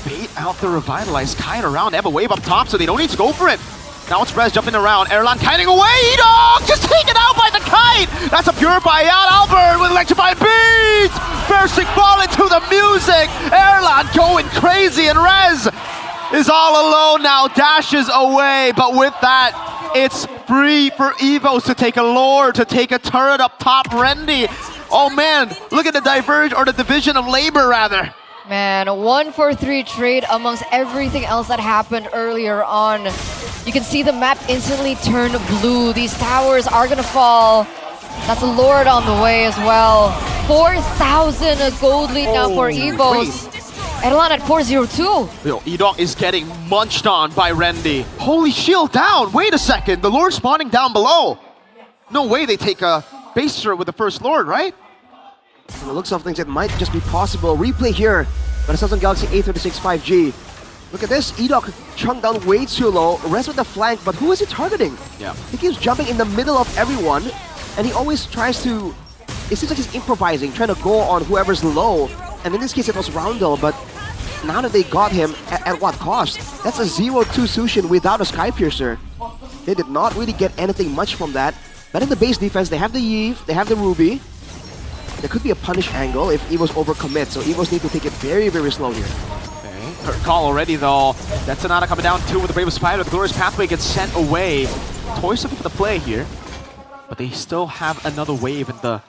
bait out the revitalized kite around. They have a wave up top, so they don't need to go for it. Now it's Rez jumping around. Erlan kiting away. Edog just taken out by the kite. That's a purify out. Albert with electrifying beats. Fairsick fall into the music. Erlan going crazy, and Rez is all alone now. Dashes away, but with that, it's free for Evos to take a Lord, to take a turret up top. Rendy. Oh man, look at the diverge, or the division of labor rather. Man, a 1-for-3 trade amongst everything else that happened earlier on. You can see the map instantly turn blue. These towers are gonna fall. That's a Lord on the way as well. 4,000 a gold lead now for Evos. Erlan at 402. Yo, Edog is getting munched on by Rendy. Holy shield down. Wait a second. The Lord spawning down below. No way they take a base turret with the first Lord, right? From the looks of things, it might just be possible. Replay here by the Samsung Galaxy A36 5G. Look at this. Edog chunked down way too low. Rest with the flank, but who is he targeting? Yeah. He keeps jumping in the middle of everyone, and he always tries to... It seems like he's improvising, trying to go on whoever's low. And in this case, it was Roundel, but now that they got him, at what cost? That's a 0-2 Sushin without a Skypiercer. They did not really get anything much from that. But in the base defense, they have the Yve, they have the Ruby. There could be a punish angle if Evos overcommit, so Evos need to take it very, very slow here. Okay, curtain call already though. That's Sonata coming down too with the Brave of Spider. The Glorious Pathway gets sent away. Toys looking for the play here, but they still have another wave, and the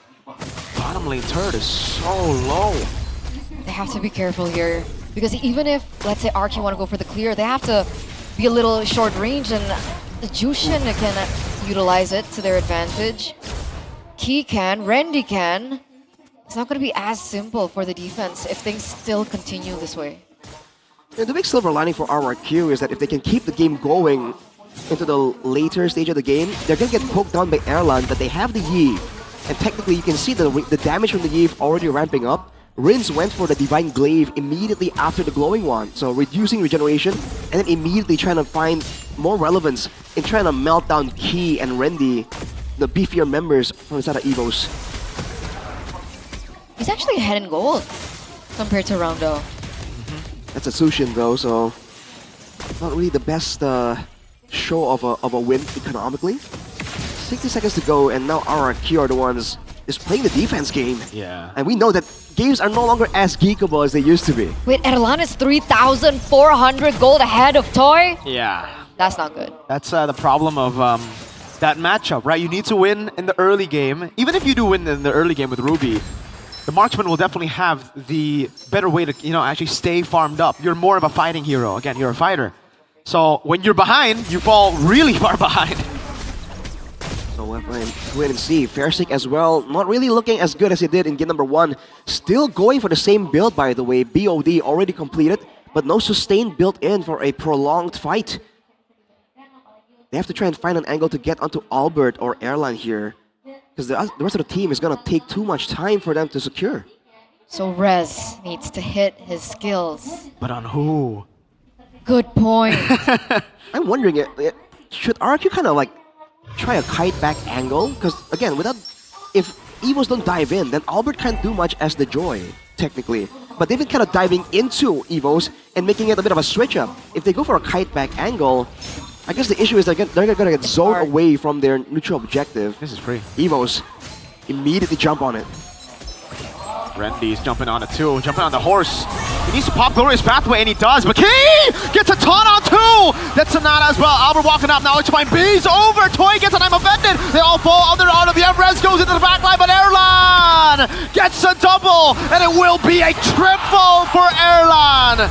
bottom lane turret is so low. They have to be careful here, because even if, let's say, RQ want to go for the clear, they have to be a little short range, and Jushin can utilize it to their advantage. Key can, Rendy can. It's not going to be as simple for the defense if things still continue this way. And the big silver lining for RRQ is that if they can keep the game going into the later stage of the game, they're going to get poked down by Erlan, but they have the Yi. And technically, you can see the damage from the Yi already ramping up. Rins went for the Divine Glaive immediately after the Glowing Wand, so reducing regeneration, and then immediately trying to find more relevance in trying to melt down Key and Rendy, the beefier members from inside of Evos. He's actually ahead in gold compared to Roundel. That's a Sushin though, so not really the best show of a win economically. 60 seconds to go, and now RRQ are the ones just playing the defense game. Yeah. And we know that games are no longer as geekable as they used to be. Wait, Erlan is 3,400 gold ahead of Toy? Yeah. That's not good. That's the problem of that matchup, right? You need to win in the early game. Even if you do win in the early game with Ruby, the marksman will definitely have the better way to, actually stay farmed up. You're more of a fighting hero. Again, you're a fighter. So when you're behind, you fall really far behind. So we'll wait and see. Fairsick as well, not really looking as good as he did in game number 1. Still going for the same build, by the way. BOD already completed, but no sustain built in for a prolonged fight. They have to try and find an angle to get onto Albert or Erlan here, because the rest of the team is going to take too much time for them to secure. So Rez needs to hit his skills. But on who? Good point. I'm wondering, should RQ kind of like try a kite back angle? Because again, if Evos don't dive in, then Albert can't do much as the Joy, technically. But they've been kind of diving into Evos and making it a bit of a switch up. If they go for a kite back angle, I guess the issue is they're going to get zoned away from their neutral objective. This is free. Evos immediately jump on it. Rendy's jumping on it too, jumping on the horse. He needs to pop Glorious Pathway, and he does. But Key gets a taunt on two. That's Sonata as well. Albert walking up now to find B's over. Toy gets an I'm offended. They all fall under the Everest, goes into the back line, but Erlan gets a double, and it will be a triple for Erlan.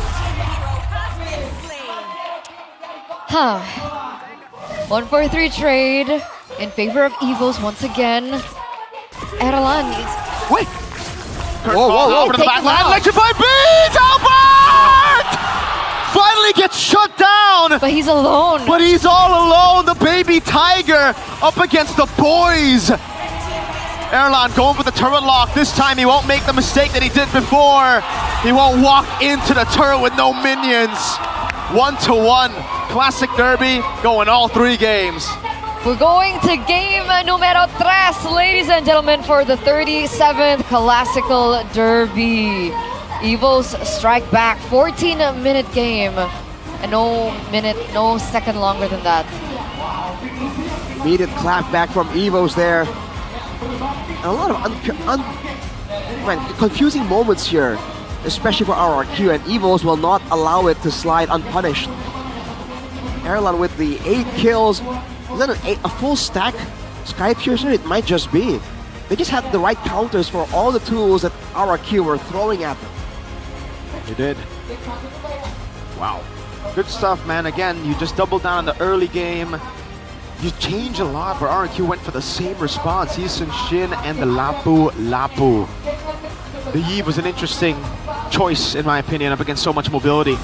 1-4-3 trade in favor of Evos once again. Erlan is... Wait! Whoa, over to the back line, electrified beats! Albert! Finally gets shut down! But he's alone. But he's all alone, the baby tiger up against the boys. Erlan going for the turret lock. This time he won't make the mistake that he did before. He won't walk into the turret with no minions. 1-1, classic derby, going all 3 games. We're going to game numero 3, ladies and gentlemen, for the 37th Classical Derby. Evos strike back, 14-minute game, and no second longer than that. Immediate clap back from Evos there. And a lot of confusing moments here, especially for RRQ, and Evos will not allow it to slide unpunished. Erlan with the 8 kills. Is that a full stack Sky Piercer? It might just be. They just had the right counters for all the tools that RRQ were throwing at them. They did. Wow. Good stuff, man. Again, you just doubled down on the early game. You change a lot, but RRQ went for the same response. Heesun Shin and the Lapu. The Yi was an interesting choice, in my opinion, up against so much mobility.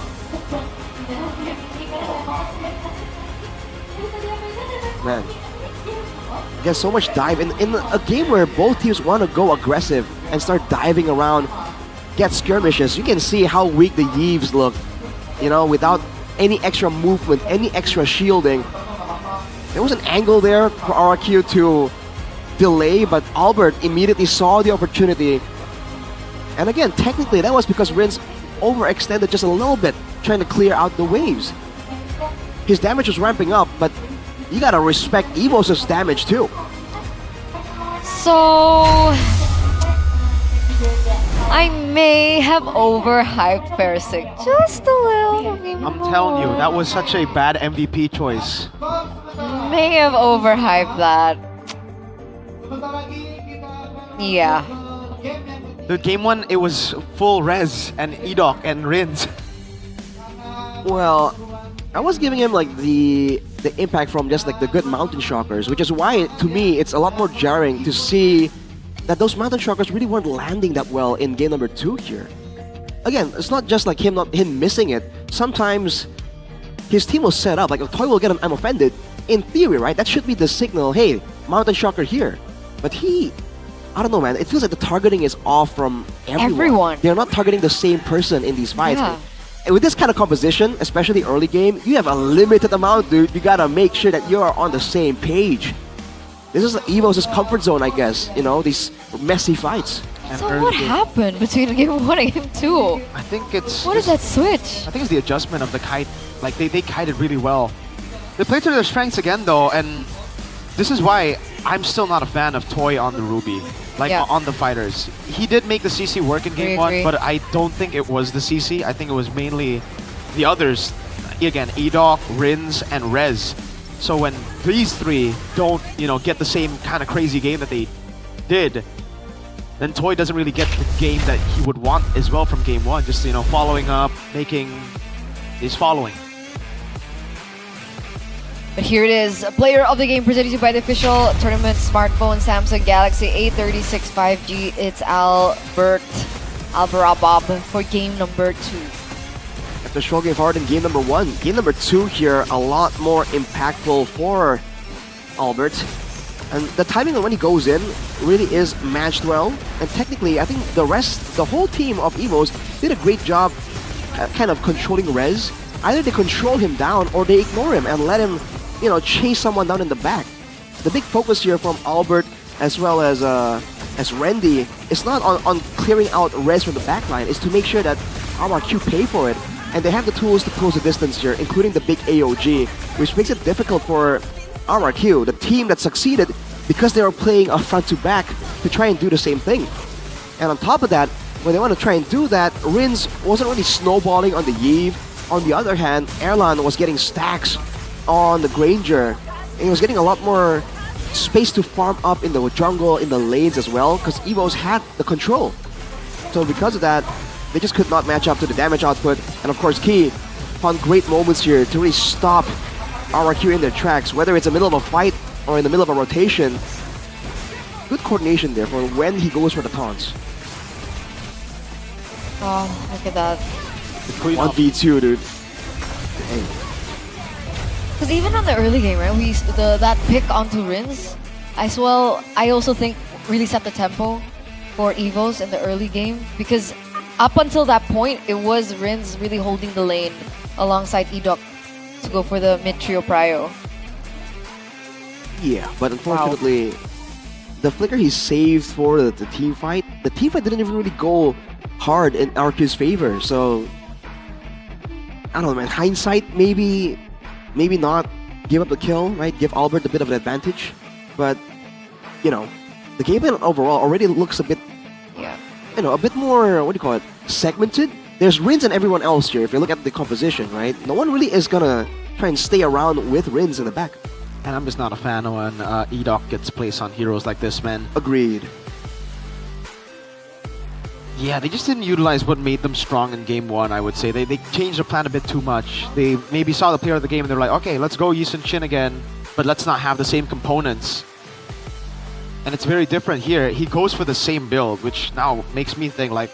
Man, again, so much dive in a game where both teams want to go aggressive and start diving around, get skirmishes. You can see how weak the Yves look, you know, without any extra movement, any extra shielding. There was an angle there for RRQ to delay, but Albert immediately saw the opportunity. And again, technically that was because Rins overextended just a little bit, trying to clear out the waves. His damage was ramping up, but you gotta respect Evos' damage too. So I may have overhyped Persic just a little. I'm telling you, that was such a bad MVP choice. May have overhyped that. Yeah. The game 1, it was full res and Edok and Rins. Well, I was giving him like the impact from just like the good Mountain Shockers, which is why to me it's a lot more jarring to see that those Mountain Shockers really weren't landing that well in game number 2 here. Again, it's not just like him missing it. Sometimes his team was set up, like if Toy will get an I'm offended, in theory, right? That should be the signal, hey, Mountain Shocker here. But I don't know, man, it feels like the targeting is off from everyone. They're not targeting the same person in these fights. Yeah. And with this kind of composition, especially early game, you have a limited amount, dude. You gotta make sure that you are on the same page. This is Evos' comfort zone, I guess. You know, these messy fights. So what happened between game 1 and game 2? I think it's... What is that switch? I think it's the adjustment of the kite. Like, they kited really well. They played to their strengths again, though, and this is why I'm still not a fan of Toy on the Ruby. Like, on the fighters. He did make the CC work in game 1, but I don't think it was the CC. I think it was mainly the others. Again, Edok, Rins, and Rez. So when these 3 don't, get the same kind of crazy game that they did, then Toy doesn't really get the game that he would want as well from game 1. Just, following up, he's following. But here it is, player of the game presented to you by the official tournament smartphone Samsung Galaxy A36 5G. It's Albert Alvarabab for game number 2. After stroking forward in game number 1, game number 2 here, a lot more impactful for Albert. And the timing of when he goes in really is matched well. And technically, I think the whole team of Evos did a great job kind of controlling Rez. Either they control him down or they ignore him and let him chase someone down in the back. The big focus here from Albert as well as Randy is not on clearing out Rez from the backline, is to make sure that RRQ pay for it. And they have the tools to close the distance here, including the big AOG, which makes it difficult for RRQ, the team that succeeded because they were playing a front to back to try and do the same thing. And on top of that, when they want to try and do that, Rins wasn't really snowballing on the Yve. On the other hand, Erlan was getting stacks on the Granger. And he was getting a lot more space to farm up in the jungle, in the lanes as well, because Evos had the control. So because of that, they just could not match up to the damage output. And of course, Key found great moments here to really stop RRQ in their tracks, whether it's in the middle of a fight or in the middle of a rotation. Good coordination there for when he goes for the taunts. Oh, look at that. 1v2, dude. Because even on the early game, right, that pick onto Rins, as well, I also think really set the tempo for Evos in the early game. Because up until that point, it was Rins really holding the lane alongside Edok to go for the mid trio prio. Yeah, but unfortunately, the flicker he saved for the team fight, didn't even really go hard in RQ's favor. So, I don't know, man. Hindsight, maybe not give up the kill, right? Give Albert a bit of an advantage. But, you know, the gameplay overall already looks a bit, a bit more, what do you call it, segmented. There's Rins and everyone else here. If you look at the composition, right? No one really is gonna try and stay around with Rins in the back. And I'm just not a fan when Edok gets placed on heroes like this, man. Agreed. Yeah, they just didn't utilize what made them strong in game one, I would say. They changed their plan a bit too much. They maybe saw the player of the game and they're like, okay, let's go Yi Sun-shin again, but let's not have the same components. And it's very different here. He goes for the same build, which now makes me think like,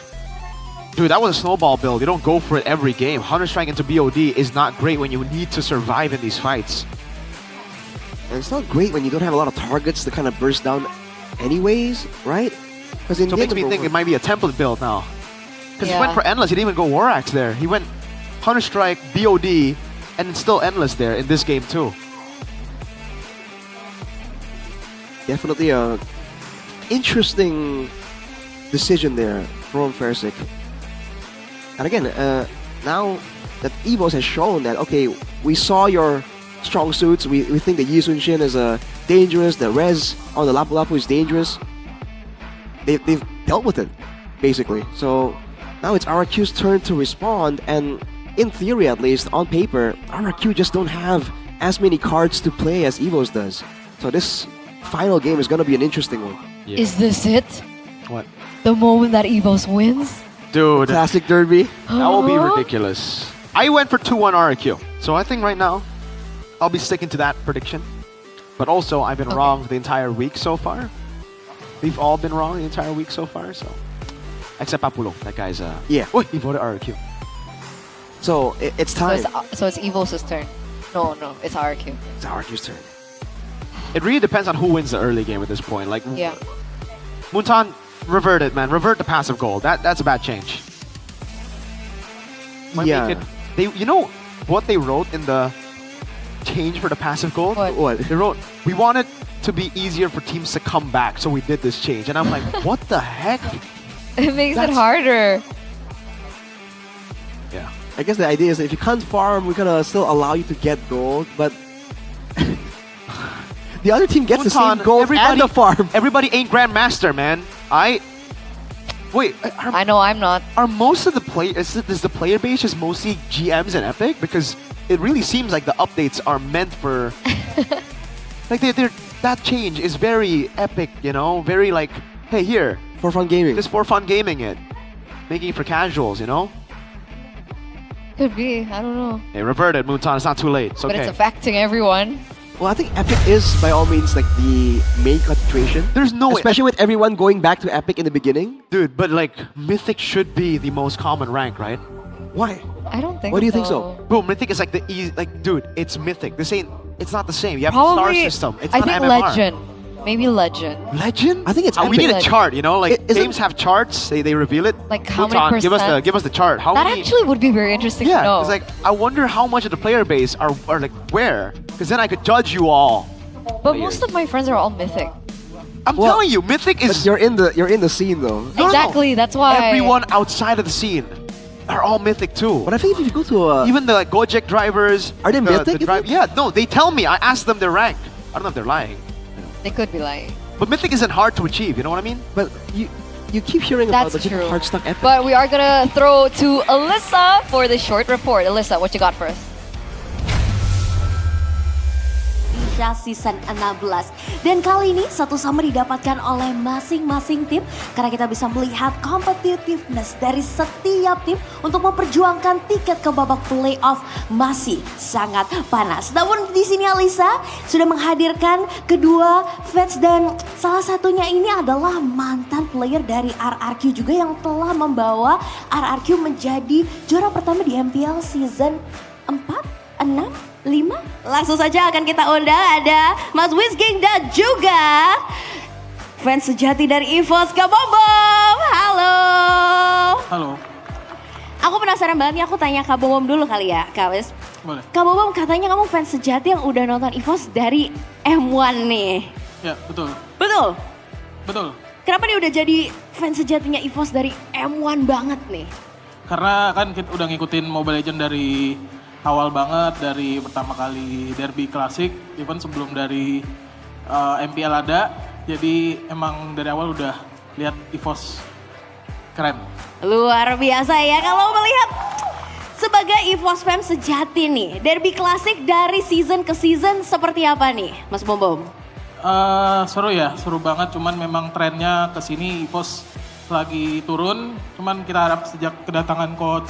dude, that was a snowball build. You don't go for it every game. Hunter Strike into BOD is not great when you need to survive in these fights. And it's not great when you don't have a lot of targets to kind of burst down anyways, right? So it makes me think it might be a template build now. Because he went for Endless, he didn't even go War Axe there. He went Hunter Strike, BOD, and it's still Endless there in this game too. Definitely a interesting decision there from Fersik. And again, now that Evos has shown that, okay, we saw your strong suits, we think that Yi Sun-shin is dangerous, the res on the Lapu Lapu is dangerous. They've dealt with it, basically. So now it's RRQ's turn to respond, and in theory at least, on paper, RRQ just don't have as many cards to play as Evos does. So this final game is going to be an interesting one. Yeah. Is this it? What? The moment that Evos wins? Dude. Classic Derby. That will be ridiculous. I went for 2-1 RRQ. So I think right now, I'll be sticking to that prediction. But also, I've been wrong the entire week so far. We've all been wrong the entire week so far, so... Except Papulo. That guy's, yeah. Oh, he voted RRQ. So, it's time. So it's Evos' turn. No, it's RRQ. It's RRQ's turn. It really depends on who wins the early game at this point. Like, yeah. Muntan, revert it, man. Revert the passive gold. That's a bad change. Might make it, you know what they wrote in the change for the passive gold? What? They wrote, we want it to be easier for teams to come back, so we did this change. And I'm like, what the heck? It makes it harder. Yeah. I guess the idea is that if you can't farm, we're gonna still allow you to get gold, but the other team gets the same gold and the farm. Everybody ain't Grandmaster, man. Wait. I know I'm not. Are most of the players, is the player base just mostly GMs and Epic? Because it really seems like the updates are meant for... like, that change is very Epic, you know? Very like, hey, here. For fun gaming. Just for fun gaming it. Making it for casuals, you know? Could be. I don't know. Hey, revert it, Muntan. It's not too late. It's okay. But it's affecting everyone. Well, I think Epic is, by all means, like the main concentration. There's no way. Especially with everyone going back to Epic in the beginning. Dude, but like, Mythic should be the most common rank, right? Why? I don't think so. Why do you think so? Bro, Mythic is like the easy, like, dude, it's Mythic. It's not the same. You have the star system. It's not think MMR. Legend. Maybe Legend. Legend? I think it's we need a Legend. chart, you know? Like, games have charts. They reveal it. Like, how Muntan, many percent? give us the chart. How that many... actually would be very interesting to know. It's like, I wonder how much of the player base are like, where? Because then I could judge you all. But most of my friends are all Mythic. I'm telling you, Mythic is... You're in the scene, though. Exactly, that's why... Everyone outside of the scene are all Mythic, too. But I think if you go to even the like Gojek drivers... Are they Mythic? Yeah, no, they tell me. I ask them their rank. I don't know if they're lying. They could be lying. But Mythic isn't hard to achieve, you know what I mean? But you keep hearing about That's the true. hard stuck epic. But we are gonna throw to Alyssa for the short report. Alyssa, what you got for us? Season 16. Dan kali ini satu sama didapatkan oleh masing-masing tim karena kita bisa melihat competitiveness dari setiap tim untuk memperjuangkan tiket ke babak playoff masih sangat panas. Namun di sini Alisa sudah menghadirkan kedua fans dan salah satunya ini adalah mantan player dari RRQ juga yang telah membawa RRQ menjadi juara pertama di MPL season 4, 6, 5. Langsung saja akan kita undang ada Mas Whisking dan juga fans sejati dari EVOS, Kak Bom. Halo. Halo. Aku penasaran banget nih, aku tanya Kak Bom dulu kali ya, Kak Wis. Boleh. Kak Bom, katanya kamu fans sejati yang udah nonton EVOS dari M1 nih. Ya, betul. Betul? Betul. Kenapa nih udah jadi fans sejatinya EVOS dari M1 banget nih? Karena kan kita udah ngikutin Mobile Legends dari awal banget, dari pertama kali Derby Classic, even sebelum dari MPL ada. Jadi emang dari awal udah lihat EVOS keren. Luar biasa ya kalau melihat sebagai EVOS fans sejati nih. Derby Classic dari season ke season seperti apa nih Mas Bom? Seru ya, seru banget. Cuman memang trennya kesini EVOS lagi turun. Cuman kita harap sejak kedatangan coach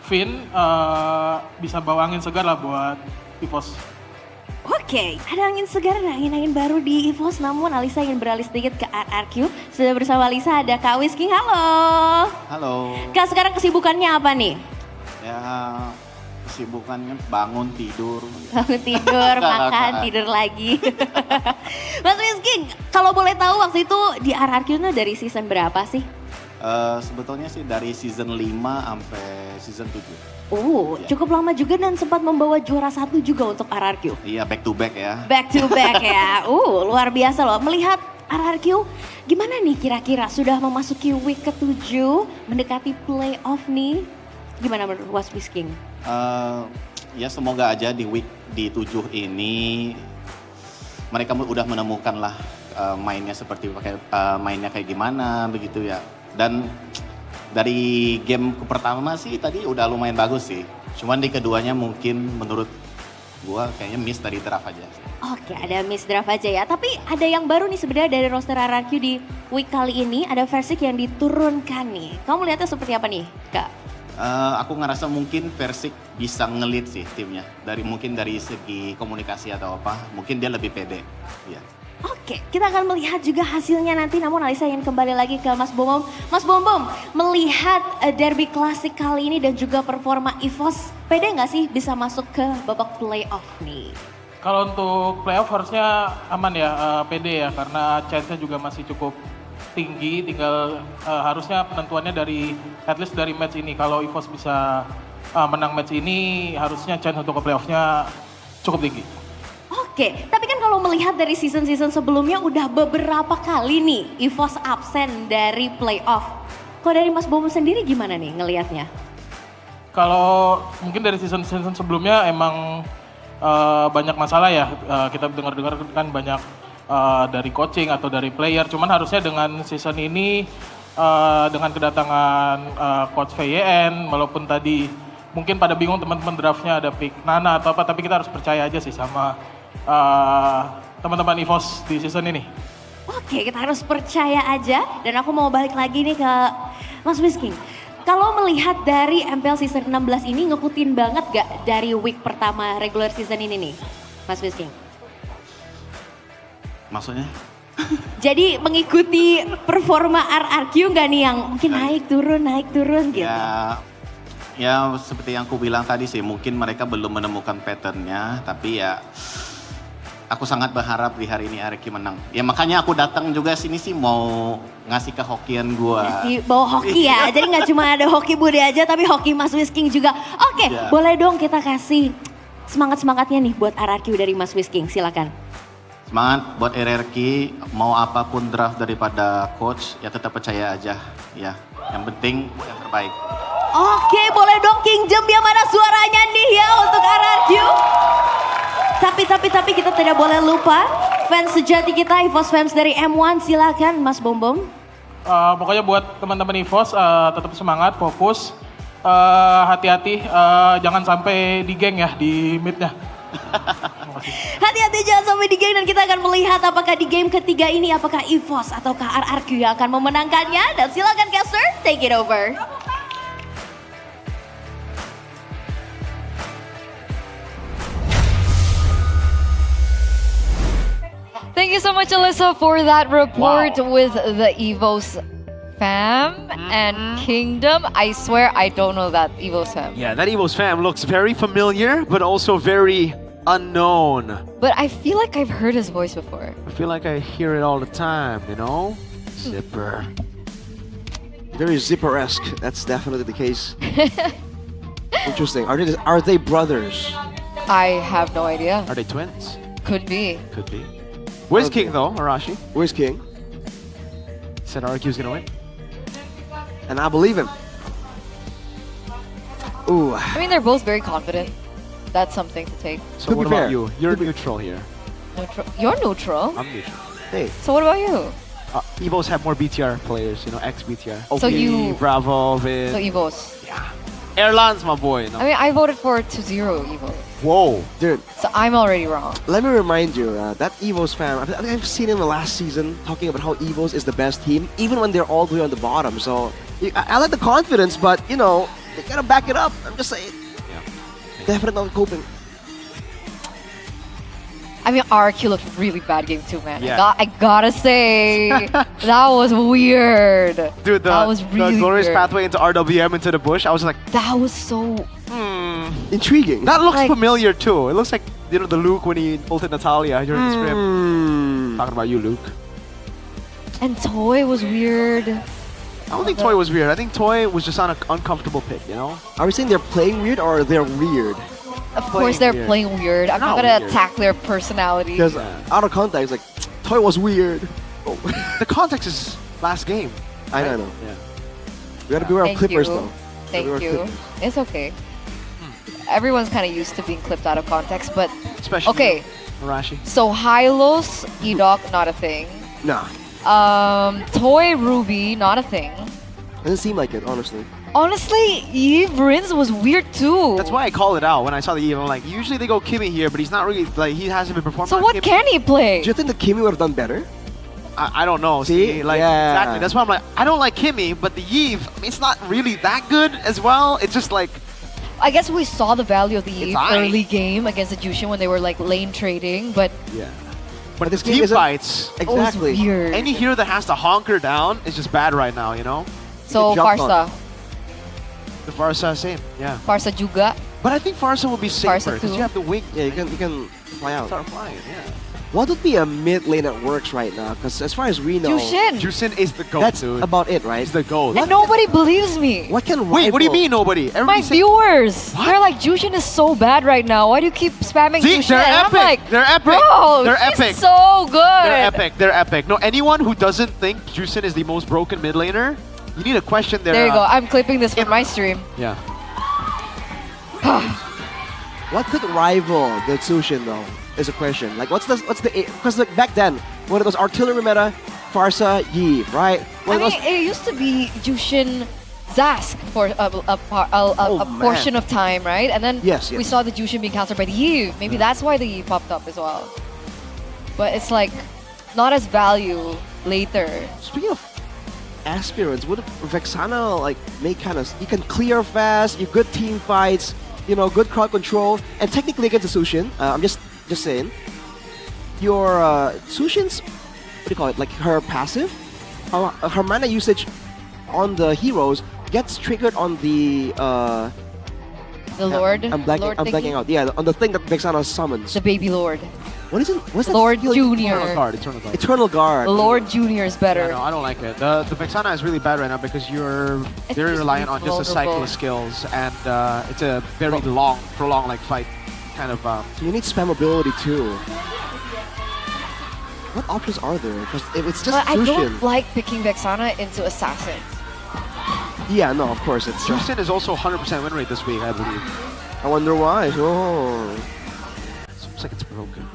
Vin bisa bawa angin segar lah buat EVOS. Oke, ada angin segar, ada angin-angin baru di EVOS. Namun Alisa ingin beralih sedikit ke RRQ. Sudah bersama Alisa ada Kak Whisking, halo. Halo. Kak, sekarang kesibukannya apa nih? Ya, kesibukannya bangun, tidur. Bangun tidur, makan, tidur lagi. Mas Whisking, kalau boleh tahu waktu itu di RRQ itu dari season berapa sih? Sebetulnya sih dari season 5 sampai season 7. Ya. Cukup lama juga dan sempat membawa juara 1 juga untuk RRQ. Iya, back to back ya. Back to back ya. Luar biasa loh. Melihat RRQ, gimana nih kira-kira sudah memasuki week ke-7, mendekati playoff nih. Gimana menurut Was Whisking? Ya semoga aja di week di 7 ini mereka udah menemukan lah mainnya seperti mainnya kayak gimana begitu ya. Dan dari game pertama sih tadi udah lumayan bagus sih. Cuman di keduanya mungkin menurut gua kayaknya miss dari draft aja. Oke, ada miss draft aja ya. Tapi ada yang baru nih sebenarnya dari roster RRQ di week kali ini. Ada Versik yang diturunkan nih. Kamu lihatnya seperti apa nih, Kak? Aku ngerasa mungkin Versik bisa ngelit sih timnya. Mungkin dari segi komunikasi atau apa. Mungkin dia lebih pede. Ya. Oke, kita akan melihat juga hasilnya nanti. Namun Alisa ingin kembali lagi ke Mas Bom. Mas Bom, melihat Derby Classic kali ini dan juga performa EVOS, pede nggak sih bisa masuk ke babak playoff nih? Kalau untuk playoff harusnya aman ya, pede ya. Karena chance-nya juga masih cukup tinggi. Tinggal harusnya penentuannya dari, at least dari match ini. Kalau EVOS bisa menang match ini, harusnya chance untuk ke playoff-nya cukup tinggi. Oke, tapi kan kalau melihat dari season-season sebelumnya udah beberapa kali nih EVOS absen dari playoff. Kalau dari Mas Bom sendiri gimana nih ngelihatnya? Kalau mungkin dari season-season sebelumnya emang banyak masalah ya. Kita dengar-dengar kan banyak dari coaching atau dari player. Cuman harusnya dengan season ini dengan kedatangan coach VYN, walaupun tadi mungkin pada bingung teman-teman draftnya ada pick Nana atau apa, tapi kita harus percaya aja sih sama teman-teman EVOS di season ini. Oke, kita harus percaya aja. Dan aku mau balik lagi nih ke Mas Whisking. Kalau melihat dari MPL season 16 ini ngikutin banget gak dari week pertama regular season ini nih, Mas Whisking? Maksudnya? Jadi mengikuti performa RRQ gak nih yang mungkin naik turun gitu? Ya seperti yang aku bilang tadi sih, mungkin mereka belum menemukan patternnya, tapi ya aku sangat berharap di hari ini RRQ menang. Ya makanya aku datang juga sini sih mau ngasih kehokian gua. Ngasih bawa hoki ya, jadi nggak cuma ada hoki Bude aja tapi hoki Mas Whisking juga. Oke, boleh dong kita kasih semangat-semangatnya nih buat RRQ dari Mas Whisking, silakan. Semangat buat RRQ, mau apapun draft daripada coach ya tetap percaya aja ya. Yang penting yang terbaik. Oke, boleh dong King Jem yang mana suaranya nih ya untuk RRQ. Tapi kita tidak boleh lupa fans sejati kita, EVOS fans dari M1, silakan Mas Bom. Pokoknya buat teman-teman EVOS tetap semangat, fokus, hati-hati, jangan sampai di geng ya di midnya. Hati-hati jangan sampai di game dan kita akan melihat apakah di game ketiga ini apakah EVOS ataukah RRQ yang akan memenangkannya. Dan silakan caster, take it over. Thank you so much, Alyssa, for that report with the EVOS fam and Kingdom. I swear I don't know that EVOS fam. Yeah, that EVOS fam looks very familiar, but also very unknown. But I feel like I've heard his voice before. I feel like I hear it all the time, you know? Zipper. Very Zipper-esque. That's definitely the case. Interesting. Are they brothers? I have no idea. Are they twins? Could be. Could be. Where's King though, Arashi? Where's King? Said RQ's gonna win. And I believe him. Ooh. I mean, they're both very confident. That's something to take. So what about you? You're neutral here. Neutral. You're neutral? I'm neutral. Hey. So what about you? EVOs have more BTR players, you know, ex-BTR. So you... Bravo, Vid. So EVOs. Yeah. Erlan's my boy. No? I mean, I voted for 2-0 EVOs. Whoa. Dude. So I'm already wrong. Let me remind you, that EVOS fan, I think I've seen him last season talking about how EVOS is the best team, even when they're all the way on the bottom. So I like the confidence, but, you know, they gotta back it up. I'm just saying. Yeah. Definitely not coping. I mean, RQ looked really bad game too, man. Yeah. I gotta say, that was weird. Dude, that was really the glorious weird. pathway into RWM into the bush, I was like... That was so... Intriguing. That looks familiar too. It looks like, you know, the Luke when he ulted Natalia during the script. Talking about you, Luke. And Toy was weird. I don't think Toy was weird. I think Toy was just on an uncomfortable pick, you know? Are we saying they're playing weird or they're weird? Of course they're playing weird. I'm not gonna attack their personality. Because out of context, like, Toy was weird. Oh. The context is last game. I right? know. Yeah. We gotta beware of clippers you. though. Thank Beware of you. clippers. It's okay. Everyone's kind of used to being clipped out of context, but... Especially okay. Arashi. So Hylos, Edok, not a thing. Nah. Toy Ruby, not a thing. Doesn't seem like it, honestly. Honestly, Eve Rins was weird too. That's why I called it out when I saw the Eve. I'm like, usually they go Kimmy here, but he's not really, like, he hasn't been performing. So what Kimmy. can he play? Do you think the Kimmy would have done better? I don't know. See? Like, Yeah. exactly. That's why I'm like, I don't like Kimmy, but the Eve, I mean, it's not really that good as well. It's just like... I guess we saw the value of the Eve aight. early game against the Jushin when they were like lane trading, but... Yeah. But this team game isn't- fights, Exactly. was weird. any hero that has to honker down is just bad right now, you know? So jump Farsa. The Farsa, same, yeah. Farsa juga. But I think Farsa will be Farsa safer because too. you have the wing. Yeah, you can fly out. Start flying, yeah. What would be a mid lane that works right now? Because as far as we know, Jushin. Jusin is the GOAT, that's dude. about it, right? He's the GOAT. And nobody believes me. What can Wait, what do you rival- mean nobody? My Everybody say- viewers, What? they're like, Jushin is so bad right now. Why do you keep spamming See, Jushin? they're And I'm epic. like, They're epic. bro, They're he's epic. so good. They're epic. They're epic. No, anyone who doesn't think Jusin is the most broken mid laner, you need to question their... There you go. I'm clipping this for my stream. Yeah. What could rival the Tsushin though? Is a question. Like, what's the because like back then when it was artillery meta, Farsa, Yi, right? When I mean, it used to be Jushin Zask for a portion of time, right? And then Yes, we yes. saw the Jushin being countered by the Yi. Maybe that's why the Yi popped up as well. But it's like not as value later. Speaking of aspirants, would Vexana like make kind of you can clear fast, you good team fights, you know, good crowd control, and technically against the Sushin, I'm just saying, your Sushin's what do you call it? Like her passive, her mana usage on the heroes gets triggered on the The Lord. I'm blanking, Lord I'm thingy? blanking out. Yeah, on the thing that Vexana summons. The baby Lord. What is it? What's that? Lord skill? Junior. Eternal Guard, Eternal Guard. Eternal Guard. Lord Junior is better. Yeah, no, I don't like it. The Vexana is really bad right now because you're very just reliant on just the cycle vulnerable. of skills, and it's a very long, prolonged like fight kind of. So you need spammability too. What options are there? Because if it's just But I Sushin. don't like picking Vexana into assassins. Yeah, no, of course it's. Justin is also 100% win rate this week, I believe. I wonder why. Oh. Seems like it's broken.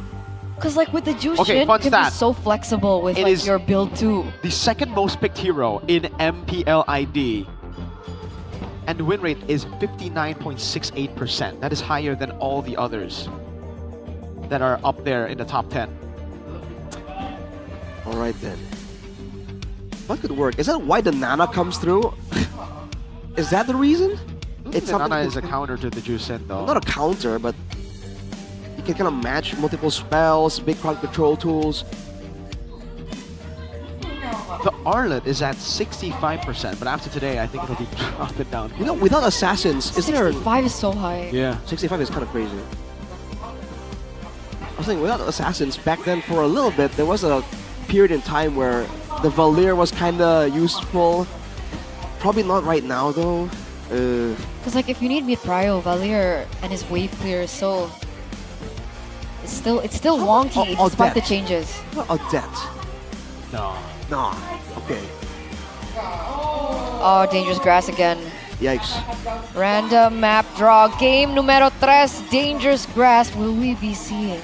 Because like with the Jushin, Okay, you fun can stat. be so flexible with It like is your build too. The second most picked hero in MPL ID. And the win rate is 59.68%. That is higher than all the others that are up there in the top 10. All right then. That could work. Is that why the Nana comes through? Is that the reason? It's Nana is a counter to the Jusen though. Not a counter, but you can kind of match multiple spells, big crowd control tools. The Arlet is at 65%, but after today, I think it'll be dropping down. You know, without assassins, is there? 65 is so high. Yeah. 65 is kind of crazy. I was thinking, without assassins, back then for a little bit, there was a period in time where the Valir was kind of useful. Probably not right now though. Because like if you need mid prio, Valir and his wave clear is so it's still wonky despite the changes. What Odette? No. No. Okay. Oh, dangerous grass again. Yikes. Random map draw. Game numero 3. Dangerous grass. Will we be seeing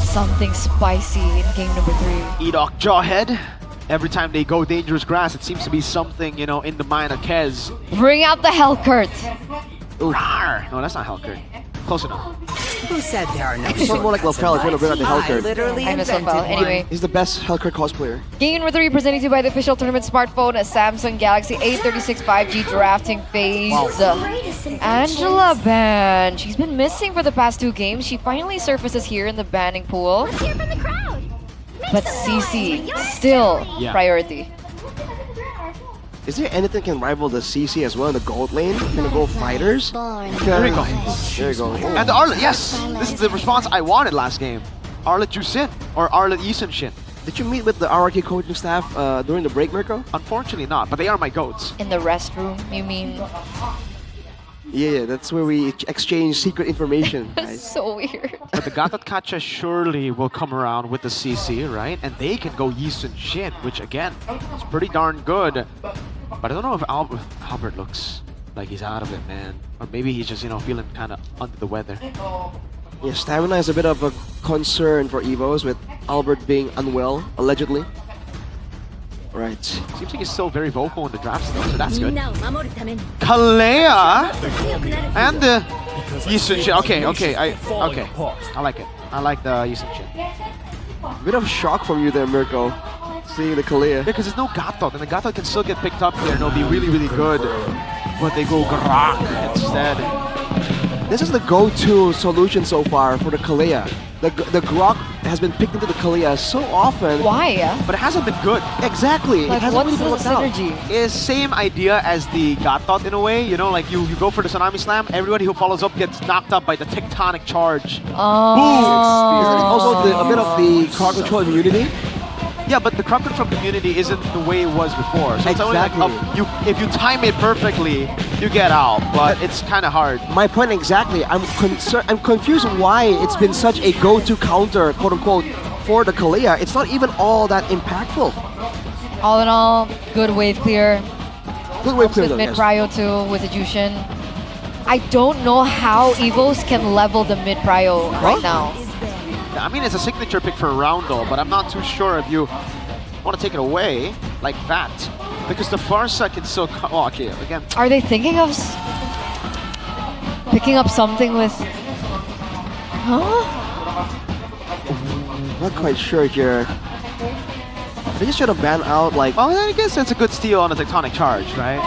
something spicy in game number 3? Edok Jawhead. Every time they go dangerous grass, it seems to be something, you know, in the mind of Kez. Bring out the Hellcurt. Rawr. No, that's not Hellcurt. Close enough. Who said there are no It's more like Lafell trying to bring out the Hellcurt. I miss Lafell. Anyway. He's the best Hellcurt cosplayer. Game number 3 presented to you by the official tournament smartphone, a Samsung Galaxy A36 5G drafting phase. Angela ban. She's been missing for the past 2 games. She finally surfaces here in the banning pool. But CC still priority. Is there anything that can rival the CC as well in the gold lane? Can go fighters? There we go. There you go. And the Arlet, yes! This is the response I wanted last game. Arlet Jusin, or Arlet Yisun Shin. Did you meet with the RRQ coaching staff during the break, Mirko? Unfortunately not, but they are my goats. In the restroom, you mean? Yeah, that's where we exchange secret information, guys. So weird. But the Gatot Kacha surely will come around with the CC, right? And they can go Yisun Shin, which again, is pretty darn good. But I don't know if Albert looks like he's out of it, man. Or maybe he's just, you know, feeling kind of under the weather. Yeah, stamina is a bit of a concern for Evos with Albert being unwell, allegedly. Right. Seems like he's still very vocal in the drafts though, so that's good. みんなを守るために Kalea 強くなる and the Yisun Shin. Okay, I like it. I like the Yisun Shin. A bit of shock from you there, Mirko. Seeing the Kalea. Yeah, because there's no Gatot, and the Gatot can still get picked up here and it'll be really, really good. But they go Grok instead. This is the go-to solution so far for the Kalea. The Grok has been picked into the Kalea so often. Why? But it hasn't been good. Exactly. Like, it hasn't what's really the worked out. synergy? It's same idea as the Gatot in a way. You know, like you go for the Tsunami Slam, everybody who follows up gets knocked up by the Tectonic Charge. Also a bit of the crowd control immunity. Yeah, but the crowd control community isn't the way it was before. So it's only like if you time it perfectly, you get out. But it's kind of hard. My point exactly. I'm confused why it's been such a go-to counter, quote unquote, for the Kalea. It's not even all that impactful. All in all, good wave clear. Good wave clear With though, mid yes. prio too, with the Jushin. I don't know how Evos can level the mid prio right now. I mean, it's a signature pick for Roundel, but I'm not too sure if you want to take it away like that. Because the Farsa can still come. Oh, okay, again. Are they thinking of picking up something with... Huh? Not quite sure here. They just should have banned out like... Well, I guess that's a good steal on a Tectonic Charge, right?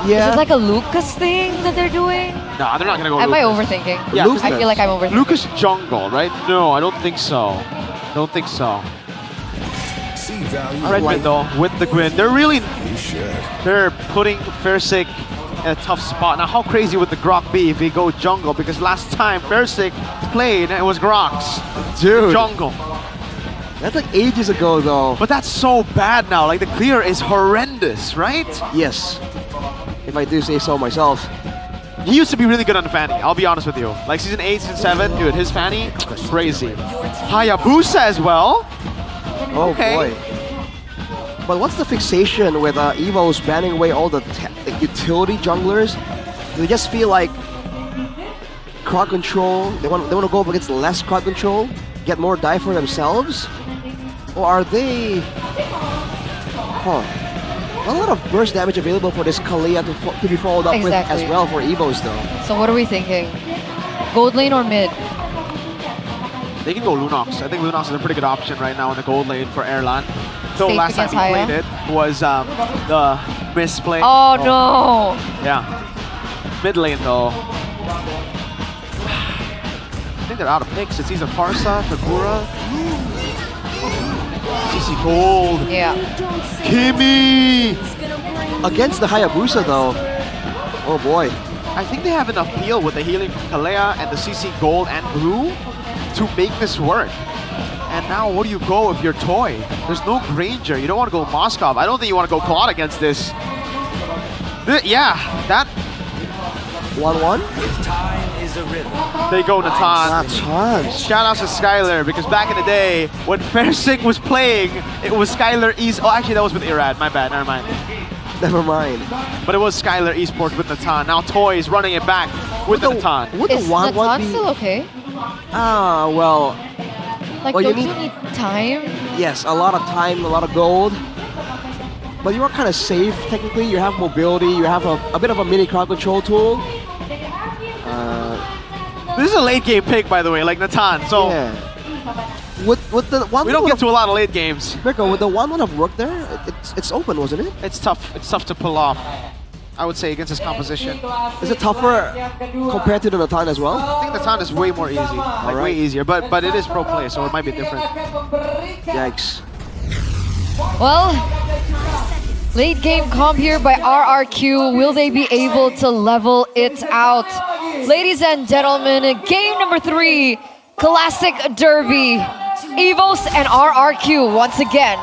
Yeah. Is it like a Lucas thing that they're doing? Nah, they're not going to go Am Lucas. I overthinking? Yeah, I feel like I'm overthinking. Lucas jungle, right? No, I don't think so. Don't think so. Redmond though, with the Gwyn. They're putting Fairsick in a tough spot. Now how crazy would the Grok be if he go jungle? Because last time Fairsick played, it was Grok's. Dude. Jungle. That's like ages ago though. But that's so bad now. Like the clear is horrendous, right? Yes. If I do say so myself. He used to be really good on the Fanny, I'll be honest with you. Like season 8, season 7, dude, his Fanny, crazy. Hayabusa as well. Oh okay. boy. But what's the fixation with Evo's banning away all the utility junglers? They just feel like crowd control. They want to go up against less crowd control. get more die for themselves? Or are they... Huh. Not a lot of burst damage available for this Kalia to be followed up with as well for Evos though. So what are we thinking? Gold lane or mid? They can go Lunox. I think Lunox is a pretty good option right now in the gold lane for Erlan. So Safe last time he against played it was the misplay. Oh no! Yeah. Mid lane though. I think they're out of picks. It's either Parsa, Kagura. CC Gold. Yeah. Kimmy! Against the Hayabusa though. Oh boy. I think they have enough peel with the healing from Kalea and the CC Gold and Blue to make this work. And now what do you go if you're Toy? There's no Granger. You don't want to go Moskov. I don't think you want to go Claude against this. Yeah, that... 1-1? Time is a rhythm. They go Natan. Natan. Shout out to Skylar, because back in the day, when Fairsick was playing, it was Skylar East. Oh, actually, that was with Irad. My bad. Never mind. Never mind. But it was Skylar Esports with Natan. Now Toy is running it back with the Natan. Would the Is 1-1 Natan be... still okay? Ah, well... Like, well, don't you need time? Yes, a lot of time, a lot of gold. But you are kind of safe, technically. You have mobility, you have a bit of a mini crowd control tool. This is a late game pick, by the way, like Natan. So yeah. With the one, we don't get to a lot of late games. Mirko, would the 1-1 have worked there? It's open, wasn't it? It's tough. It's tough to pull off, I would say, against his composition. Is it tougher compared to the Natan as well? I think Natan is way more easy, like way easier. But it is pro play, so it might be different. Yikes. Well, late game comp here by RRQ. Will they be able to level it out? Ladies and gentlemen, game number 3, Classic Derby. Evos and RRQ once again.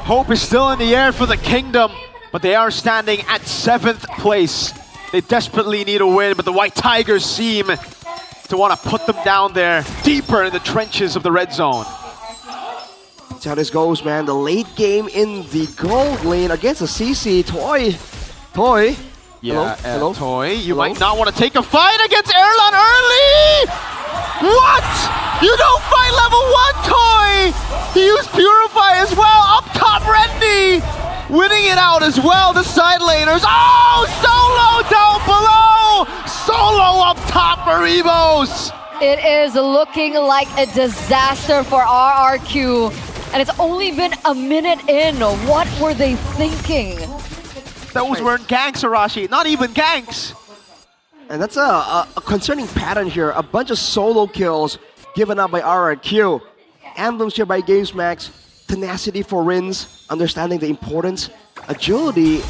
Hope is still in the air for the Kingdom, but they are standing at 7th place. They desperately need a win, but the White Tigers seem to want to put them down there, deeper in the trenches of the red zone. That's how this goes, man. The late game in the gold lane against the CC. Toy. Yeah, hello? Toy, you might not want to take a fight against Erlan early! What? You don't fight level 1, Toy! He used Purify as well, up top Rendy! Winning it out as well, the side laners. Oh, Solo down below! Solo up top for Evos! It is looking like a disaster for RRQ. And it's only been a minute in. What were they thinking? Those weren't ganks, Arashi. Not even ganks. And that's a concerning pattern here. A bunch of solo kills given up by RRQ. Emblems here by GamesMax. Tenacity for Rins. Understanding the importance. Agility.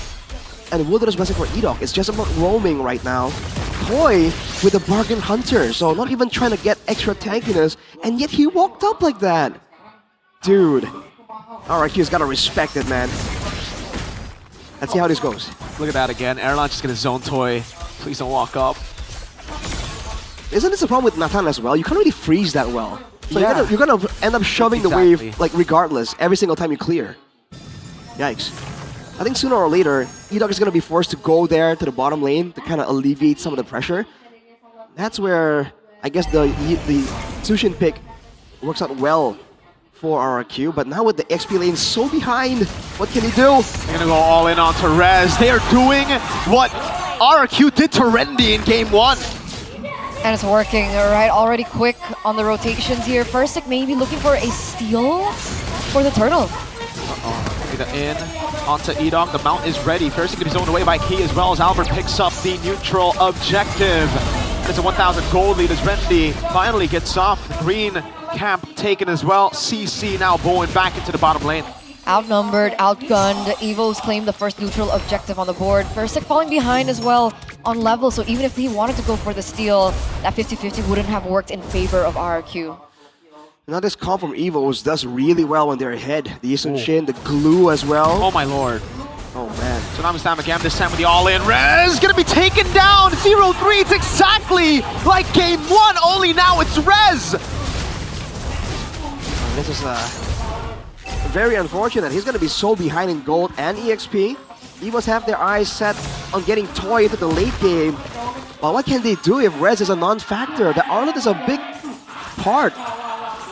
And Wilderness Blessing for Edok. It's just about roaming right now. Toy with the Bargain Hunter. So not even trying to get extra tankiness. And yet he walked up like that. Dude. RRQ's gotta respect it, man. Let's see how this goes. Look at that again. Erlan's just gonna zone Toy. Please don't walk up. Isn't this a problem with Natan as well? You can't really freeze that well. So Yeah. you're gonna end up shoving the wave like regardless every single time you clear. Yikes. I think sooner or later, Edok is gonna be forced to go there to the bottom lane to kind of alleviate some of the pressure. That's where I guess the Sushin pick works out well for RRQ, but now with the XP lane so behind, what can he do? They're gonna go all in on Therese. They are doing what RRQ did to Rendy in game 1. And it's working, all right? Already quick on the rotations here. First, maybe looking for a steal for the turtle. The in onto Edok. The mount is ready. First, going to be zoned away by Key as well as Albert picks up the neutral objective. And it's a 1,000 gold lead as Rendy finally gets off. The green camp taken as well. CC now bowling back into the bottom lane. Outnumbered, outgunned. Evos claim the first neutral objective on the board. First, falling behind as well on level. So even if he wanted to go for the steal, that 50-50 wouldn't have worked in favor of RRQ. Now this comp from Evos does really well when they're ahead. The Yisun Shin, the glue as well. Oh my lord. Oh man. Tsunami Slam again, this time with the all-in. Rez gonna be taken down. 0-3, it's exactly like game 1, only now it's Rez. This is very unfortunate. He's gonna be so behind in gold and EXP. Evos have their eyes set on getting Toy into the late game. But what can they do if Rez is a non-factor? The Arnold is a big part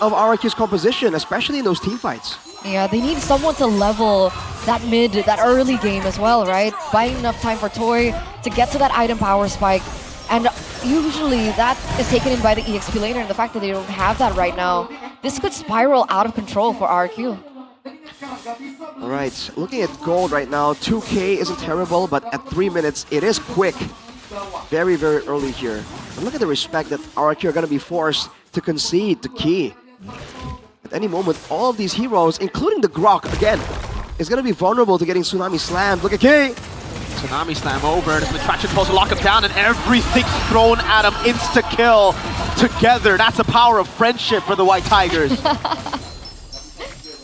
of RRQ's composition, especially in those team fights. Yeah, they need someone to level that mid, that early game as well, right? Buying enough time for Toy to get to that item power spike. And usually that is taken in by the EXP laner, and the fact that they don't have that right now, this could spiral out of control for RRQ. Alright, looking at gold right now, 2k isn't terrible, but at 3 minutes, it is quick. Very, very early here. And look at the respect that RRQ are going to be forced to concede to Key. At any moment, all of these heroes, including the Grok, again, is going to be vulnerable to getting Tsunami slammed. Look at Key! Tsunami slam over, and the traction pulse to lock him down, and everything's thrown at him. Insta-kill together. That's the power of friendship for the White Tigers.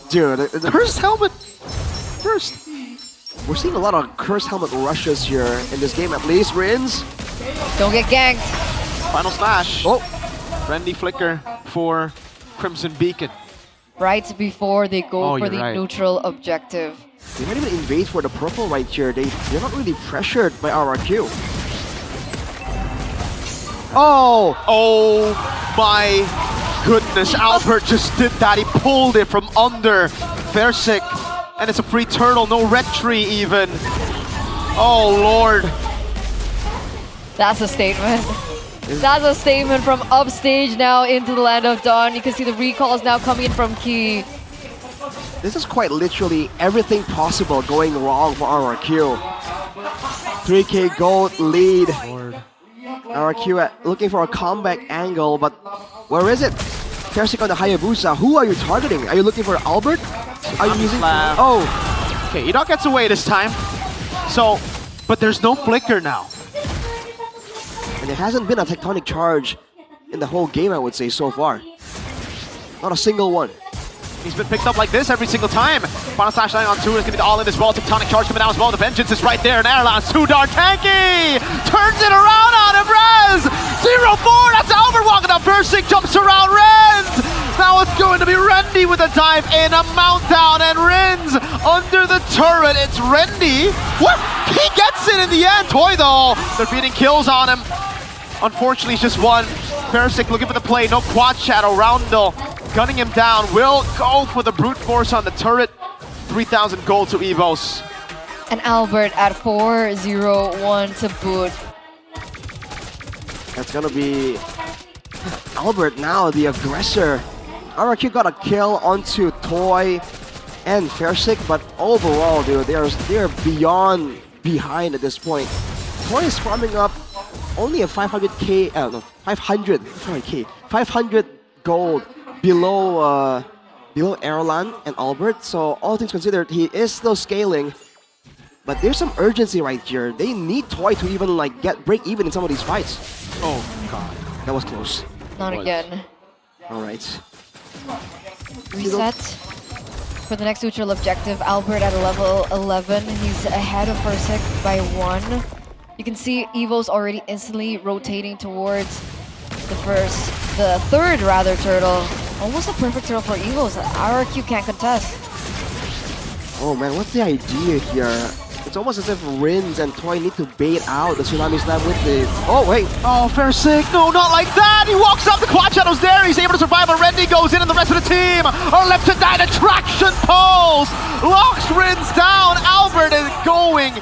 Dude, the Cursed helmet first. We're seeing a lot of cursed helmet rushes here in this game, at least. Rins. Don't get ganked. Final slash. Oh. Friendly flicker for Crimson Beacon. Right before they go for the right. neutral objective. They might even invade for the purple right here. They're not really pressured by RRQ. Oh my goodness. Albert just did that. He pulled it from under Versik. And it's a free turtle, no red tree even. Oh lord. That's a statement. That's a statement from upstage now into the Land of Dawn. You can see the recalls now coming in from Key. This is quite literally everything possible going wrong for RRQ. 3k gold lead. RRQ looking for a comeback angle, but where is it? Versik on the Hayabusa. Who are you targeting? Are you looking for Albert? Are you using... Oh. Okay, Edok gets away this time. So, but there's no flicker now. And there hasn't been a tectonic charge in the whole game, I would say, so far. Not a single one. He's been picked up like this every single time. Final slash line on 2 is going to be all in as well. Tectonic charge coming down as well. The vengeance is right there. And Airlines, too darn tanky. Turns it around on him. Rez! 0-4. That's Albert walking up. Versik jumps around Rez. Now it's going to be Rendy with a dive in, a mount down, and Rins under the turret. It's Rendy. What? He gets it in the end. Toy though. They're beating kills on him. Unfortunately, it's just one. Versik looking for the play. No quad shadow. Roundel gunning him down. Will go for the brute force on the turret. 3,000 gold to Evos. And Albert at 4-0-1 to boot. That's gonna be Albert now, the aggressor. RRQ got a kill onto Toy and Versik, but overall, dude, they're beyond behind at this point. Toy is farming up only a 500k, no, 500 gold below Erlan and Albert. So all things considered, he is still scaling. But there's some urgency right here. They need Toy to even like break even in some of these fights. Oh god, that was close. Not again. All right. Reset for the next neutral objective. Albert at level 11. He's ahead of Versik by 1. You can see Evo's already instantly rotating towards the third turtle. Almost a perfect turtle for Evos. RRQ can't contest. Oh man, what's the idea here? It's almost as if Rins and Toy need to bait out the Tsunami Slam with the... Oh wait! Oh, Versik, no, not like that! He walks up, the quad shadow's there, he's able to survive, and Rendy goes in and the rest of the team are left to die. The traction pulse locks Rins down. Albert is going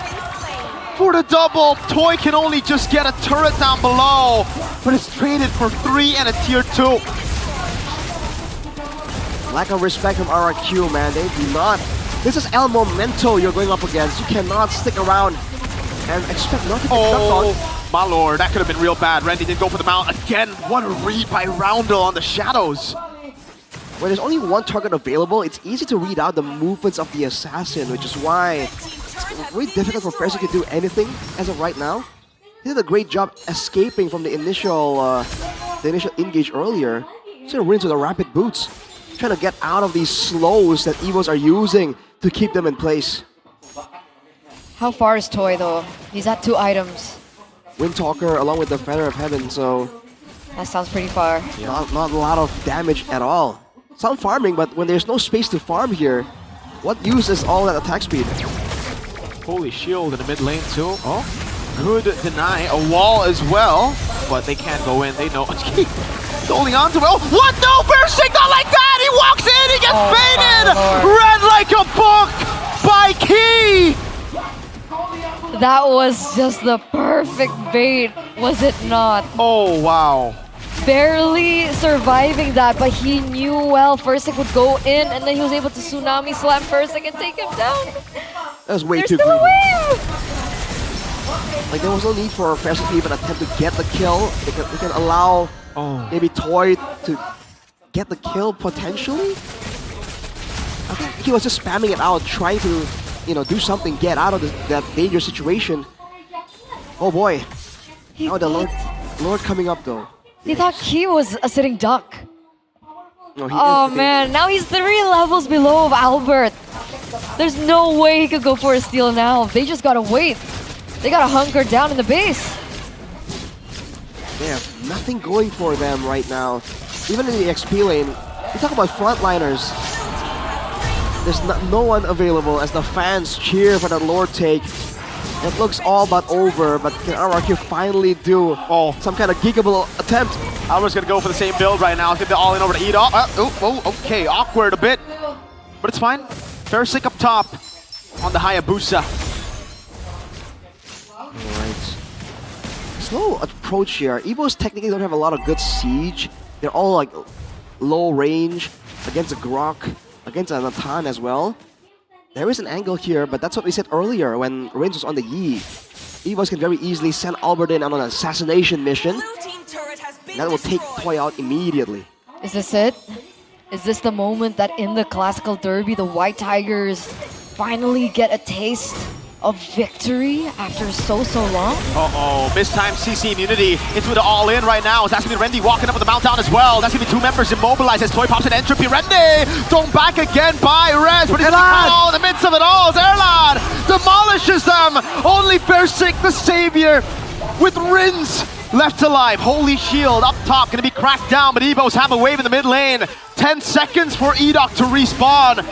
for the double. Toy can only just get a turret down below, but it's traded for 3 and a tier 2. Lack of respect from RRQ, man. They do not... This is El Momento you're going up against. You cannot stick around and expect not to get ducked on. Oh, my lord, that could have been real bad. Rendy did go for the mount again. What a read by Roundel on the shadows. When there's only one target available, it's easy to read out the movements of the assassin, which is why it's very difficult for Versik to do anything as of right now. He did a great job escaping from the initial engage earlier. He's gonna win to the rapid boots, trying to get out of these slows that Evos are using to keep them in place. How far is Toy though? He's at 2 items. Windtalker along with the Feather of Heaven, so... That sounds pretty far. Yeah. Not a lot of damage at all. Some farming, but when there's no space to farm here, what use is all that attack speed? Holy shield in the mid lane too. Oh, good deny. A wall as well, but they can't go in. They know. Holding on to it. Oh, what? No, Bersik, not like that! He walks in, he gets baited! Read like a book by Key! That was just the perfect bait, was it not? Oh, wow. Barely surviving that, but he knew well Fursik would go in, and then he was able to tsunami slam Fursik and take him down. That was way There's too still a greedy. wave! Like, there was no need for Fursik to even attempt to get the kill. They can allow maybe Toy to get the kill potentially. I think he was just spamming it out, trying to, do something, get out of that dangerous situation. Oh boy. Now the Lord coming up though. He thought Key was a sitting duck. No, he Oh is man, now he's 3 levels below of Albert. There's no way he could go for a steal now. They just gotta wait. They gotta hunker down in the base. They have nothing going for them right now. Even in the XP lane, we talk about frontliners. There's no one available as the fans cheer for that Lord take. It looks all but over, but can RRQ finally do some kind of giggable attempt? Albert's gonna go for the same build right now. Get the all-in over to Edoc. Okay, awkward a bit. But it's fine. Bersik up top on the Hayabusa. Alright. Slow approach here. Evos technically don't have a lot of good siege. They're all like low range against a Grok, against a Natan as well. There is an angle here, but that's what we said earlier when Reigns was on the Yi. Evos can very easily send Albert in on an assassination mission. That will take Toy out immediately. Is this it? Is this the moment that in the Classical Derby, the White Tigers finally get a taste of victory after so long? Mistimed CC immunity into the all-in right now. That's gonna be Rendy walking up with the mount down as well. That's gonna be 2 members immobilized as Toy pops an entropy. Rendy thrown back again by Rez, but he's in the midst of it all. Erlan demolishes them. Only Bersik, the savior, with Rins left alive. Holy shield up top, gonna be cracked down, but Evos have a wave in the mid lane. 10 seconds for Edoc to respawn.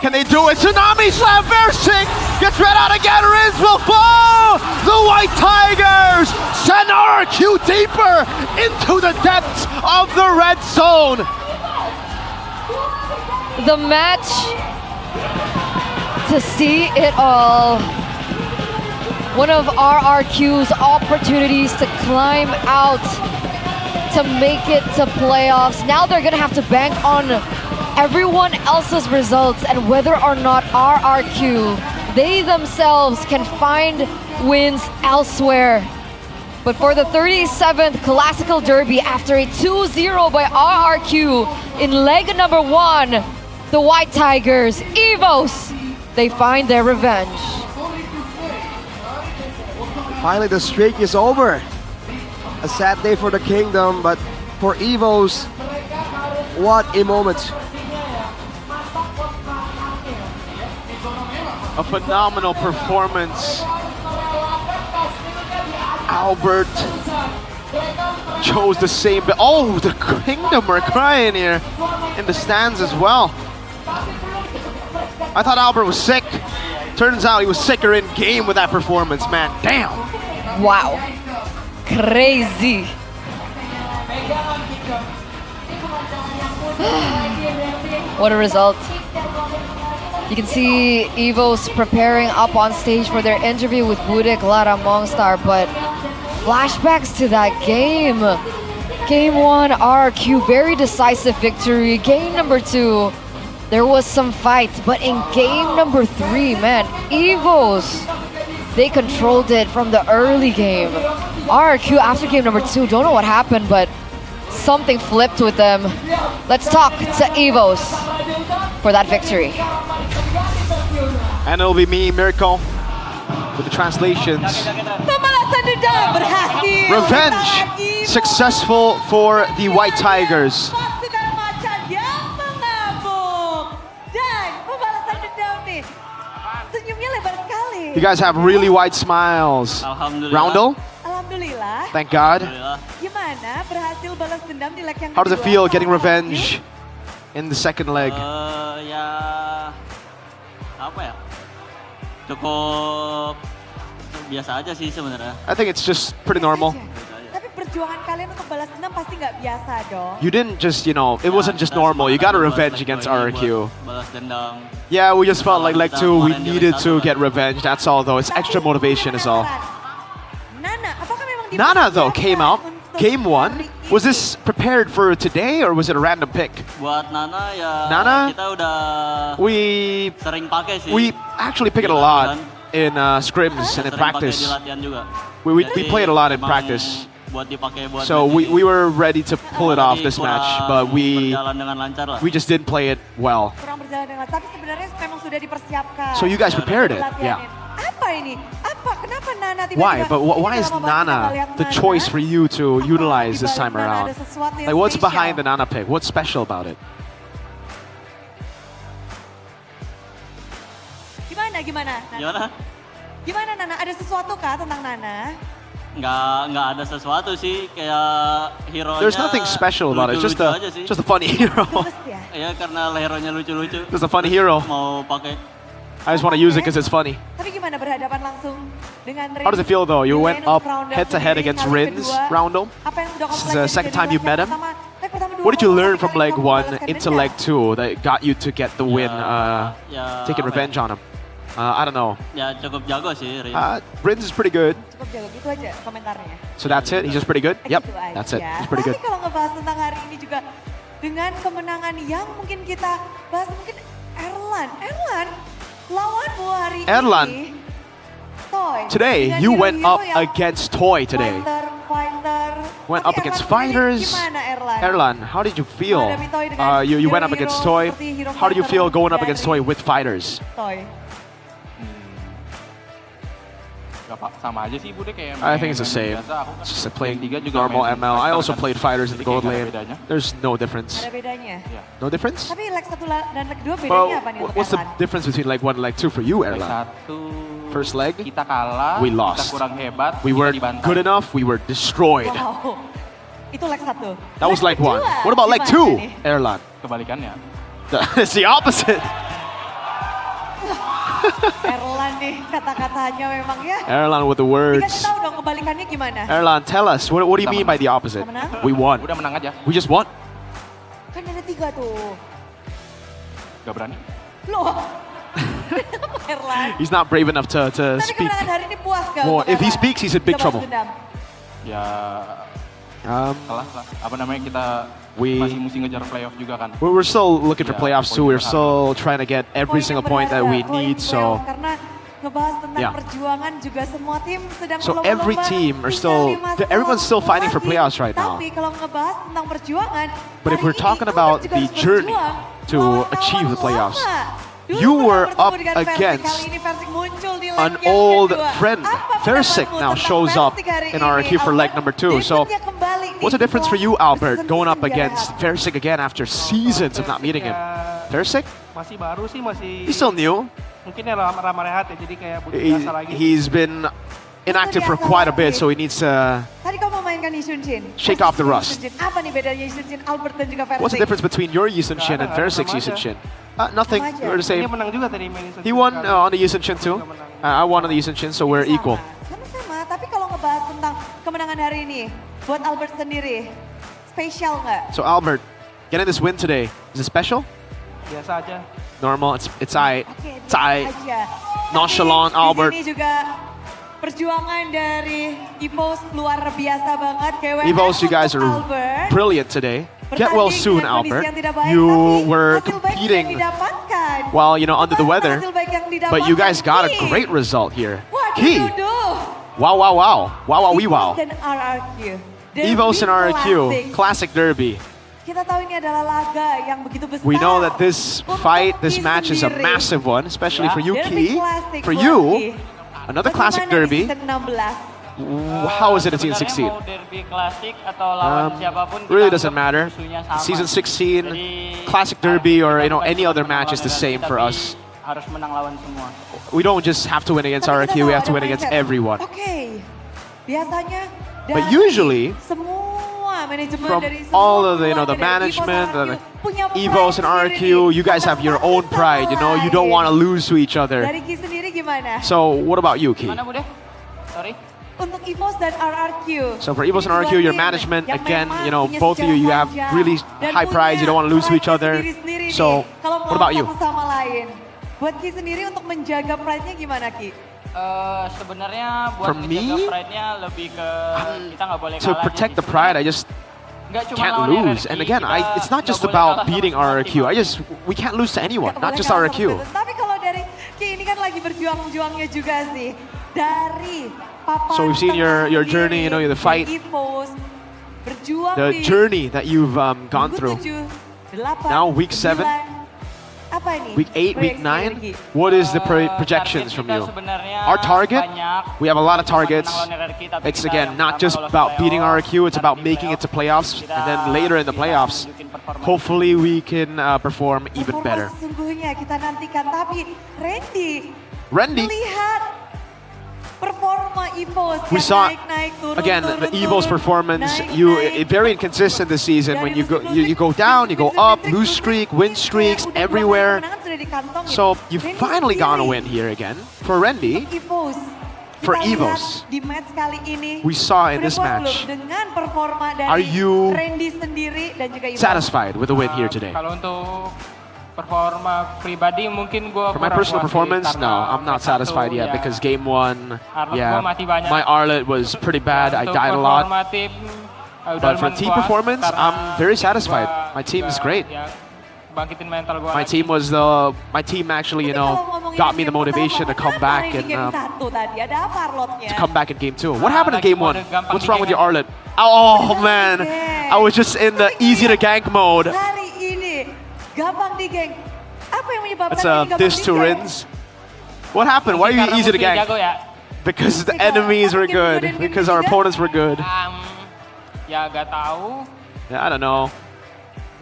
Can they do it? Tsunami slam, Bersik gets read out again, Riz will fall! The White Tigers send RRQ deeper into the depths of the red zone. The match to see it all. One of RRQ's opportunities to climb out, to make it to playoffs. Now they're gonna have to bank on everyone else's results and whether or not RRQ, they themselves can find wins elsewhere. But for the 37th Classical Derby, after a 2-0 by RRQ in leg number 1, the White Tigers, Evos, they find their revenge. Finally, the streak is over. A sad day for the Kingdom, but for Evos, what a moment. A phenomenal performance. Albert chose the same, but the Kingdom are crying here in the stands as well. I thought Albert was sick. Turns out he was sicker in game with that performance, man. Damn. Wow. Crazy. What a result. You can see Evos preparing up on stage for their interview with Budek, Lara, Mongstar, but flashbacks to that game. Game 1, RRQ, very decisive victory. Game number 2, there was some fight, but in game number 3, man, Evos, they controlled it from the early game. RRQ after game number 2, don't know what happened, but something flipped with them. Let's talk to Evos for that victory. And it'll be me, Miracle, with the translations. Revenge successful for the White Tigers. You guys have really wide smiles. Roundel? Alhamdulillah. Thank God. Gimana berhasil balas dendam di leg yang How does it kedua? feel getting revenge in the second leg? Ya apa ya? Cukup biasa aja sih sebenarnya. I think it's just pretty normal. Tapi perjuangan kalian untuk balas dendam pasti nggak biasa dong. You didn't just, you know, it wasn't just normal. You got a revenge against RRQ. Balas dendam. Yeah, we just felt like leg 2, we needed to get revenge. That's all though. It's extra motivation is all. Nana, apakah memang Nana though came out, game 1. Was this prepared for today or was it a random pick? Buat Nana ya Nana, kita udah we sering pakai sih. we actually pick it a lot in scrims and in Sering pakai practice. di latihan juga. We Jadi, play it a lot in emang practice. Buat dipakai buat So we were ready to pull it off this match, but berjalan dengan lancar lah. we just didn't play it well. kurang berjalan dengan, tapi sebenarnya memang sudah dipersiapkan. So you guys prepared it, yeah. Apa ini? Apa? Kenapa Nana tiba-tiba? Why? But Ini why is lama banget kita Nana lihat the Nana. choice for you to utilize this time Nana ada around? sesuatu yang Like what's spesial. behind the Nana pick? What's special about it? Gimana? Nana? Gimana? Gimana Nana? Ada sesuatu kah tentang Nana? Nggak ada sesuatu sih, kayak hero-nya There's nothing special about it. Just lucu-lucu aja sih. a funny hero. Ya karena hero-nya lucu-lucu. Just a funny hero. Mau pakai. I just want to use it because it's funny. Tapi gimana berhadapan langsung dengan Rin? How does it feel though? You went up head to head sendiri against kali Rins kedua. Roundom. Apa yang sudah This is kamu the pelajari second dari time you've leg met him. pertama? Leg pertama dua What did you kali learn kali from kamu leg 1 membalaskan into dendam? leg 2 that got you to get the win, taking revenge on him? I don't know. Ya cukup jago sih Rin. Rins is pretty good. Cukup jago, gitu aja komentarnya. So that's it? He's just pretty good? Yep, Gitu aja. that's it. He's pretty good. Tapi kalau ngebahas tentang hari ini juga dengan kemenangan yang mungkin kita bahas, mungkin Erlan lawanmu hari Erlan, ini. Toy. Today, Dengan you went hero-hero up yang against Toy today. Fighter. Went Tapi up against Erlan sendiri fighters. Gimana Erlan? Erlan, how did you feel? Menghadapi Toy dengan You went up hero-hero against Toy. seperti hero How do you fighter feel going up dari against Toy with fighters? Toy. Sama aja sih Bude kayak I think it's the same. It's just playing normal ML. I also played fighters in the gold lane. There's no difference. Ada bedanya. No difference? Tapi leg 1 dan leg 2 bedanya Well, apa nih untuk what's the Erlan? difference between leg 1 and leg 2 for you, Erlan? First leg, kita kalah, we kita lost. kurang hebat, We kita weren't dibantai. good enough, we were destroyed. Wow. Itu leg 1. That was leg 1. What about leg 2, Erlan? Kebalikannya. It's the opposite. Erlan nih kata-katanya memang ya. Erlan with the Dikasih words. tahu dong kebalikannya gimana? Erlan, tell us, what do you mean by the opposite? Kita menang? We won. Udah menang aja. We just won. Kan ada 3 tuh. Gak berani. Loh. Erlan. He's not brave enough to Tapi speak kemenangan hari ini puas gak? more. untuk If he Erlan? speaks, he's in big Kita balas trouble. dendam. Ya kalah lah. Apa namanya kita masih mesti ngejar playoff juga kan. We're still looking for playoffs too. We're still trying to get every single point that we need. So Karena ngebahas tentang Yeah. perjuangan juga semua tim sedang So berlomba-lomba. every team are Tinggal still, 5 everyone's still skor fighting for lagi. playoffs right now. Tapi kalau ngebahas tentang perjuangan, But if we're talking about juga the harus journey berjuang to melawan achieve the lawan playoffs, lama. Dulu you pernah were bertemu up dengan Versik, against kali ini Versik muncul di leg an yang old kedua. friend. Apa Versik pendapatmu now tentang shows up Versik hari in ini, RRQ for leg number 2. So Debutnya kembali nih what's the difference for you, Albert, going up season against Versik again after seasons of not meeting him? Versik? Masih baru sih, masih He's still new. mungkin ya lama rehat ya, jadi kayak butuh He- biasa lagi. He's been inactive for quite a bit, so he needs to. Tadi kau memainkan Yi Sun-jin. Shake off the rust. Apa nih bedanya Yi Sun-jin, Albert dan juga Versik? What's the difference between your Yusun Shin and Versik's Yusun Shin? Nothing. Sama aja. We're the same. Dia menang juga tadi main He won on the Yusun Shin too. I won on the Yusun Shin, so we're equal. Sama-sama, tapi kalau ngebahas tentang kemenangan hari ini, buat Albert sendiri, spesial nggak? So Albert, getting this win today, is it special? biasa aja. Normal. It's aight. It's aight. Aja. Nonchalant Tapi Albert. Di sini juga perjuangan dari Evos luar biasa banget. GWS Evos, you guys untuk are Albert. brilliant today. Get well Bertanding soon, dengan kondisi Albert. yang tidak baik, You tapi were hasil baik yang competing didapatkan. while under the weather, Hasil baik yang but you guys got a didapatkan. great result here. Waduh, Key. duduh. Wow, wow, wow. Wow, wow, wee, wow. Dan RRQ. Evos and Derby RRQ, Classic. classic derby. Kita tahu ini adalah laga yang begitu besar. We know that this fight, this Ki match is a sendiri. massive one, especially for you, Derby Key. Classic For buat you, Ki. another classic Bagaimana derby. di season 16? How is it in season 16? Mau derby klasik atau lawan siapapun Really kita doesn't anggap matter. musuhnya sama. Season 16, Jadi, classic derby, or kita bukan any cuma other menang match is the lawan same Derby, for tapi us. Harus menang lawan semua. We don't just have to win against Tapi kita RRQ, we tahu have to ada win against mindset. everyone. Oke. Biasanya But dari usually, semua manajemen from dari semua all of the, the keluarga dari management, Evos, the punya Evos and pride RRQ, sendiri. you guys have your own pride, you know, you don't want to lose to each other. Dari Ki sendiri gimana? So what about you, Ki? Mana Bude? Sorry. untuk EVOS dan RRQ. So for EVOS and Ini RRQ, dua your tim management, yang again, memang you know, punya both of you sejarah have panjang really dan high prize. You don't want to lose to each punya other. sendiri-sendiri So, nih, kalau what about mau you? satu sama lain. Buat Ki sendiri untuk menjaga pride-nya gimana Ki? Sebenarnya buat For menjaga me, pride-nya lebih ke kita nggak boleh To kalah. protect the pride, I just can't lose. And again, it's not just about beating RRQ. We can't lose to anyone, not just RRQ. Tapi kalau dari Ki ini kan lagi berjuang-juangnya juga sih. Dari papan So we've seen your tengah journey, you know, the fight, EVOS, berjuang the di journey that you've gone through. 7, 8, Now week 7, 9. Apa ini? week 8, week 9. What is the projections from you? Sebenarnya Our target, banyak. we have a lot of targets. Menang lawan RRQ, tapi It's kita again yang not pertama just lolos about playoff, beating RRQ, it's about nanti making it to playoffs, kita and then later in the bisa playoffs, nunjukin performa hopefully we can perform even Performa better. sesungguhnya kita nantikan. Tapi Randy, melihat performa EVOS we yang saw naik-naik, turun, again turun, the Evo's turun, performance. naik-naik. Very inconsistent this season. When you go down, you go up, lose streak, win streaks everywhere. Kemenangan sudah dikantongin. So you Randy finally got a sendiri win here again for Randy. EVOS. For Kita lihat EVOS. di match kali ini, We saw in udah this puas match. belum dengan performa dari Are you Randy sendiri dan juga EVOS? Satisfied with the win here today? Kalau untuk performa pribadi mungkin gue For my personal performance, no, I'm not satisfied yet because game 1, yeah, my Arlet was pretty bad. I died a lot. But for team performance, I'm very satisfied. My team is great. Bangkitin mental gue. My team actually, you know, got me the motivation to come back and to come back in game 2. What happened in game 1? What's wrong with your Arlet? Oh man, I was just in the easy to gank mode. Hari ini gampang di geng. Apa yang menyebabkan That's ini gampang this di to geng? Rins. What happened? Why are you easy to gank? Because the enemies were good. Because our opponents were good. Ya gak tahu. Yeah, I don't know.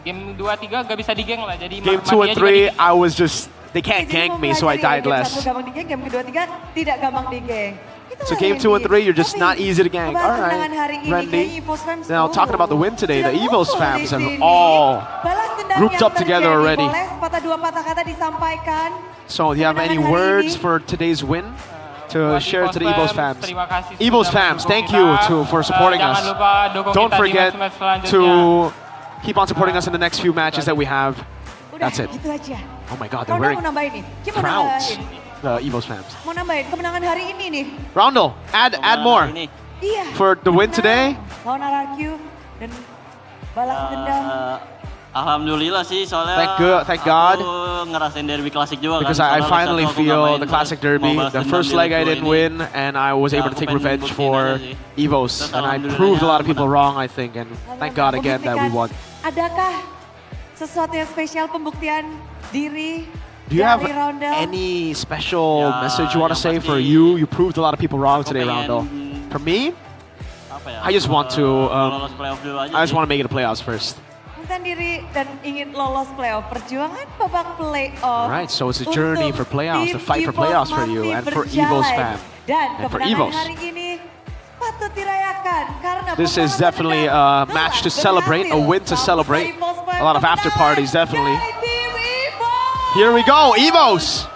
Game 2-3 gak bisa digeng lah. Jadi Game 2 and 3, I was just, they can't gank me, so I died Game less. 1 gampang di geng, game kedua 3 tidak gampang di geng. So game 2 and 3, you're just not easy to gank. All right, Randy. Now talking about the win today, the Evo's fams have all grouped up together already. Patah dua patah kata disampaikan. So do you have any words for today's win to share to the Evo's fams? Evo's fams, thank you for supporting us. Don't forget to keep on supporting us in the next few matches that we have. That's it. Gitu aja. Oh my God, they're Ronald wearing mau nambahin nih. Kim mau crowns. nambahin. The Evo's fams. Mau nambahin kemenangan hari ini nih. Roundel, add more Iya. for the win today. Lawan RRQ dan balas dendam. Alhamdulillah sih soalnya Thank God. aku ngerasain derby klasik juga Because kan. I finally feel the classic derby. The first leg I didn't win, and I was able to take revenge for Evos, and I proved a lot of people wrong, I think, and thank God again that we won. Adakah sesuatu yang spesial pembuktian diri Do you have dari Roundel? any special message you want to say for you? You proved a lot of people wrong today, Roundel. For me, I just want to, I just want to make it to playoffs first. Membuktikan diri dan ingin lolos playoff. Perjuangan babak playoff. Right, so it's a journey for playoffs, the fight for playoffs for you and for Evo's fam. Dan And for kemenangan Evos. hari ini patut dirayakan karena This is definitely a match to celebrate, a win to celebrate. A lot of after parties, definitely. Here we go, Evos!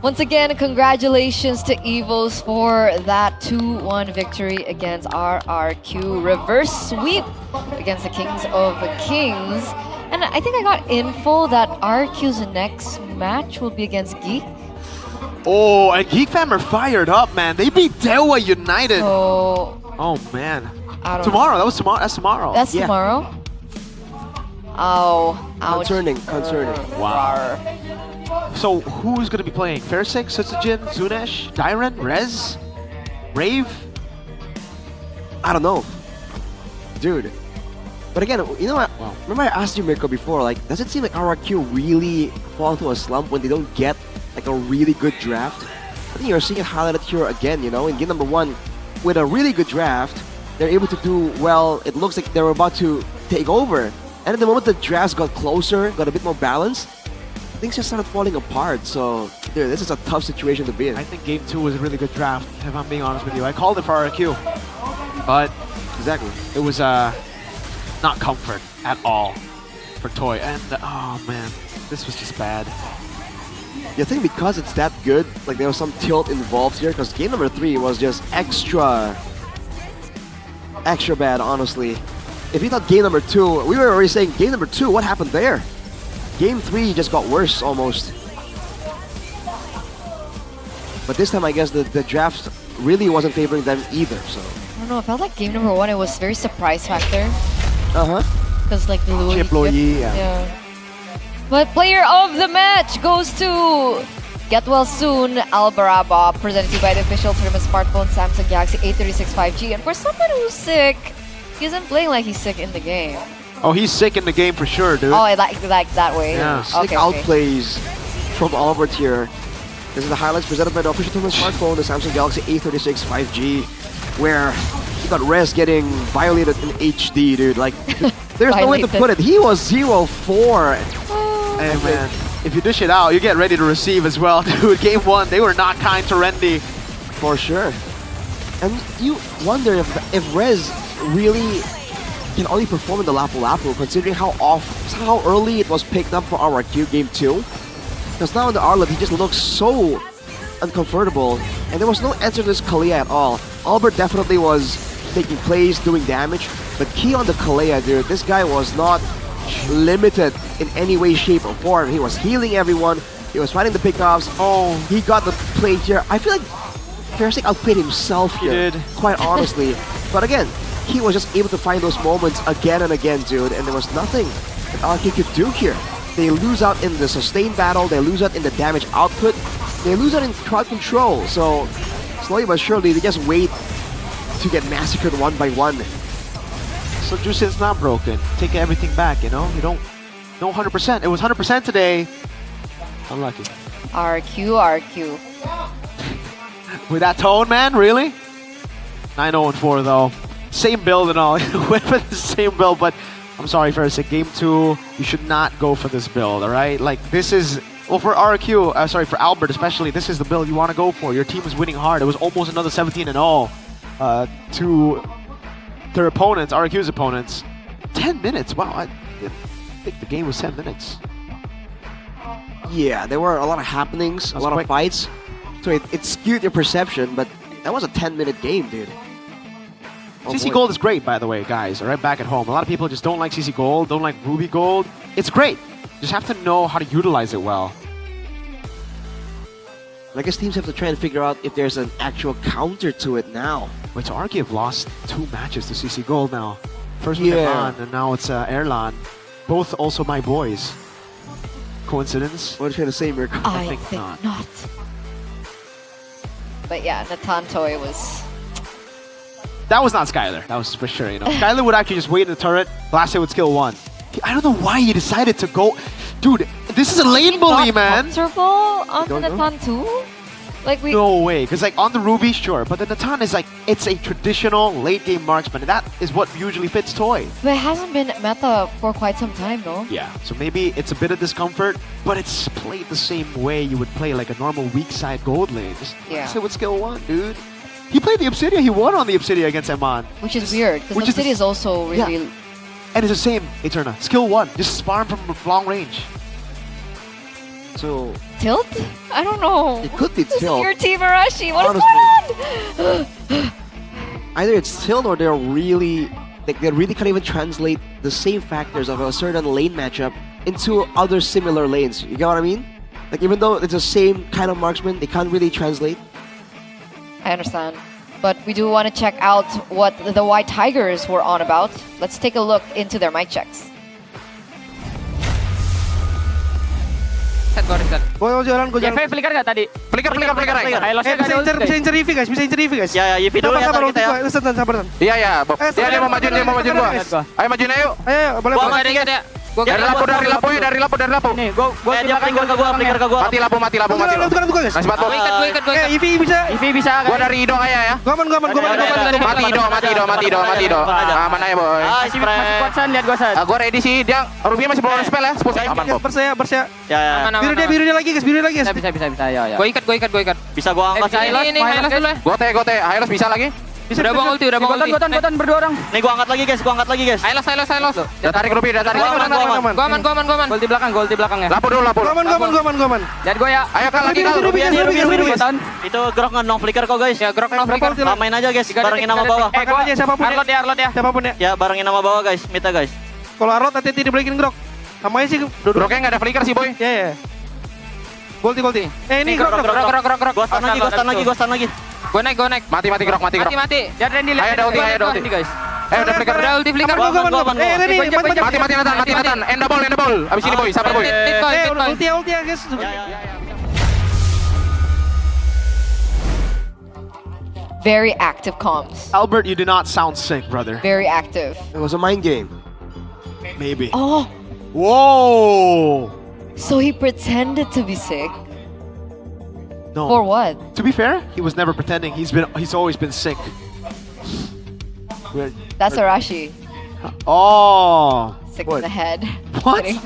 Once again, congratulations to Evos for that 2-1 victory against RRQ. Reverse sweep against the Kings of Kings. And I think I got info that RRQ's next match will be against Geek. Oh, and Geek fam are fired up, man. They beat Dewa United. Oh man. Tomorrow, that's tomorrow. That's tomorrow? Oh, ouch. Concerning. Wow. So who's gonna be playing? Fairsik, Sutsujin, Zunesh, Dairen, Rez, Rave? I don't know. Dude. But again, you know what? Remember I asked you, Mirko, before, like, does it seem like RRQ really fall into a slump when they don't get, like, a really good draft? I think you're seeing it highlighted here again, you know, in game number 1, with a really good draft, they're able to do well. It looks like they were about to take over. And at the moment the drafts got closer, got a bit more balanced, things just started falling apart. So, dude, this is a tough situation to be in. I think game 2 was a really good draft, if I'm being honest with you. I called it for RQ, but exactly, it was not comfort at all for Toy. And oh man, this was just bad. You think because it's that good, like there was some tilt involved here, because game number 3 was just extra bad, honestly. If you thought game number 2, we were already saying game number 2, what happened there? Game 3 just got worse almost. But this time I guess the draft really wasn't favoring them either, so. I don't know, I felt like game number 1, it was very surprise factor. Uh-huh. Because like the Chip Loyi, yeah. But player of the match goes to Get Well Soon, Albaraba, presented to you by the official tournament smartphone Samsung Galaxy A36 5G. And for someone who's sick, he isn't playing like he's sick in the game. Oh, he's sick in the game for sure, dude. Oh, like that way. Yeah, sick outplays from Albert here. This is the highlights presented by the official tournament smartphone, the Samsung Galaxy A36 5G, where he got Rez getting violated in HD, dude. Like, there's no way to put it. He was 0-4. Hey man, if you dish it out, you get ready to receive as well, dude. Game 1, they were not kind to Rendy. For sure. And you wonder if Rez really can only perform in the Lapu Lapu, considering how early it was picked up for RRQ Game 2. Because now in the Arlet, he just looks so uncomfortable, and there was no answer to this Kalea at all. Albert definitely was taking plays, doing damage, but key on the Kalea, dude, this guy was not limited in any way, shape, or form. He was healing everyone, he was fighting the pickoffs. Oh, he got the play here. I feel like Fersic outplayed himself here, quite honestly. But again, he was just able to find those moments again and again, dude, and there was nothing that RK could do here. They lose out in the sustain battle, they lose out in the damage output, they lose out in crowd control. So slowly but surely, they just wait to get massacred one by one. So Jusin's not broken. Take everything back, you know? You don't know 100%. It was 100% today. Unlucky. RQ. With that tone, man, really? 9-0-4 though. Same build and all. Went for the same build, but I'm sorry, Fersic. Game 2, you should not go for this build, alright? Like, this is... Well, for RQ, sorry, for Albert especially, this is the build you want to go for. Your team is winning hard. It was almost another 17-0 to their opponents, RQ's opponents. 10 minutes, wow. I think the game was 10 minutes. Yeah, there were a lot of happenings, a lot of fights. So it skewed your perception, but that was a 10-minute game, dude. Oh, CC Gold is great, by the way, guys, alright, back at home. A lot of people just don't like CC Gold, don't like Ruby Gold. It's great. Just have to know how to utilize it well. I guess teams have to try and figure out if there's an actual counter to it now. Wait, so RK have lost 2 matches to CC Gold now. First with Eman, and now it's Erlan. Both also my boys. Coincidence? What are you trying to say, Mirko? I think not. But yeah, Natan Toy was... That was not Skylar. That was for sure, you know. Skylar would actually just wait in the turret, blast it with skill 1. I don't know why he decided to go... Dude, this is a lane bully, man! Comfortable on the Natan too? Like we... No way, because like on the Ruby, sure, but the Natan is like, it's a traditional late game marksman, and that is what usually fits Toy. But it hasn't been meta for quite some time, though. Yeah, so maybe it's a bit of discomfort, but it's played the same way you would play like a normal weak side gold lane. Just blast it with skill 1, dude. He played the Obsidian, he won on the Obsidian against Eman. Which is weird, because Obsidian is also really... Yeah. And it's the same, Eterna. Skill 1, just spar him from long range. So... Tilt? I don't know. It could be this tilt. Is your team Arashi. What is going on? Either it's tilt or they're really... Like, they really can't even translate the same factors of a certain lane matchup into other similar lanes. You get what I mean? Like, even though it's the same kind of marksman, they can't really translate. I understand. But we do want to check out what the White Tigers were on about. Let's take a look into their mic checks. Gue jalan. Flicker nggak tadi? Flicker. Bisa incer EV guys. Ya, EV dulu ya kita ya. Iya, dia mau majuin gua. Ayo majuin ayo. Ayo, boleh. Gua nggak ada ingat ya. Dari lampu. Nih, gua Dia flicker ke gua. Mati lampu. Tukar guys. Kasih batu. Gue ikat. Ivy bisa. Gua dari Ido kayak ya. Gua aman. Mati Ido. Aman aja boy. Masih kuat San, lihat gua San. Gua ready sih. Dia Ruby masih belum spell ya. Aman kok. Bersia. Ya. Biru dia lagi guys. Bisa. Ya. Gue ikat. Bisa gua angkat sini. Ini Hylos dulu ya. Gote. Hylos bisa lagi. Udah bang ulti. Gotan berdua orang. Nih gua angkat lagi guys. Hylos. Udah tarik Ruby. Gua aman. Gol di belakang ya. Lampu dulu. Gua aman. Lihat gue ya. Ayo kal lagi. Ruby. Itu grok nggak no flicker kok guys. Ya grok no flicker. Main aja guys. Barengin nama bawah. Gua aja Arlot ya. siapapun ya. Ya barengin nama bawah guys. Mita guys. Kalau Arlot hati-hati dibalikin grok. Sama aja sih. Groknya nggak ada flicker sih boy. Ya. Golti. Ini grok. Grok. Gua stun lagi. Gue naik. Mati grok. Mati. Lihat Randy. Ayo ada ulti guys. Udah flicker. Udah ulti flicker. Gua. Randy, Mati Nathan. End ball. Abis ini boy, sabar boy. ulti ya guys. Very active comms. Albert, you do not sound sick, brother. Very active. It was a mind game. Maybe. Oh, Whoa! so he pretended to be sick. No. For what? To be fair, he was never pretending. He's always been sick. That's Arashi. Oh. Sick in the head. What? Kidding.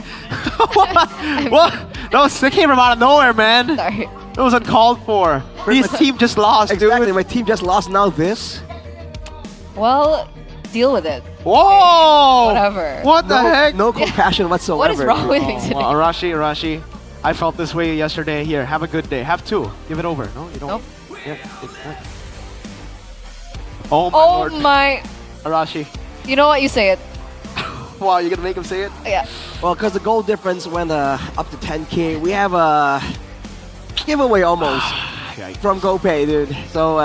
What? No, it came from out of nowhere, man. Sorry. It was uncalled for. His team just lost, Exactly, dude. my team just lost. Now this. Well, deal with it. Whoa! Whatever. What the heck? No compassion whatsoever. What is wrong with me today? Well, Arashi, I felt this way yesterday. Here, have a good day. Have two. Give it over. No, you don't. Nope. Yeah, oh my Oh lord. my. Arashi. You know what? You say it. Wow, you gonna make him say it? Yeah. Well, because the goal difference went up to 10k, we have a giveaway almost from GoPay, dude. So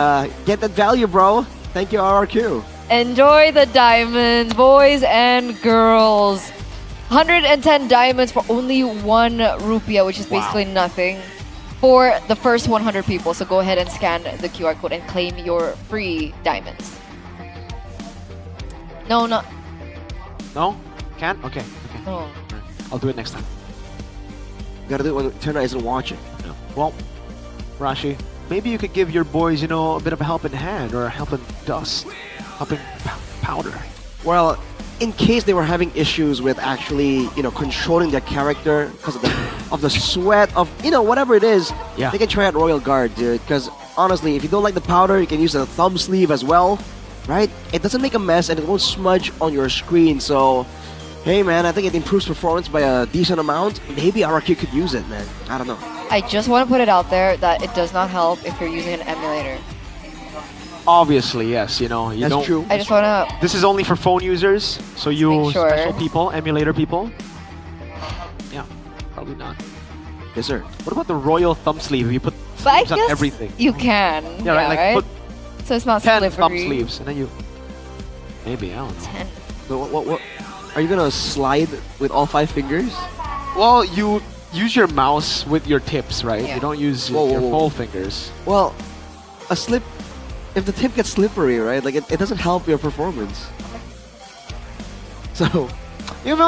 get that value, bro. Thank you, RRQ. Enjoy the diamonds, boys and girls. 110 diamonds for only 1 rupiah, which is basically nothing for the first 100 people. So go ahead and scan the QR code and claim your free diamonds. No. No? Can't? Okay. No. I'll do it next time. You gotta do it when Turner isn't watching. Well, Rashi, maybe you could give your boys, a bit of a helping hand or a helping dust, helping powder. Well, in case they were having issues with actually, controlling their character because of the sweat of, whatever it is, Yeah. they can try out Royal Guard, dude. Because honestly, if you don't like the powder, you can use a thumb sleeve as well, right? It doesn't make a mess and it won't smudge on your screen. So, hey man, I think it improves performance by a decent amount. Maybe RRQ could use it, man. I don't know. I just want to put it out there that it does not help if you're using an emulator. Obviously, yes, you That's don't. true. I just want to. This is only for phone users, so you make sure. special people, emulator people. Yeah, probably not. Yes, sir. What about the royal thumb sleeve? You put But I sleeves on guess everything. you can. Yeah, right. Like put So it's not 10 thumb slippery. sleeves, and then you. Maybe I don't know. 10. But what? Are you gonna slide with all 5 fingers? Well, you use your mouse with your tips, right? Yeah. You don't use Whoa, your whoa, whoa. full fingers. Well, a slip. If the tip gets slippery, right? Like it doesn't help your performance. So,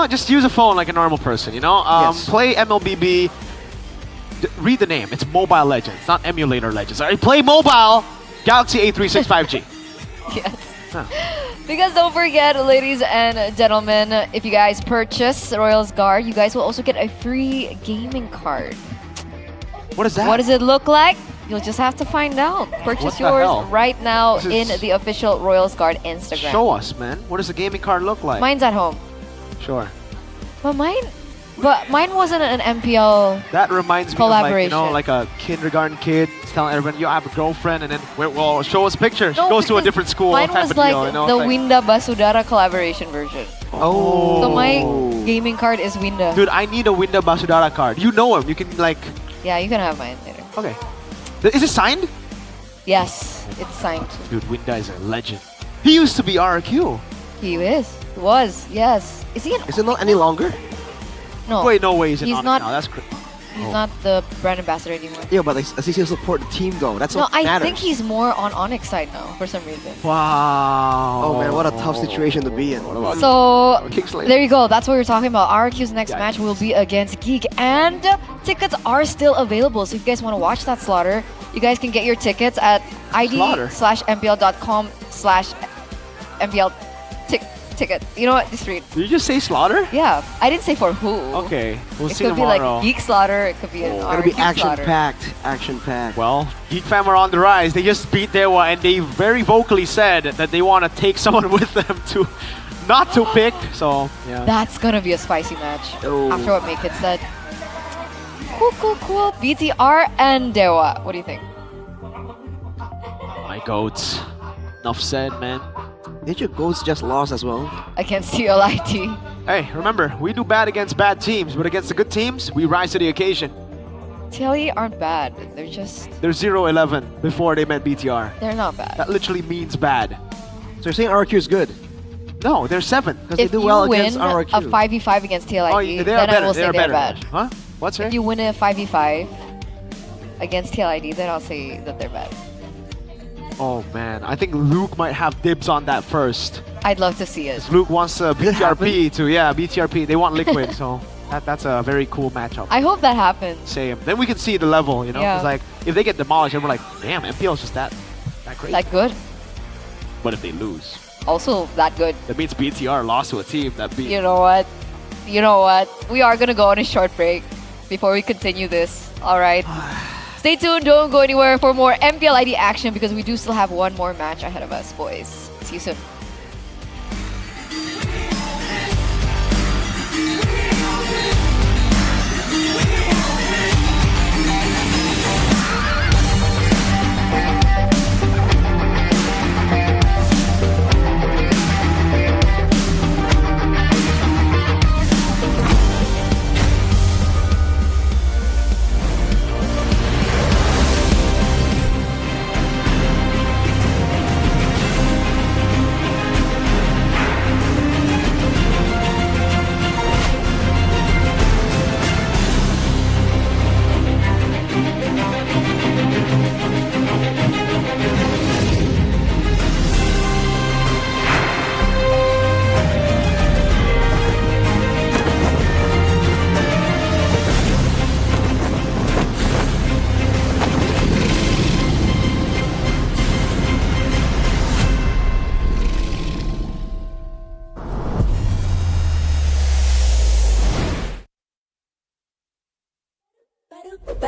Just use a phone like a normal person. Yes. Play MLBB. Read the name. It's Mobile Legends, not Emulator Legends. All right, play mobile. Galaxy A36 5G. Yes. Because don't forget, ladies and gentlemen, if you guys purchase Royals Guard, you guys will also get a free gaming card. What is that? What does it look like? You'll just have to find out. What Purchase the yours hell? right now This in is- the official Royals Guard Instagram. Show us, man. What does the gaming card look like? Mine's at home. Sure. But mine wasn't an MPL. That reminds me of Collaboration. like a kindergarten kid telling everyone, "You have a girlfriend," and then well, show us a picture. She No, goes to a because different school. Mine type was of like deal, the Winda Basudara collaboration version. Oh. So my gaming card is Winda. Dude, I need a Winda Basudara card. You know him. You can Yeah, you can have mine later. Okay. Is it signed? Yes, it's signed. Dude, Winda is a legend. He used to be RQ. He was, yes. Is he an is it not any longer? No. Wait, no way. He's He's on not- it now. That's He's not the brand ambassador anymore. Yeah, but does he still support the team though? That's No, what I matters. think he's more on Onyx side now for some reason. Wow. Oh man, what a tough situation to be in. So there you go. That's what we're talking about. RQ's next match will be against Geek, and tickets are still available. So if you guys want to watch that slaughter, you guys can get your tickets at id/mpl.com/mpl ticket. You know what? Just read. Did you just say slaughter? Yeah, I didn't say for who. Okay, we'll it see could tomorrow. be like Geek Slaughter. It could be an It'll be RQ Slaughter. action packed. Well, Geek fam are on the rise. They just beat Dewa, and they very vocally said that they want to take someone with them to not to pick. So yeah, That's gonna be a spicy match. Oh. After what Make It said. Cool. BTR and Dewa. What do you think? my goats. Enough said, man. Did your goats just lost as well? Against TLIT. Hey, remember, we do bad against bad teams, but against the good teams, we rise to the occasion. TLE aren't bad. They're just... They're 0-11 before they met BTR. They're not bad. That literally means bad. So you're saying RQ is good? No, they're 7 because they If do you well win against RQ. a 5v5 against TLIT, Oh, yeah, they are then better. I will They say are they're better. bad. Huh? What's If it? you win a 5v5 against TLIT, then I'll say that they're bad. Oh man, I think Luke might have dibs on that first. I'd love to see it. Luke wants BTRP to, BTRP. They want Liquid, so that's a very cool matchup. I hope that happens. Same. Then we can see the level, you know? Yeah. It's like, if they get demolished, and we're like, damn, MPL is just that great. That good. But if they lose, Also that good. that means BTR lost to a team that beat. You know what? We are gonna go on a short break before we continue this. Alright. Stay tuned, don't go anywhere for more MPL ID action because we do still have one more match ahead of us, boys. See you soon.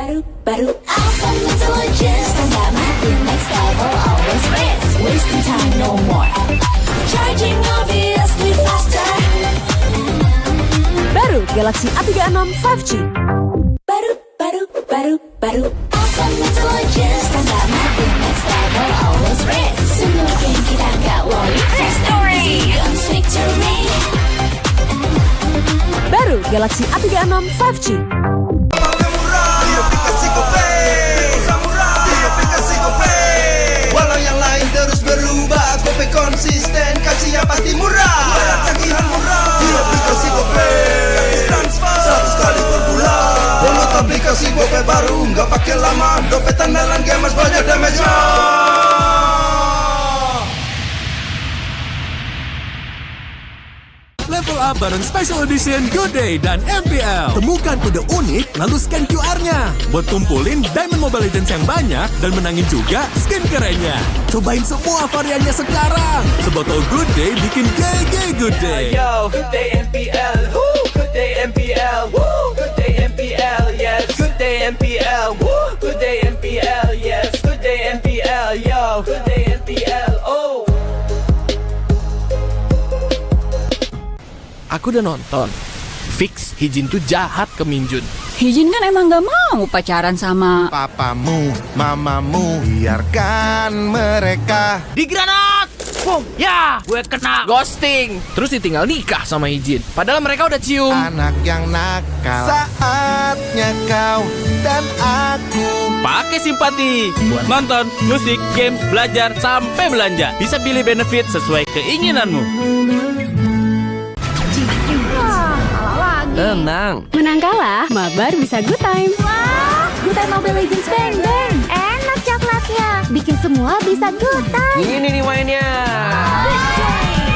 Awesome intelligence, don't got my thing next level, always rest. Wasting time, no more. Charging obviously faster. Baru Galaxy A36 5G. Baru. Awesome intelligence, don't got my thing next level, always rest. Semua game kita nggak worry. Fast and easy, guns victory. Baru Galaxy A36 5G. Walau yang lain terus berubah, Gope konsisten, kasih yang pasti murah. Bayar tagihan murah di aplikasi Gope. Gratis transfer 100 kali per bulan. Download aplikasi Gope baru, nggak pakai lama. Dompet andalan gamers banyak damage-nya. Level up bareng Special Edition Good Day dan MPL. Temukan kode unik lalu scan QR-nya. Buat kumpulin Diamond Mobile Legends yang banyak dan menangin juga skin kerennya. Cobain semua variannya sekarang. Sebotol Good Day bikin GG Good Day. Yo, good day MPL, woo, good day MPL, woo, good day MPL, yes, good day MPL, woo, good day MPL, yes, good day MPL, yo, good day MPL, oh. Aku udah nonton. Fix, Hijin tuh jahat ke Minjun. Hijin kan emang gak mau pacaran sama Papamu, mamamu, biarkan mereka. Di granat! Boom! Ya! Gue kena ghosting. Terus ditinggal nikah sama Hijin. Padahal mereka udah cium. Anak yang nakal. Saatnya kau dan aku. Pakai simpati buat nonton, musik, games, belajar, sampai belanja. Bisa pilih benefit sesuai keinginanmu. Tenang. Menang kalah, mabar bisa good time. Wah, good time Mobile Legends bang bang. Enak coklatnya. Bikin semua bisa good time. Ini nih mainnya. Good day.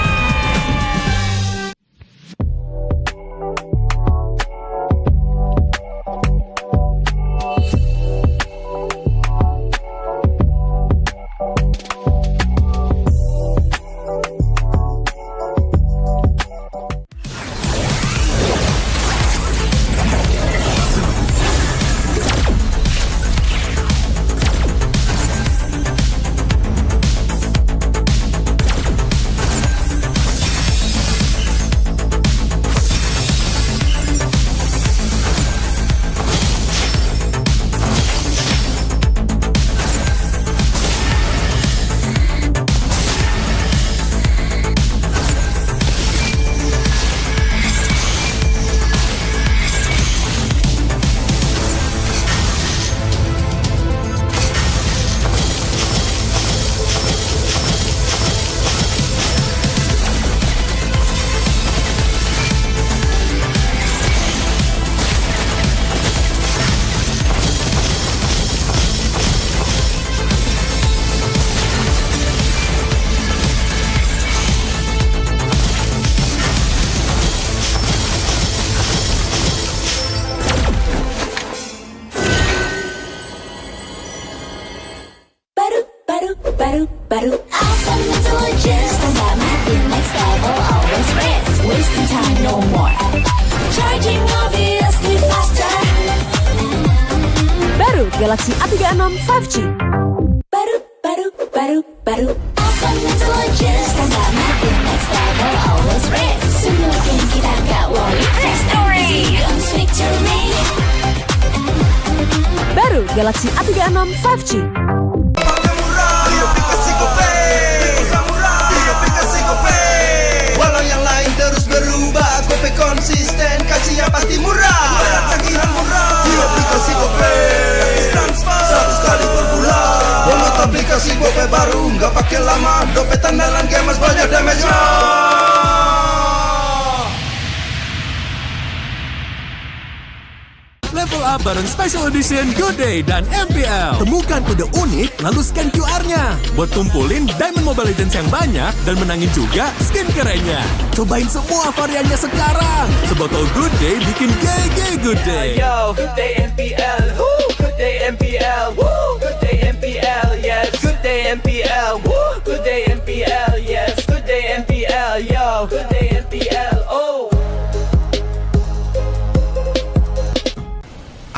Galaxy A36 5G. Baru Awesome intelligence dan gak mati next level always red. Semua game kita gak worry. Victory comes victory. Baru Galaxy A36 5G. Walau yang lain terus berubah, Gope konsisten, kasihnya pasti murah. Tagihan murah di aplikasi Gope, transfer 100 kali per bulan. Download aplikasi Gope baru, nggak pakai lama. Dompet andalan gamers banyak damage-nya. Level up bareng Special Edition Good Day dan MPL. Temukan kode unik, lalu scan QR-nya. Buat kumpulin Diamond Mobile Legends yang banyak dan menangin juga skin kerennya. Cobain semua variannya sekarang. Sebotol Good Day bikin GG Good Day. Yo, Good Day MPL, woo, Good Day MPL, woo, Good Day MPL, yes, Good Day MPL, woo, Good Day MPL, yes, Good Day MPL, yo, Good Day MPL, oh.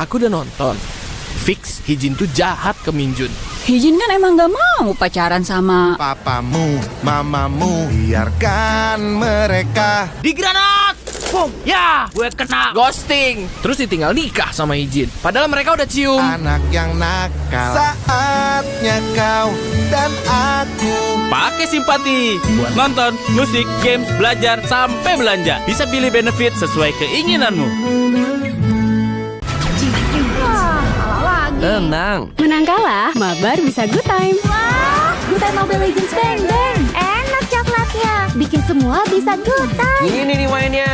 Aku udah nonton. Fix Hijin tuh jahat ke Minjun. Hijin kan emang gak mau pacaran sama papamu, mamamu. Biarkan mereka Di granat! Boom! Ya! Gue kena ghosting. Terus ditinggal nikah sama Hijin. Padahal mereka udah cium. anak yang nakal. Saatnya kau dan aku Pakai simpati buat nonton, musik, games, belajar, sampai belanja. Bisa pilih benefit sesuai keinginanmu. Tenang. Menang kalah, mabar bisa good time. Wah, good time Mobile Legends bang bang. Enak coklatnya, bikin semua bisa good time. Ini nih mainnya.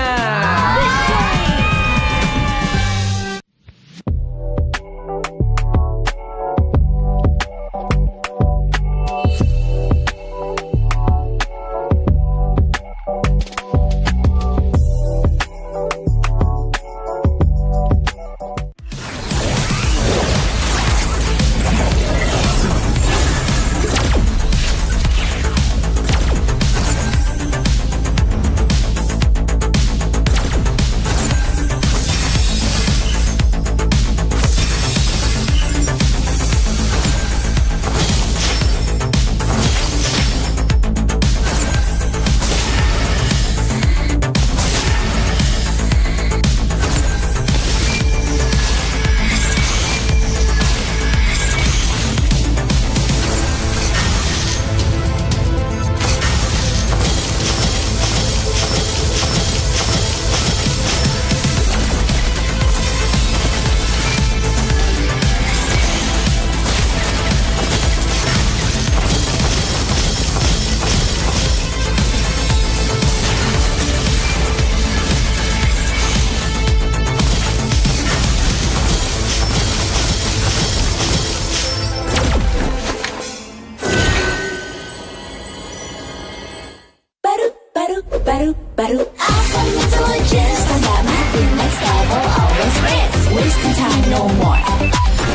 baru Awesome intelligence dan gak mati next level always red. Wasting time no more.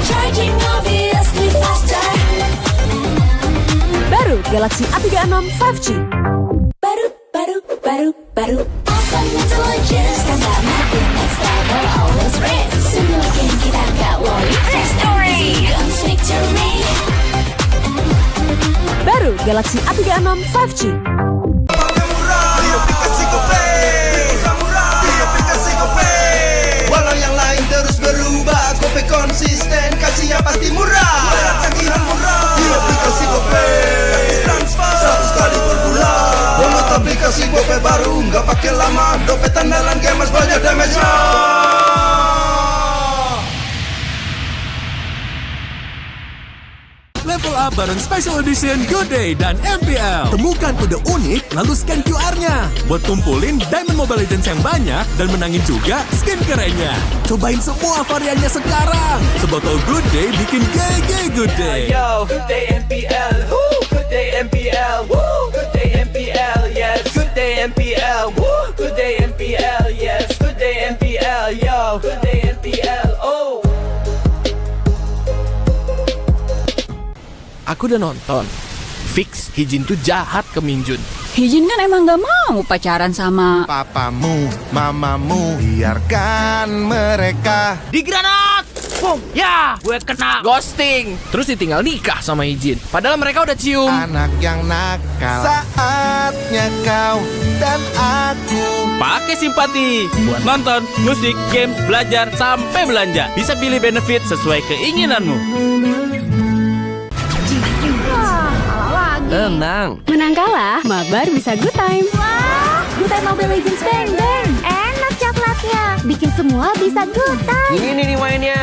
Charging obviously faster. Baru Galaxy A36 5G. Baru Awesome intelligence dan gak mati next level always red. Semua game kita gak worry. Victory comes victory. Baru Galaxy A36 5G. Walau yang lain terus berubah, Gope konsisten, kasihnya pasti murah. Tagihan murah di aplikasi Gope, transfer 100 kali per bulan. Download aplikasi Gope baru, nggak pakai lama. Dompet andalan gamers banyak damage-nya. Level up bareng Special Edition Good Day dan MPL. Temukan kode unik, lalu scan QR-nya. Buat kumpulin Diamond Mobile Legends yang banyak dan menangin juga skin kerennya. Cobain semua variannya sekarang. Sebotol Good Day bikin GG Good Day. Yo, Good Day MPL, woo, Good Day MPL, woo, Good Day MPL, yes, Good Day MPL, woo, Good Day MPL, yes, Good Day MPL, yo, Good Day MPL, oh. Aku udah nonton. Fix Hijin tuh jahat ke Minjun. Hijin kan emang gak mau pacaran sama Papamu, mamamu, biarkan mereka. Di granat! Boom! Ya, gue kena ghosting. Terus ditinggal nikah sama Hijin. Padahal mereka udah cium. Anak yang nakal, saatnya kau dan aku. Pakai simpati buat nonton, musik, games, belajar, sampai belanja. Bisa pilih benefit sesuai keinginanmu. Tenang. Menang kalah, mabar bisa good time. Wah, good time Mobile Legends bang bang. Enak coklatnya, bikin semua bisa good time. Ini nih mainnya.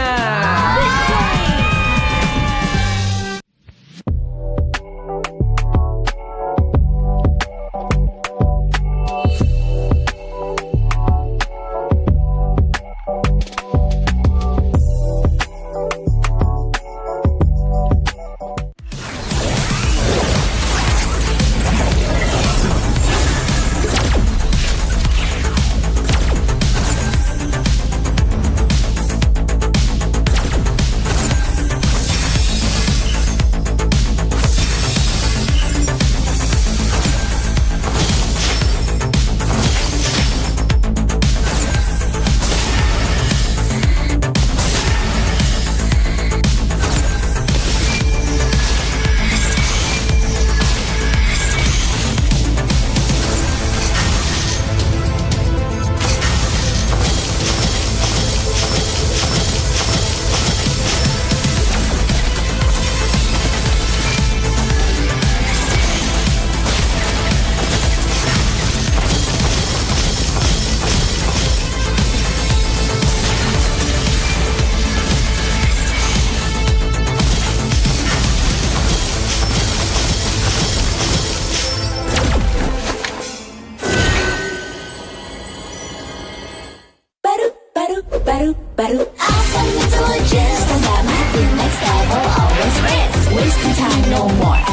baru. Awesome intelligence, don't got my thing next level, always rest. Wasting time, no more.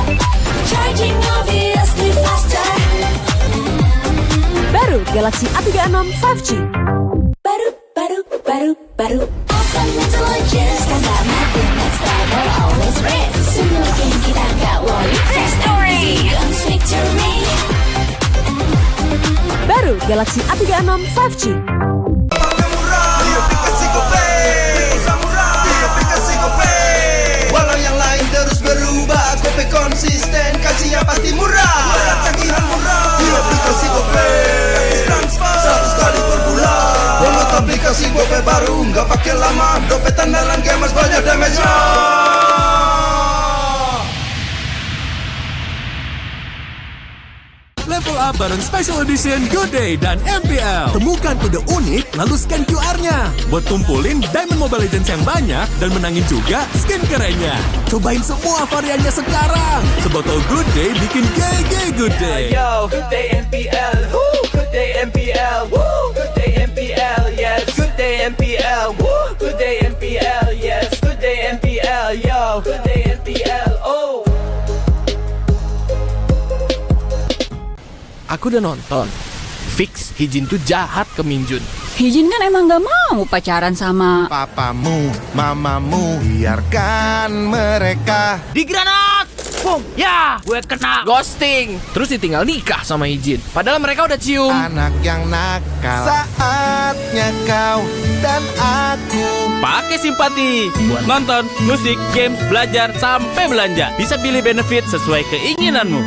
Charging obviously faster. Baru Galaxy A36 5G. Baru. Awesome intelligence, don't got my thing next level, always rest. Semua game kita nggak worry. Victory, guns victory. Baru Galaxy A36 5G. Walau yang lain terus berubah, Gope konsisten, kasihnya pasti murah. Tagihan murah di aplikasi Gope, transfer 100 kali per bulan. Download aplikasi Gope baru, nggak pakai lama. Dompet andalan gamers banyak damage-nya. Level up bareng Special Edition Good Day dan MPL. Temukan kode unik, lalu scan QR-nya. Buat kumpulin Diamond Mobile Legends yang banyak dan menangin juga skin kerennya. Cobain semua variannya sekarang. Sebotol Good Day bikin GG Good Day. Yo, Good Day MPL, woo, Good Day MPL, woo, Good Day MPL, yes, Good Day MPL, woo, Good Day MPL, yes, Good Day MPL, yo, Good Day MPL, oh. Aku udah nonton. Fix Hijin tuh jahat ke Minjun. Hijin kan emang gak mau pacaran sama Papamu, mamamu, biarkan mereka. Di granat! Boom! Ya, gue kena ghosting. Terus ditinggal nikah sama Hijin. Padahal mereka udah cium. Anak yang nakal, saatnya kau dan aku. Pakai simpati buat nonton, musik, games, belajar, sampai belanja. Bisa pilih benefit sesuai keinginanmu.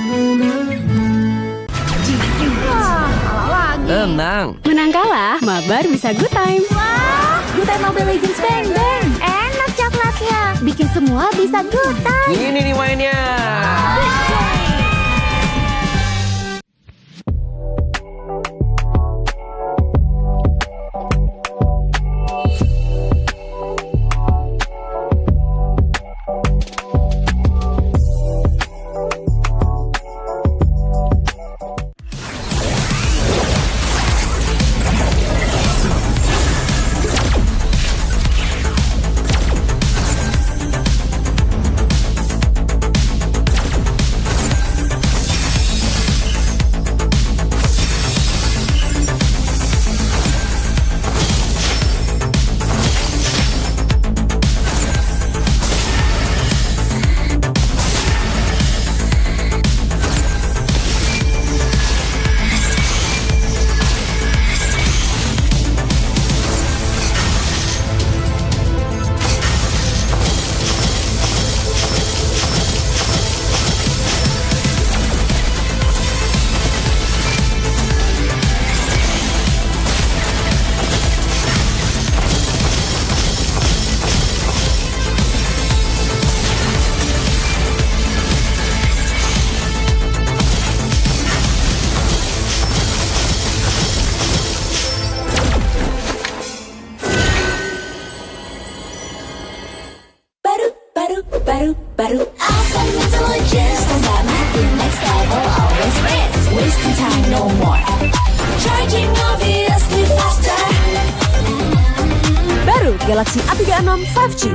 Tenang. Menang kalah, mabar bisa good time. Wah, good time Mobile Legends bang bang. Enak coklatnya, bikin semua bisa good time. Ini nih mainnya. Awesome intelligence, don't got my thing next level, always rest. Wasting time, no more. Charging obviously faster. Baru Galaxy A36 5G.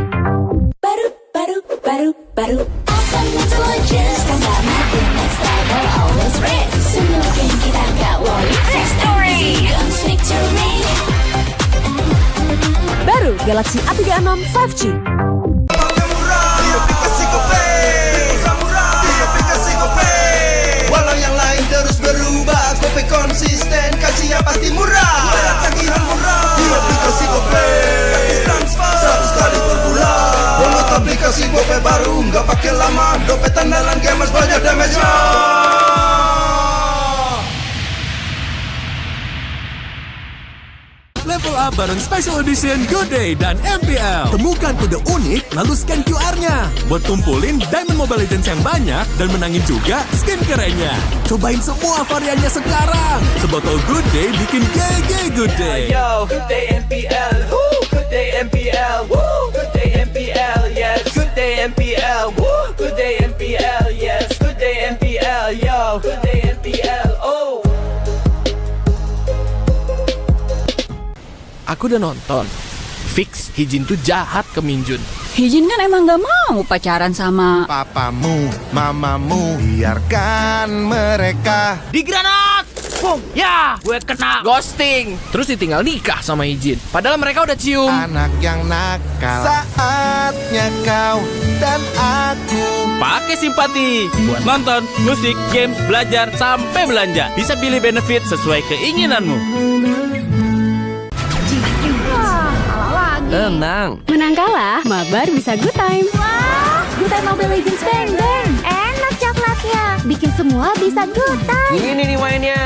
Baru. Awesome intelligence, don't got my thing next level, always rest. Semuanya kita nggak worry. Victory, guns victory. Baru Galaxy A36 5G. Walau yang lain terus berubah, Gope konsisten, kasihnya pasti murah. Tagihan murah di aplikasi Gope, gratis transfer 100 kali per bulan. Download aplikasi Gope baru, nggak pakai lama. Dompet andalan gamers banyak damage-nya. Level up bareng Special Edition Good Day dan MPL. Temukan kode unik, lalu scan QR-nya. Buat kumpulin Diamond Mobile Legends yang banyak dan menangin juga skin kerennya. Cobain semua variannya sekarang. Sebotol Good Day bikin GG Good Day. Yo, Good Day MPL, woo, Good Day MPL, woo, Good Day MPL, yes, Good Day MPL, woo, Good Day MPL, yes, Good Day MPL, yo, Good Day MPL, oh. Aku udah nonton. Fix, Hijin tuh jahat ke Minjun. Hijin kan emang gak mau pacaran sama papamu, mamamu, biarkan mereka. Di granat! Boom! Ya, gue kena ghosting. Terus ditinggal nikah sama Hijin. Padahal mereka udah cium. Anak yang nakal, saatnya kau dan aku Pakai simpati buat nonton, musik, games, belajar, sampai belanja. Bisa pilih benefit sesuai keinginanmu. Tenang. Menang kalah, mabar bisa good time. Wah, good time Mobile Legends bang bang. Enak coklatnya, bikin semua bisa good time. Ini nih mainnya.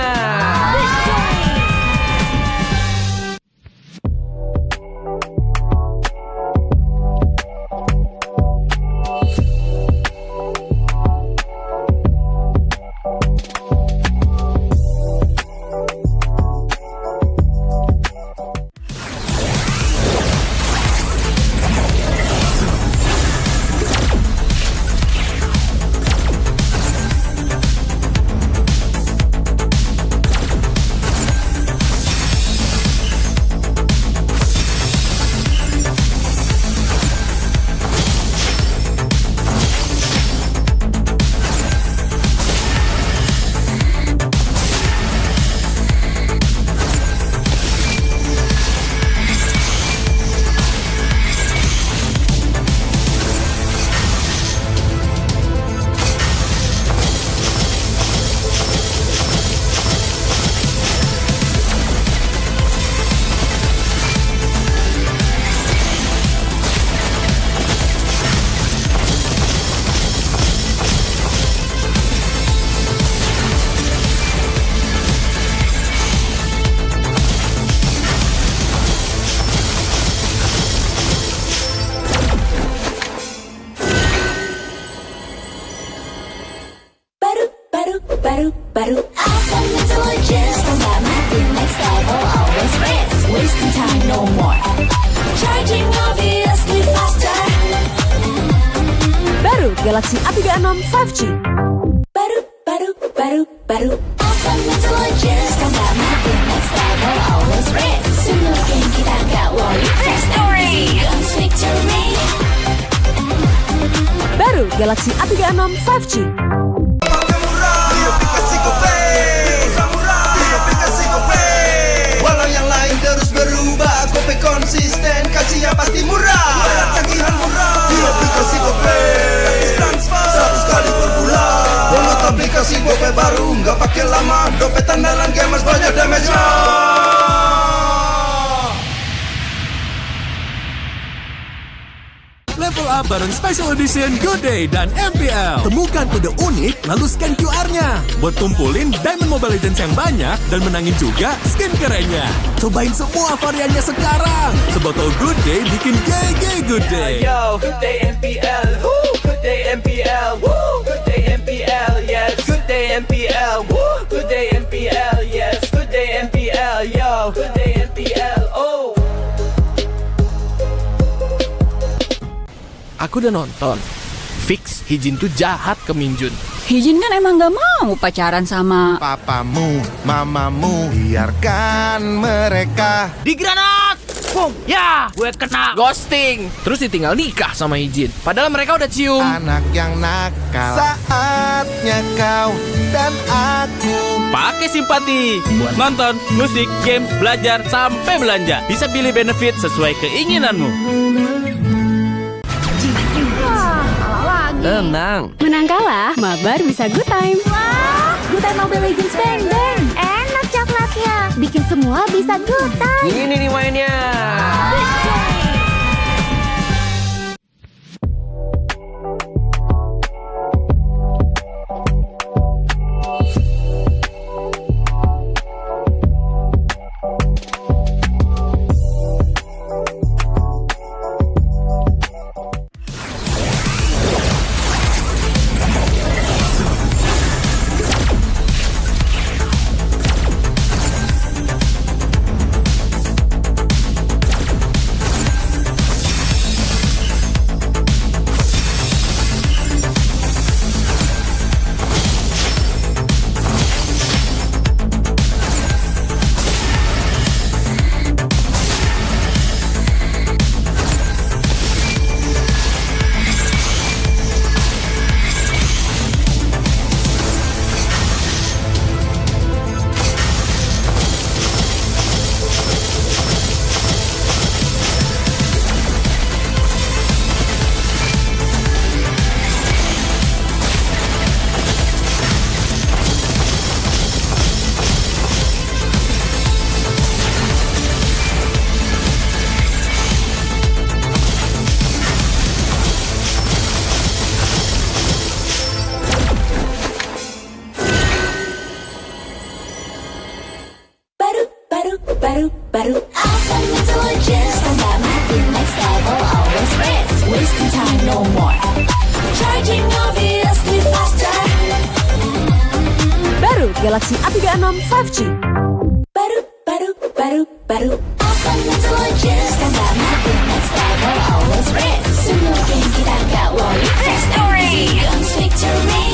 baru. Awesome intelligence, don't got my thing next level, always rest. Wasting time, no more. Charging obviously faster. Baru Galaxy A36 5G. Baru. Awesome intelligence, don't got my thing next level, always rest. Semuanya kita nggak worry. Victory, guns victory. Baru Galaxy A36 5G. Walau yang lain terus berubah, Gope konsisten, kasihnya pasti murah. Tagihan murah di aplikasi Gope, gratis transfer 100 kali per bulan. Download aplikasi Gope baru, nggak pakai lama. Dompet andalan gamers banyak damage-nya. Level up bareng Special Edition Good Day dan MPL. Temukan kode unik, lalu scan QR-nya. Buat kumpulin Diamond Mobile Legends yang banyak dan menangin juga skin kerennya. Cobain semua variannya sekarang. Sebotol Good Day bikin GG Good Day. Yo, Good Day MPL, woo, Good Day MPL, woo, Good Day MPL, yes, Good Day MPL, woo, Good Day MPL, yes, Good Day MPL, yo, Good Day MPL, oh. Aku udah nonton. Fix Hijin tuh jahat ke Minjun. Hijin kan emang gak mau pacaran sama Papamu, mamamu, biarkan mereka. Di granat! Boom! Ya, gue kena ghosting. Terus ditinggal nikah sama Hijin. Padahal mereka udah cium. Anak yang nakal, saatnya kau dan aku. Pakai simpati buat nonton, musik, games, belajar, sampai belanja. Bisa pilih benefit sesuai keinginanmu. Tenang. Menang kalah, mabar bisa good time. Wah, good time Mobile Legends bang bang. Enak coklatnya, bikin semua bisa good time. Ini nih mainnya. baru awesome intelligence tambah makin next level always rich wasting time no more charging obviously faster Baru Galaxy A36 5G. baru awesome intelligence tambah makin next level always rich semua game kita gak worry victory guns victory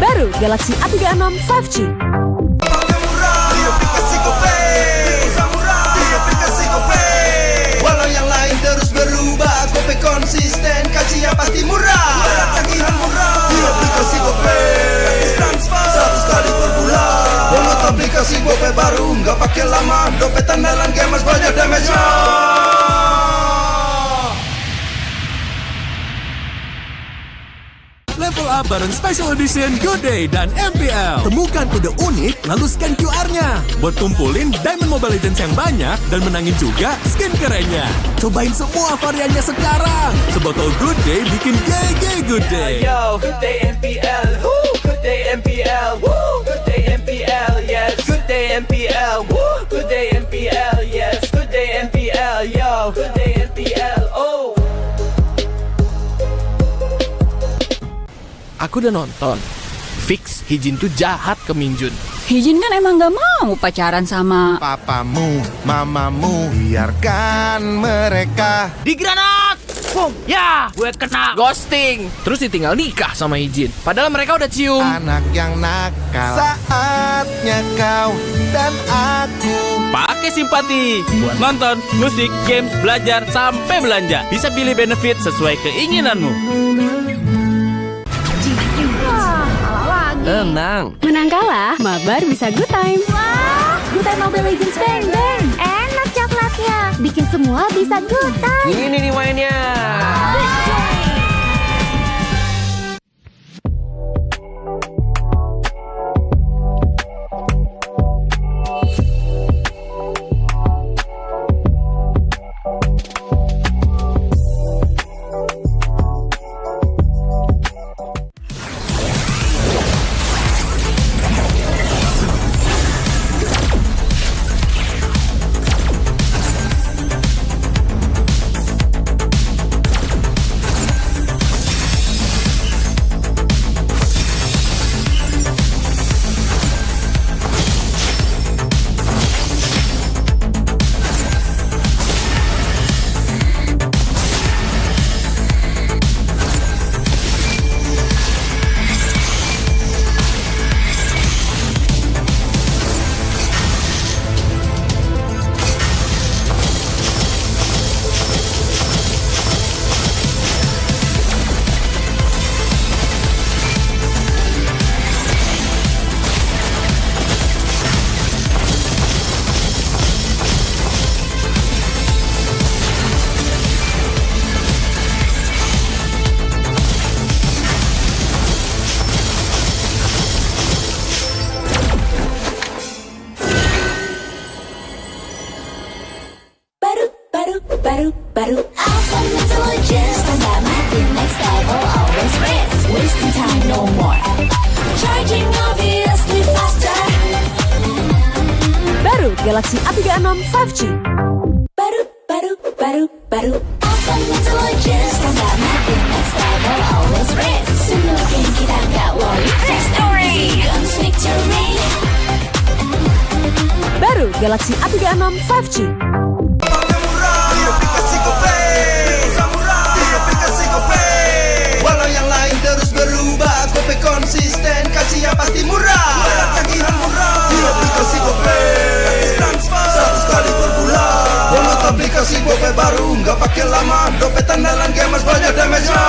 Baru Galaxy A36 5G. Walau yang lain terus berubah, GoPay konsisten, kasihnya pasti murah. Tagihan murah di aplikasi GoPay, gratis transfer 100 kali per bulan. Download aplikasi GoPay baru, nggak pakai lama. Dompet andalan gamers banyak damage-nya. Level up bareng Special Edition Good Day dan MPL. Temukan kode unik, lalu scan QR-nya. Buat kumpulin Diamond Mobile Legends yang banyak dan menangin juga skin kerennya. Cobain semua variannya sekarang. Sebotol Good Day bikin GG Good Day. Yo, Good Day MPL, woo! Good Day MPL, woo! Good Day MPL, yes. Good Day MPL, woo! Good Day MPL, yes. Good Day MPL, yo. Good Day MPL, oh. Aku udah nonton. Fix Hijin tuh jahat ke Minjun. Hijin kan emang gak mau pacaran sama Papamu, mamamu, biarkan mereka. Di granat! Boom! Ya, gue kena ghosting. Terus ditinggal nikah sama Hijin. Padahal mereka udah cium. Anak yang nakal, saatnya kau dan aku. Pakai simpati buat nonton, musik, games, belajar, sampai belanja. Bisa pilih benefit sesuai keinginanmu. Tenang. Menang kalah, mabar bisa good time. Wah, good time Mobile Legends bang bang. Enak coklatnya, bikin semua bisa good time. Ini nih mainnya. Galaxy A36 5G. Baru Awesome intelligence, tambah makin next level, always race. Semua game kita nggak worry, victory, victory. Baru Galaxy A36 5G. Walau yang lain terus berubah, Gope konsisten, kasihnya pasti murah. Tagihan murah di aplikasi Gope, gratis transfer 100 kali per bulan. Download aplikasi Gope baru, nggak pakai lama. Dompet andalan gamers banyak damage-nya.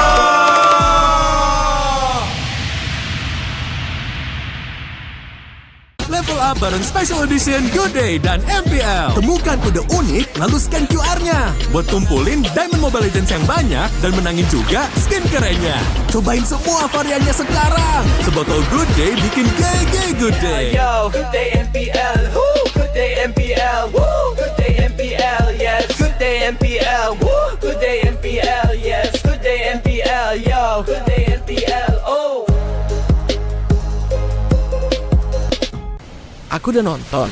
Level up bareng Special Edition Good Day dan MPL. Temukan kode unik, lalu scan QR-nya. Buat kumpulin Diamond Mobile Legends yang banyak dan menangin juga skin kerennya. Cobain semua variannya sekarang. Sebotol Good Day bikin GG Good Day. Yo, Good Day MPL, woo, Good Day MPL, woo, Good Day MPL, yes, Good Day MPL, woo, Good Day MPL, yes, Good Day MPL, yo, Good Day MPL, oh. Aku udah nonton.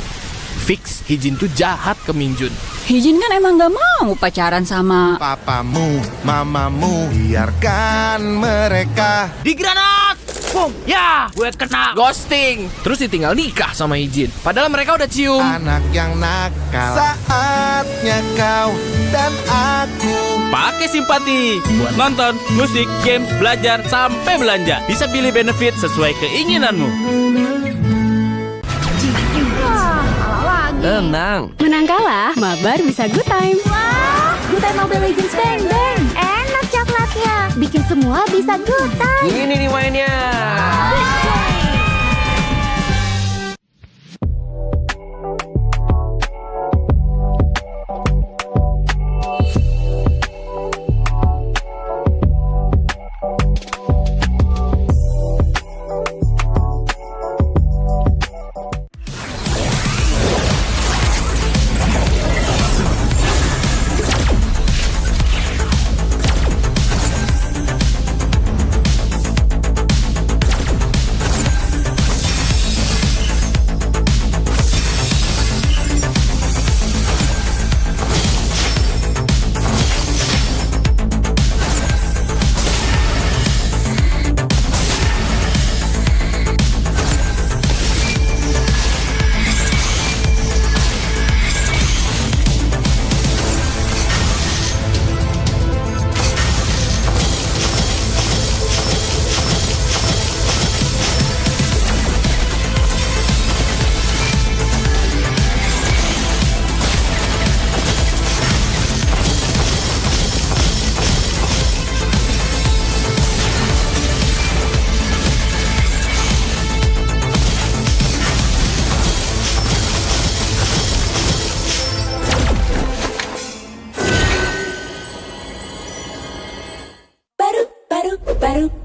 Fix Hijin tuh jahat ke Minjun. Hijin kan emang gak mau pacaran sama papamu, mamamu, biarkan mereka. Di granat! Boom! Ya! Gue kena ghosting. Terus ditinggal nikah sama Hijin. Padahal mereka udah cium. Anak yang nakal, saatnya kau dan aku Pakai simpati buat nonton, musik, games, belajar, sampai belanja. Bisa pilih benefit sesuai keinginanmu. Tenang. Menang kalah, mabar bisa good time. Wah, good time Mobile Legends bang bang. Enak coklatnya, bikin semua bisa good time. Ini nih mainnya.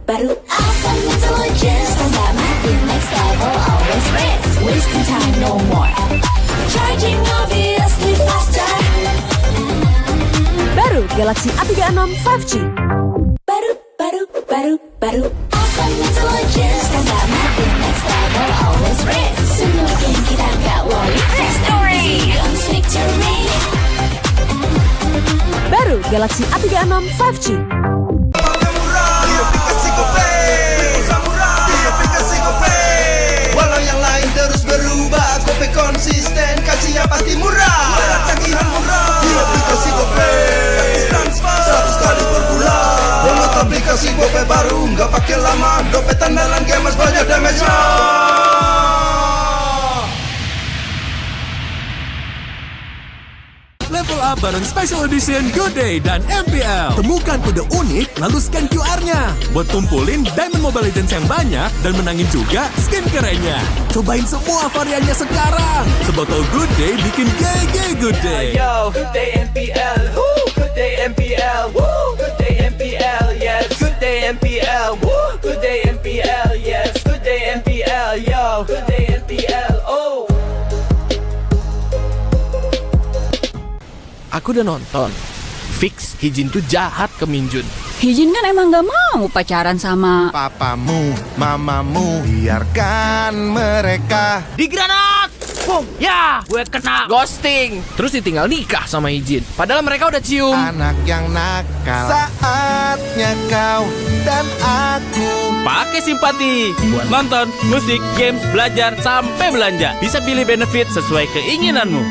Baru Awesome intelligence, tambah makin next level, always race. Wasting time no more, charging obviously faster. Baru Galaxy A36 5G. Baru Awesome intelligence, tambah makin next level, always race. Semua game kita nggak worry, victory, victory. Baru Galaxy A36 5G. Walau yang lain terus berubah, Gope konsisten, kasihnya pasti murah. Tagihan murah di aplikasi Gope, gratis transfer 100 kali per bulan. Download aplikasi Gope baru, nggak pakai lama. Dompet andalan gamers banyak damage-nya. Level up bareng Special Edition Good Day dan MPL. Temukan kode unik, lalu scan QR-nya. Buat kumpulin Diamond Mobile Legends yang banyak dan menangin juga skin kerennya. Cobain semua variannya sekarang. Sebotol Good Day bikin GG Good Day. Yo, Good Day MPL, woo, Good Day MPL, woo, Good Day MPL, yes, Good Day MPL, woo, Good Day MPL, yes, Good Day MPL, yo, Good Day MPL, oh. Aku udah nonton. Fix Hijin tuh jahat ke Minjun. Hijin kan emang gak mau pacaran sama papamu, mamamu, biarkan mereka. Di granat! Boom, ya, gue kena ghosting. Terus ditinggal nikah sama Hijin. Padahal mereka udah cium. Anak yang nakal, saatnya kau dan aku Pakai simpati buat nonton, musik, games, belajar, sampai belanja. Bisa pilih benefit sesuai keinginanmu.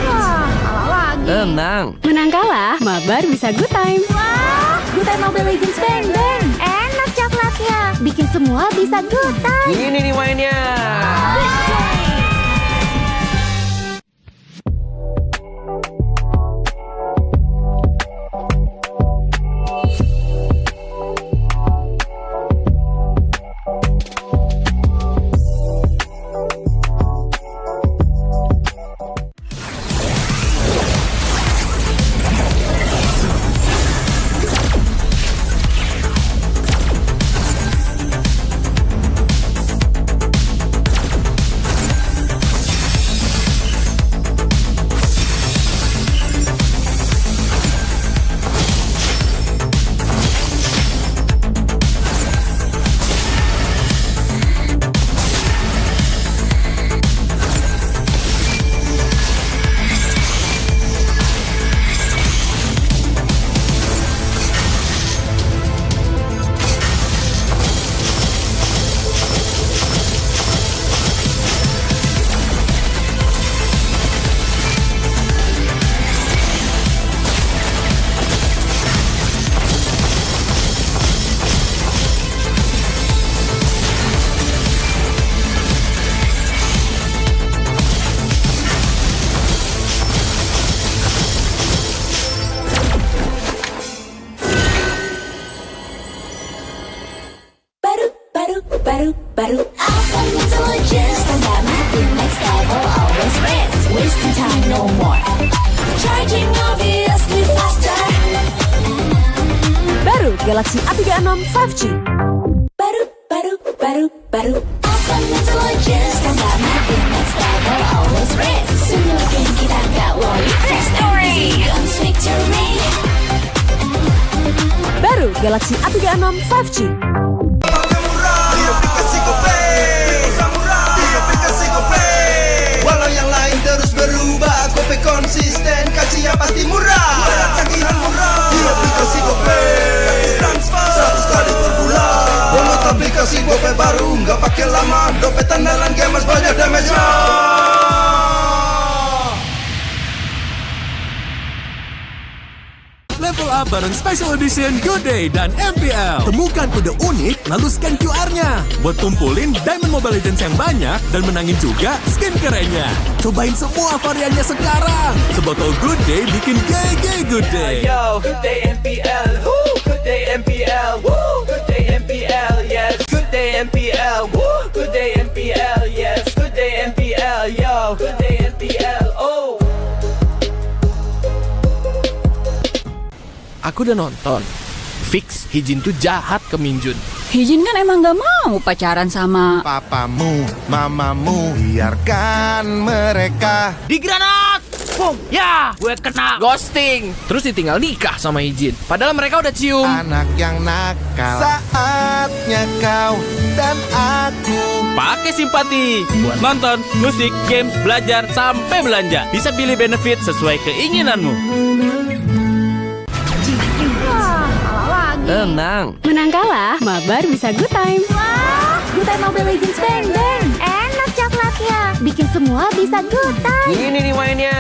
Wah, kalah lagi. Tenang. Menang kalah, mabar bisa good time. Wah, good time Mobile Legends bang bang. Enak coklatnya, bikin semua bisa good time. Ini nih mainnya. baru. Awesome intelligence, tambah makin next level, always wins. Wasting time no more. Charging obviously faster. Baru Galaxy A36 5G. Baru. Awesome intelligence, tambah makin next level, always wins. Semua game kita nggak worry. Fast and easy, guns victory. Baru Galaxy A36 5G. Walau yang lain terus berubah, Gope konsisten, kasih yang pasti murah. Tagihan murah di aplikasi Gope, transfer 100 kali per bulan. Download aplikasi Gope baru, nggak pakai lama. Dompet andalan gamers banyak damage-nya. Level up bareng Special Edition Good Day dan MPL. Temukan kode unik, lalu scan QR-nya. Buat kumpulin Diamond Mobile Legends yang banyak dan menangin juga skin kerennya. Cobain semua variannya sekarang. Sebotol Good Day bikin GG Good Day. Yo, Good Day MPL, woo, Good Day MPL, woo, Good Day MPL, yes, Good Day MPL, woo, Good Day MPL, yes, Good Day MPL, yo, Good Day MPL, oh. Aku udah nonton. Fix, Hijin tuh jahat ke Minjun. Hijin kan emang gak mau pacaran sama papamu, mamamu, biarkan mereka. Di granat! Boom! Ya! Gue kena ghosting. Terus ditinggal nikah sama Hijin. Padahal mereka udah cium. Anak yang nakal, saatnya kau dan aku. Pakai simpati buat nonton, musik, games, belajar, sampai belanja. Bisa pilih benefit sesuai keinginanmu. Wah, kalah lagi. Tenang. Menang kalah, mabar bisa good time. Wah, good time Mobile Legends bang bang. Enak coklatnya, bikin semua bisa good time. Ini nih mainnya.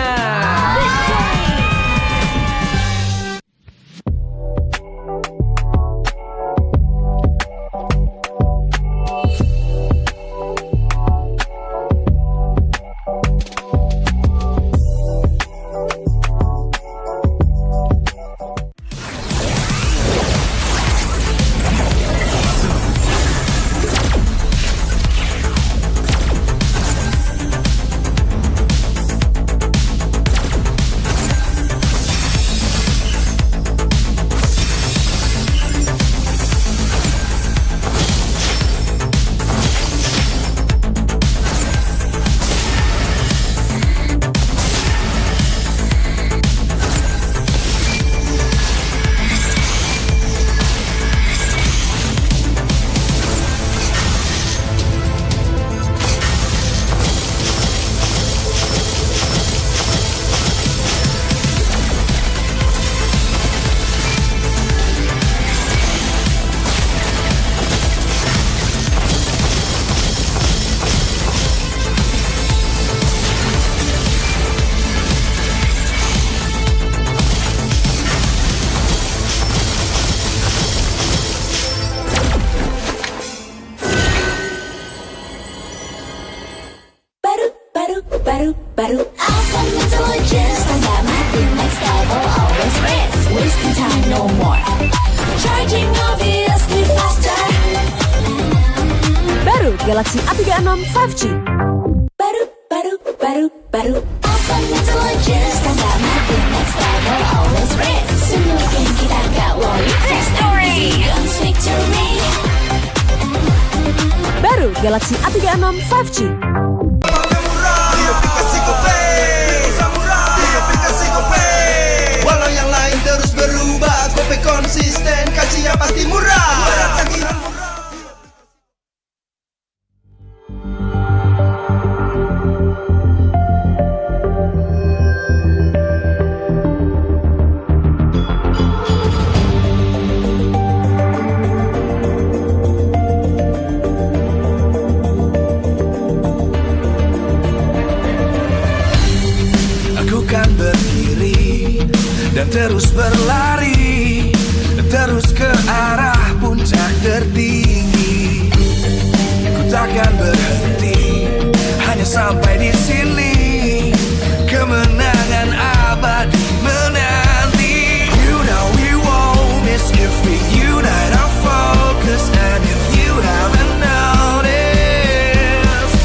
Awesome intelligence, tambah makin next level, always race. Wasting time no more. Charging obviously faster. Baru Galaxy A36 5G. Baru. Awesome intelligence, tambah makin next level, always race. Semua game kita gak worry. Fast and easy, guns victory. Baru Galaxy A36 5G. Walau yang lain terus berubah, Gope konsisten, kasihnya pasti murah. Tagihan murah. Dan terus berlari, terus ke arah puncak tertinggi. Ku takkan berhenti, hanya sampai di sini. Kemenangan abadi menanti. You know we won't miss if we unite our focus. And if you haven't noticed,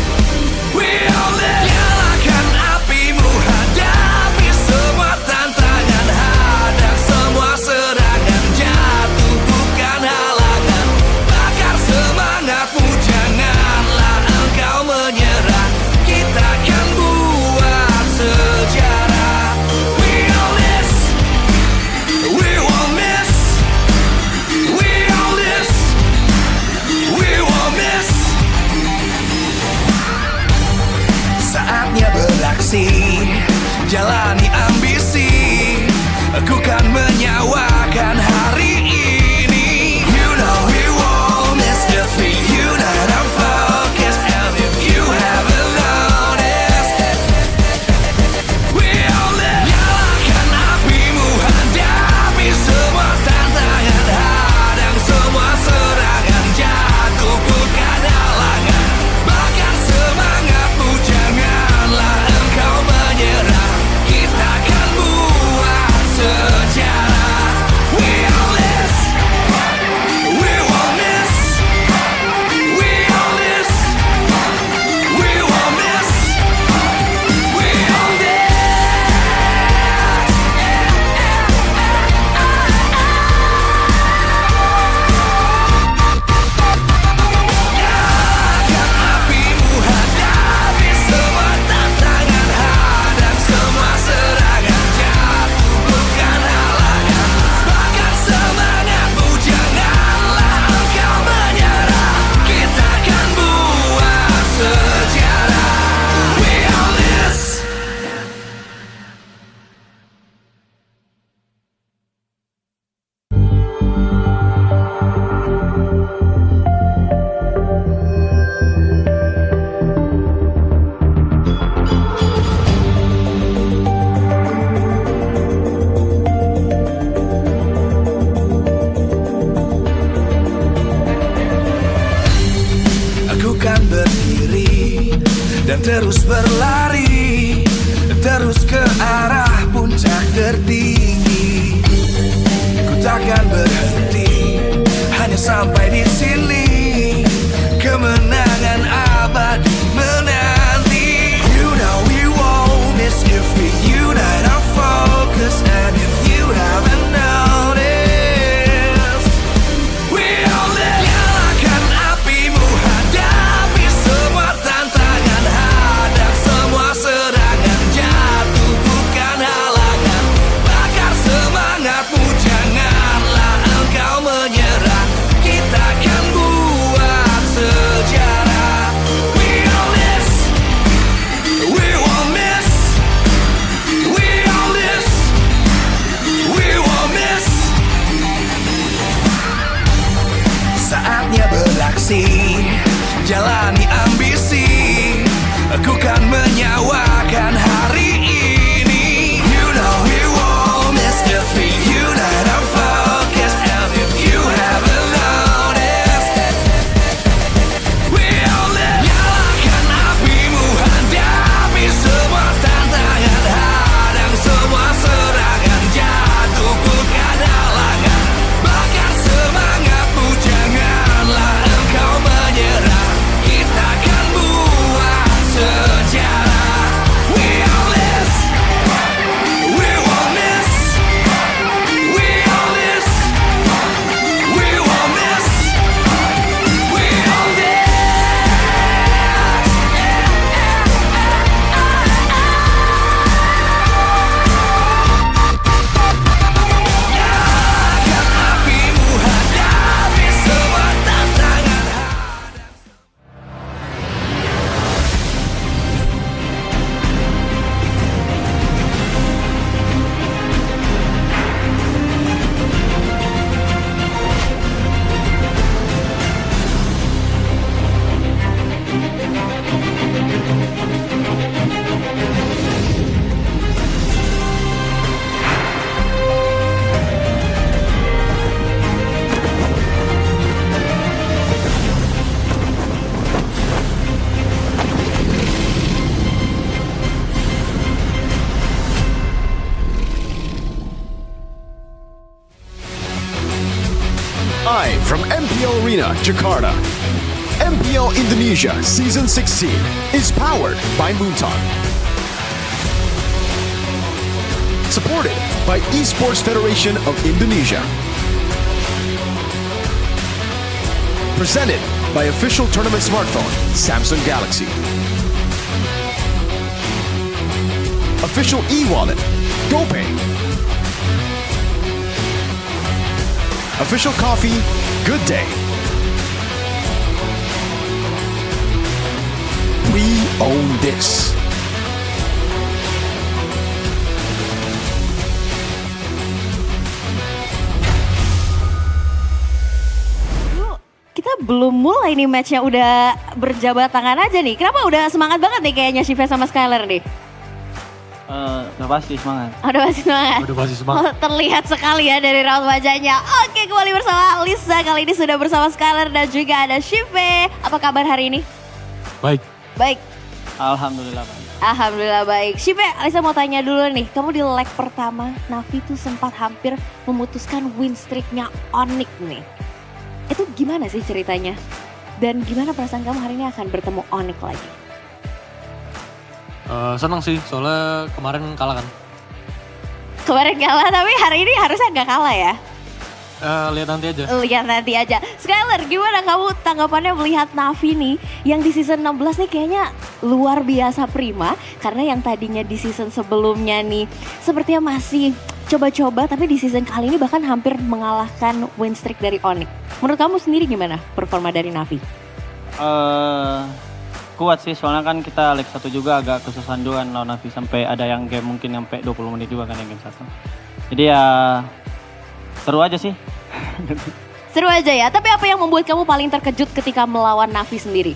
we all live. Nyalakan apimu, hadapi semua tantangan, hadang semua serangan, jatuh bukan halangan. Bakar semangatmu, janganlah engkau menyerah. Kita akan buat sejarah. We all this, we won't miss. We all this, we won't miss. Saatnya beraksi, jalani ambisi. Aku kan menyawakan hari ini. You know we won't miss if we unite our focus. And if you haven't noticed, we all live. Nyalakan apimu, hadapi semua tantangan, hadang semua serangan, jatuh bukan halangan. Bakar semangatmu, janganlah engkau menyerah. Kita akan buat sejarah. We all this, we won't miss. We all this, we won't miss. We all Nyalakan apimu, hadapi semua tantangan, hadang semua serangan, jatuh bukan halangan. Bakar semangatmu, janganlah engkau menyerah. Kita akan buat sejarah. We all this. Aku kan berdiri dan terus berlari, terus ke arah puncak tertinggi. Ku takkan berhenti, hanya sampai di sini. Kemenangan abadi menanti. You know we won't miss if we unite our focus. And if you haven't noticed, we all live. Nyalakan apimu, hadapi semua tantangan, hadang semua serangan, jatuh bukan halangan. Bakar semangatmu, janganlah engkau menyerah. Kita akan buat sejarah. We all this, we won't miss. We all this, we won't miss. Saatnya beraksi, jalani ambisi. Aku kan menyawakan hari ini. You know we won't miss if we unite our focus. And if you haven't noticed, we all live. Nyalakan apimu, hadapi semua Arena, Jakarta. MPL Indonesia Season 16 is powered by Moontalk. Supported by Esports Federation of Indonesia. Presented by official tournament smartphone, Samsung Galaxy. Official e-wallet, GoPay. Official coffee, Good Day. We own this. Kita belum mulai nih matchnya udah berjabat tangan aja nih. Kenapa udah semangat banget nih kayaknya Shive sama Skylar nih? Udah pasti semangat. Udah pasti semangat. Udah pasti semangat. Oh, terlihat sekali ya dari raut wajahnya. Oke, kembali bersama Lisa. Kali ini sudah bersama Skylar dan juga ada Shive. Apa kabar hari ini? Baik. Baik. Alhamdulillah baik. Alhamdulillah baik. Shive, Lisa mau tanya dulu nih. Kamu di leg pertama, Navi tuh sempat hampir memutuskan win streaknya Onyx nih. Itu gimana sih ceritanya? Dan gimana perasaan kamu hari ini akan bertemu Onyx lagi? Senang sih, soalnya kemarin kalah kan. Kemarin kalah, tapi hari ini harusnya nggak kalah ya? Lihat nanti aja. Lihat nanti aja. Skylar, gimana kamu tanggapannya melihat Navi nih yang di season 16 nih kayaknya luar biasa prima. Karena yang tadinya di season sebelumnya nih sepertinya masih coba-coba, tapi di season kali ini bahkan hampir mengalahkan win streak dari Onyx. Menurut kamu sendiri gimana performa dari Navi? Kuat sih, soalnya kan kita leg 1 juga agak kesusahan juga kan lawan Navi. Sampai ada yang game mungkin sampai 20 menit juga kan yang game 1. Jadi ya seru aja sih. Seru aja ya, tapi apa yang membuat kamu paling terkejut ketika melawan Navi sendiri?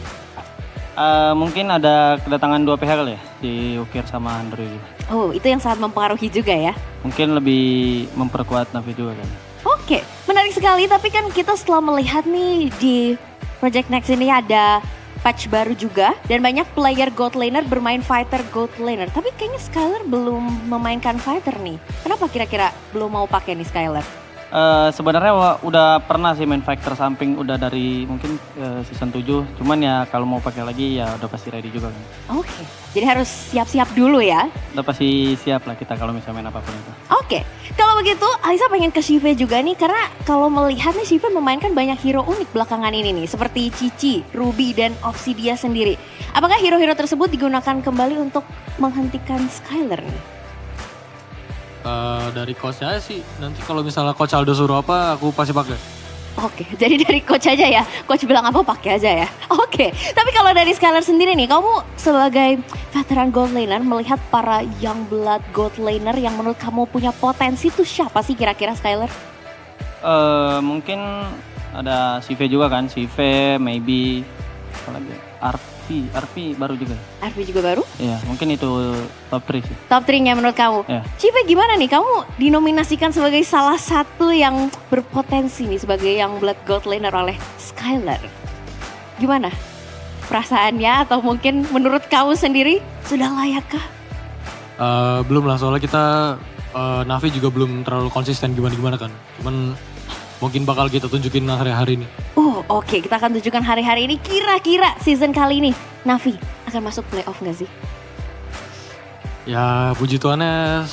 Mungkin ada kedatangan 2 pihak kali ya, si Ukir sama Android. Oh, itu yang sangat mempengaruhi juga ya? Mungkin lebih memperkuat Navi juga kan. Oke, menarik sekali. Tapi kan kita setelah melihat nih di Project Next ini ada patch baru juga. Dan banyak player gold laner bermain fighter gold laner. Tapi kayaknya Skylar belum memainkan fighter nih. Kenapa kira-kira belum mau pakai nih Skylar? Sebenarnya udah pernah sih main fighter samping udah dari mungkin season 7. Cuman ya kalau mau pakai lagi ya udah pasti ready juga kan. Oke, jadi harus siap-siap dulu ya? Udah pasti siap lah kita kalau misalnya main apapun itu. Oke, kalau begitu Alisa pengen ke Shive juga nih. Karena kalau melihat nih Shive memainkan banyak hero unik belakangan ini nih. Seperti Cici, Ruby, dan Obsidia sendiri. Apakah hero-hero tersebut digunakan kembali untuk menghentikan Skylar nih? Dari coachnya sih, nanti kalau misalnya coach Aldo suruh apa, aku pasti pakai. Oke, jadi dari coach aja ya? Coach bilang apa pakai aja ya? Oke, tapi kalau dari Skylar sendiri nih, kamu sebagai veteran gold laner melihat para young blood gold laner yang menurut kamu punya potensi itu siapa sih kira-kira Skylar? Mungkin ada Shive juga kan, Shive, maybe, apa lagi? RP baru juga. RP juga baru? Iya, mungkin itu top 3 sih. Top 3-nya menurut kamu? Iya. Shive gimana nih? Kamu dinominasikan sebagai salah satu yang berpotensi nih sebagai yang blood gold laner oleh Skylar. Gimana perasaannya atau mungkin menurut kamu sendiri sudah layakkah? Belum lah, soalnya kita Navi juga belum terlalu konsisten gimana-gimana kan. Cuman mungkin bakal kita tunjukin hari-hari ini. Oke, kita akan tunjukkan hari-hari ini. Kira-kira season kali ini Navi akan masuk playoff nggak sih? Ya puji Tuhannya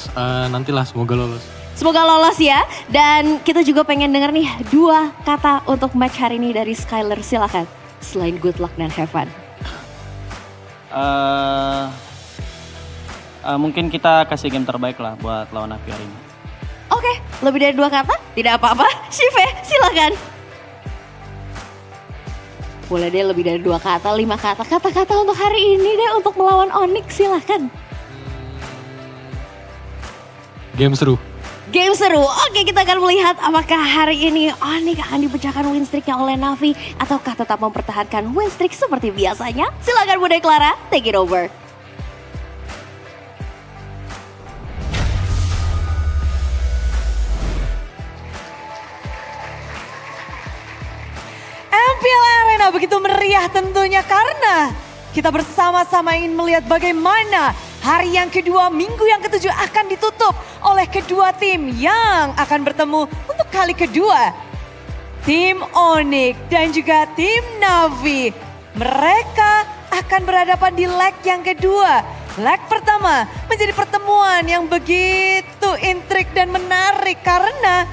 nantilah semoga lolos. Semoga lolos ya. Dan kita juga pengen denger nih 2 kata untuk match hari ini dari Skylar. Silakan. Selain good luck dan have fun. Mungkin kita kasih game terbaik lah buat lawan Navi hari ini. Oke, lebih dari 2 kata? Tidak apa-apa. Shive, silakan. Boleh deh lebih dari 2 kata, 5 kata. Kata-kata untuk hari ini deh untuk melawan Onyx, silakan. Game seru. Game seru. Oke, kita akan melihat apakah hari ini Onyx akan dipecahkan win streaknya oleh Navi ataukah tetap mempertahankan win streak seperti biasanya. Silakan Bunda Clara, take it over. MPL Arena begitu meriah tentunya karena kita bersama-sama ingin melihat bagaimana hari yang kedua, minggu yang ke-7 akan ditutup oleh kedua tim yang akan bertemu untuk kali kedua. tim Onyx dan juga tim Navi. Mereka akan berhadapan di leg yang kedua. Leg pertama menjadi pertemuan yang begitu intrik dan menarik karena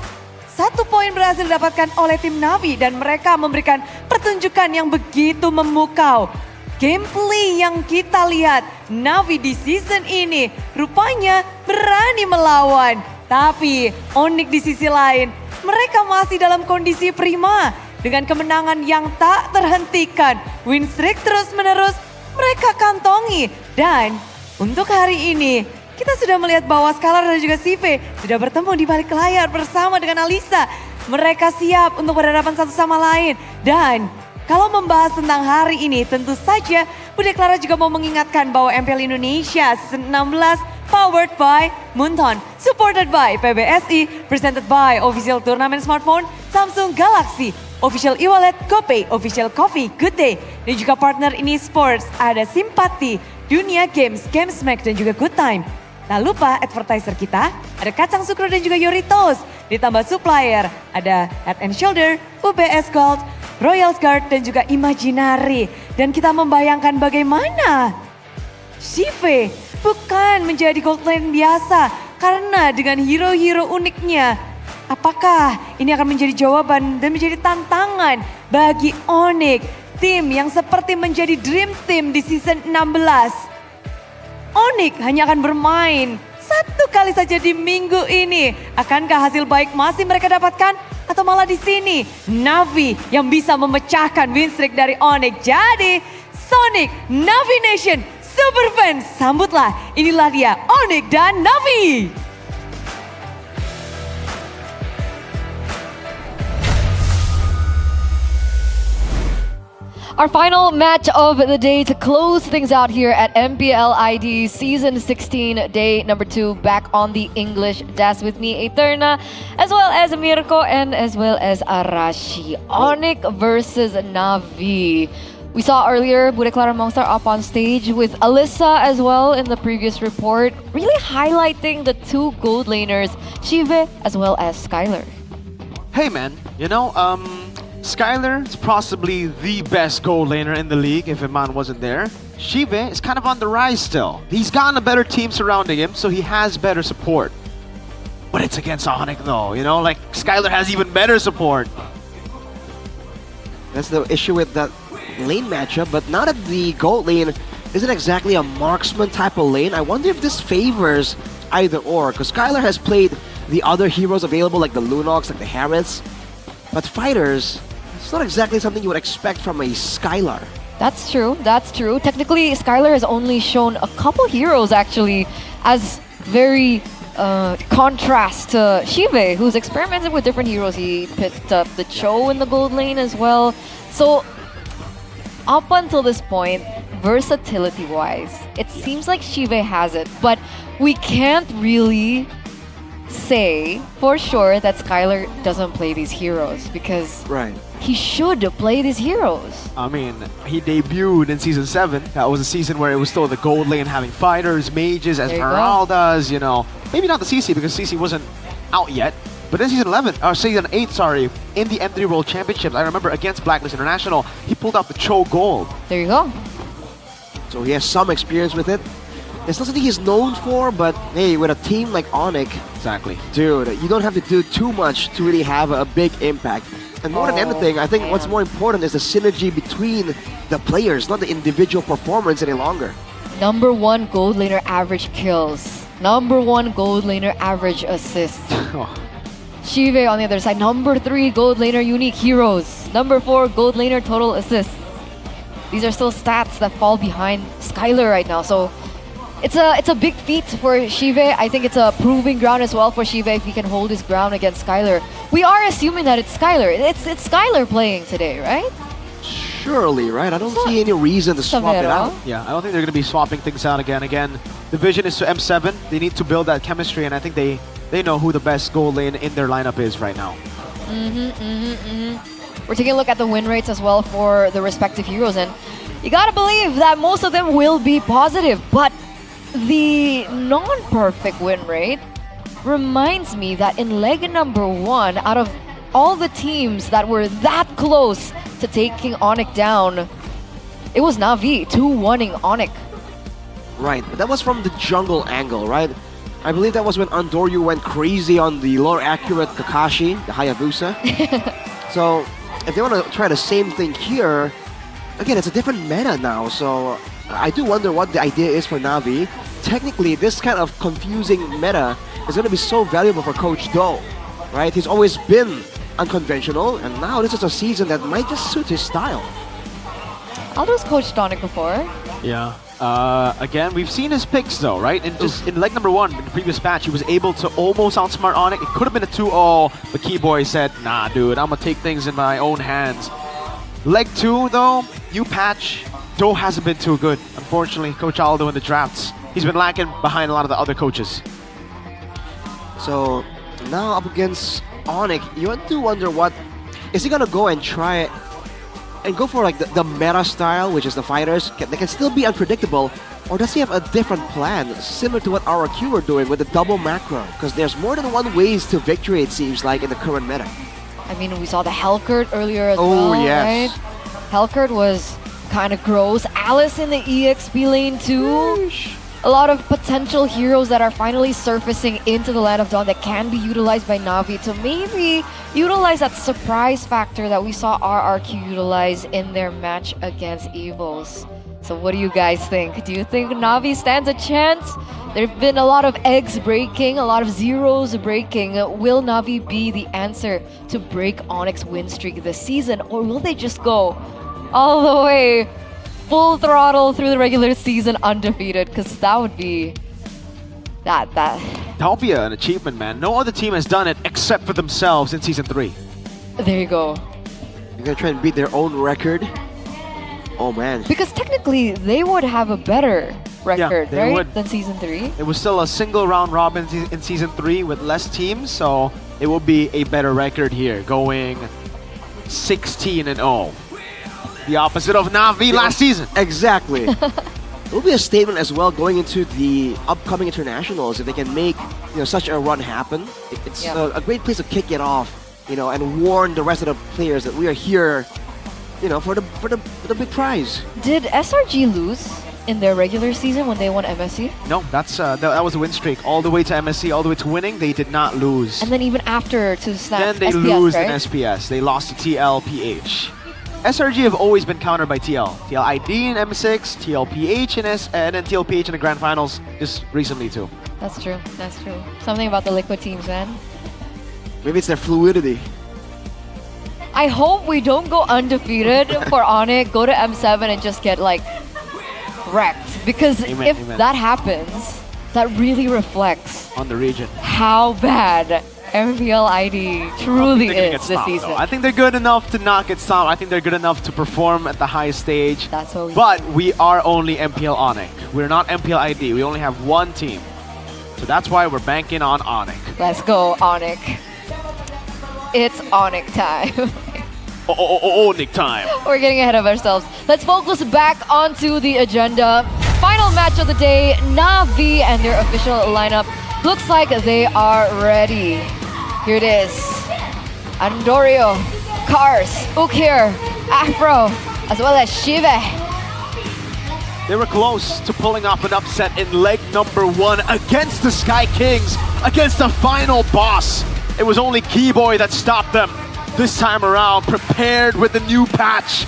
1 poin berhasil didapatkan oleh tim Navi dan mereka memberikan pertunjukan yang begitu memukau. Gameplay yang kita lihat Navi di season ini rupanya berani melawan. Tapi Onyx di sisi lain mereka masih dalam kondisi prima dengan kemenangan yang tak terhentikan. Win streak terus menerus mereka kantongi dan untuk hari ini kita sudah melihat bahwa Skylar dan juga Sive sudah bertemu di balik layar bersama dengan Alisa. Mereka siap untuk berhadapan satu sama lain dan kalau membahas tentang hari ini tentu saja Bude Clara juga mau mengingatkan bahwa MPL Indonesia Season 16 powered by Moonton, supported by PBSI, presented by Official Turnamen Smartphone, Samsung Galaxy, Official e-wallet, GoPay, Official Coffee, Good Day, dan juga partner ini Sports, ada Simpati, Dunia Games, Gamesmack, dan juga Good Time. Tak lupa advertiser kita, ada Kacang Sukro dan juga Yoritos, ditambah supplier, ada Head and Shoulder, UBS Gold, Royal Guard, dan juga Imaginary. Dan kita membayangkan bagaimana Sive bukan menjadi gold lane biasa karena dengan hero-hero uniknya. Apakah ini akan menjadi jawaban dan menjadi tantangan bagi Onyx, tim yang seperti menjadi dream team di season 16. Onyx hanya akan bermain 1 kali saja di minggu ini. Akankah hasil baik masih mereka dapatkan? Atau malah di sini Navi yang bisa memecahkan win streak dari Onyx. Jadi Sonic Navi Nation Super Fans, sambutlah, inilah dia Onyx dan Navi. Our final match of the day to close things out here at MPL ID Season 16, day number 2, back on the English desk with me, Eterna, as well as Mirko, and as well as Arashi. Onyx versus Navi. We saw earlier Bude Clara Mongstar up on stage with Alyssa as well in the previous report, really highlighting the 2 gold laners, Shive as well as Skylar. Hey man, you know, Skylar is possibly the best gold laner in the league if Iman wasn't there. Shive is kind of on the rise still. He's gotten a better team surrounding him, so he has better support. But it's against Onyx though, you know, like Skylar has even better support. That's the issue with that lane matchup, but now that the gold lane isn't exactly a marksman type of lane, I wonder if this favors either or, because Skylar has played the other heroes available like the Lunox, like the Harris, but fighters, it's not exactly something you would expect from a Skylar. That's true, that's true. Technically, Skylar has only shown a couple heroes actually as very contrast to Shive, who's experimented with different heroes. He picked up the Cho in the gold lane as well. So, up until this point, versatility-wise, it seems like Shive has it, but we can't really say for sure that Skylar doesn't play these heroes because he should play these heroes. I mean, he debuted in Season 7. That was a season where it was still the gold lane having fighters, mages, Esmeraldas, you know. Maybe not the CC because CC wasn't out yet. But in Season 11, or Season 8, sorry, in the M3 World Championships, I remember against Blacklist International, he pulled out the Cho Gold. There you go. So he has some experience with it. It's not something he's known for, but hey, with a team like Onyx, dude, you don't have to do too much to really have a big impact. And more than anything, I think what's more important is the synergy between the players, not the individual performance any longer. Number 1 gold laner average kills. Number 1 gold laner average assists. Shive on the other side, number 3 gold laner unique heroes. Number 4 gold laner total assists. These are still stats that fall behind Skylar right now. So it's a big feat for Shive. I think it's a proving ground as well for Shive if he can hold his ground against Skylar. We are assuming that it's Skylar. It's Skylar playing today, right? Surely, right? I don't see any reason to swap it out. Yeah, I don't think they're going to be swapping things out again. The vision is to M7. They need to build that chemistry, and I think they know who the best gold lane in their lineup is right now. We're taking a look at the win rates as well for the respective heroes, and you gotta believe that most of them will be positive, but the non-perfect win rate reminds me that in leg number 1, out of all the teams that were that close to taking Onyx down, it was Na'Vi 2-1ing Onyx. Right, but that was from the jungle angle, right? I believe that was when Andoryu went crazy on the lower accurate Kakashi, the Hayabusa. So, if they want to try the same thing here, again, it's a different meta now, so I do wonder what the idea is for Na'Vi. Technically, this kind of confusing meta is going to be so valuable for Coach Do, right? He's always been unconventional, and now this is a season that might just suit his style. Aldo's coached Onyx before. Yeah. Again, we've seen his picks though, right? In leg number 1, in the previous match, he was able to almost outsmart Onyx. It could have been a 2-0, but Keyboy said, nah, dude, I'm gonna take things in my own hands. Leg 2, though, new patch, Do hasn't been too good. Unfortunately, Coach Aldo in the drafts, he's been lacking behind a lot of the other coaches. So, now up against Onyx, you do wonder what, is he gonna go and try and go for like the meta style, which is the fighters, they can still be unpredictable, or does he have a different plan, similar to what RRQ are doing with the double macro? Because there's more than one ways to victory, it seems like, in the current meta. I mean, we saw the Hellcurt earlier as well, yes. right? Hellcurt was kind of gross. Alice in the EXP lane too. A lot of potential heroes that are finally surfacing into the Land of Dawn that can be utilized by Na'Vi to maybe utilize that surprise factor that we saw RRQ utilize in their match against Evils. So what do you guys think? Do you think Na'Vi stands a chance? There have been a lot of eggs breaking, a lot of zeros breaking. Will Na'Vi be the answer to break Onyx win streak this season? Or will they just go all the way full throttle through the regular season undefeated? Because that would be... That would be an achievement, man. No other team has done it except for themselves in Season 3. There you go. You're gonna try and beat their own record? Oh man. Because technically, they would have a better record, they right? would. Than Season 3. It was still a single round robin in Season 3 with less teams, so it will be a better record here, going 16-0. The opposite of Na'Vi last season. Exactly. It will be a statement as well going into the upcoming internationals if they can make such a run happen. It's a great place to kick it off, and warn the rest of the players that we are here, for the big prize. Did SRG lose in their regular season when they won MSC? No, that was a win streak all the way to MSC, all the way to winning. They did not lose. And then even after to snap then they SPS, lose right? in SPS. They lost to TLPH. SRG have always been countered by TL. TLID in M6, TLPH and then TLPH in the Grand Finals just recently too. That's true. That's true. Something about the Liquid teams, man. Maybe it's their fluidity. I hope we don't go undefeated for Onyx, go to M7 and just get like wrecked. Because Amen, if amen. that happens, that really reflects On the region. how bad MPL ID truly They're gonna get is this stopped, season. though. I think they're good enough to not get stopped. I think they're good enough to perform at the highest stage. That's what we But we are only MPL Onyx. We're not MPL ID. We only have one team. So that's why we're banking on Onyx. Let's go, Onyx. It's Onyx time. Onyx time. We're getting ahead of ourselves. Let's focus back onto the agenda. Final match of the day, Na'Vi and their official lineup. Looks like they are ready. Here it is. Andorio, Kars, Ukir, Afro, as well as Shive. They were close to pulling off an upset in leg number 1 against the Sky Kings, against the final boss. It was only Keyboy that stopped them. This time around, prepared with the new patch.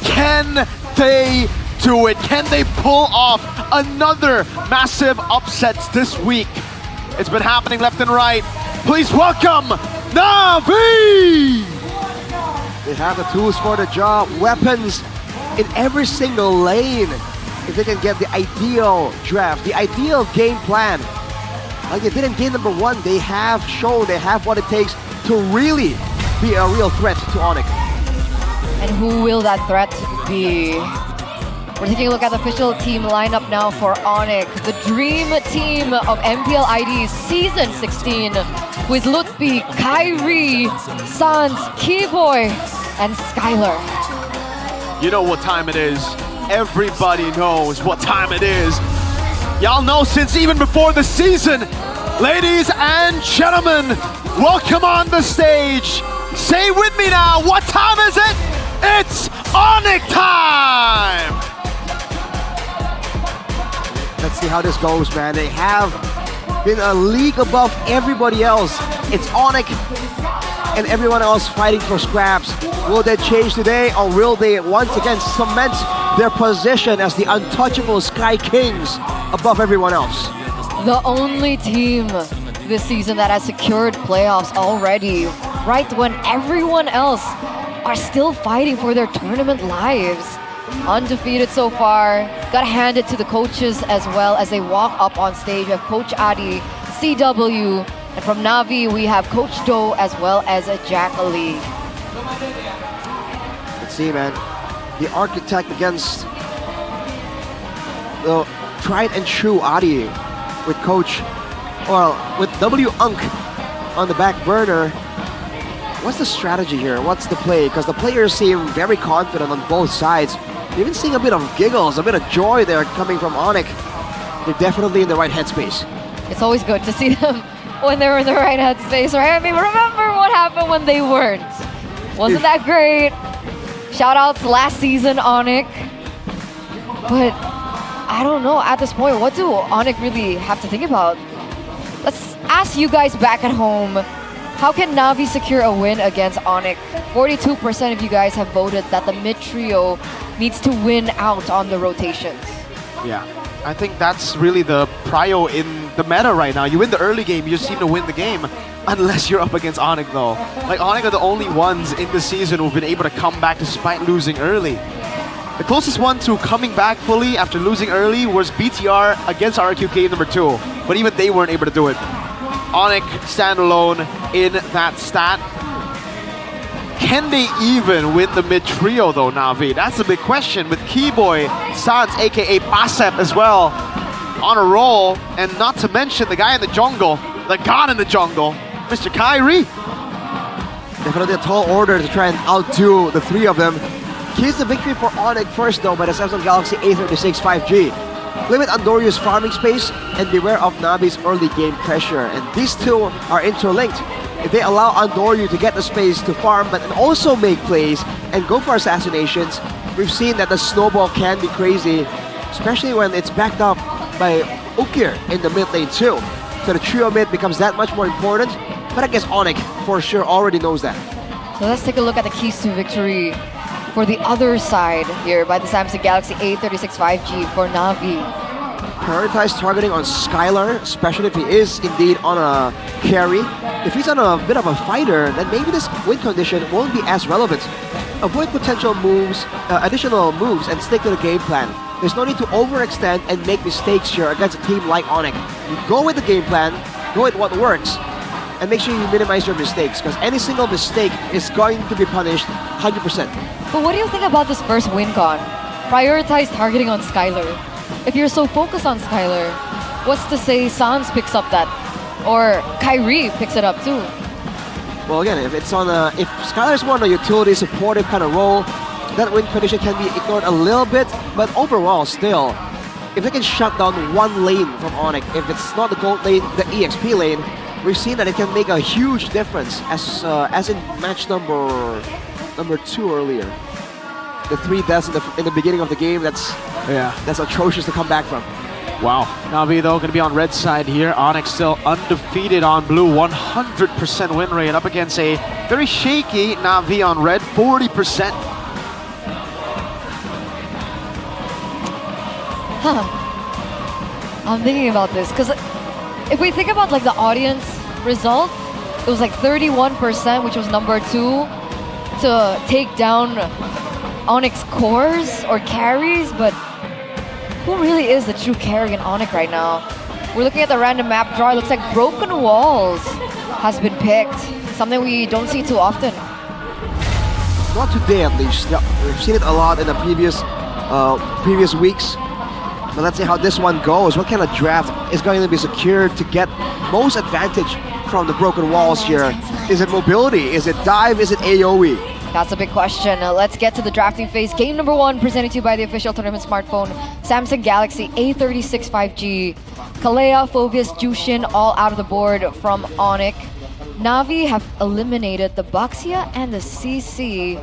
Can they do it? Can they pull off another massive upsets this week? It's been happening left and right. Please welcome Na'Vi! They have the tools for the job, weapons in every single lane. If they can get the ideal draft, the ideal game plan. Like they did in game number 1, they have shown they have what it takes to really be a real threat to Onyx. And who will that threat be? We're taking a look at the official team lineup now for Onyx. The dream team of MPL ID Season 16 with Lutfi, Kyrie, Sans, Keyboy, and Skylar. You know what time it is. Everybody knows what time it is. Y'all know since even before the season. Ladies and gentlemen, welcome on the stage, Say with me now, what time is it? It's Onyx time! Let's see how this goes, man. They have been a league above everybody else. It's Onyx and everyone else fighting for scraps. Will that change today, or will they once again cement their position as the untouchable Sky Kings above everyone else? The only team this season that has secured playoffs already, right when everyone else are still fighting for their tournament lives. Undefeated so far. Gotta hand it to the coaches as well as they walk up on stage. We have Coach Adi, CW, and from Navi we have Coach Do as well as Jack Ali. Let's see, man. The architect against the tried and true Adi with Coach, with W Unk on the back burner. What's the strategy here? What's the play? Because the players seem very confident on both sides. Even seeing a bit of giggles, a bit of joy there coming from Onyx. They're definitely in the right headspace. It's always good to see them when they're in the right headspace, right? I mean, remember what happened when they weren't. Wasn't that great? Shout out to last season, Onyx. But I don't know, at this point, what do Onyx really have to think about? Let's ask you guys back at home, how can Navi secure a win against Onyx? 42% of you guys have voted that the mid trio needs to win out on the rotations. Yeah, I think that's really the prio in the meta right now. You win the early game, you just seem to win the game. Unless you're up against Onyx though. Like Onyx are the only ones in the season who've been able to come back despite losing early. The closest one to coming back fully after losing early was BTR against RQK number 2. But even they weren't able to do it. Onyx standalone in that stat. Can they even win the mid trio though, Navi? That's the big question with Keyboy, Sans, aka Pasep as well, on a roll. And not to mention the guy in the jungle, the god in the jungle, Mr. Kyrie. Definitely a tall order to try and outdo the three of them. Here's the victory for Onyx first though by the Samsung Galaxy A36 5G. Limit Andoriu's farming space and beware of Navi's early game pressure. And these two are interlinked. If they allow Andoriu to get the space to farm but also make plays and go for assassinations, we've seen that the snowball can be crazy, especially when it's backed up by Ukir in the mid lane too. So the trio mid becomes that much more important, but I guess Onyx for sure already knows that. So let's take a look at the keys to victory for the other side here by the Samsung Galaxy A36 5G for Navi. Prioritize targeting on Skylar, especially if he is indeed on a carry. If he's on a bit of a fighter, then maybe this win condition won't be as relevant. Avoid potential moves, additional moves, and stick to the game plan. There's no need to overextend and make mistakes here against a team like Onyx. You go with the game plan, go with what works, and make sure you minimize your mistakes, because any single mistake is going to be punished 100%. But what do you think about this first win con? Prioritize targeting on Skylar. If you're so focused on Skylar, what's to say Sans picks up that? Or Kyrie picks it up too? Well again, if Skylar's more on a utility supportive kind of role, that win condition can be ignored a little bit, but overall still, if they can shut down one lane from Onyx, if it's not the gold lane, the EXP lane, we've seen that it can make a huge difference as in match number 2 earlier. The 3 deaths in the beginning of the game, that's atrocious to come back from. Wow. Navi though going to be on red side here. Onyx still undefeated on blue, 100% win rate up against a very shaky Navi on red, 40%. I'm thinking about this because if we think about like the audience result, it was like 31%, which was number 2, to take down Onyx cores or carries, but who really is the true carry in Onyx right now? We're looking at the random map draw. It looks like Broken Walls has been picked, something we don't see too often. Not today at least. Yeah, we've seen it a lot in the previous weeks. But let's see how this one goes. What kind of draft is going to be secured to get most advantage from the Broken Walls here? Is it mobility? Is it dive? Is it AoE? That's a big question. Let's get to the drafting phase. Game number 1 presented to you by the official tournament smartphone, Samsung Galaxy A36 5G. Kalea, Phovius, Jushin all out of the board from Onyx. Na'Vi have eliminated the Baxia and the CC,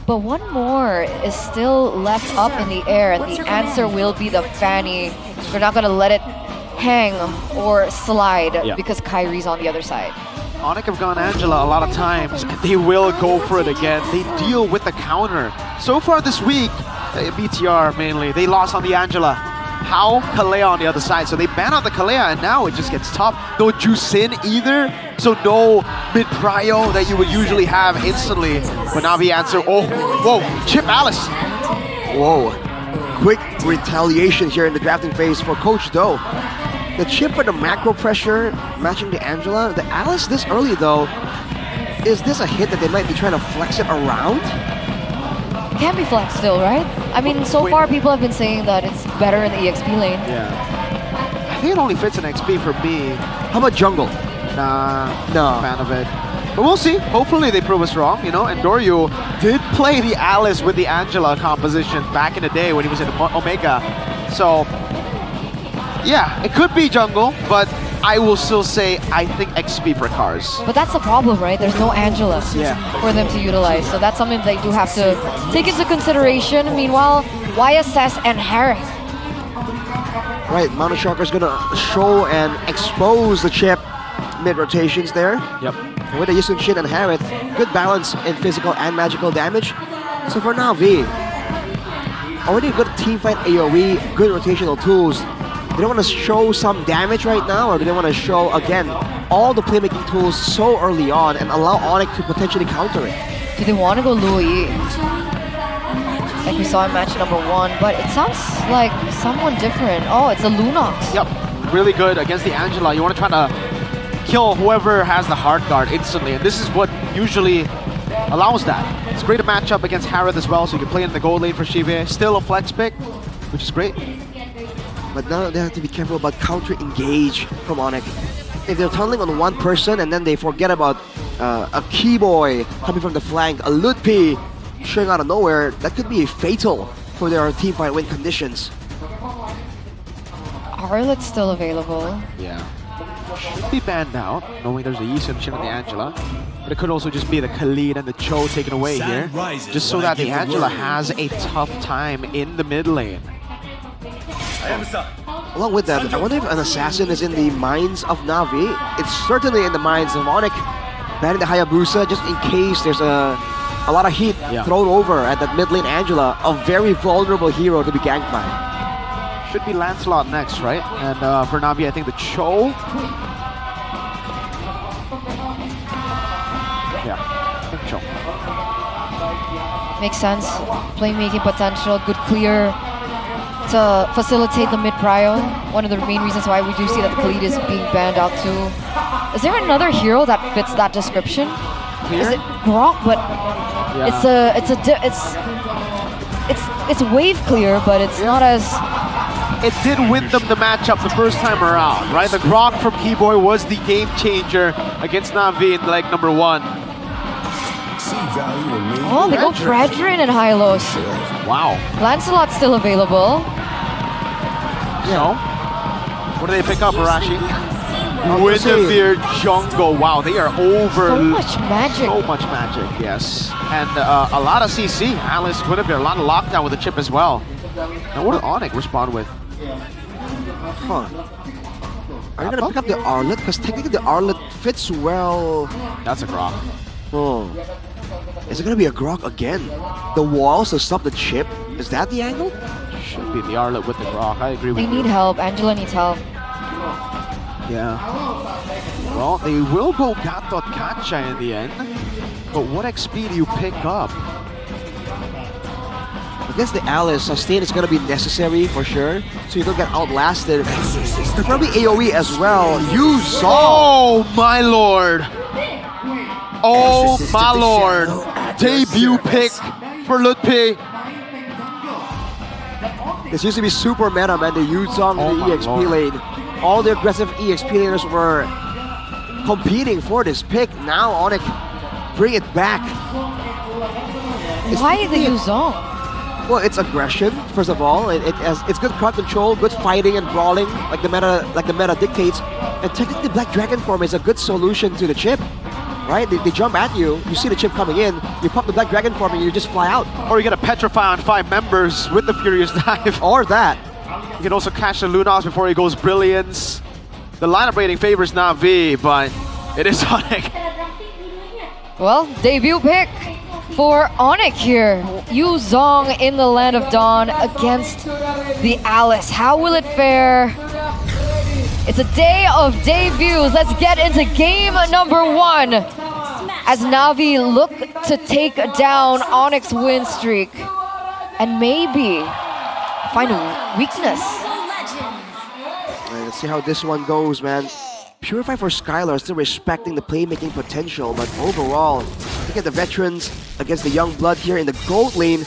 but one more is still left up in the air, and the answer will be the Fanny. They're not gonna let it hang or slide because Kyrie's on the other side. Onyx have gone Angela a lot of times, and they will go for it again. They deal with the counter. So far this week, BTR mainly, they lost on the Angela. How? Kalea on the other side. So they ban out the Kalea, and now it just gets tough. No Jusin either, so no mid-prio that you would usually have instantly. But Na'Vi answer, oh, whoa, Chip Alice. Whoa, quick retaliation here in the drafting phase for Coach Do. The chip for the macro pressure matching the Angela. The Alice this early though, is this a hit that they might be trying to flex it around? Can be flexed still, right? I mean, so far people have been saying that it's better in the EXP lane. Yeah. I think it only fits in XP for me. How about jungle? Nah, no fan of it. But we'll see. Hopefully they prove us wrong, you know. And Doryu did play the Alice with the Angela composition back in the day when he was in Omega. So, yeah, it could be jungle, but I will still say I think XP for Cars. But that's the problem, right? There's no Angela for them to utilize. So that's something they do have to take into consideration. Meanwhile, YSS and Harris. Right, Mountain Shocker's gonna show and expose the chip mid-rotations there. Yep. And with the Yisun Shin and Harith, good balance in physical and magical damage. So for Na'Vi, already a good teamfight AoE, good rotational tools. Do they want to show some damage right now, or do they want to show, again, all the playmaking tools so early on and allow Onyx to potentially counter it? Do they want to go Louis? Like we saw in match number 1, but it sounds like someone different. Oh, it's a Lunox. Yep, really good against the Angela. You want to try to kill whoever has the hard guard instantly, and this is what usually allows that. It's great to match up against Harith as well, so you can play in the gold lane for Shive. Still a flex pick, which is great. But now they have to be careful about counter-engage from Onyx. If they're tunneling on one person and then they forget about a Keyboy coming from the flank, a Ludpi showing out of nowhere, that could be fatal for their teamfight win conditions. Arlet's still available. Yeah. Should be banned out, knowing there's a Yisun Shin and the Angela. But it could also just be the Khalid and the Cho taken away here, just so that the Angela has a tough time in the mid lane. Along with that, I wonder if an assassin is in the minds of Na'Vi. It's certainly in the minds of Onyx. Banning the Hayabusa just in case there's a lot of heat thrown over at that mid lane Angela, a very vulnerable hero to be ganked by. Should be Lancelot next, right? And for Na'Vi, I think the Cho. Yeah, I think Cho. Makes sense. Playmaking potential, good clear to facilitate the mid-prio. One of the main reasons why we do see that the Khalid is being banned out too. Is there another hero that fits that description? Clear? Is it Grok? But it's wave clear, but it's not as. It did win them the matchup the first time around, right? The Grok from Keyboy was the game changer against Na'Vi in leg number 1. Oh, they go Fredrin and Hylos. Wow. Lancelot's still available. So, what do they pick up, Arashi? Guinevere jungle. Wow, they are over. So much magic. So much magic, yes. And a lot of CC. Alice, Guinevere, a lot of lockdown with the chip as well. Now, what did Onyx respond with? Huh. Are you going to pick up the Arlet? Because technically the Arlet fits well. That's a Grok. Oh. Is it going to be a Grok again? The walls to stop the chip? Is that the angle? Should be the Arlet with the Grok. I agree with you. They need help. Angela needs help. Yeah. Well, they will go Gatot Kacha in the end. But what XP do you pick up? I guess the Alice sustain is going to be necessary for sure, so you don't get outlasted. There's probably AoE as well. You saw! Oh my lord! Oh my lord! Debut pick for Ludpi. This used to be super meta, man. The Yuzong and the EXP lane. All the aggressive EXP laners were competing for this pick. Now Onyx bring it back. Why the Yuzong? Well, it's aggression, first of all. It's good crowd control, good fighting and brawling, like the meta dictates. And technically Black Dragon form is a good solution to the chip. right? They jump at you, you see the chip coming in, you pop the Black Dragon form and you just fly out. Or you get a Petrify on 5 members with the Furious Dive. Or that. You can also catch the Lunox before he goes Brilliance. The lineup rating favors Na'Vi, but it is Onyx. Well, debut pick for Onyx here. Yu Zong in the Land of Dawn against the Alice. How will it fare? It's a day of debuts. Let's get into game number 1 as Na'Vi look to take down Onyx win streak and maybe find a weakness. Let's see how this one goes, man. Purify for Skylar still respecting the playmaking potential, but overall, look at the veterans against the young blood here in the gold lane.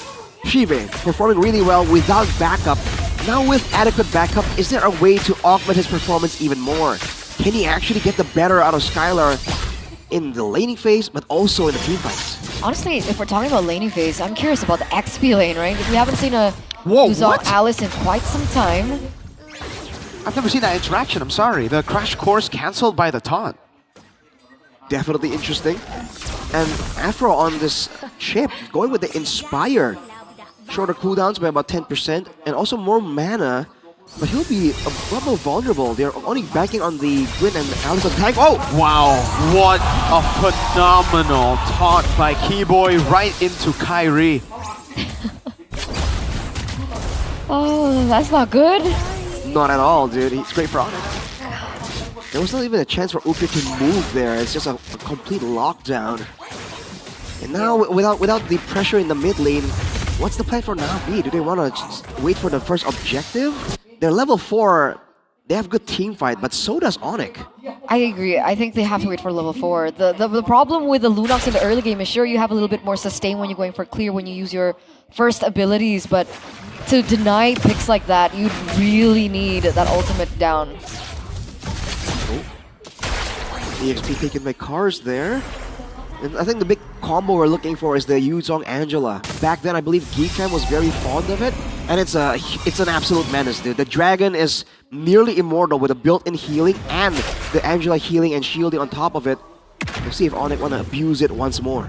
Shive performing really well without backup. Now with adequate backup, is there a way to augment his performance even more? Can he actually get the better out of Skylar in the laning phase, but also in the team fights? Honestly, if we're talking about laning phase, I'm curious about the XP lane, right? If we haven't seen a Whoa, Yu Zong what? Alice in quite some time. I've never seen that interaction, I'm sorry. The crash course cancelled by the taunt. Definitely interesting. And Afro on this chip, going with the Inspire. Shorter cooldowns by about 10%, and also more mana, but he'll be a lot more vulnerable. They're only backing on the Gwyn and Alice on tank. Oh! Wow, what a phenomenal taunt by Keyboy right into Kyrie. Oh, that's not good. Not at all, dude. He's great for Onyx. There was not even a chance for Uki to move there. It's just a complete lockdown. And now, without the pressure in the mid lane, what's the plan for Na'Vi? Do they want to just wait for the first objective? They're level 4. They have good team fight, but so does Onyx. I agree. I think they have to wait for level 4. The problem with the Lunox in the early game is sure you have a little bit more sustain when you're going for clear when you use your first abilities, but to deny picks like that, you really need that ultimate down. EXP taken by Cars there. And I think the big combo we're looking for is the Yu Zong Angela. Back then, I believe Geekfam was very fond of it, and it's an absolute menace, dude. The dragon is nearly immortal with a built-in healing and the Angela healing and shielding on top of it. We'll see if Onyx want to abuse it once more.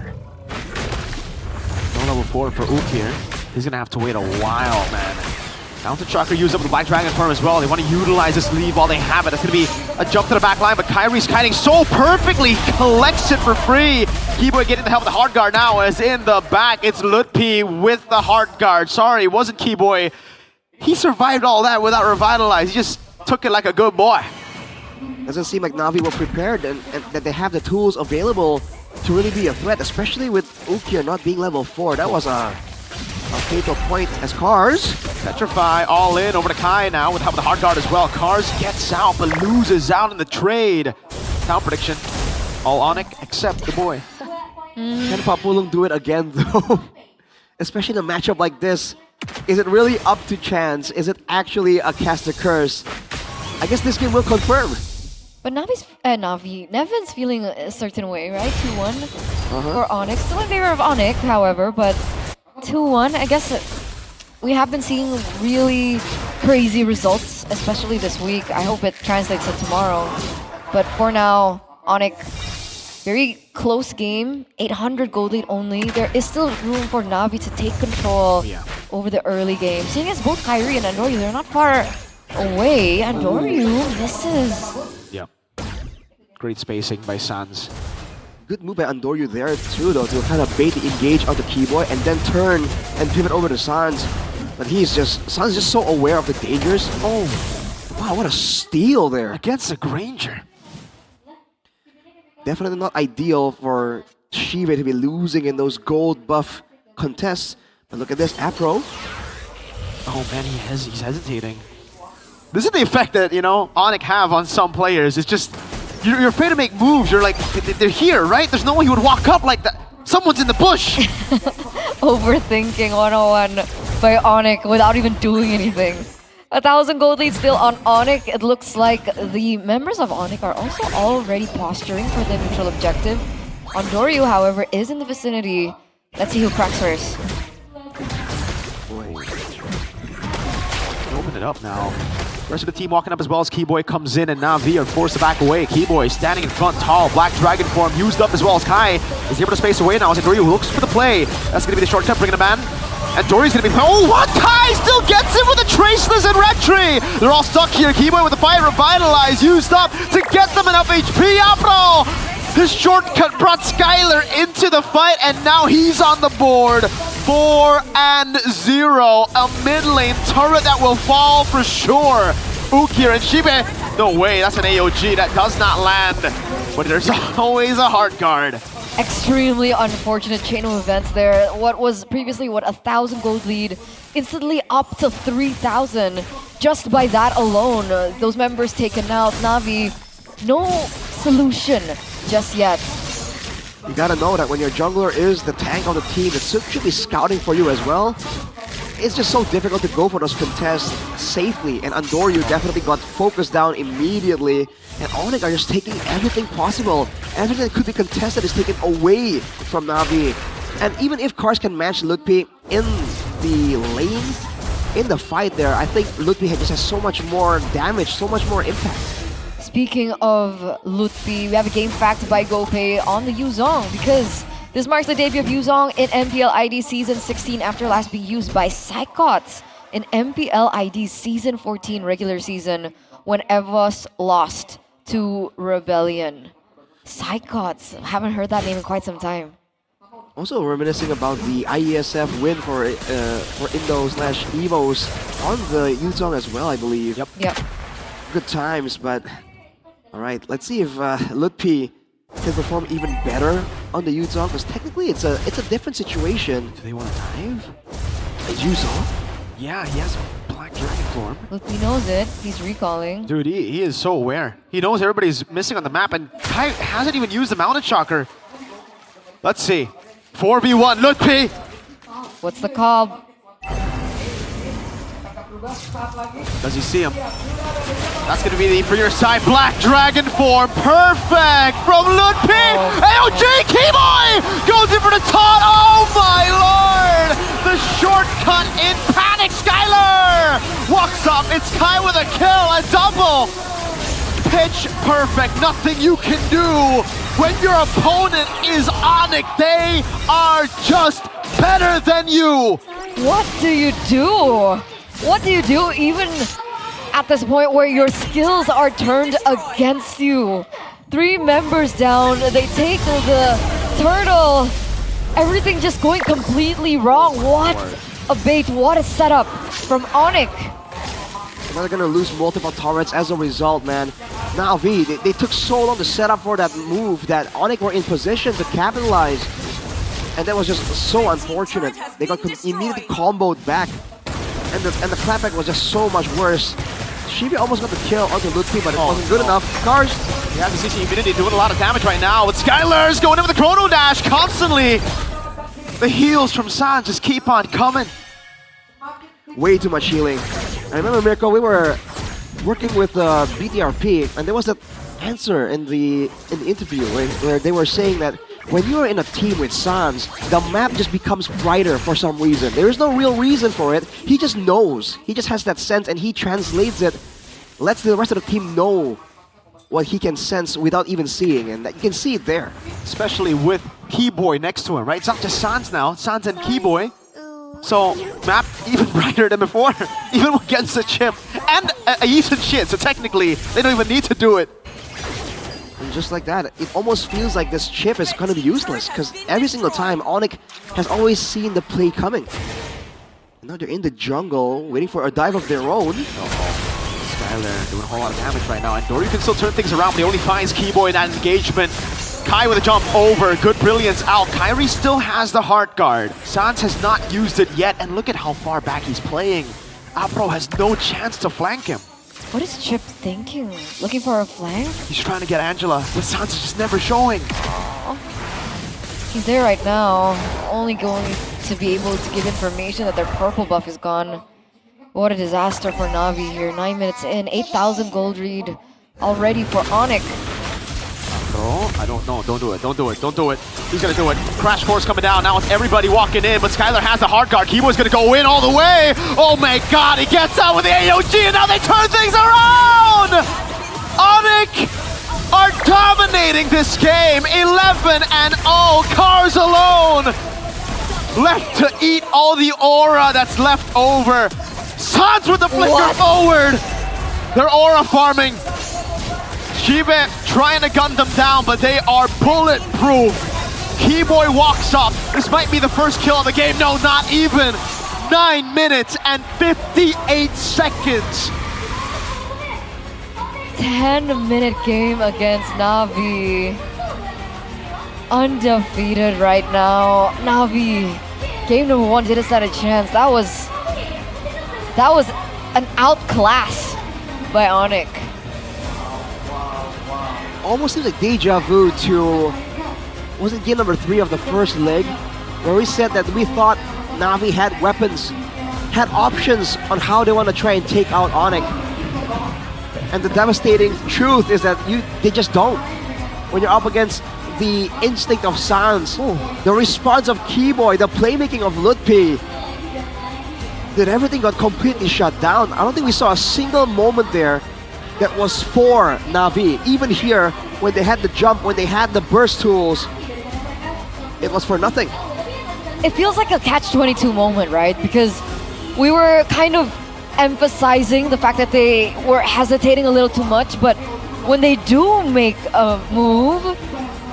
No level 4 for Ook here. He's gonna have to wait a while, man. Mountain Chakra used up the Black Dragon Form as well. They want to utilize this lead while they have it. It's gonna be a jump to the back line, but Kyrie's kiting so perfectly, collects it for free. Keyboy getting the help with the hard guard now, as in the back, it's Lutpi with the hard guard. Sorry, it wasn't Keyboy. He survived all that without Revitalize. He just took it like a good boy. Doesn't seem like Na'Vi were prepared and that they have the tools available to really be a threat, especially with Ukia not being level 4. That was a fatal point as Cars. Petrify all in over to Kai now with help of the hard guard as well. Cars gets out but loses out in the trade. Down prediction. All Onyx except the boy. Can Papulung do it again though? Especially in a matchup like this. Is it really up to chance? Is it actually a caster curse? I guess this game will confirm. But Nevin's feeling a certain way, right? 2-1 for Onyx. Still in favor of Onyx, however, but 2-1, I guess we have been seeing really crazy results, especially this week. I hope it translates to tomorrow. But for now, Onyx, very close game, 800 gold lead only. There is still room for Na'Vi to take control over the early game. Seeing as both Kyrie and Andoryu, they're not far away. Andoryu misses. Yep. Great spacing by Sans. Good move by Andoryu there too, though, to kind of bait the engage of the Keyboy and then turn and pivot over to Sans. But Sans is just so aware of the dangers. Oh, wow, what a steal there. Against a Granger. Definitely not ideal for Shive to be losing in those gold buff contests. But look at this, Afro. Oh man, he's hesitating. This is the effect that, you know, Onyx have on some players. It's just, you're afraid to make moves. You're like, they're here, right? There's no way you would walk up like that. Someone's in the bush. Overthinking 101 by Onyx without even doing anything. 1,000 gold lead still on Onyx. It looks like the members of Onyx are also already posturing for the neutral objective. Andoryu, however, is in the vicinity. Let's see who cracks first. Open it it up now. Rest of the team walking up as well as Keyboy comes in, and Na'Vi are forced to back away. Keyboy standing in front tall, Black Dragon form used up as well as Kai is able to space away now as Dory looks for the play. That's going to be the shortcut, bringing a man. And Dory's going to be... Oh, what? Kai still gets it with a Traceless and Red Tree! They're all stuck here. Keyboy with the fire Revitalize used up to get them enough HP. Apro! His shortcut brought Skylar into the fight, and now he's on the board. 4-0. A mid lane turret that will fall for sure. Ukir and Shibe. No way, that's an AOG that does not land. But there's always a hard guard. Extremely unfortunate chain of events there. What was previously, 1,000 gold lead, instantly up to 3,000. Just by that alone, those members taken out. Na'Vi, no solution just yet. You gotta know that when your jungler is the tank on the team, it should be scouting for you as well. It's just so difficult to go for those contests safely, and Andoryu definitely got focused down immediately, and Onyx are just taking everything possible. Everything that could be contested is taken away from Na'Vi. And even if Cars can match Lutpi in the lane, in the fight there, I think Lutpi just has so much more damage, so much more impact. Speaking of Lutfi, we have a game fact by GoPay on the Yuzong, because this marks the debut of Yuzong in MPL ID Season 16 after last being used by Psychots in MPL ID Season 14 regular season when Evos lost to Rebellion. Psychots, haven't heard that name in quite some time. Also reminiscing about the IESF win for Indo/Evos on the Yuzong as well, I believe. Yep. Good times, but all right, let's see if Lutpi can perform even better on the Yuzong, because technically it's a different situation. Do they want to dive? Yuzong? Yeah, he has Black Dragon form. Lutfi knows it, he's recalling. Dude, he is so aware. He knows everybody's missing on the map, and Kai hasn't even used the Mountain Shocker. Let's see. 4v1, Lutpi! What's the call? Does he see him? That's going to be the for your side. Black Dragon form. Perfect from Lutpi. AOG Keyboy goes in for the taunt. Oh my lord. The shortcut in panic. Skylar walks up. It's Kai with a kill. A double. Pitch perfect. Nothing you can do when your opponent is Onyx. They are just better than you. What do you do? What do you do even at this point where your skills are turned against you? 3 members down, they take the turtle. Everything just going completely wrong. What a bait, what a setup from Onyx. They're gonna lose multiple turrets as a result, man. Na'Vi, they took so long to set up for that move that Onyx were in position to capitalize. And that was just so unfortunate. They got immediately comboed back. And the clapback was just so much worse. Shibi almost got the kill onto Lutfi, but it wasn't good enough. Cars. He has the CC Infinity doing a lot of damage right now. But Skylar's going in with the Chrono Dash constantly. The heals from San just keep on coming. Way too much healing. I remember, Mirko, we were working with BTRP, and there was that answer in the interview where they were saying that when you're in a team with Sans, the map just becomes brighter for some reason. There is no real reason for it. He just knows. He just has that sense, and he translates it, lets the rest of the team know what he can sense without even seeing, and that you can see it there. Especially with Keyboy next to him, right? It's not just Sans now, Sans and Keyboy. So, map even brighter than before, even against a chip and a Ethan shit, so technically, they don't even need to do it. And just like that, it almost feels like this chip is gonna be useless, because every single time, Onyx has always seen the play coming. And now they're in the jungle, waiting for a dive of their own. Skylar doing a whole lot of damage right now, and Dory can still turn things around, but he only finds Keyboy in that engagement. Kai with a jump over, good brilliance out. Kyrie still has the heart guard. Sans has not used it yet, and look at how far back he's playing. Apro has no chance to flank him. What is Chip thinking? Looking for a flank? He's trying to get Angela, but Sans is just never showing. He's there right now, only going to be able to give information that their purple buff is gone. What a disaster for Na'Vi here. 9 minutes in, 8,000 gold lead already for Onyx. bro. I don't know. Don't do it. Don't do it. Don't do it. He's gonna do it. Crash course coming down. Now it's everybody walking in, but Skylar has the hard guard. Kibo's gonna go in all the way. Oh my god, he gets out with the AOG, and now they turn things around! Onyx are dominating this game. 11-0. Cars alone. Left to eat all the aura that's left over. Sans with the flicker forward. They're aura farming. Shibe trying to gun them down, but they are bulletproof. Keyboy walks up. This might be the first kill of the game. No, not even. 9 minutes and 58 seconds. 10-minute game against Na'Vi. Undefeated right now. Na'Vi, game number 1 didn't stand a chance. That was an outclass by Onyx. Almost seems like deja vu to, was it game number 3 of the first leg, where we said that we thought Na'Vi had weapons, had options on how they want to try and take out Onyx. And the devastating truth is that they just don't. When you're up against the instinct of Sans, the response of Keyboy, the playmaking of Lutpi, that everything got completely shut down. I don't think we saw a single moment there that was for Na'Vi. Even here, when they had the jump, when they had the burst tools, it was for nothing. It feels like a catch-22 moment, right? Because we were kind of emphasizing the fact that they were hesitating a little too much, but when they do make a move,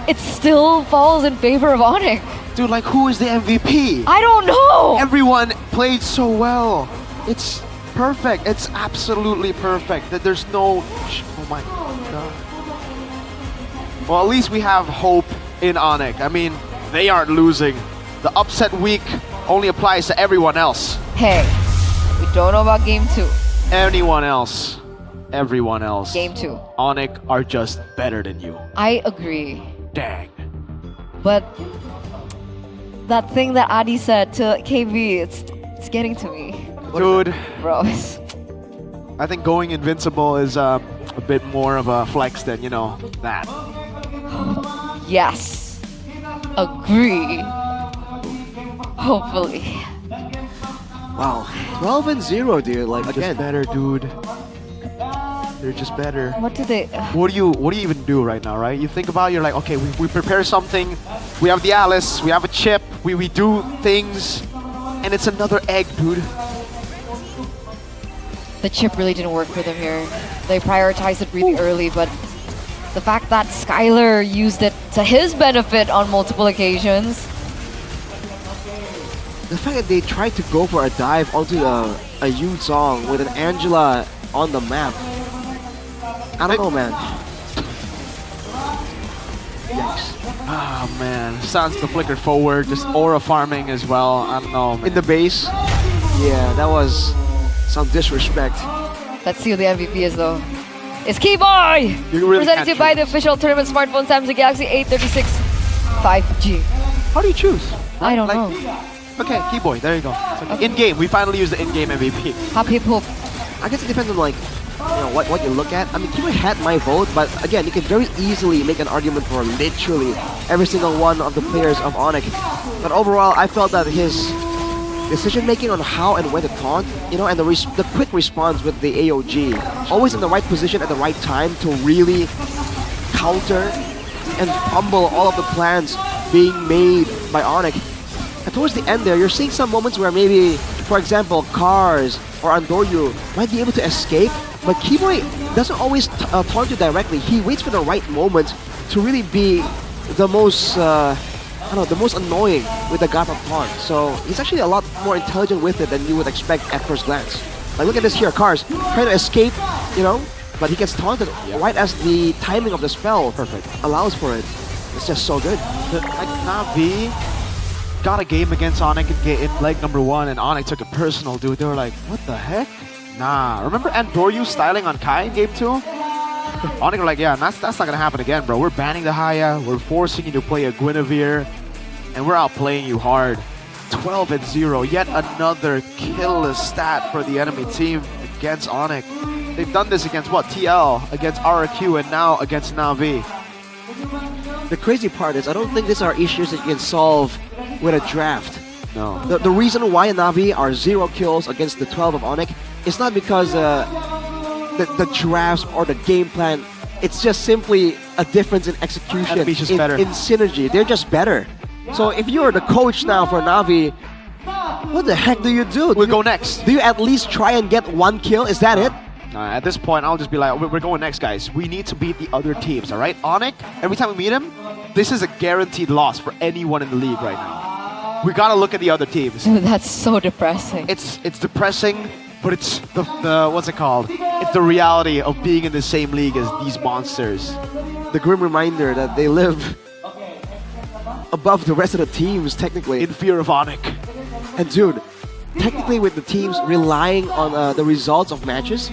it still falls in favor of Onyx. Dude, like, who is the MVP? I don't know! Everyone played so well. It's perfect. It's absolutely perfect. That there's no... Oh my god. Well, at least we have hope in Onyx. I mean, they aren't losing. The upset week only applies to everyone else. Hey, we don't know about game 2. Anyone else. Everyone else. Game 2. Onyx are just better than you. I agree. Dang. But that thing that Adi said to KB, it's getting to me. Dude. Bro. I think going invincible is a bit more of a flex than, that. Yes. Agree. Hopefully. Wow. 12-0, dude. Like, Just again. better, dude. They're just better. What do they... What do you even do right now, right? You think about it, you're like, okay, we prepare something. We have the Alice, we have a chip, we do things, and it's another egg, dude. The chip really didn't work for them here. They prioritized it really early, but the fact that Skylar used it to his benefit on multiple occasions. The fact that they tried to go for a dive onto a Yu song with an Angela on the map. I don't know, man. Yikes. Ah, man. Sans the flicker forward, just aura farming as well. I don't know, man. In the base, yeah, that was some disrespect. Let's see who the MVP is, though. It's Keyboy! Presented to you by the official tournament smartphone Samsung Galaxy A36 5G. How do you choose? I don't know. Okay, Keyboy, there you go. Okay. In-game, we finally used the in-game MVP. Happy hope. I guess it depends on what you look at. I mean, Keyboy had my vote, but again, you can very easily make an argument for literally every single one of the players of Onyx. But overall, I felt that his decision making on how and when to taunt, and the quick response with the AOG, always in the right position at the right time to really counter and fumble all of the plans being made by Onyx. And towards the end there, you're seeing some moments where maybe, for example, Cars or Andoryu might be able to escape, but Keyboy doesn't always taunt you directly. He waits for the right moment to really be the most, the most annoying with the Gata taunt. So he's actually a lot more intelligent with it than you would expect at first glance. Like, look at this here, Cars trying to escape, but he gets taunted right as the timing of the spell allows for it. It's just so good. Like, Na'Vi got a game against Onyx in leg number 1, and Onyx took it personal, dude. They were like, what the heck? Nah. Remember Andoryu styling on Kai in game 2? Onyx were like, yeah, that's not gonna happen again, bro. We're banning the Haya, we're forcing you to play a Guinevere, and we're outplaying you hard. 12-0, yet another killless stat for the enemy team against Onyx. They've done this against what? TL, against RQ, and now against Na'Vi. The crazy part is I don't think these are issues that you can solve with a draft. No. The reason why Navi are 0 kills against the 12 of Onyx is not because the drafts or the game plan. It's just simply a difference in execution, Enemy's just better. in synergy. They're just better. So if you're the coach now for Navi, what the heck do you do? We'll go next. Do you at least try and get 1 kill? Is that it? At this point, I'll just be like, we're going next, guys. We need to beat the other teams, all right? Onyx, every time we meet him, this is a guaranteed loss for anyone in the league right now. We gotta look at the other teams. Dude, that's so depressing. It's depressing, but it's the what's it called? It's the reality of being in the same league as these monsters. The grim reminder that they live above the rest of the teams, technically. In fear of Onyx. And dude, technically with the teams relying on the results of matches,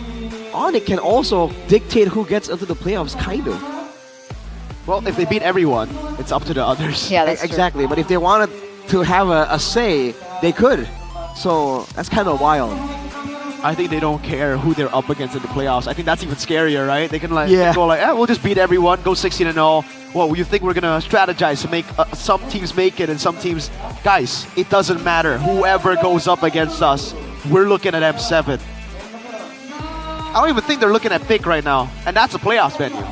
Onyx can also dictate who gets into the playoffs, kind of. Well, if they beat everyone, it's up to the others. Yeah, that's exactly. But if they wanted to have a say, they could. So that's kind of wild. I think they don't care who they're up against in the playoffs. I think that's even scarier, right? They can Yeah. go like, we'll just beat everyone, go 16-0. Well, you think we're gonna strategize to make some teams make it and some teams, guys? It doesn't matter. Whoever goes up against us, we're looking at M7. I don't even think they're looking at Pick right now, and that's a playoffs venue.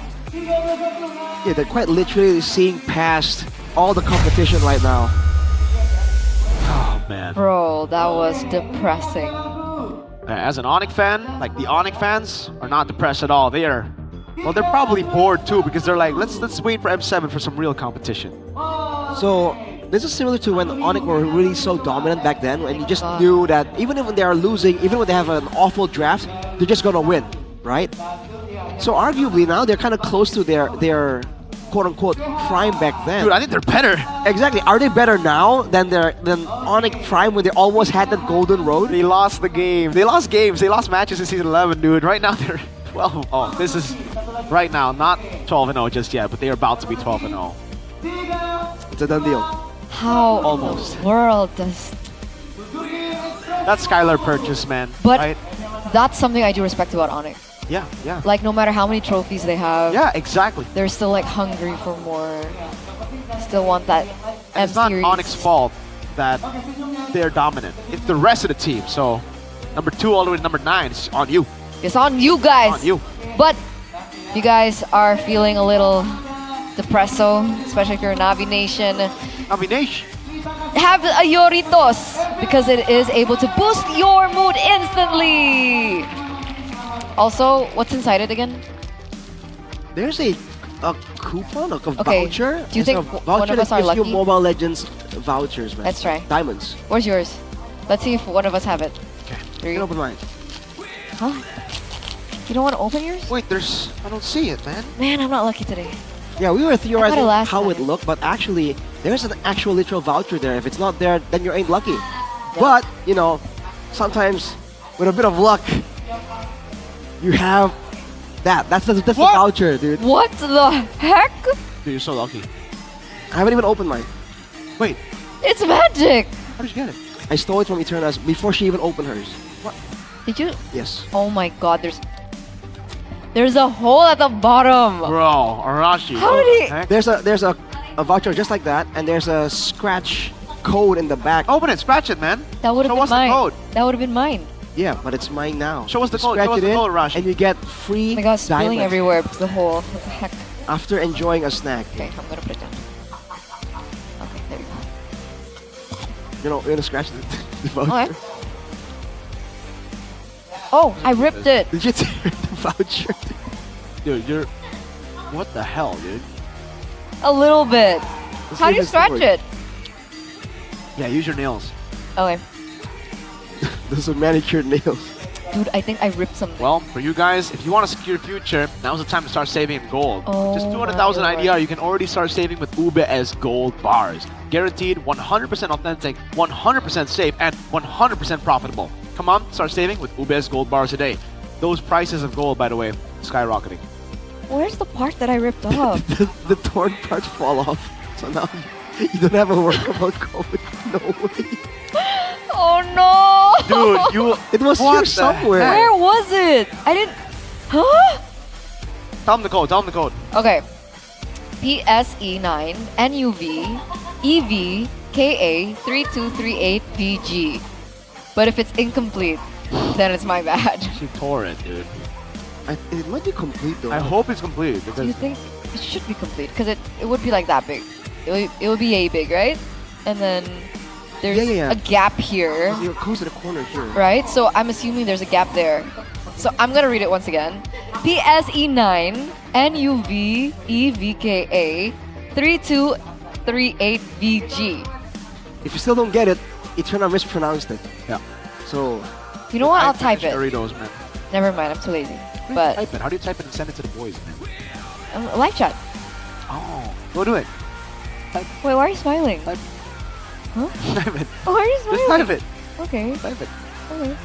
Yeah, they're quite literally seeing past all the competition right now. Oh man. Bro, that was depressing. As an Onyx fan, like the Onyx fans are not depressed at all. They're probably bored too because they're like, let's wait for M7 for some real competition. So this is similar to when Onyx were really so dominant back then, when you just knew that even if they are losing, even when they have an awful draft, they're just gonna win, right? So arguably now they're kind of close to their quote-unquote prime back then. Dude, I think they're better. Exactly. Are they better now than Onyx prime when they almost had that golden road? They lost the game. They lost games. They lost matches in season 11, dude. Right now they're 12. Oh, this is right now not 12-0 just yet, but they're about to be 12-0. It's a done deal. How almost in the world does... That's Skylar purchase, man. But right? that's something I do respect about Onyx. Yeah. Like, no matter how many trophies they have, Yeah, exactly. they're still like hungry for more. Still want that M It's not series. Onyx's fault that they're dominant. It's the rest of the team. So, number 2 all the way to number 9 is on you. It's on you guys. On you. But if you guys are feeling a little depresso, especially if you're a Navi Nation, Navi Nation, have a Yoritos because it is able to boost your mood instantly. Also, what's inside it again? There's a coupon, a Okay, voucher. do you There's think a one voucher of us that are gives you lucky? Mobile Legends vouchers, man? Let's try. Diamonds. Where's yours? Let's see if one of us have it. Okay. You can open mine. Huh? You don't want to open yours? Wait, I don't see it, man. Man, I'm not lucky today. Yeah, we were theorizing last how it time. looked, but actually, there's an actual literal voucher there. If it's not there, then you ain't lucky. But, you know, sometimes with a bit of luck, you have that. That's the voucher, dude. What the heck? Dude, you're so lucky. I haven't even opened mine. Wait, It's magic! how did you get it? I stole it from Eterna's before she even opened hers. Did you? Yes. Oh my god, there's a hole at the bottom. Bro, Arashi. How many? There's a voucher just like that, and there's a scratch code in the back. Open it, scratch it, man. That would have Show been us the mine. code. That would have been mine. Yeah, but it's mine now. Show us the You code. scratch Show us it the in, code, Rashi. and you get free Oh my god, spilling diamonds everywhere because the hole. What the heck? after enjoying a snack. Okay, I'm gonna put it down. Okay, there we go. You're gonna scratch the voucher. Okay. Oh, I ripped it. Did you tear the voucher? Dude, you're... What the hell, dude? A little bit. Let's How see do you if it's scratch covered. it? Yeah, use your nails. Okay. Those are manicured nails. Dude, I think I ripped something. Well, for you guys, if you want to secure your future, now's the time to start saving in gold. Oh Just 200,000 my IDR, you can already start saving with UBS gold bars. Guaranteed 100% authentic, 100% safe, and 100% profitable. Come on, start saving with UBS gold bars today. Those prices of gold, by the way, skyrocketing. Where's the part that I ripped off? the torn parts fall off. So now you don't have a workable code. No way. Oh no! Dude, you... It was What here the somewhere. heck? Where was it? I didn't... Huh? Tell them the code, tell them the code. Okay. PSE9 NUV EV KA3238VG. But if it's incomplete, then it's my bad. She tore it, dude. It might be complete though. I hope it's complete. Do you think it should be complete? Because it would be like that big. It would be A big, right? And then there's a gap here. You're close to the corner here. Right? So I'm assuming there's a gap there. So I'm gonna read it once again. PSE9 NUV EVKA 3238VG. If you still don't get it, Eterna mispronounced it. Yeah. So. You know what? I'll type it. Doritos, man. Never mind. I'm too lazy. But Type it. How do you type it and send it to the boys, man? Live chat. Oh, go do it. Wait, why are you smiling? Type. Huh? Type it. Why are you smiling? Just type it. Okay. Type it. Okay.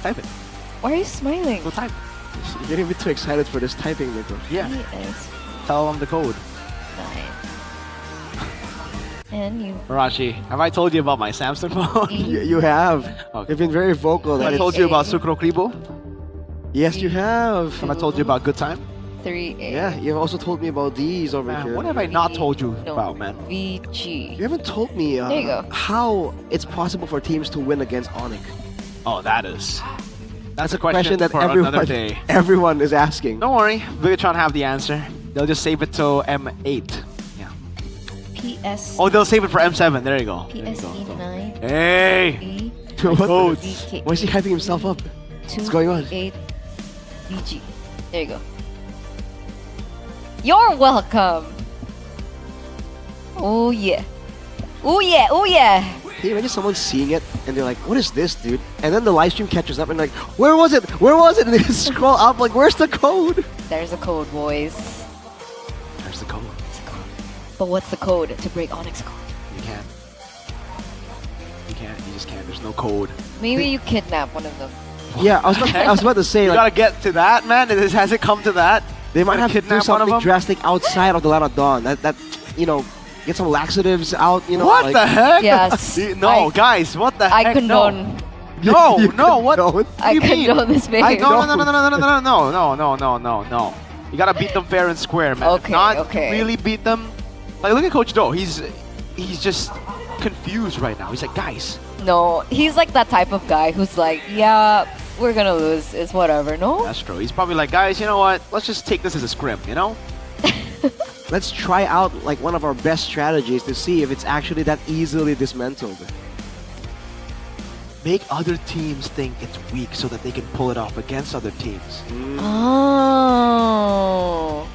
Type it. Why are you smiling? Go type. You're getting me too excited for this typing, Nico. Yeah. PS9. Tell them the code. And you. Marashi, have I told you about my Samsung phone? You have. Okay. You've been very vocal. Have I told you about Sukro Kribo? Yes, you have. Have I told you about Good Time? 3A. Yeah, you've also told me about these over Man, here. what have I not told you about, man? VG. You haven't told me There you go. how it's possible for teams to win against Onyx. Oh, that's a question that for another day. everyone is asking. Don't worry, Bigatron have the answer. They'll just save it till M8. Yeah. PS. Oh, they'll save it for M7. There you go. PSE9. Hey! Codes. Why is he hyping himself up? What's going on? 8 VG. There you go. You're welcome. Oh yeah. Oh yeah. Oh yeah. Can you imagine someone seeing it and they're like, what is this, dude? And then the live stream catches up and like, where was it? Where was it? And they scroll up like, where's the code? There's a code, boys. There's the code. But what's the code to break Onyx code? You can't. You can't. You just can't. There's no code. Maybe you kidnap one of them. Yeah, I was about to say, You like, gotta get to that, man. Has it come to that? they might have to do kidnap one of something them? drastic outside of the Line of Dawn. That you know, get some laxatives out. You know, What like, the heck? Yes. No, guys, what the heck? I condone. No, no, what? Don't. I condone this behavior. No. You gotta beat them fair and square, man. Okay, Not okay. really beat them. Like, look at Coach Do. He's just confused right now. He's like, guys. No, he's like that type of guy who's like, yeah, we're gonna lose. It's whatever. No. That's true. He's probably like, guys, you know what? Let's just take this as a scrim, you know? let's try out like one of our best strategies to see if it's actually that easily dismantled. Make other teams think it's weak so that they can pull it off against other teams. Oh.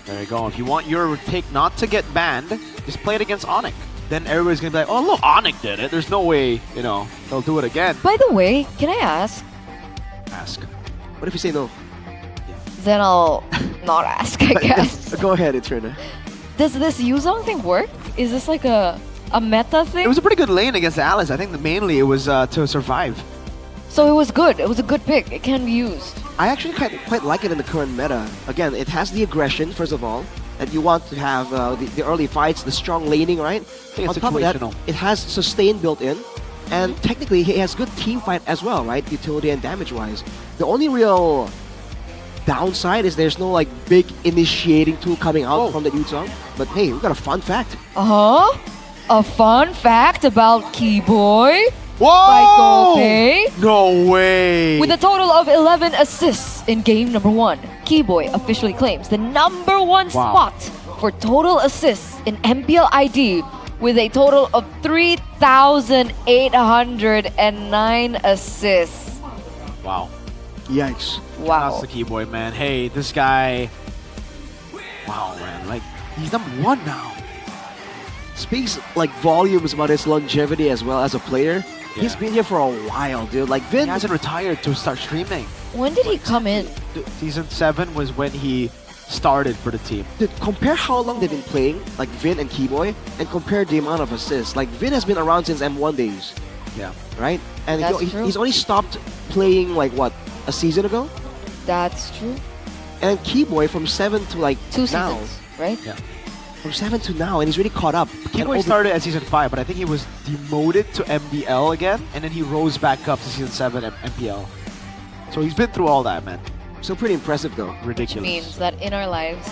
There you go. If you want your pick not to get banned, just play it against Onyx. Then everybody's gonna be like, oh look, Onyx did it. There's no way, you know, they'll do it again. By the way, can I ask? Ask. What if you say no? Then I'll not ask, I guess. Go ahead, Eterna. Does this Yuzong thing work? Is this like a meta thing? It was a pretty good lane against Alice. I think that mainly it was to survive. So it was good. It was a good pick. It can be used. I actually quite like it in the current meta. Again, it has the aggression, first of all, that you want to have the early fights, the strong laning, right? It's On top of that, situational. it has sustain built in, and technically it has good team fight as well, right? Utility and damage-wise. The only real downside is there's no like big initiating tool coming out from the Yuzong. But hey, we got a fun fact. Uh-huh. A fun fact about Keyboy. Whoa! By Gopay. No way! With a total of 11 assists in game number 1, Keyboy officially claims the #1 spot for total assists in MPL ID with a total of 3,809 assists. Wow. Yikes. Wow. That's the Keyboy, man. Hey, this guy... Wow, man. Like, he's #1 now. Speaks like volumes about his longevity as well as a player. Yeah. He's been here for a while, dude. Like Vin He hasn't retired to start streaming. When did he come in? Season 7 was when he started for the team. Dude, compare how long they've been playing, like Vin and Keyboy, and compare the amount of assists. Like Vin has been around since M1 days. Yeah. Right? And That's true. he's only stopped playing like what, a season ago? That's true. And Keyboy from 7 to like 2 now. seasons, right? Yeah. From 7 to now, and he's really caught up. Keyboy started at Season 5, but I think he was demoted to MBL again, and then he rose back up to Season 7 MPL. So he's been through all that, man. So pretty impressive though. Ridiculous. Which means that in our lives,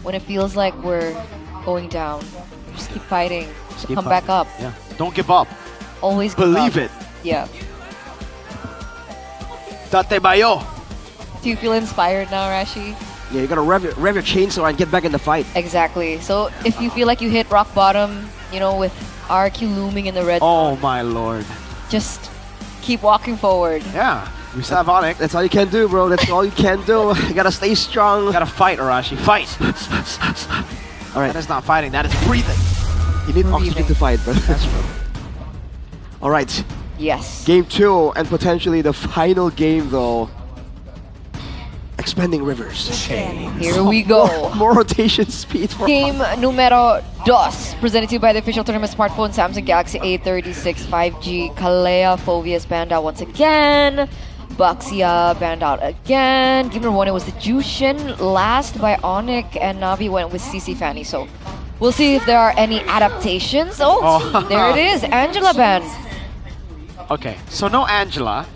when it feels like we're going down, just keep fighting. Just Come back up. Yeah. Don't give up. Always give Believe up. it. Yeah. Date bayo. Do you feel inspired now, Rashi? Yeah, you gotta rev your chainsaw and get back in the fight. Exactly. So if you feel like you hit rock bottom, you know, with RQ looming in the red, Oh my lord. just keep walking forward. Yeah. We still have Onyx. That's all you can do, bro. That's all you can do. You gotta stay strong. Gotta fight, Arashi. Fight. All right. That is not fighting. That is breathing. You need oxygen to fight, bro. That's true. All right. Yes. Game 2 and potentially the final game, though. Expanding Rivers. Here we go. More rotation speed for Game numero 2, presented to you by the official tournament smartphone Samsung Galaxy A36 5G. Kalea Fovius banned out once again. Baxia banned out again. Game number 1, it was the Jushin, last by Onyx, and Navi went with CC Fanny. So we'll see if there are any adaptations. Oh, there it is. Angela banned. Okay, so no Angela.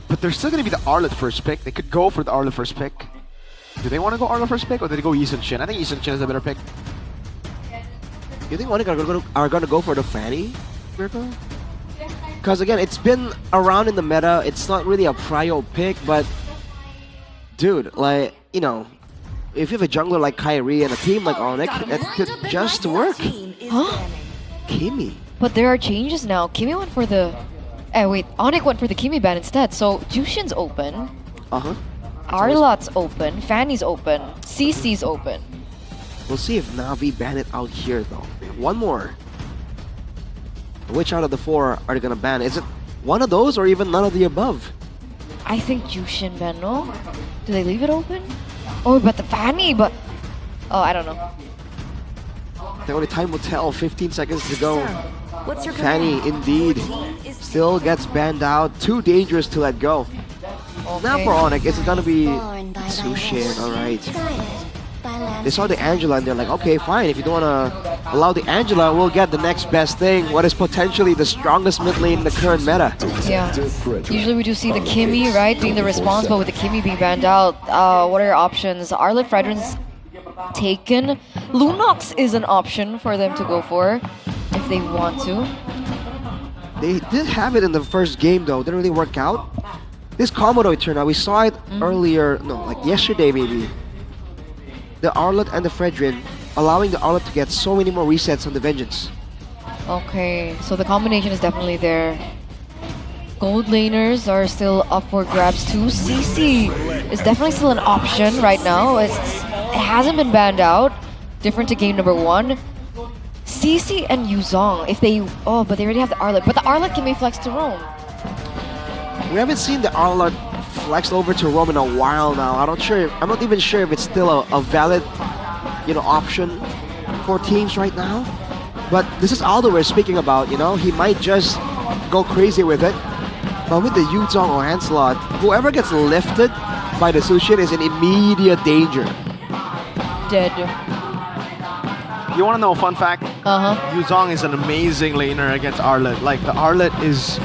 But there's still going to be the Arlet first pick. They could go for the Arlet first pick. Do they want to go Arlet first pick or do they go Yisun Shin? I think Yisun Shin is a better pick. You think one are gonna go for the Fanny, Mirko? Because again, it's been around in the meta. It's not really a prio pick, but dude, like, you know, if you have a jungler like Kyrie and a team like Onyx, it could just work. Huh? Kimi. But there are changes now. Kimi went for the... wait, Onyx went for the Kimi ban instead. So Jushin's open. Uh-huh. Arlot's open. Fanny's open. CC's open. We'll see if Navi ban it out here, though. One more. Which out of the 4 are they gonna ban? Is it one of those or even none of the above? I think Jushin ban, no? Do they leave it open? Oh, but the Fanny, but... Oh, I don't know. The only time will tell. 15 seconds to go. What's your Fanny, indeed, still gets banned out. Too dangerous to let go. Now for Onyx, it's gonna be Sushin, alright. They saw the Angela and they're like, okay, fine, if you don't wanna allow the Angela, we'll get the next best thing, what is potentially the strongest mid lane in the current meta. Yeah. Usually we do see the Kimi, right, being the response, but with the Kimi being banned out, what are your options? Arlet Fredrin's taken. Lunox is an option for them to go for if they want to. They did have it in the first game though, didn't really work out. This combo though, it turned out, we saw it earlier, no, like yesterday maybe. The Arlet and the Fredrin, allowing the Arlet to get so many more resets on the Vengeance. Okay, so the combination is definitely there. Gold laners are still up for grabs too. CC is definitely still an option right now. It hasn't been banned out. Different to game number 1. CC and Yuzong, if they... Oh, but they already have the Arlet. But the Arlet can be flexed to roam. We haven't seen the Arlet flexed over to roam in a while now. I'm not even sure if it's still a valid, you know, option for teams right now. But this is Aldo we're speaking about, you know. He might just go crazy with it. But with the Yuzong or Lancelot, whoever gets lifted by the Sushin is in immediate danger. Dead. You want to know a fun fact? Yuzong is an amazing laner against Arlet. Like, the Arlet is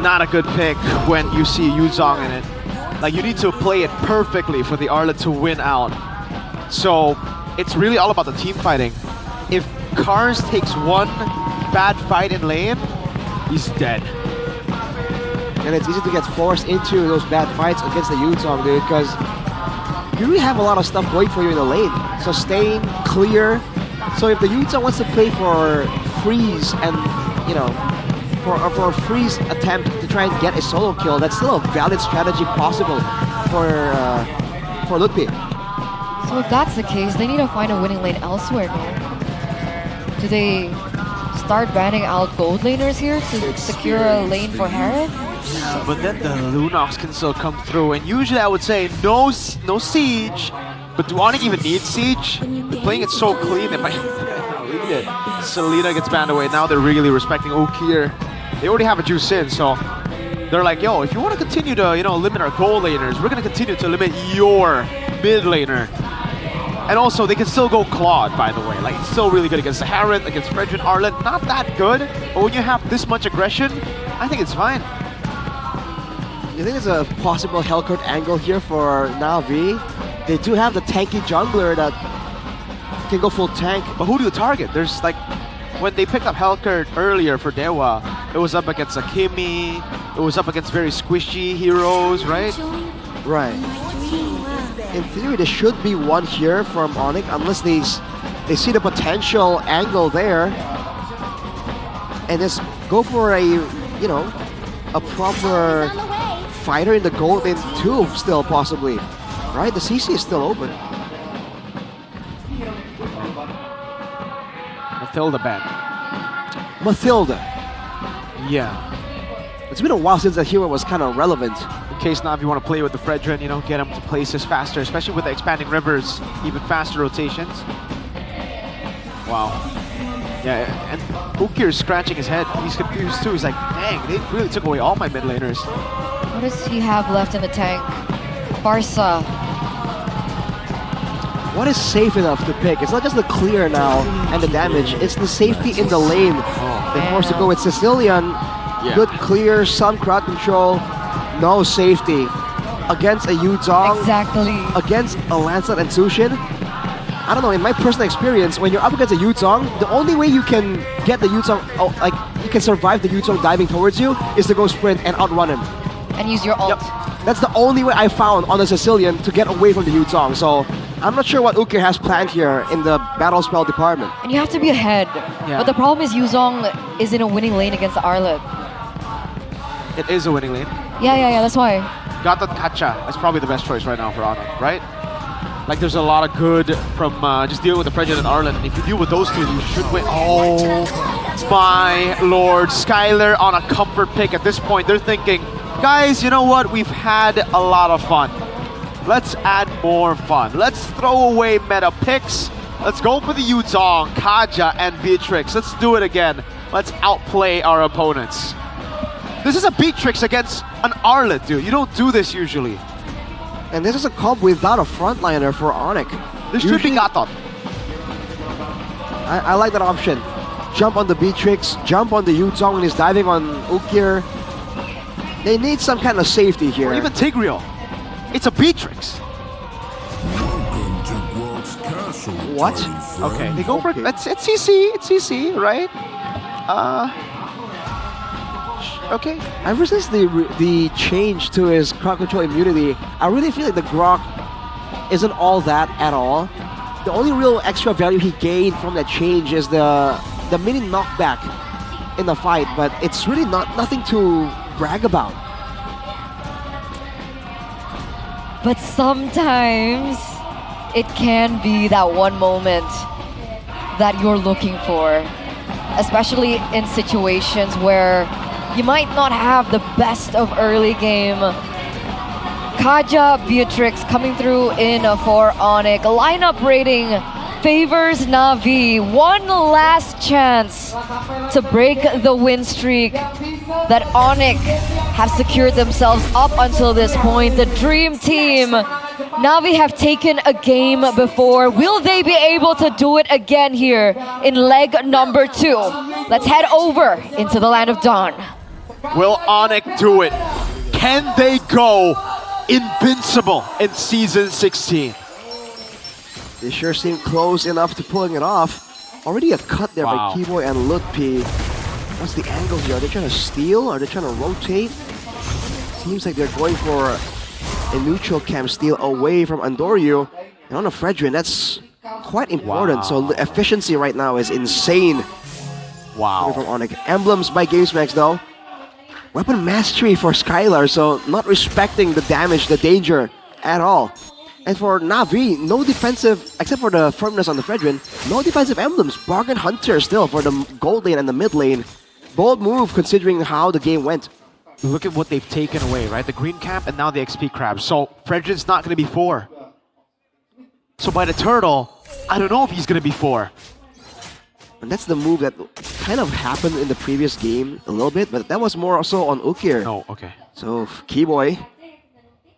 not a good pick when you see Yuzong in it. Like, you need to play it perfectly for the Arlet to win out. So, it's really all about the team fighting. If Cars takes one bad fight in lane, he's dead. And it's easy to get forced into those bad fights against the Yuzong, dude, because you really have a lot of stuff going for you in the lane. Sustain, clear. So if the Yuzong wants to play for freeze and, you know, for a freeze attempt to try and get a solo kill, that's still a valid strategy possible for Ludwig. So if that's the case, they need to find a winning lane elsewhere, no? Do they start banning out gold laners here to secure a lane for Herod? Yeah, but then the Lunox can still come through, and usually I would say no siege, but do Onyx even need siege? They're playing it so clean, they might lead it. Selena gets banned away, now they're really respecting Okir. They already have a juice in, so they're like, yo, if you want to continue to, you know, limit our gold laners, we're going to continue to limit your mid laner. And also, they can still go Claude, by the way. Like, it's still really good against the Harrod, against Fredrin, Arlet. Not that good, but when you have this much aggression, I think it's fine. You think there's a possible Hellcourt angle here for Navi? They do have the tanky jungler that can go full tank. But who do you target? There's like, when they picked up Helker earlier for Dewa, it was up against Akimi, it was up against very squishy heroes, right? Right. In theory, there should be one here from Onyx, unless they see the potential angle there, and just go for a, you know, a proper fighter in the gold in 2 still possibly, right? The CC is still open. Mathilda ban. Mathilda. Yeah. It's been a while since that hero was kind of relevant. In case now if you want to play with the Fredrin, you know, get him to places faster, especially with the expanding rivers, even faster rotations. Wow. Yeah, and Ukir is scratching his head. He's confused too. He's like, dang, they really took away all my mid laners. What does he have left in the tank? Barca. What is safe enough to pick? It's not just the clear now and the damage, it's the safety in the lane. They're forced to go with Sicilian. Good clear, some crowd control, no safety. Against a Yuzong, exactly. Against a Lancelot and Sushin, I don't know, in my personal experience, when you're up against a Yuzong, the only way you can get the Yuzong, like you can survive the Yuzong diving towards you, is to go sprint and outrun him. And use your ult. Yep. That's the only way I found on the Sicilian to get away from the Yuzong. So I'm not sure what Ukir has planned here in the battle spell department. And you have to be ahead. Yeah. But the problem is Yuzong is in a winning lane against Arlet. It is a winning lane. Yeah, that's why. Gatot Kacha is probably the best choice right now for Onyx, right? Like there's a lot of good from just dealing with the Fredrin and Arlen, and if you deal with those two, you should win. Oh my lord, Skylar on a comfort pick at this point. They're thinking, guys, you know what? We've had a lot of fun. Let's add more fun. Let's throw away meta picks. Let's go for the Yuzong, Kaja, and Beatrix. Let's do it again. Let's outplay our opponents. This is a Beatrix against an Arlet, dude. You don't do this usually. And this is a comp without a frontliner for Onyx. This should be Gatot. I like that option. Jump on the Beatrix, jump on the Yuzong when he's diving on Ukir. They need some kind of safety here. Or even Tigreal. It's a Beatrix. What? Okay, they go for it's CC. It's CC, right? Okay. Ever since the change to his crowd control immunity, I really feel like the Grok isn't all that at all. The only real extra value he gained from that change is the mini knockback in the fight, but it's really nothing to brag about. But sometimes it can be that one moment that you're looking for, especially in situations where you might not have the best of early game. Kaja, Beatrix coming through in for Onyx. Lineup rating favors Na'Vi. One last chance to break the win streak that Onyx have secured themselves up until this point. The dream team. Na'Vi have taken a game before. Will they be able to do it again here in leg number 2? Let's head over into the Land of Dawn. Will Onyx do it? Can they go invincible in Season 16? They sure seem close enough to pulling it off. Already a cut there by Keyboy and Lutpi. What's the angle here? Are they trying to steal? Are they trying to rotate? Seems like they're going for a neutral cam steal away from Andoryu. And on a Fredrin, that's quite important. So the efficiency right now is insane. Wow. From Onyx. Emblems by GamesMax though. Weapon mastery for Skylar, so not respecting the damage, the danger at all. And for Na'Vi, no defensive, except for the firmness on the Fredrin, no defensive emblems. Bargain Hunter still for the gold lane and the mid lane. Bold move considering how the game went. Look at what they've taken away, right? The green cap and now the XP crab. So Fredrin's not going to be 4. So by the turtle, I don't know if he's going to be 4. And that's the move that kind of happened in the previous game a little bit, but that was more also on Ukir. Oh, okay. So Keyboy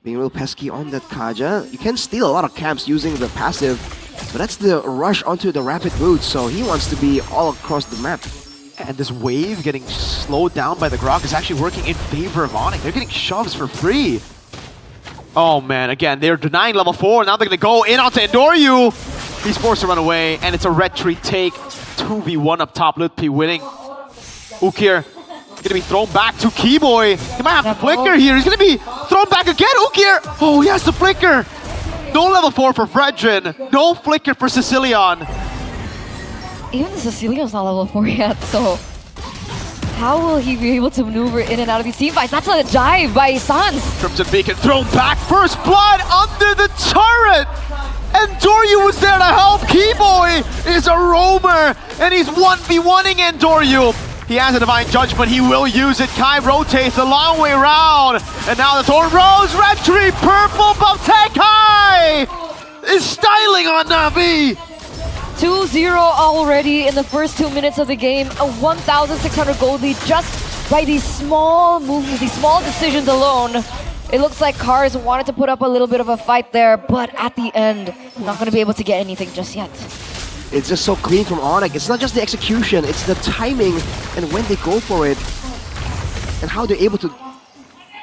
being real pesky on that Kaja. You can steal a lot of camps using the passive, but that's the rush onto the rapid boots, so he wants to be all across the map. And this wave getting slowed down by the Grok is actually working in favor of Onyx. They're getting shoves for free. Oh man, again, they're denying level 4. Now they're going to go in onto Endoryu. He's forced to run away, and it's a retreat take. 2v1 up top, Lutpi winning. Ukir going to be thrown back to Keyboy. He might have to flicker here. He's going to be thrown back again. Ukir! Oh, he has the flicker. No level 4 for Fredrin. No flicker for Sicilian. Even the Sicilian's not level 4 yet, so how will he be able to maneuver in and out of these team fights? That's a dive by Sans. Crimson Beacon thrown back. First blood under the turret. And Endoryu was there to help. Keyboy is a roamer, and he's 1v1ing Endoryu. He has a Divine Judgment. He will use it. Kai rotates a long way around. And now the Thorn Rose. Retry purple, but Kai is styling on Na'Vi. 2-0 already in the first 2 minutes of the game. A 1,600 gold lead just by these small movements, these small decisions alone. It looks like Cars wanted to put up a little bit of a fight there, but at the end, not going to be able to get anything just yet. It's just so clean from Onyx. It's not just the execution, it's the timing and when they go for it. And how they're able to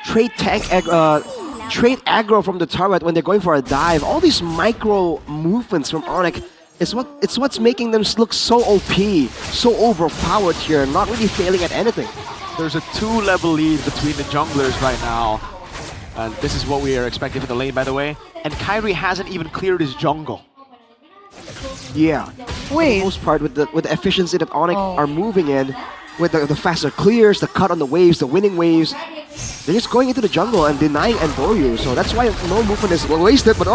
trade aggro from the turret when they're going for a dive. All these micro movements from Onyx is what's making them look so OP, so overpowered here, not really failing at anything. There's a 2-level lead between the junglers right now. And this is what we are expecting for the lane, by the way. And Kyrie hasn't even cleared his jungle. Yeah. Wait. For the most part, with the efficiency that Onyx are moving in, with the faster clears, the cut on the waves, the winning waves, they're just going into the jungle and denying Endoryu. So that's why no movement is wasted, but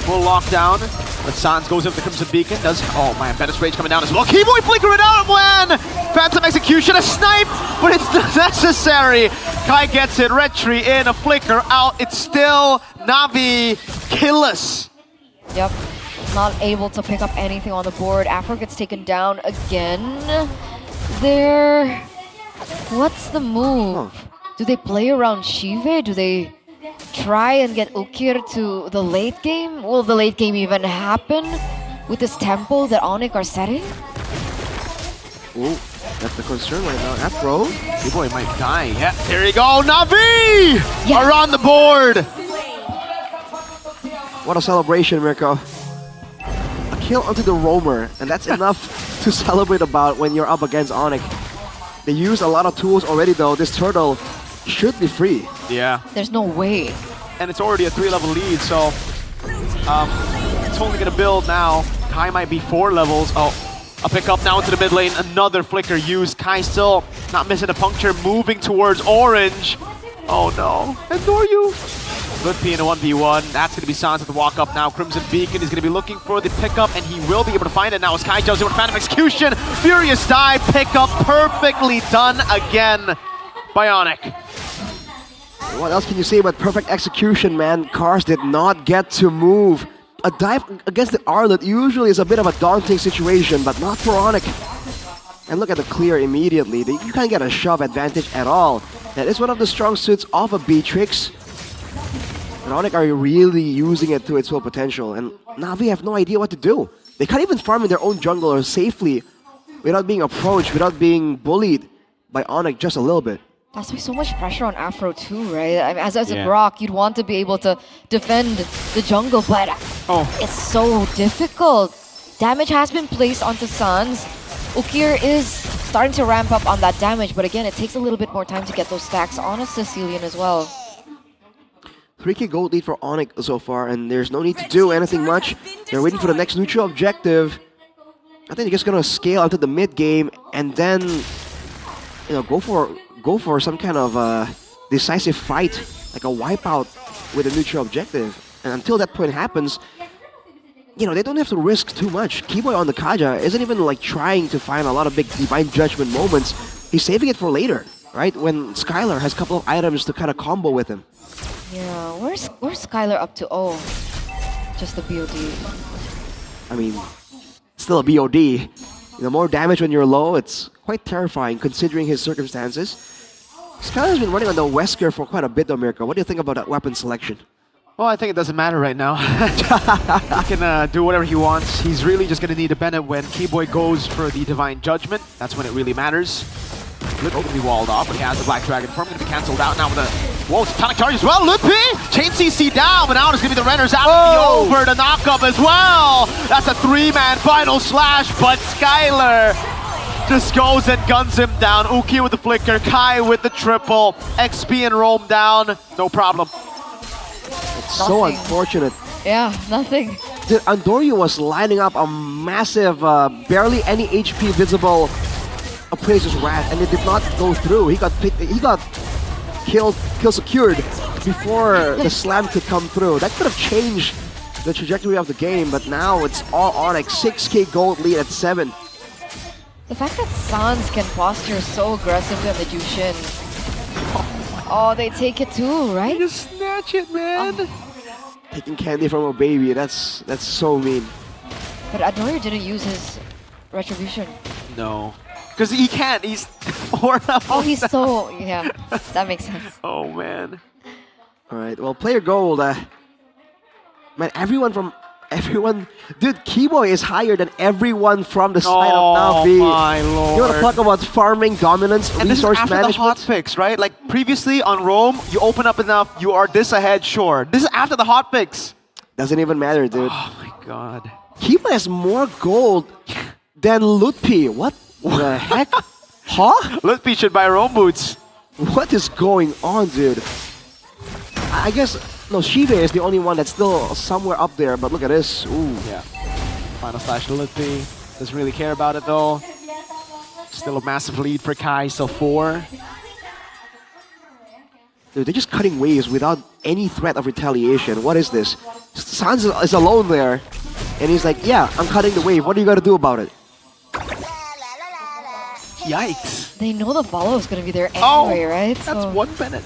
full lockdown. But Sans goes up the Crimson Beacon. Oh man, Bennett's Rage coming down as well. Keyboy flickering out when Phantom Execution, a snipe, but it's not necessary. Kai gets it, Retry in, a flicker out. It's still Na'Vi killless. Yep, not able to pick up anything on the board. Afro gets taken down again. What's the move? Do they play around Shive? Do they try and get Ukir to the late game? Will the late game even happen with this tempo that Onyx are setting? Ooh, that's the concern right now. Afro. Keyboy might die. Yeah, there you go. Na'Vi are on the board. What a celebration, Mirko. A kill onto the roamer, and that's enough to celebrate about when you're up against Onyx. They used a lot of tools already though. This turtle should be free. Yeah. There's no way. And it's already a 3-level lead, so it's only gonna build now. Kai might be 4 levels. Oh, a pick up now into the mid lane. Another flicker used. Kai still not missing a puncture, moving towards orange. Oh no. Endoryu. Lutpi in a 1v1. That's going to be Sans at the walk up now. Crimson Beacon is going to be looking for the pickup, and he will be able to find it now as Kai jumps in with Phantom Execution. Furious dive, pickup perfectly done again by Onyx. What else can you say about perfect execution, man? Cars did not get to move. A dive against the Arlet usually is a bit of a daunting situation, but not for Onyx. And look at the clear immediately. You can't get a shove advantage at all. That is one of the strong suits of a Beatrix. And Onyx are really using it to its full potential. And Na'Vi have no idea what to do. They can't even farm in their own jungle safely without being approached, without being bullied by Onyx just a little bit. That's so much pressure on Afro too, right? I mean, as a Brock, you'd want to be able to defend the jungle, but it's so difficult. Damage has been placed onto Sans. Ukir is starting to ramp up on that damage, but again, it takes a little bit more time to get those stacks on a Sicilian as well. 3k gold lead for Onyx so far, and there's no need to do anything much. They're waiting for the next neutral objective. I think they're just gonna scale into the mid game and then, go for some kind of decisive fight, like a wipeout with a neutral objective. And until that point happens, they don't have to risk too much. Keyboy on the Kaja isn't even like trying to find a lot of big Divine Judgment moments. He's saving it for later, right? When Skylar has a couple of items to kind of combo with him. Yeah, where's Skylar up to? Oh, just the BOD. I mean, still a BOD. More damage when you're low, it's quite terrifying considering his circumstances. Skylar's been running on the Wesker for quite a bit though, Mirko. What do you think about that weapon selection? Well, I think it doesn't matter right now. He can do whatever he wants. He's really just going to need a Bennett when Keyboy goes for the Divine Judgment. That's when it really matters. Looking to be walled off, but he has the Black Dragon form. Going to be cancelled out now with a Whoa, tonic charge as well. Lupi! Chain CC down, but now it's going to be the Renners out of the over. The knockup as well. That's a 3-man final slash, but Skylar just goes and guns him down. Uki with the flicker, Kai with the triple, XP and Roam down. No problem. It's so unfortunate. Yeah, nothing. Dude, Andorio was lining up a massive, barely any HP visible Appraiser's Wrath, and it did not go through. He got kill secured before the slam could come through. That could have changed the trajectory of the game, but now it's all Onyx. 6k gold lead at 7. The fact that Sans can posture so aggressively on the Jushin. Oh, they take it too, right? Just snatch it, man. Taking candy from a baby, that's so mean. But Andorio didn't use his retribution. No. Because he can't, he's 4 levels. Oh, he's so, yeah, that makes sense. Oh, man. Alright, well, player gold, man, dude, Keyboy is higher than everyone from the side of Navi. Oh my lord. You want to talk about farming dominance, and resource this is after management? the hotfix, right? Like previously on Rome, you open up enough, you are this ahead, sure. This is after the hotfix. Doesn't even matter, dude. Oh my god. Keyboy has more gold than Lutpi. What the heck? Huh? Lutpi should buy Rome boots. What is going on, dude? I guess, no, Shive is the only one that's still somewhere up there, but look at this. Ooh. Yeah. Final slash to Lutpi. Doesn't really care about it though. Still a massive lead for Kai, so 4. Dude, they're just cutting waves without any threat of retaliation. What is this? Sans is alone there, and he's like, yeah, I'm cutting the wave. What are you gonna do about it? Yikes. They know the follow is going to be there anyway, right? That's so 1 minute.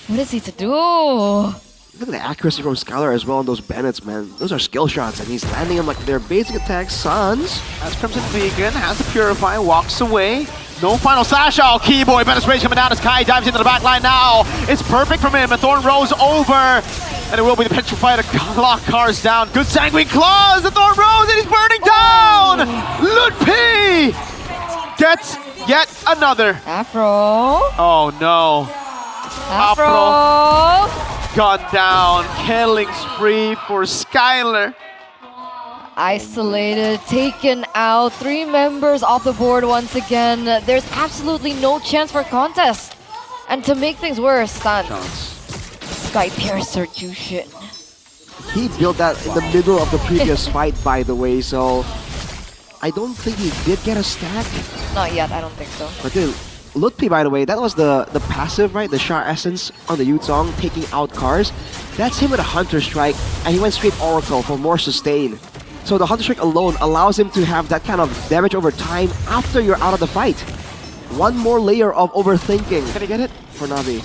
what is he to do? Look at the accuracy from Skylar as well on those Bennetts, man. Those are skill shots, and he's landing them like their basic attacks. Sans has Crimson Vegan, has the Purify, walks away. No final slash out. Keyboy, Bennetts Rage coming down as Kai dives into the back line now. It's perfect from him. A Thorn Rose over. And it will be the Petrifier to lock cars down. Good Sanguine Claws, the Thorn Rose, and he's burning down! Lutpi gets yet another. Afro. Oh no. Afro. Gone down. Killing spree for Skylar. Isolated, taken out, 3 members off the board once again. There's absolutely no chance for contest. And to make things worse, Sans. Sky Piercer Jushin. he built that in the middle of the previous fight, by the way, so I don't think he did get a stack. Not yet, I don't think so. But dude, Lutpi, by the way, that was the passive, right? The Char Essence on the Yuzong, taking out cars. That's him with a Hunter Strike, and he went straight Oracle for more sustain. So the Hunter Strike alone allows him to have that kind of damage over time after you're out of the fight. One more layer of overthinking. Can I get it? For Navi.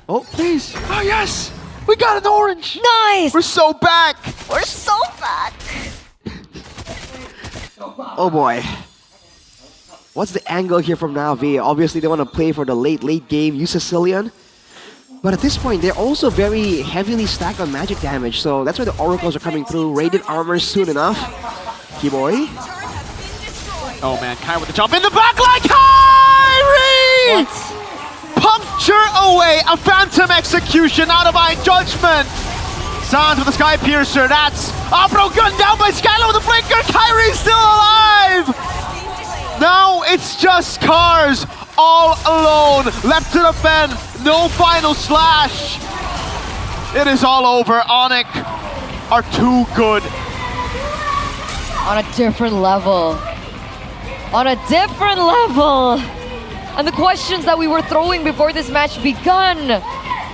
Oh, please. Oh, yes! We got an orange! Nice! We're so back! We're so back! Oh boy. What's the angle here from Navi? Obviously, they want to play for the late game, use Sicilian. But at this point, they're also very heavily stacked on magic damage, so that's why the Oracles are coming through. Radiant armor soon enough. Keyboy. Oh man, Kai with the jump in the back line! Kyrie! What? Puncture away a Phantom Execution out of Iron Judgment! Sans with the Sky Piercer, that's Opro gunned down by Skylar with the flanker! Kyrie's still alive! Now it's just Cars all alone, left to defend, no final slash! It is all over, Onyx are too good. On a different level. On a different level! And the questions that we were throwing before this match begun.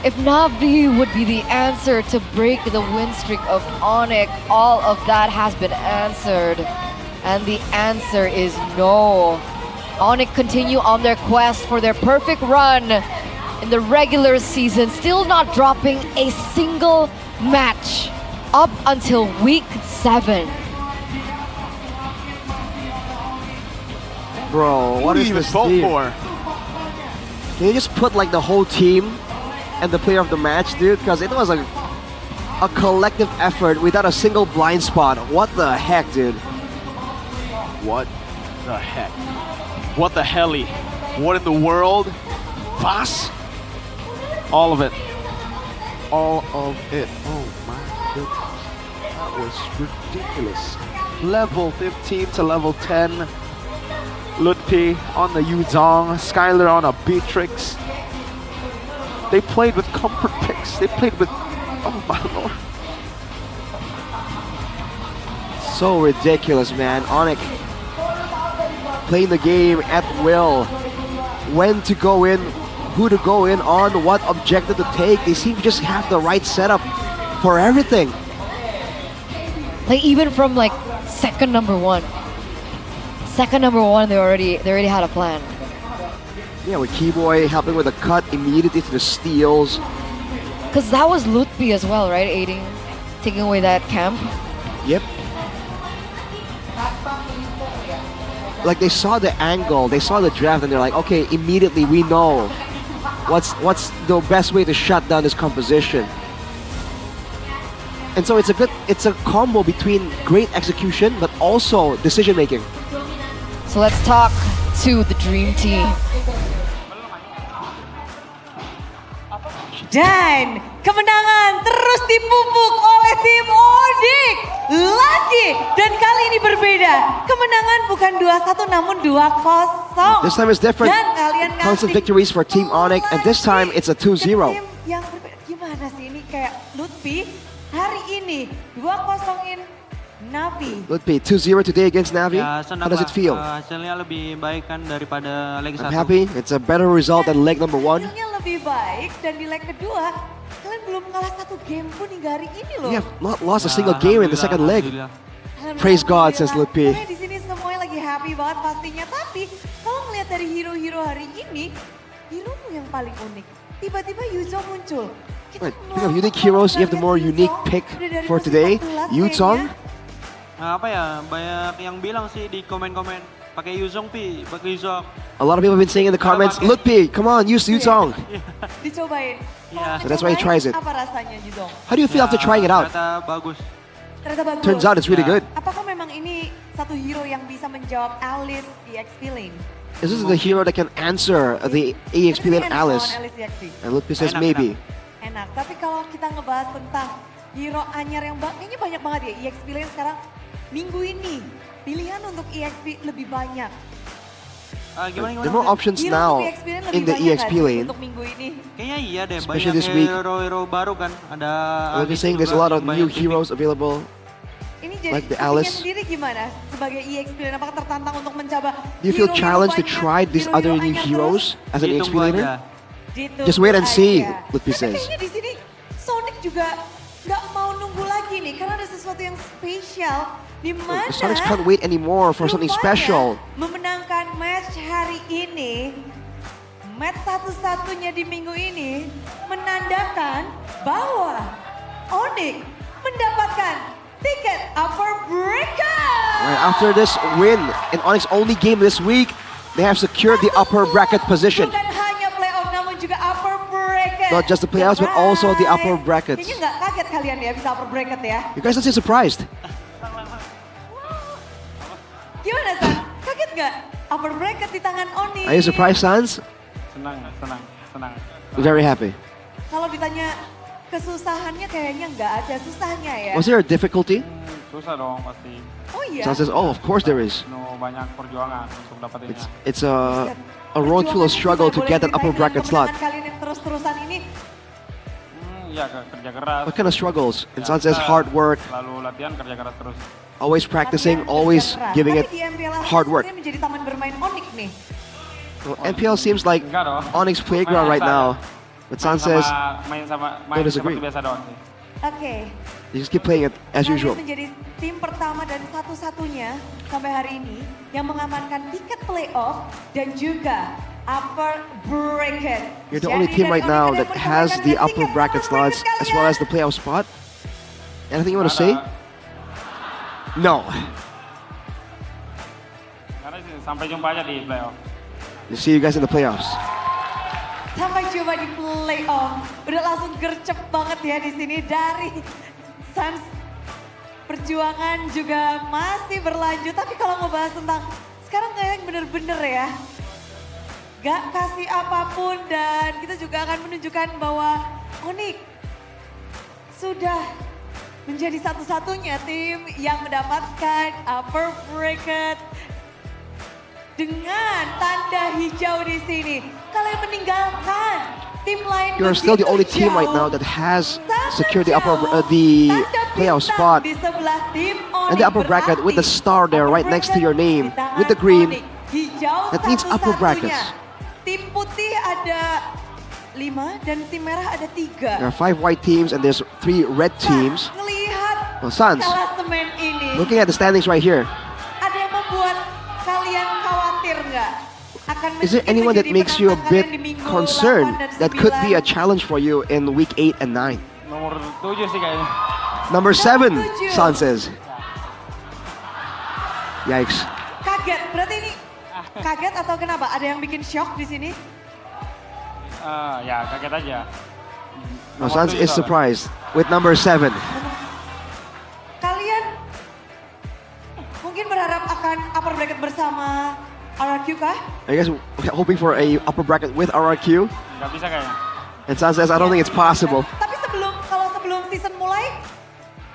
If Navi would be the answer to break the win streak of Onyx, all of that has been answered. And the answer is no. Onyx continue on their quest for their perfect run in the regular season, still not dropping a single match up until week 7. Bro, what Who is do you this even vote team? for? Can you just put like the whole team and the player of the match, dude? Because it was a collective effort without a single blind spot. What the heck, dude? What the heck? What the helly? What in the world? Boss? All of it. All of it. Oh my goodness. That was ridiculous. Level 15 to level 10. Lutpi on the Yuzong. Skylar on a Beatrix. They played with comfort picks. They played with... Oh my lord. So ridiculous, man. Onyx playing the game at will. When to go in, who to go in on, what objective to take. They seem to just have the right setup for everything. Like even from like second number one. Second number one, they already had a plan. Yeah, with Keyboy helping with a cut immediately to the steals. Because that was Lutpi as well, right? Taking away that camp. Yep. Like they saw the angle, they saw the draft, and they're like, okay, immediately we know what's the best way to shut down this composition. And so it's a combo between great execution but also decision making. So let's talk to the Dream Team. Dan kemenangan terus dipupuk oleh tim Odik lagi. Dan kali ini berbeda. Kemenangan bukan 2-1 namun 2-0. This time it's different. Dan kalian Constant victories for Team Onyx, and this time it's a 2-0. Tim yang berbeda. Gimana sih ini kayak Lutfi hari ini 2-0-in Navi. Lutfi 2-0 today against Navi. Ya, How does it feel? Hasilnya lebih baik kan daripada leg 1. I'm happy. It's a better result than leg number 1. Hasilnya lebih baik dan di leg kedua kalian belum kalah satu game pun hingga hari ini loh. We have not lost a single game in the second leg. Praise God, says Lutfi. Di sini semuanya lagi happy banget pastinya. Tapi kalau ngelihat dari hero-hero hari ini, hero yang paling unik. Tiba-tiba Yuzong muncul. Right. Speaking of unique heroes, you have the more unique pick for today, Yuzong. Nah, apa ya, banyak yang bilang sih di komen-komen pakai Yuzong pakai Yuzong. A lot of people have been saying in the comments, Lutfi, come on, use Yuzong. Dicobain. So that's why he tries it. Apa rasanya Yuzong? How do you feel after trying it out? Ternyata bagus. Ternyata bagus. Turns out it's really good. Apakah memang ini satu hero yang bisa menjawab Alice EXP lane? Is this the hero that can answer the EXP lane Alice? And Lutfi says maybe. Enak, tapi kalau kita ngebahas tentang hero anyar yang kayaknya banyak banget ya EXP lane sekarang minggu ini pilihan untuk EXP lebih banyak. Gimana? There are more options now in the EXP lane. Untuk minggu ini. Kayaknya iya deh, Especially banyak this week. hero-hero baru kan. Ada We're just saying there's a lot of new heroes available. Ini jadi Like the Alice. sendiri gimana sebagai EXP lane? Apakah tertantang untuk mencoba? Do you feel challenged to try these other new heroes as an EXP laner? Just wait and see, Lutfi says. Kayaknya di sini Sonic juga nggak mau nunggu lagi nih karena ada sesuatu yang spesial di mana The Sonics can't wait anymore for something special. memenangkan match hari ini. Match satu-satunya di minggu ini menandakan bahwa Onyx mendapatkan tiket upper bracket. Right, after this win in Onyx only game this week, they have secured the upper bracket position. Bukan hanya playoff namun juga upper bracket. Not just the playoffs, but also the upper brackets. Kayaknya nggak kaget kalian ya bisa upper bracket ya. You guys don't seem surprised. Gimana San? Kaget nggak? Upper bracket di tangan Oni. Are you surprised, Sans? Senang. Very happy. Kalau ditanya kesusahannya kayaknya nggak ada susahnya ya. Was there a difficulty? Susah dong pasti. Oh iya. Sans says, oh, of course there is. Banyak perjuangan untuk dapetinnya. It's a road full of struggle to get that upper bracket slot. Kalian yang terus-terusan ini. Ya kerja keras. What kind of struggles? And Sans says hard work, Lalu latihan kerja keras terus. always practicing, always giving it hard work. Ini menjadi taman bermain Onyx nih. Well, MPL seems like Onyx playground right now. But Sans says, main don't disagree. seperti biasa doang sih. Oke. You just keep playing it as usual. Kalian menjadi tim pertama dan satu-satunya sampai hari ini yang mengamankan tiket playoff dan juga upper bracket. You're the only team right now that has the upper bracket slots as well as the playoff spot. Anything you want to say? No. Karena sampai jumpa aja di playoff. We'll see you guys in the playoffs. Sampai jumpa di playoff. Udah langsung gercep banget ya di sini dari Sans. Perjuangan juga masih berlanjut. Tapi kalau ngebahas tentang sekarang kayak bener-bener ya. gak kasih apapun dan kita juga akan menunjukkan bahwa Onyx sudah menjadi satu-satunya tim yang mendapatkan upper bracket dengan tanda hijau di sini. Kalian meninggalkan tim lain. You're still the only team right now that has secured the playoff spot di sebelah tim and the upper bracket with the star there right next to your name with the green. Hijau That means upper brackets. Tim putih ada 5 dan tim merah ada 3. There are 5 white teams and there's 3 red teams. Ngelihat Suns, klasemen ini, looking at the standings right here. ada yang membuat kalian khawatir nggak? Is there anyone that makes you a bit concerned that could be a challenge for you in week 8 and 9? Nomor 7 sih kayaknya. Number 7, Sun says. Yikes. Kaget, berarti ini kaget atau kenapa? Ada yang bikin shock di sini? Ya kaget aja. No, Suns is surprised with number 7. Kalian mungkin berharap akan upper bracket bersama RRQ kah? I guess hoping for a upper bracket with RRQ. Nggak bisa kayaknya. And Sun says, I don't think it's possible. Tapi kalau sebelum season mulai,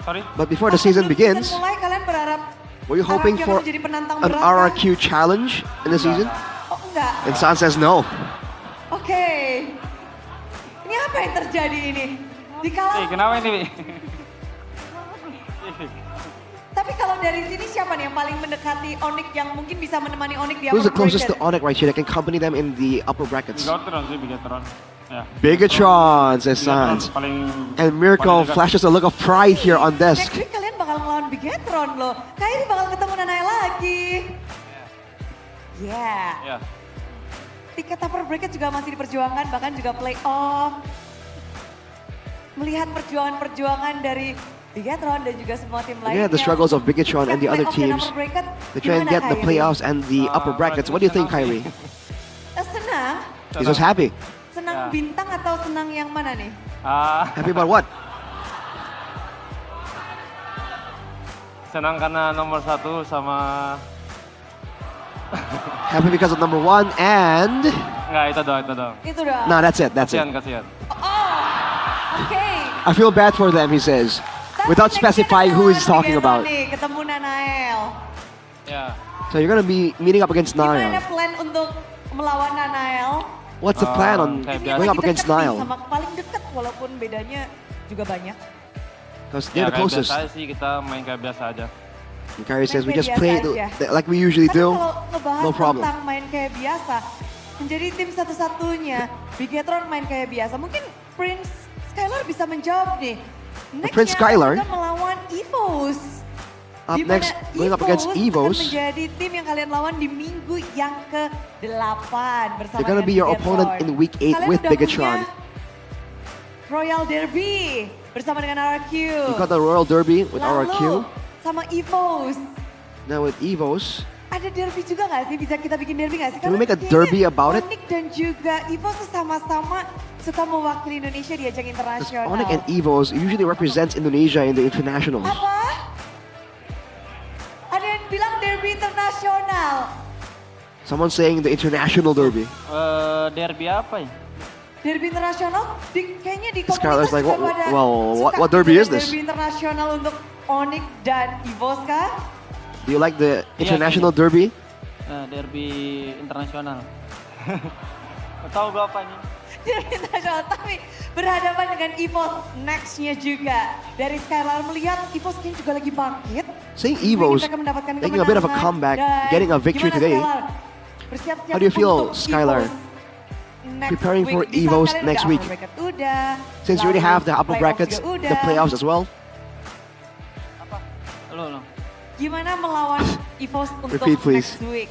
Sorry? But before the season begins, mulai kalian berharap were you hoping RRQ for akan menjadi penantang an berat kah? RRQ challenge in the season? Oh enggak. And Sun says no. Oke. Ini apa yang terjadi ini? Dikala Kenapa ini, Bi? Tapi kalau dari sini siapa nih yang paling mendekati Onyx yang mungkin bisa menemani Onyx di Who's the upper closest to bracket? Onyx right here that can accompany them in the upper brackets? Bigatron sih, Bigatron. Ya. Bigatron, says Suns. And Miracle flashes a look of pride here on desk. Next week kalian bakal ngelawan Bigatron loh. Kayaknya bakal ketemu Nanai lagi. Yeah. Tiket upper bracket juga masih diperjuangkan, bahkan juga playoff. Melihat perjuangan-perjuangan dari Bigatron dan juga semua tim lainnya. Yeah, the struggles of Bigatron and the other teams. They try and get the playoffs and the upper brackets. What do you think, Kyrie? Senang? He's just happy. Senang bintang atau senang yang mana nih? Happy about what? Senang karena nomor 1 sama... Happy because of number 1 and... Enggak, itu doang. Itu doang. No, that's it. Kasihan. Oke. I feel bad for them, he says. Without specifying who he's talking about. Ketemu Nanael. Ya. So you're gonna be meeting up against Gimana Niall. plan untuk melawan Nanael? What's the plan on going up against Niall? Sama paling dekat walaupun bedanya juga banyak. Because they're the closest. Biasa sih, kita main kayak biasa aja. And Kyrie says we Main just kayak play biasa like we usually do. Kalau ngebahas No problem. tentang main kayak biasa, menjadi tim satu-satunya, Bigatron main kayak biasa. Mungkin Prince Skylar bisa menjawab nih. Prince Skylar? Kita melawan EVOS. Up next, going up against Akan EVOS. menjadi tim yang kalian lawan di minggu yang ke-8 bersama They're gonna be your opponent in week 8 Kalian with udah Bigatron. punya Royal Derby bersama dengan RRQ. You got the Royal Derby with Lalu, RRQ. sama EVOS. Now with EVOS. Ada derby juga nggak sih? Bisa kita bikin derby nggak sih? Can we make a derby about it? Onyx dan juga EVOS sama-sama suka mewakili Indonesia di ajang internasional. Onyx and EVOS usually represents Indonesia in the internationals. Apa? Ada yang bilang derby internasional. Someone saying the international derby. Derby apa ya? Derby internasional? Kayaknya di Skylar's komunitas like, juga pada well, suka what derby is this? Derby internasional untuk Onyx dan EVOS kah? Do you like the international derby? Derby internasional. Tahu gue apa ini? Derby internasional, tapi berhadapan dengan EVOS next-nya juga. Dari Skylar melihat EVOS kayaknya juga lagi bangkit. Saying EVOS Mereka mendapatkan making a bit of a kemenangan. comeback, Dan getting a victory gimana, today. Skylar? Bersiap-siap How do you feel, untuk Skylar? next Preparing week. for Di saat EVOS kalian next udah week. upper bracket udah, Since you already lalu have the upper playoff brackets, juga the udah. playoffs as well. Lo. Gimana melawan EVOS untuk Repeat, please. next week?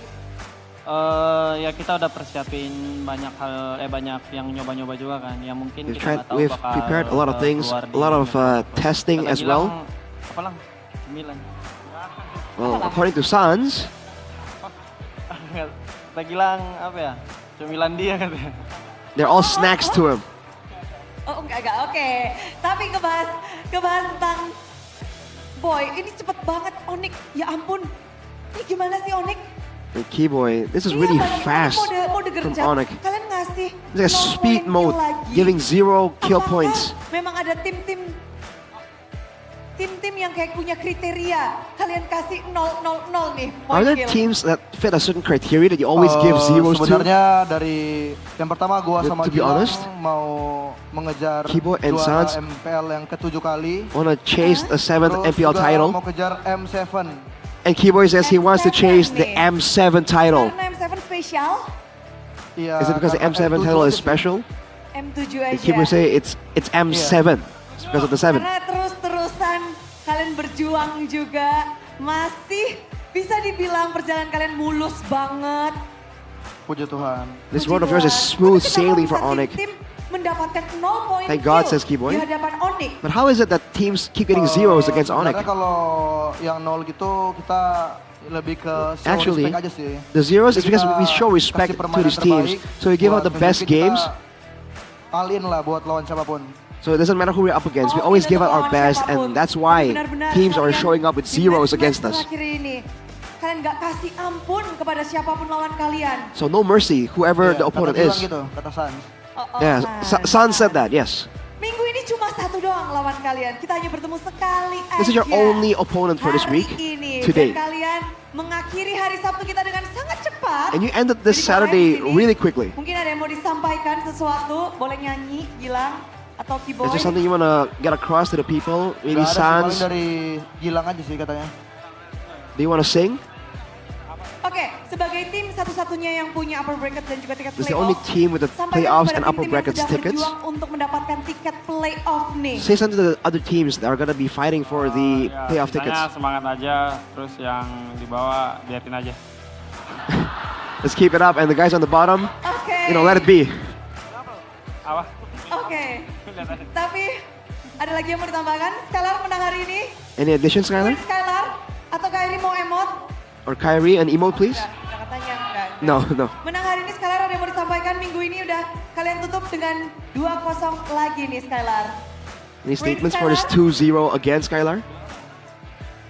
Ya kita udah persiapin banyak hal, banyak yang nyoba-nyoba juga kan. Ya mungkin We've kita nggak tahu we've bakal prepared a lot of things, keluar a lot of testing as well. Apa lang? 9. Well, according to Suns, Tagilang apa ya? Cemilan dia katanya. they're all snacks to him. Oh enggak, oke. Tapi ngebahas tentang Boy, ini cepet banget Onyx. Ya ampun, ini gimana sih Onyx? And Keyboy, this is really fast Mode from gercep. Onyx. Kalian ngasih It's like a 0 speed point mode, kill lagi. giving 0 kill Apakah points. memang ada tim-tim yang kayak punya kriteria. Kalian kasih 0-0-0 nih Are point there kill. teams that fit a certain criteria that you always give zeros to? Sebenarnya dari yang pertama gua sama To be Gilang honest, mau mengejar Keyboy and juara Sans MPL yang ke-7 kali. wanna chase the 7th Terus MPL juga title. mau kejar M7. And Keyboy says he wants to chase the M7 title. Karena M7 spesial, Iya, Is it because the karena M7 M7 title is sih. special? M7 And aja. Keyboy say it's M7. It's because of the 7. Karena terus-terusan kalian berjuang juga. Masih bisa dibilang perjalanan kalian mulus banget. Puji Tuhan. This road of yours is smooth sailing for Onyx. Tim mendapatkan 0 point Thank God, kill says Keyboy. di hadapan Onyx. But how is it that teams keep getting zeros against Onyx? Karena kalau yang 0 gitu kita lebih ke show Actually, respect aja sih. the zeros is Jadi because kita we show respect kasih to permainan these teams. terbaik So we give out the buat best nunjukin games. kita all in lah buat lawan siapapun. So it doesn't matter who we're up against. We always give out our best, and that's why teams are showing up with zeros against us. Terakhir ini, kalian gak kasih ampun kepada siapapun lawan kalian. So no mercy, whoever the opponent Kata is. Gilang gitu, kata Sans. Yeah, San said that. Yes. Minggu ini cuma satu doang lawan kalian. Kita hanya bertemu sekali aja. This is your only opponent for this week Ini. today, Dan kalian mengakhiri hari Sabtu kita dengan sangat cepat. and you ended this Jadi Saturday kalian di sini, really quickly. Mungkin ada yang mau disampaikan sesuatu, boleh nyanyi, Gilang atau Keyboy. Is there something you wanna get across to the people? Maybe Gak ada sih, paling Sans. dari Gilang aja sih katanya. Do you wanna sing? Oke, sebagai tim satu-satunya yang punya upper bracket dan juga tiket It's playoff. the only team with the sampaikan playoffs kepada and upper tim-tim yang brackets sedang tickets. berjuang untuk mendapatkan tiket playoff nih. Say something to the other teams that are gonna be fighting for the playoff tickets. Semangat aja, terus yang di bawah biarin aja. Let's keep it up, and the guys on the bottom, Oke. you know, let it be. Apa? Oke. Tapi ada lagi yang mau ditambahkan? Skylar menang hari ini. Any additions, Skylar? Skylar atau Kyrie mau emot? Or Kyrie, an emote, please? Enggak, katanya enggak. No, no. Menang hari ini Skylar, ada yang mau disampaikan? Minggu ini udah kalian tutup dengan 2-0 lagi nih Skylar. Any statements for this 2-0 again, Skylar?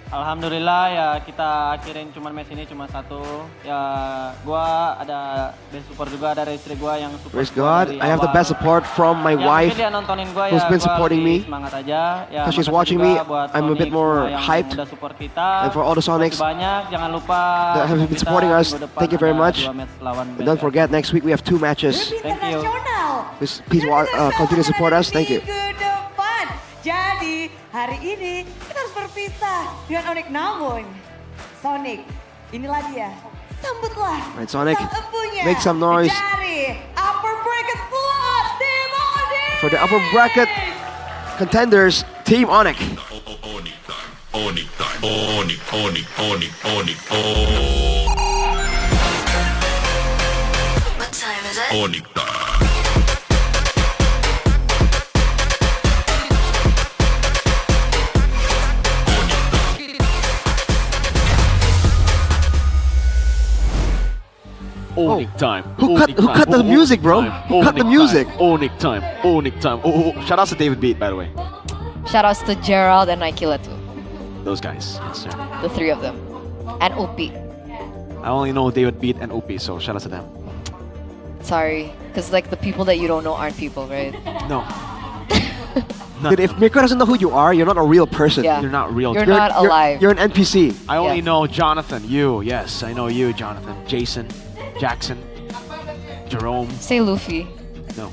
Alhamdulillah ya kita akhirin cuman match ini cuma satu. Ya gua ada best support juga dari istri gua yang support. Praise gua God, dari I have the awal. best support from my Ya, wife, mungkin dia nontonin gua who's ya, been gua supporting lebih me. semangat aja. Ya, Because she's makasih watching juga me, buat I'm a bit Onyx more semua yang hyped. udah support kita. And for all the Sonics Makasih banyak, jangan lupa that have been kita supporting us, minggu depan thank you very ada much. 2 match lawan And don't forget, next week we have 2 matches. Thank you. Please continue to support us. Thank you. Minggu depan. Jadi hari ini kita harus berpisah dengan Onyx, namun Sonic, inilah dia. Sambutlah Right, Sonic, sang empunya make some noise dari upper bracket slot Team Onyx. for the upper bracket contenders, Team Onyx. Onyx, What time is it? Onyx time. Onyx time. Who cut the music, bro? Who cut the music? Onyx time. Onyx time. Oh, shout out to David Beat, by the way. Shoutouts to Gerald and Nikila too. Those guys. Yes, sir. The 3 of them. And Upi. I only know David Beat and Upi, so shout out to them. Sorry. Because like the people that you don't know aren't people, right? No. Dude, if Mirko doesn't know who you are, you're not a real person. Yeah. You're not real. You're not alive. You're an NPC. I only Yes. know Jonathan. You, yes, I know you, Jonathan. Jason, Jackson, Jerome. Say Luffy. No,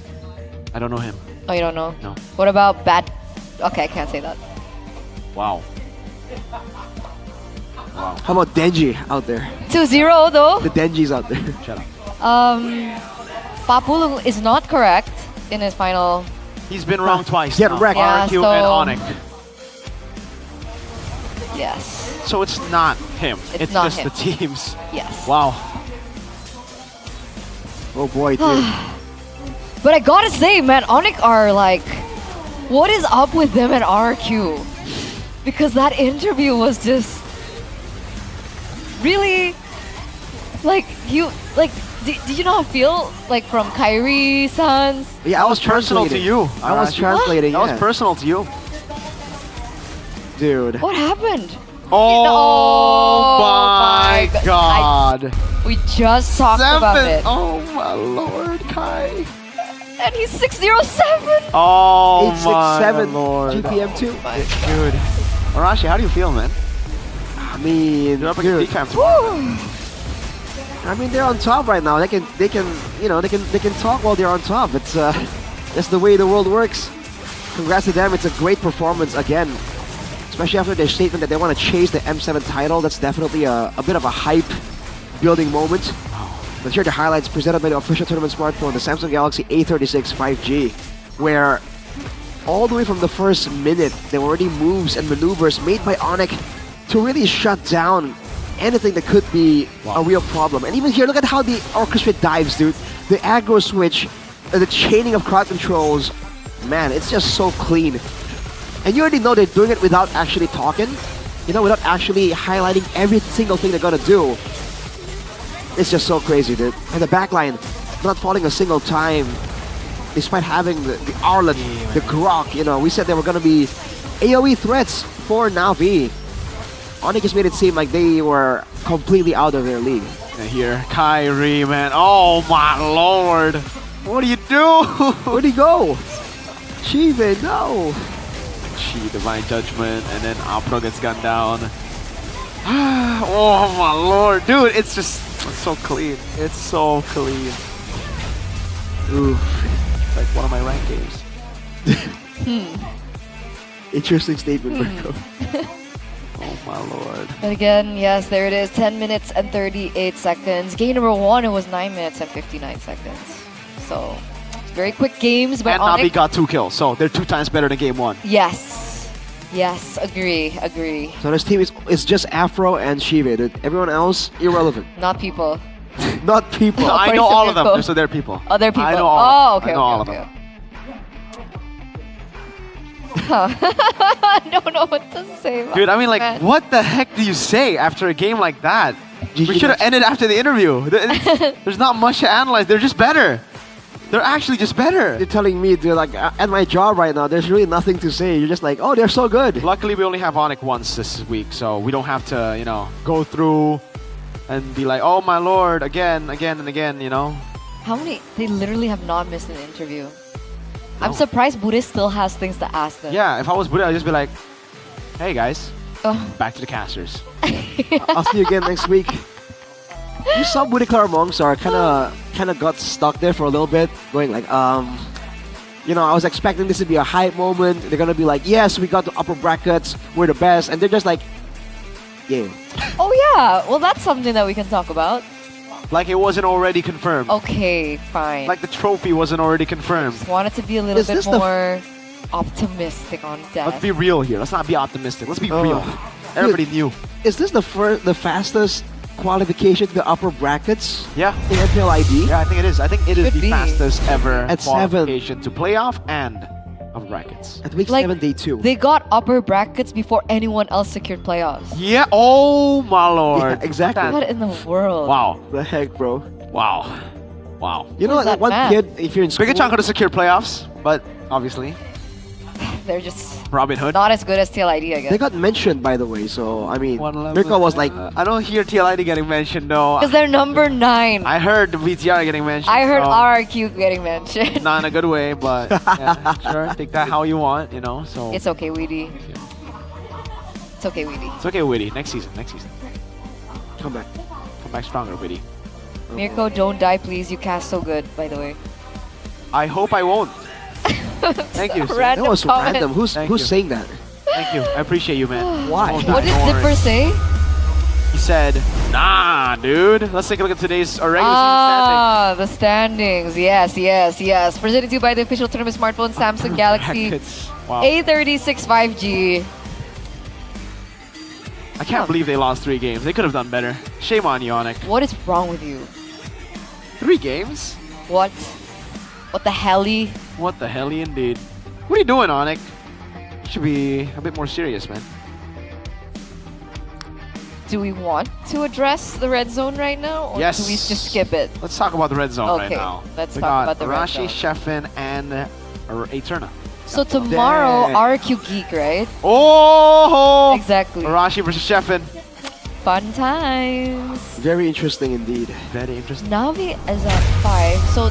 I don't know him. Oh, you don't know? No. What about Bad... Okay, I can't say that. Wow. Wow. How about Denji out there? 2-0 though. The Denji's out there. Shut up. Papul is not correct in his final. He's been wrong twice. Get now. wrecked. Yeah, RQ so- and Onyx. Yes. So it's not him. It's It's not just him. the teams. Yes. Wow. Oh boy, dude. But I gotta say, man, Onyx are like, what is up with them and RQ? Because that interview was just really like did you not feel like from Kyrie Sans? Yeah, I was personal to translating. you. I was Arashi. translating. That was yeah. personal to you. Dude. What happened? Oh, Oh my my God. We just talked about it. Oh my lord, Kai. And he's 607. Oh my 867 lord. GPM 2. Dude. Arashi, how do you feel, man? I mean, You're up against DCAM. I mean, they're on top right now. They can talk while they're on top. It's that's the way the world works. Congrats to them. It's a great performance again, especially after their statement that they want to chase the M7 title. That's definitely a bit of a hype building moment. Let's hear the highlights presented by the official tournament smartphone, the Samsung Galaxy A36 5G, where all the way from the first minute, there were already moves and maneuvers made by Onyx to really shut down anything that could be a real problem. And even here, look at how the orchestrate dives, dude. The aggro switch, the chaining of crowd controls, man, it's just so clean. And you already know they're doing it without actually talking, without actually highlighting every single thing they're gonna do. It's just so crazy, dude. And the backline not falling a single time, despite having the Arlet, the Grok, we said there were gonna be AoE threats for Na'Vi. Onyx just made it seem like they were completely out of their league. And here, Kyrie, man. Oh my lord. What do you do? Where'd he go? Chive, no. Chi, Divine Judgment, and then Apro gets gunned down. Oh my lord. Dude, it's so clean. It's so clean. Oof. Like one of my ranked games. Interesting statement, Marco. Oh my lord. But again, yes, there it is. 10 minutes and 38 seconds. Game number 1, it was 9 minutes and 59 seconds. So, very quick games. But and Navi got 2 kills, so they're 2 times better than game 1. Yes. Yes, agree. So this team is just Afro and Shive, dude. Everyone else, irrelevant. Not people. Not people. No, I know all of them, so they're people. Oh, they're people. I know all okay. I know all of them. I don't know what to say. Dude, I mean, like, what the heck do you say after a game like that? We GG should have ended after the interview. There's not much to analyze. They're just better. They're actually just better. You're telling me, dude, like, at my job right now, there's really nothing to say. You're just like, oh, they're so good. Luckily, we only have Onyx once this week, so we don't have to, go through and be like, oh my lord, again, and again, How many? They literally have not missed an interview. I'm surprised Buddhist still has things to ask them. Yeah, if I was Buddha, I'd just be like, hey guys, back to the casters. I'll see you again next week. You saw Budi Claramongs kind of got stuck there for a little bit, going like, I was expecting this to be a hype moment. They're gonna be like, yes, we got the upper brackets, we're the best, and they're just like, yeah. Oh yeah, well that's something that we can talk about. Like it wasn't already confirmed. Okay, fine. Like the trophy wasn't already confirmed. Just wanted to be a little bit more optimistic on that. Let's be real here. Let's not be optimistic. Let's be real. Everybody knew. Is this the fastest qualification to the upper brackets? Yeah. In MPL ID? Yeah, I think it is. I think it is the fastest ever at qualification to playoff and of brackets. At week 7, day 2. They got upper brackets before anyone else secured playoffs. Yeah. Oh my lord. Yeah, exactly. What in the world? Wow. The heck, bro. Wow. You know, like one kid, if you're in school... Bigachan could have secured playoffs, but obviously... They're just Robin Hood. not as good as TLID, I guess. They got mentioned, by the way, so, I mean, Mirko was like... I don't hear TLID getting mentioned, though. Because they're number 9. I heard the VTR getting mentioned. I heard RRQ getting mentioned. Not in a good way, but yeah, sure. Take that how you want, so... It's okay, Weedy. It's okay, Weedy. It's okay, Witty. Next season. Come back. Come back stronger, Witty. Mirko, don't die, please. You cast so good, by the way. I hope I won't. Thank you. That was random. Who's saying that? Thank you. I appreciate you, man. Why? What did Zipper say? He said, nah, dude. Let's take a look at today's regular season Ah, the standings. Yes. Presented to you by the official tournament smartphone, Samsung Galaxy A36 5G. I can't believe they lost 3 games. They could have done better. Shame on you, Onyx. What is wrong with you? 3 games? What? What the helly? What the helly indeed. What are you doing, Onyx? You should be a bit more serious, man. Do we want to address the red zone right now? Or Yes. do we just skip it? Let's talk about the red zone right Okay, now. let's We talk got about the red Arashi, zone. Sheffin, and Eterna. So tomorrow, Dang. RQ Geek, right? Oh! Exactly. Arashi versus Sheffin. Fun times. Very interesting indeed. Very interesting. Navi is at 5, so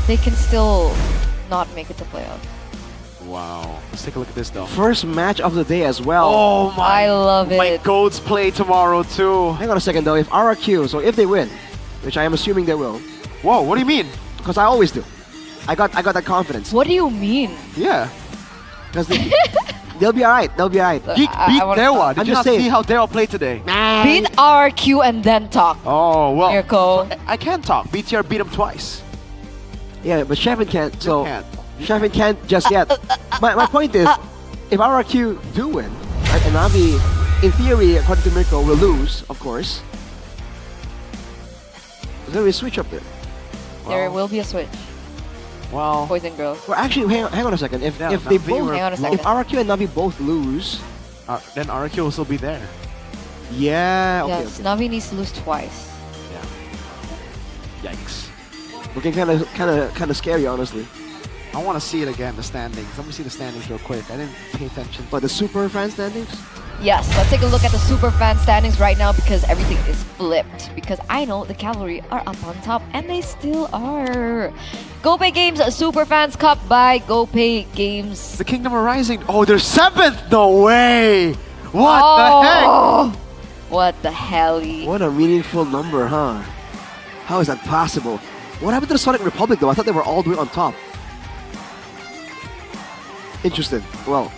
they can still not make it to playoff. Wow. Let's take a look at this though. First match of the day as well. Oh my! I love My it. goats play tomorrow too. Hang on a second though. If RRQ, so if they win, which I am assuming they will. Whoa! What do you mean? Because I always do. I got that confidence. What do you mean? Yeah. Because they'll be alright. They'll be alright. Beat Dewa. Did I'm you just not see saying. how Dewa played today? Beat RQ and then talk. Oh well. Mirko. I can't talk. BTR beat him twice. Yeah, but Shevin can't. So can't. Shevin can't just yet. My point is, if RRQ do win, right, and Navi, in theory, according to Mirko, will lose, of course. There's gonna be a switch up there. There will be a switch. Well, Boys and girls. Well, actually, hang on a second. If Yeah, they Navi both, were- Hang on a second. if RRQ and Navi both lose, then RQ will still be there. yeah, okay, Yes, okay. Navi needs to lose twice. Yikes. Looking kind of scary, honestly. I want to see it again. The standings. Let me see the standings real quick. I didn't pay attention. But the super fan standings? Yes, let's take a look at the super fan standings right now because everything is flipped. Because I know the Cavalry are up on top and they still are. GoPay Games Super Fans Cup by GoPay Games. The Kingdom are rising. Oh, they're 7th. No way. What the heck? What the hell? What a meaningful number, huh? How is that possible? What happened to the Sonic Republic though? I thought they were all the way on top. Interesting. Well,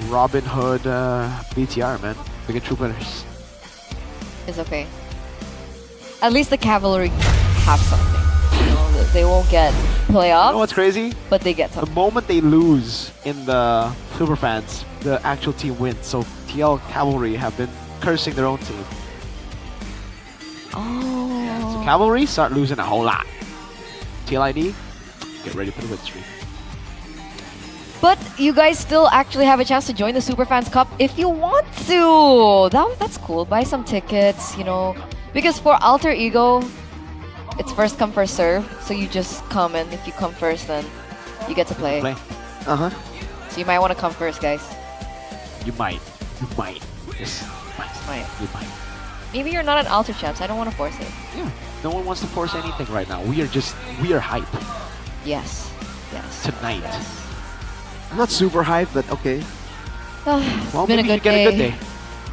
Robin Hood, BTR, man. Big true winners. It's okay. At least the Cavalry have something. You know, they won't get playoffs. You know what's crazy? But they get The something. moment they lose in the Super Fans, the actual team wins. So TL Cavalry have been cursing their own team. Oh. So Cavalry start losing a whole lot. TLID, get ready for the win streak. But you guys still actually have a chance to join the Superfans Cup if you want to. That's cool. Buy some tickets, you know. Because for Alter Ego, it's first come, first serve. So you just come, and if you come first, then you get to play. Uh-huh. So you might want to come first, guys. You might. You might. Yes. Might. You might. Maybe you're not an Alter champs. I don't want to force it. Yeah. No one wants to force anything right now. We are hype Yes. Yes. tonight. I'm not super hyped, but okay. It's Well, been a maybe you good get day. a good day.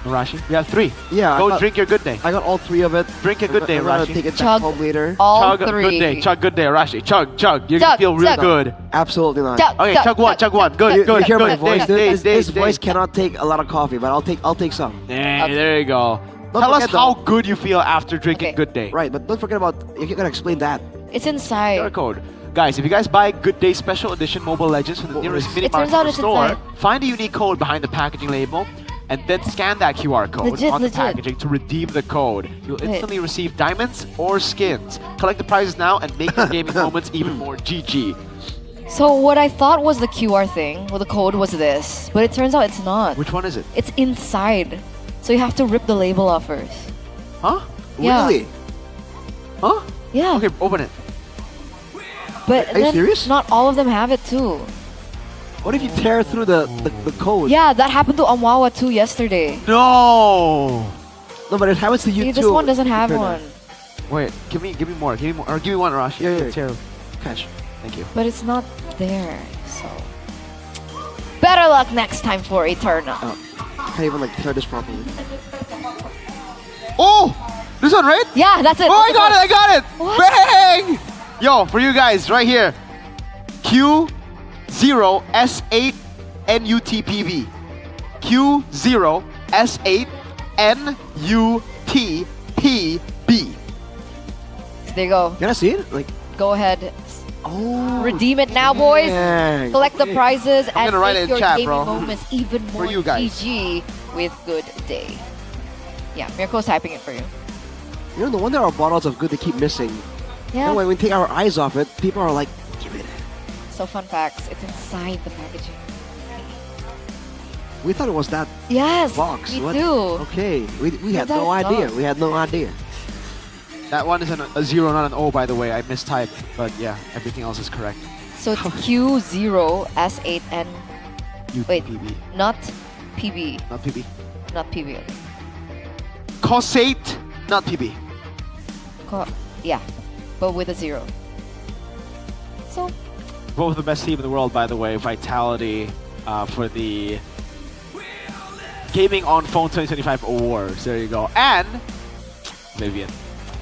Rashi, you have 3. Yeah. Go drink your good day. I got all 3 of it. Drink a good day, I'm gonna Rashi. take it Chug back home later. all Chug 3. good day. Chug good day, Rashi. Chug. You're gonna Chug, feel real chug. good. Absolutely not. Chug, Okay, chug, chug one. Good, You good. hear my good. voice? Days, This days, voice days. cannot take a lot of coffee, but I'll take some. Hey, there you go. Don't Tell us forget, how though. good you feel after drinking Okay. good day. Right, but don't forget about, you gotta explain that. It's inside. QR code. Guys, if you guys buy Good Day Special Edition Mobile Legends from the nearest mini It turns market out or it's store, inside. find a unique code behind the packaging label, and then scan that QR code Legit, on the legit. packaging to redeem the code. You'll Wait. instantly receive diamonds or skins. Collect the prizes now and make your gaming moments even more GG. So what I thought was the QR thing, well, the code was this, but it turns out it's not. Which one is it? It's inside. So you have to rip the label off first. Huh? Yeah. Really? Huh? Yeah. Okay, open it. But Are you then serious? not all of them have it too. What if you tear through the code? Yeah, that happened to Amwawa too yesterday. No! No, but it happens to you See, too. this one doesn't have Fair one. enough. Wait, give me more. Or give me one, Rashi. Yeah. Tear. Catch. Thank you. But it's not there, so... Better luck next time for Eterna. Can't even like tear this properly. Oh! This one, right? Yeah, that's it. Oh, I got it! I got it! What? Bang! Yo, for you guys, right here. Q0S8NUTPB. Q0S8NUTPB. There you go. Can I see it? Like, Go ahead. oh. Redeem it now, boys. dang. Collect the Okay. prizes I'm and gonna write it make in your chat, gaming bro. moments even For more you guys. GG with Good Day. Yeah, Mirko's typing it for you. You know, no wonder our bottles of good they keep missing. Yeah. And when we take our eyes off it, people are like, give it. So fun facts. It's inside the packaging. We thought it was that Yes, box. me What? too. Okay, we had That's no idea. dumb. We had no idea. That one is a 0, not an O, by the way. I mistyped. But yeah, everything else is correct. So it's Q0S8N. Wait, UTPB. not PB. Not PB. Not PB. Cosate, not PB. Yeah, but with a 0. So, Both the best team in the world, by the way. Vitality for the Gaming on Phone 2025 awards. There you go. And Vivian.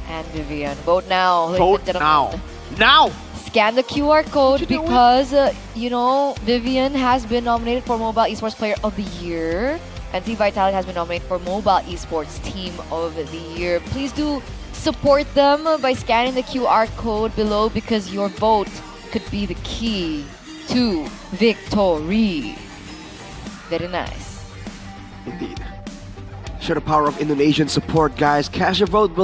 and Vivian. Vote now. ladies Vote and gentlemen. now. Now! Scan the QR code because, Vivian has been nominated for Mobile Esports Player of the Year. And Team Vitality has been nominated for Mobile Esports Team of the Year. Please do support them by scanning the QR code below because your vote could be the key to victory. Very nice. Indeed. Show the power of Indonesian support, guys. Cast your vote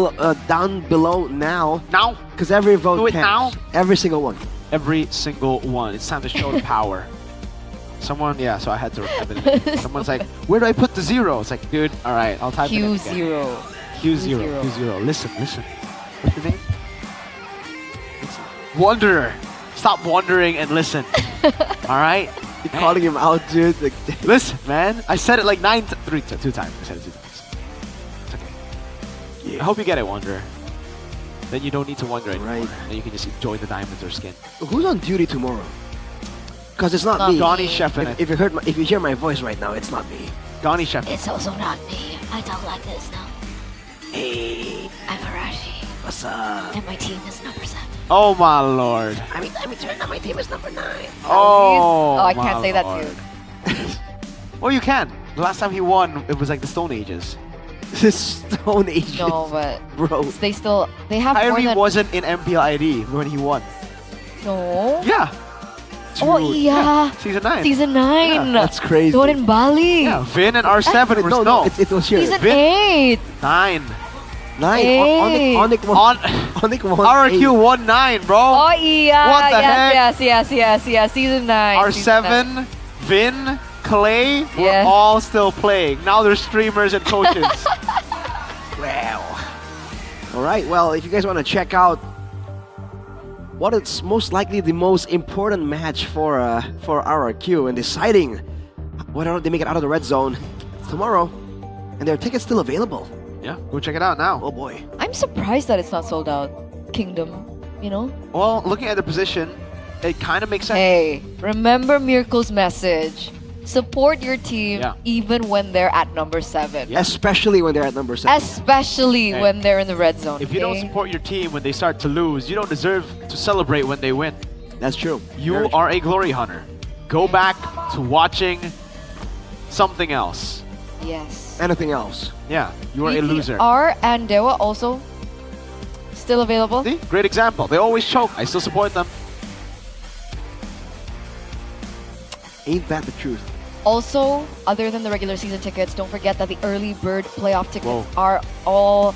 down below now. Now. Because every vote Do it counts. now. Every single one. Every single one. It's time to show the power. Someone, so I had to. Someone's like, where do I put the 0? It's like, dude, all right, I'll type it in again. Q0. Q0. Q0. Listen. What's your name? Wanderer. Stop wandering and listen. All right? You're calling him out, dude. Like, listen, man. I said it like 2 times. I said it 2 times. It's okay. Yeah. I hope you get it, Wanderer. Then you don't need to wonder anymore. Right. Then you can just enjoy the diamonds or skin. Who's on duty tomorrow? Because it's not me. Donnie Sheffin. If you hear my voice right now, it's not me. Donnie Sheffin. It's also not me. I talk like this now. Hey, I'm Arashi. what's up? And my team is number 7. Oh my lord. I mean, turn on my team is number 9. Oh, I can't my say that lord. too. Well, you can. The last time he won, it was like the Stone Ages. The Stone Ages. No, but bro, they have more Kyrie than... wasn't in MPL ID when he won. No. Yeah. Oh, yeah. Season 9. Season 9. Yeah, that's crazy. The one in Bali. Yeah, Vin and R7 were no, it was here. Season 8. 9. 9. Eight. Onyx won. Onyx won. RQ won 9, bro. Oh, yeah. What the heck? Yes. Season 9. R7, Vin, Clay were Yeah. all still playing. Now they're streamers and coaches. Wow. All right. Well, if you guys want to check out what is most likely the most important match for RRQ and deciding whether or not they make it out of the red zone tomorrow, and there are tickets still available. Yeah, go check it out now. Oh boy. I'm surprised that it's not sold out. Kingdom, Well, looking at the position, it kind of makes sense. Hey, remember Mirko's message. Support your team even when they're at number 7. Especially when they're at number 7. Especially Hey. when they're in the red zone. If you don't okay? support your team when they start to lose, you don't deserve to celebrate when they win. That's true. You are a glory hunter. Go back to watching something else. Yes. Anything else? Yeah, you are a loser. BTR and Dewa also still available. See? Great example. They always choke. I still support them. Ain't that the truth? Also, other than the regular season tickets, don't forget that the early bird playoff tickets Whoa. are all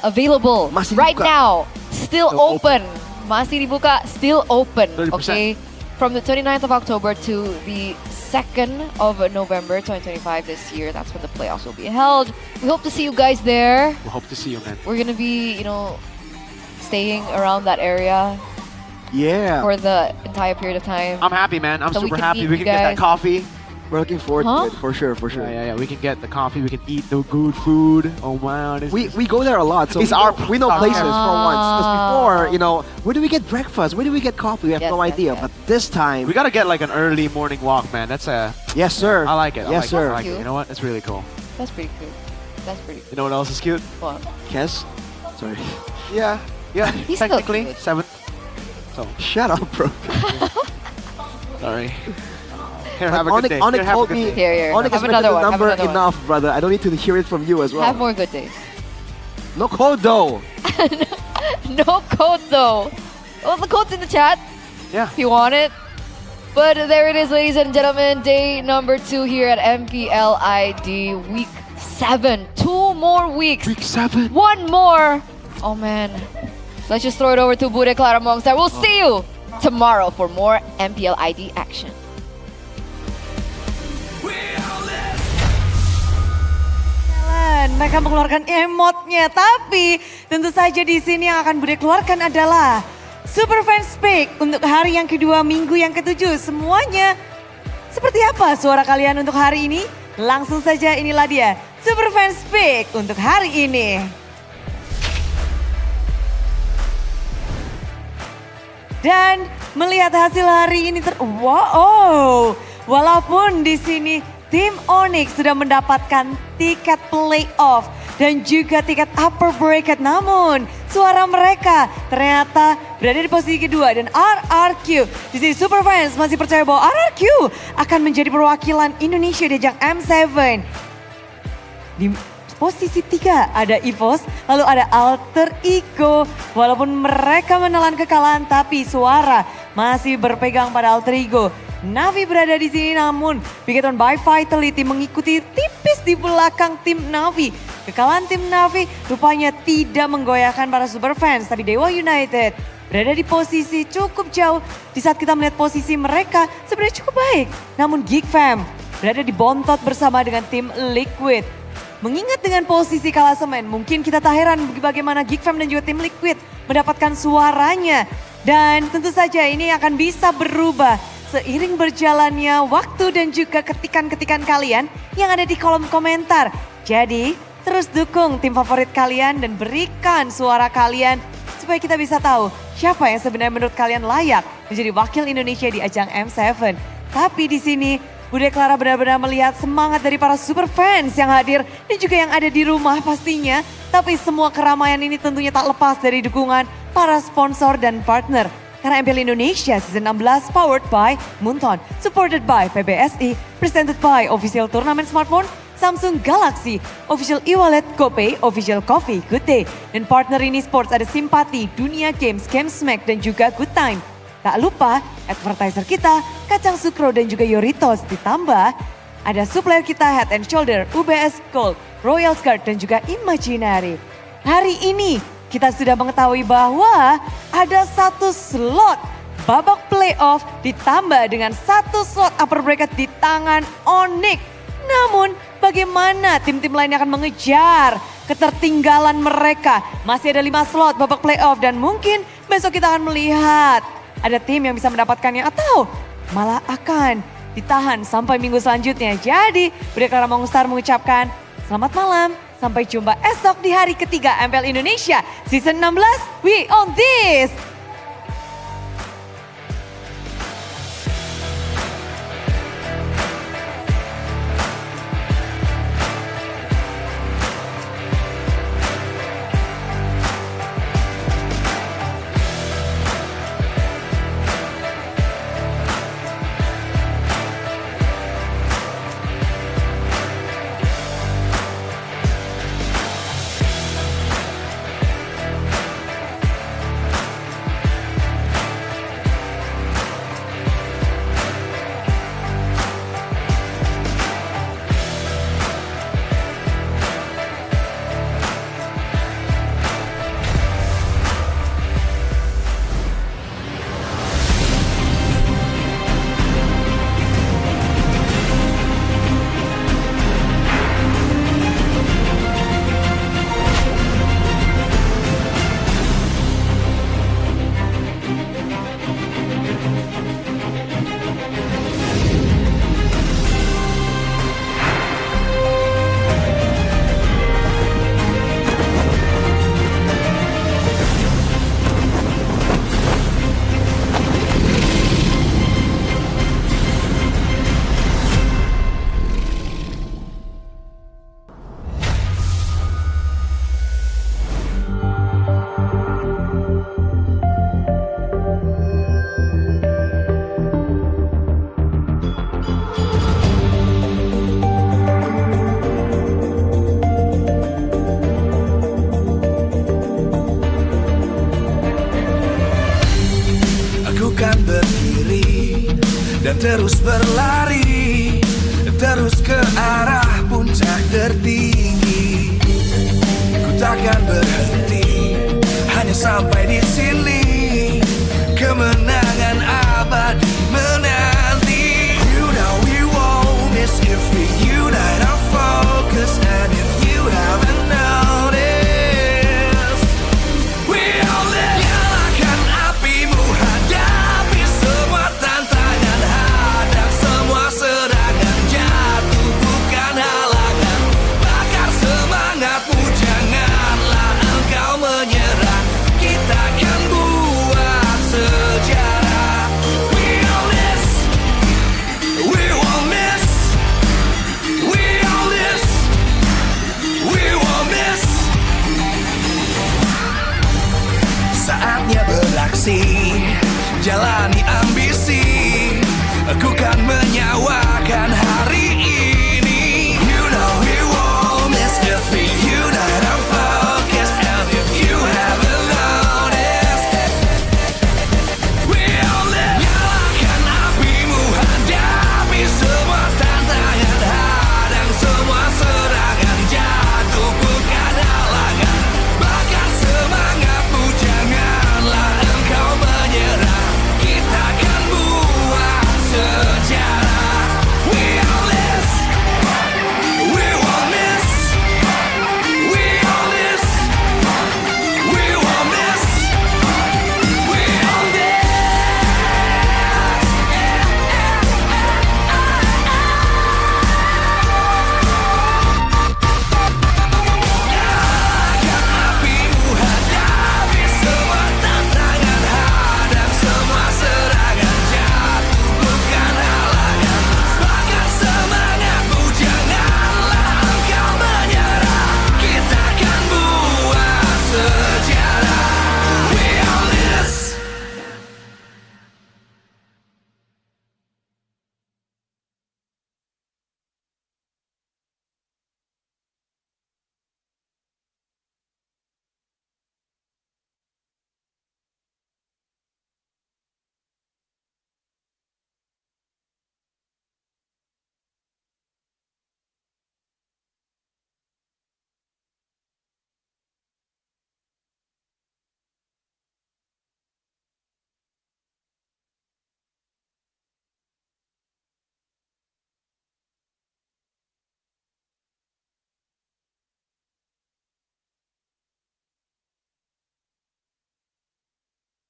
available Masih right dibuka. now. Still Still open. Masih dibuka, still open. 30%. Okay. From the 29th of October to the 2nd of November 2025 this year. That's when the playoffs will be held. We hope to see you guys there. We hope to see you, man. We're gonna be, staying around that area Yeah. for the entire period of time. I'm happy, man. I'm So we super can happy. meet We you can get that guys. coffee. We're looking forward Huh? to it, for sure. Yeah. We can get the coffee. We can eat the good food. Oh, wow. We go there a lot, so It's we know places for once. Because Ah. before, where do we get breakfast? Where do we get coffee? We have Yes, no yes, idea. yes. But this time, We gotta get like an early morning walk, man. That's yes, sir. I like it. Yes, sir. I like it. Cute. You know what? It's really cool. That's pretty cool. That's pretty cool. You know what else is cute? What? Kes? Sorry. Yeah. He's still Technically, cute. 7th. So, Shut up, bro. sorry. Here, have a good day. Onyx Here, have a told good me. day. Here. Onyx Have has another mentioned the one. Have number another one. enough, brother. I don't need to hear it from you as well. Have more good days. No code though. No code though. Well, the code's in the chat Yeah. if you want it. But there it is, ladies and gentlemen. Day number 2 here at MPL ID Week 7. 2 more weeks. Week 7. 1 more. Oh man. Let's just throw it over to Bude Clara Mongstar. We'll see you tomorrow for more MPL ID action. Mereka mengeluarkan emotnya, tapi tentu saja di sini yang akan Bude keluarkan adalah Super Fans Pick untuk hari yang kedua, minggu yang ke-7. Semuanya seperti apa suara kalian untuk hari ini? Langsung saja inilah dia Super Fans Pick untuk hari ini. Dan melihat hasil hari ini wow, walaupun di sini tim Onyx sudah mendapatkan tiket playoff dan juga tiket upper bracket, namun suara mereka ternyata berada di posisi kedua dan RRQ. Di sini Super Fans masih percaya bahwa RRQ akan menjadi perwakilan Indonesia di ajang M7. Di posisi 3 ada EVOS, lalu ada Alter Ego. Walaupun mereka menelan kekalahan, tapi suara masih berpegang pada Alter Ego. Navi berada di sini, namun Bigaton by Vitality mengikuti tipis di belakang tim Navi. Kekalahan tim Navi rupanya tidak menggoyahkan para Super Fans, tapi Dewa United berada di posisi cukup jauh. Di saat kita melihat posisi mereka sebenarnya cukup baik, namun Geek Fam berada di bontot bersama dengan tim Liquid. Mengingat dengan posisi klasemen, mungkin kita tak heran bagaimana Geek Fam dan juga tim Liquid mendapatkan suaranya. Dan tentu saja ini akan bisa berubah seiring berjalannya waktu dan juga ketikan-ketikan kalian yang ada di kolom komentar. Jadi terus dukung tim favorit kalian dan berikan suara kalian supaya kita bisa tahu siapa yang sebenarnya menurut kalian layak menjadi wakil Indonesia di ajang M7. Tapi di sini Bude Clara benar-benar melihat semangat dari para Super Fans yang hadir dan juga yang ada di rumah pastinya. Tapi semua keramaian ini tentunya tak lepas dari dukungan para sponsor dan partner. Karena MPL Indonesia Season 16 powered by Munton, supported by PBSI, presented by Official Turnamen Smartphone, Samsung Galaxy, Official e-wallet, GoPay, Official Coffee, Good Day. Dan partner ini sports ada Simpati, Dunia Games, Gamesmack dan juga Good Time. Tak lupa advertiser kita, Kacang Sukro dan juga Yoritos. Ditambah ada supplier kita Head and Shoulder, UBS Gold, Royal Guard dan juga Imaginary. Hari ini kita sudah mengetahui bahwa ada satu slot babak playoff ditambah dengan satu slot upper bracket di tangan Onyx. Namun bagaimana tim-tim lain akan mengejar ketertinggalan mereka? Masih ada 5 slot babak playoff dan mungkin besok kita akan melihat ada tim yang bisa mendapatkannya atau malah akan ditahan sampai minggu selanjutnya. Jadi Bude Clara Mongustar mengucapkan selamat malam. Sampai jumpa esok di hari ketiga MPL Indonesia Season 16. We on this! dan terus berlari, terus ke arah puncak tertinggi. Ku takkan berhenti, hanya sampai di sini.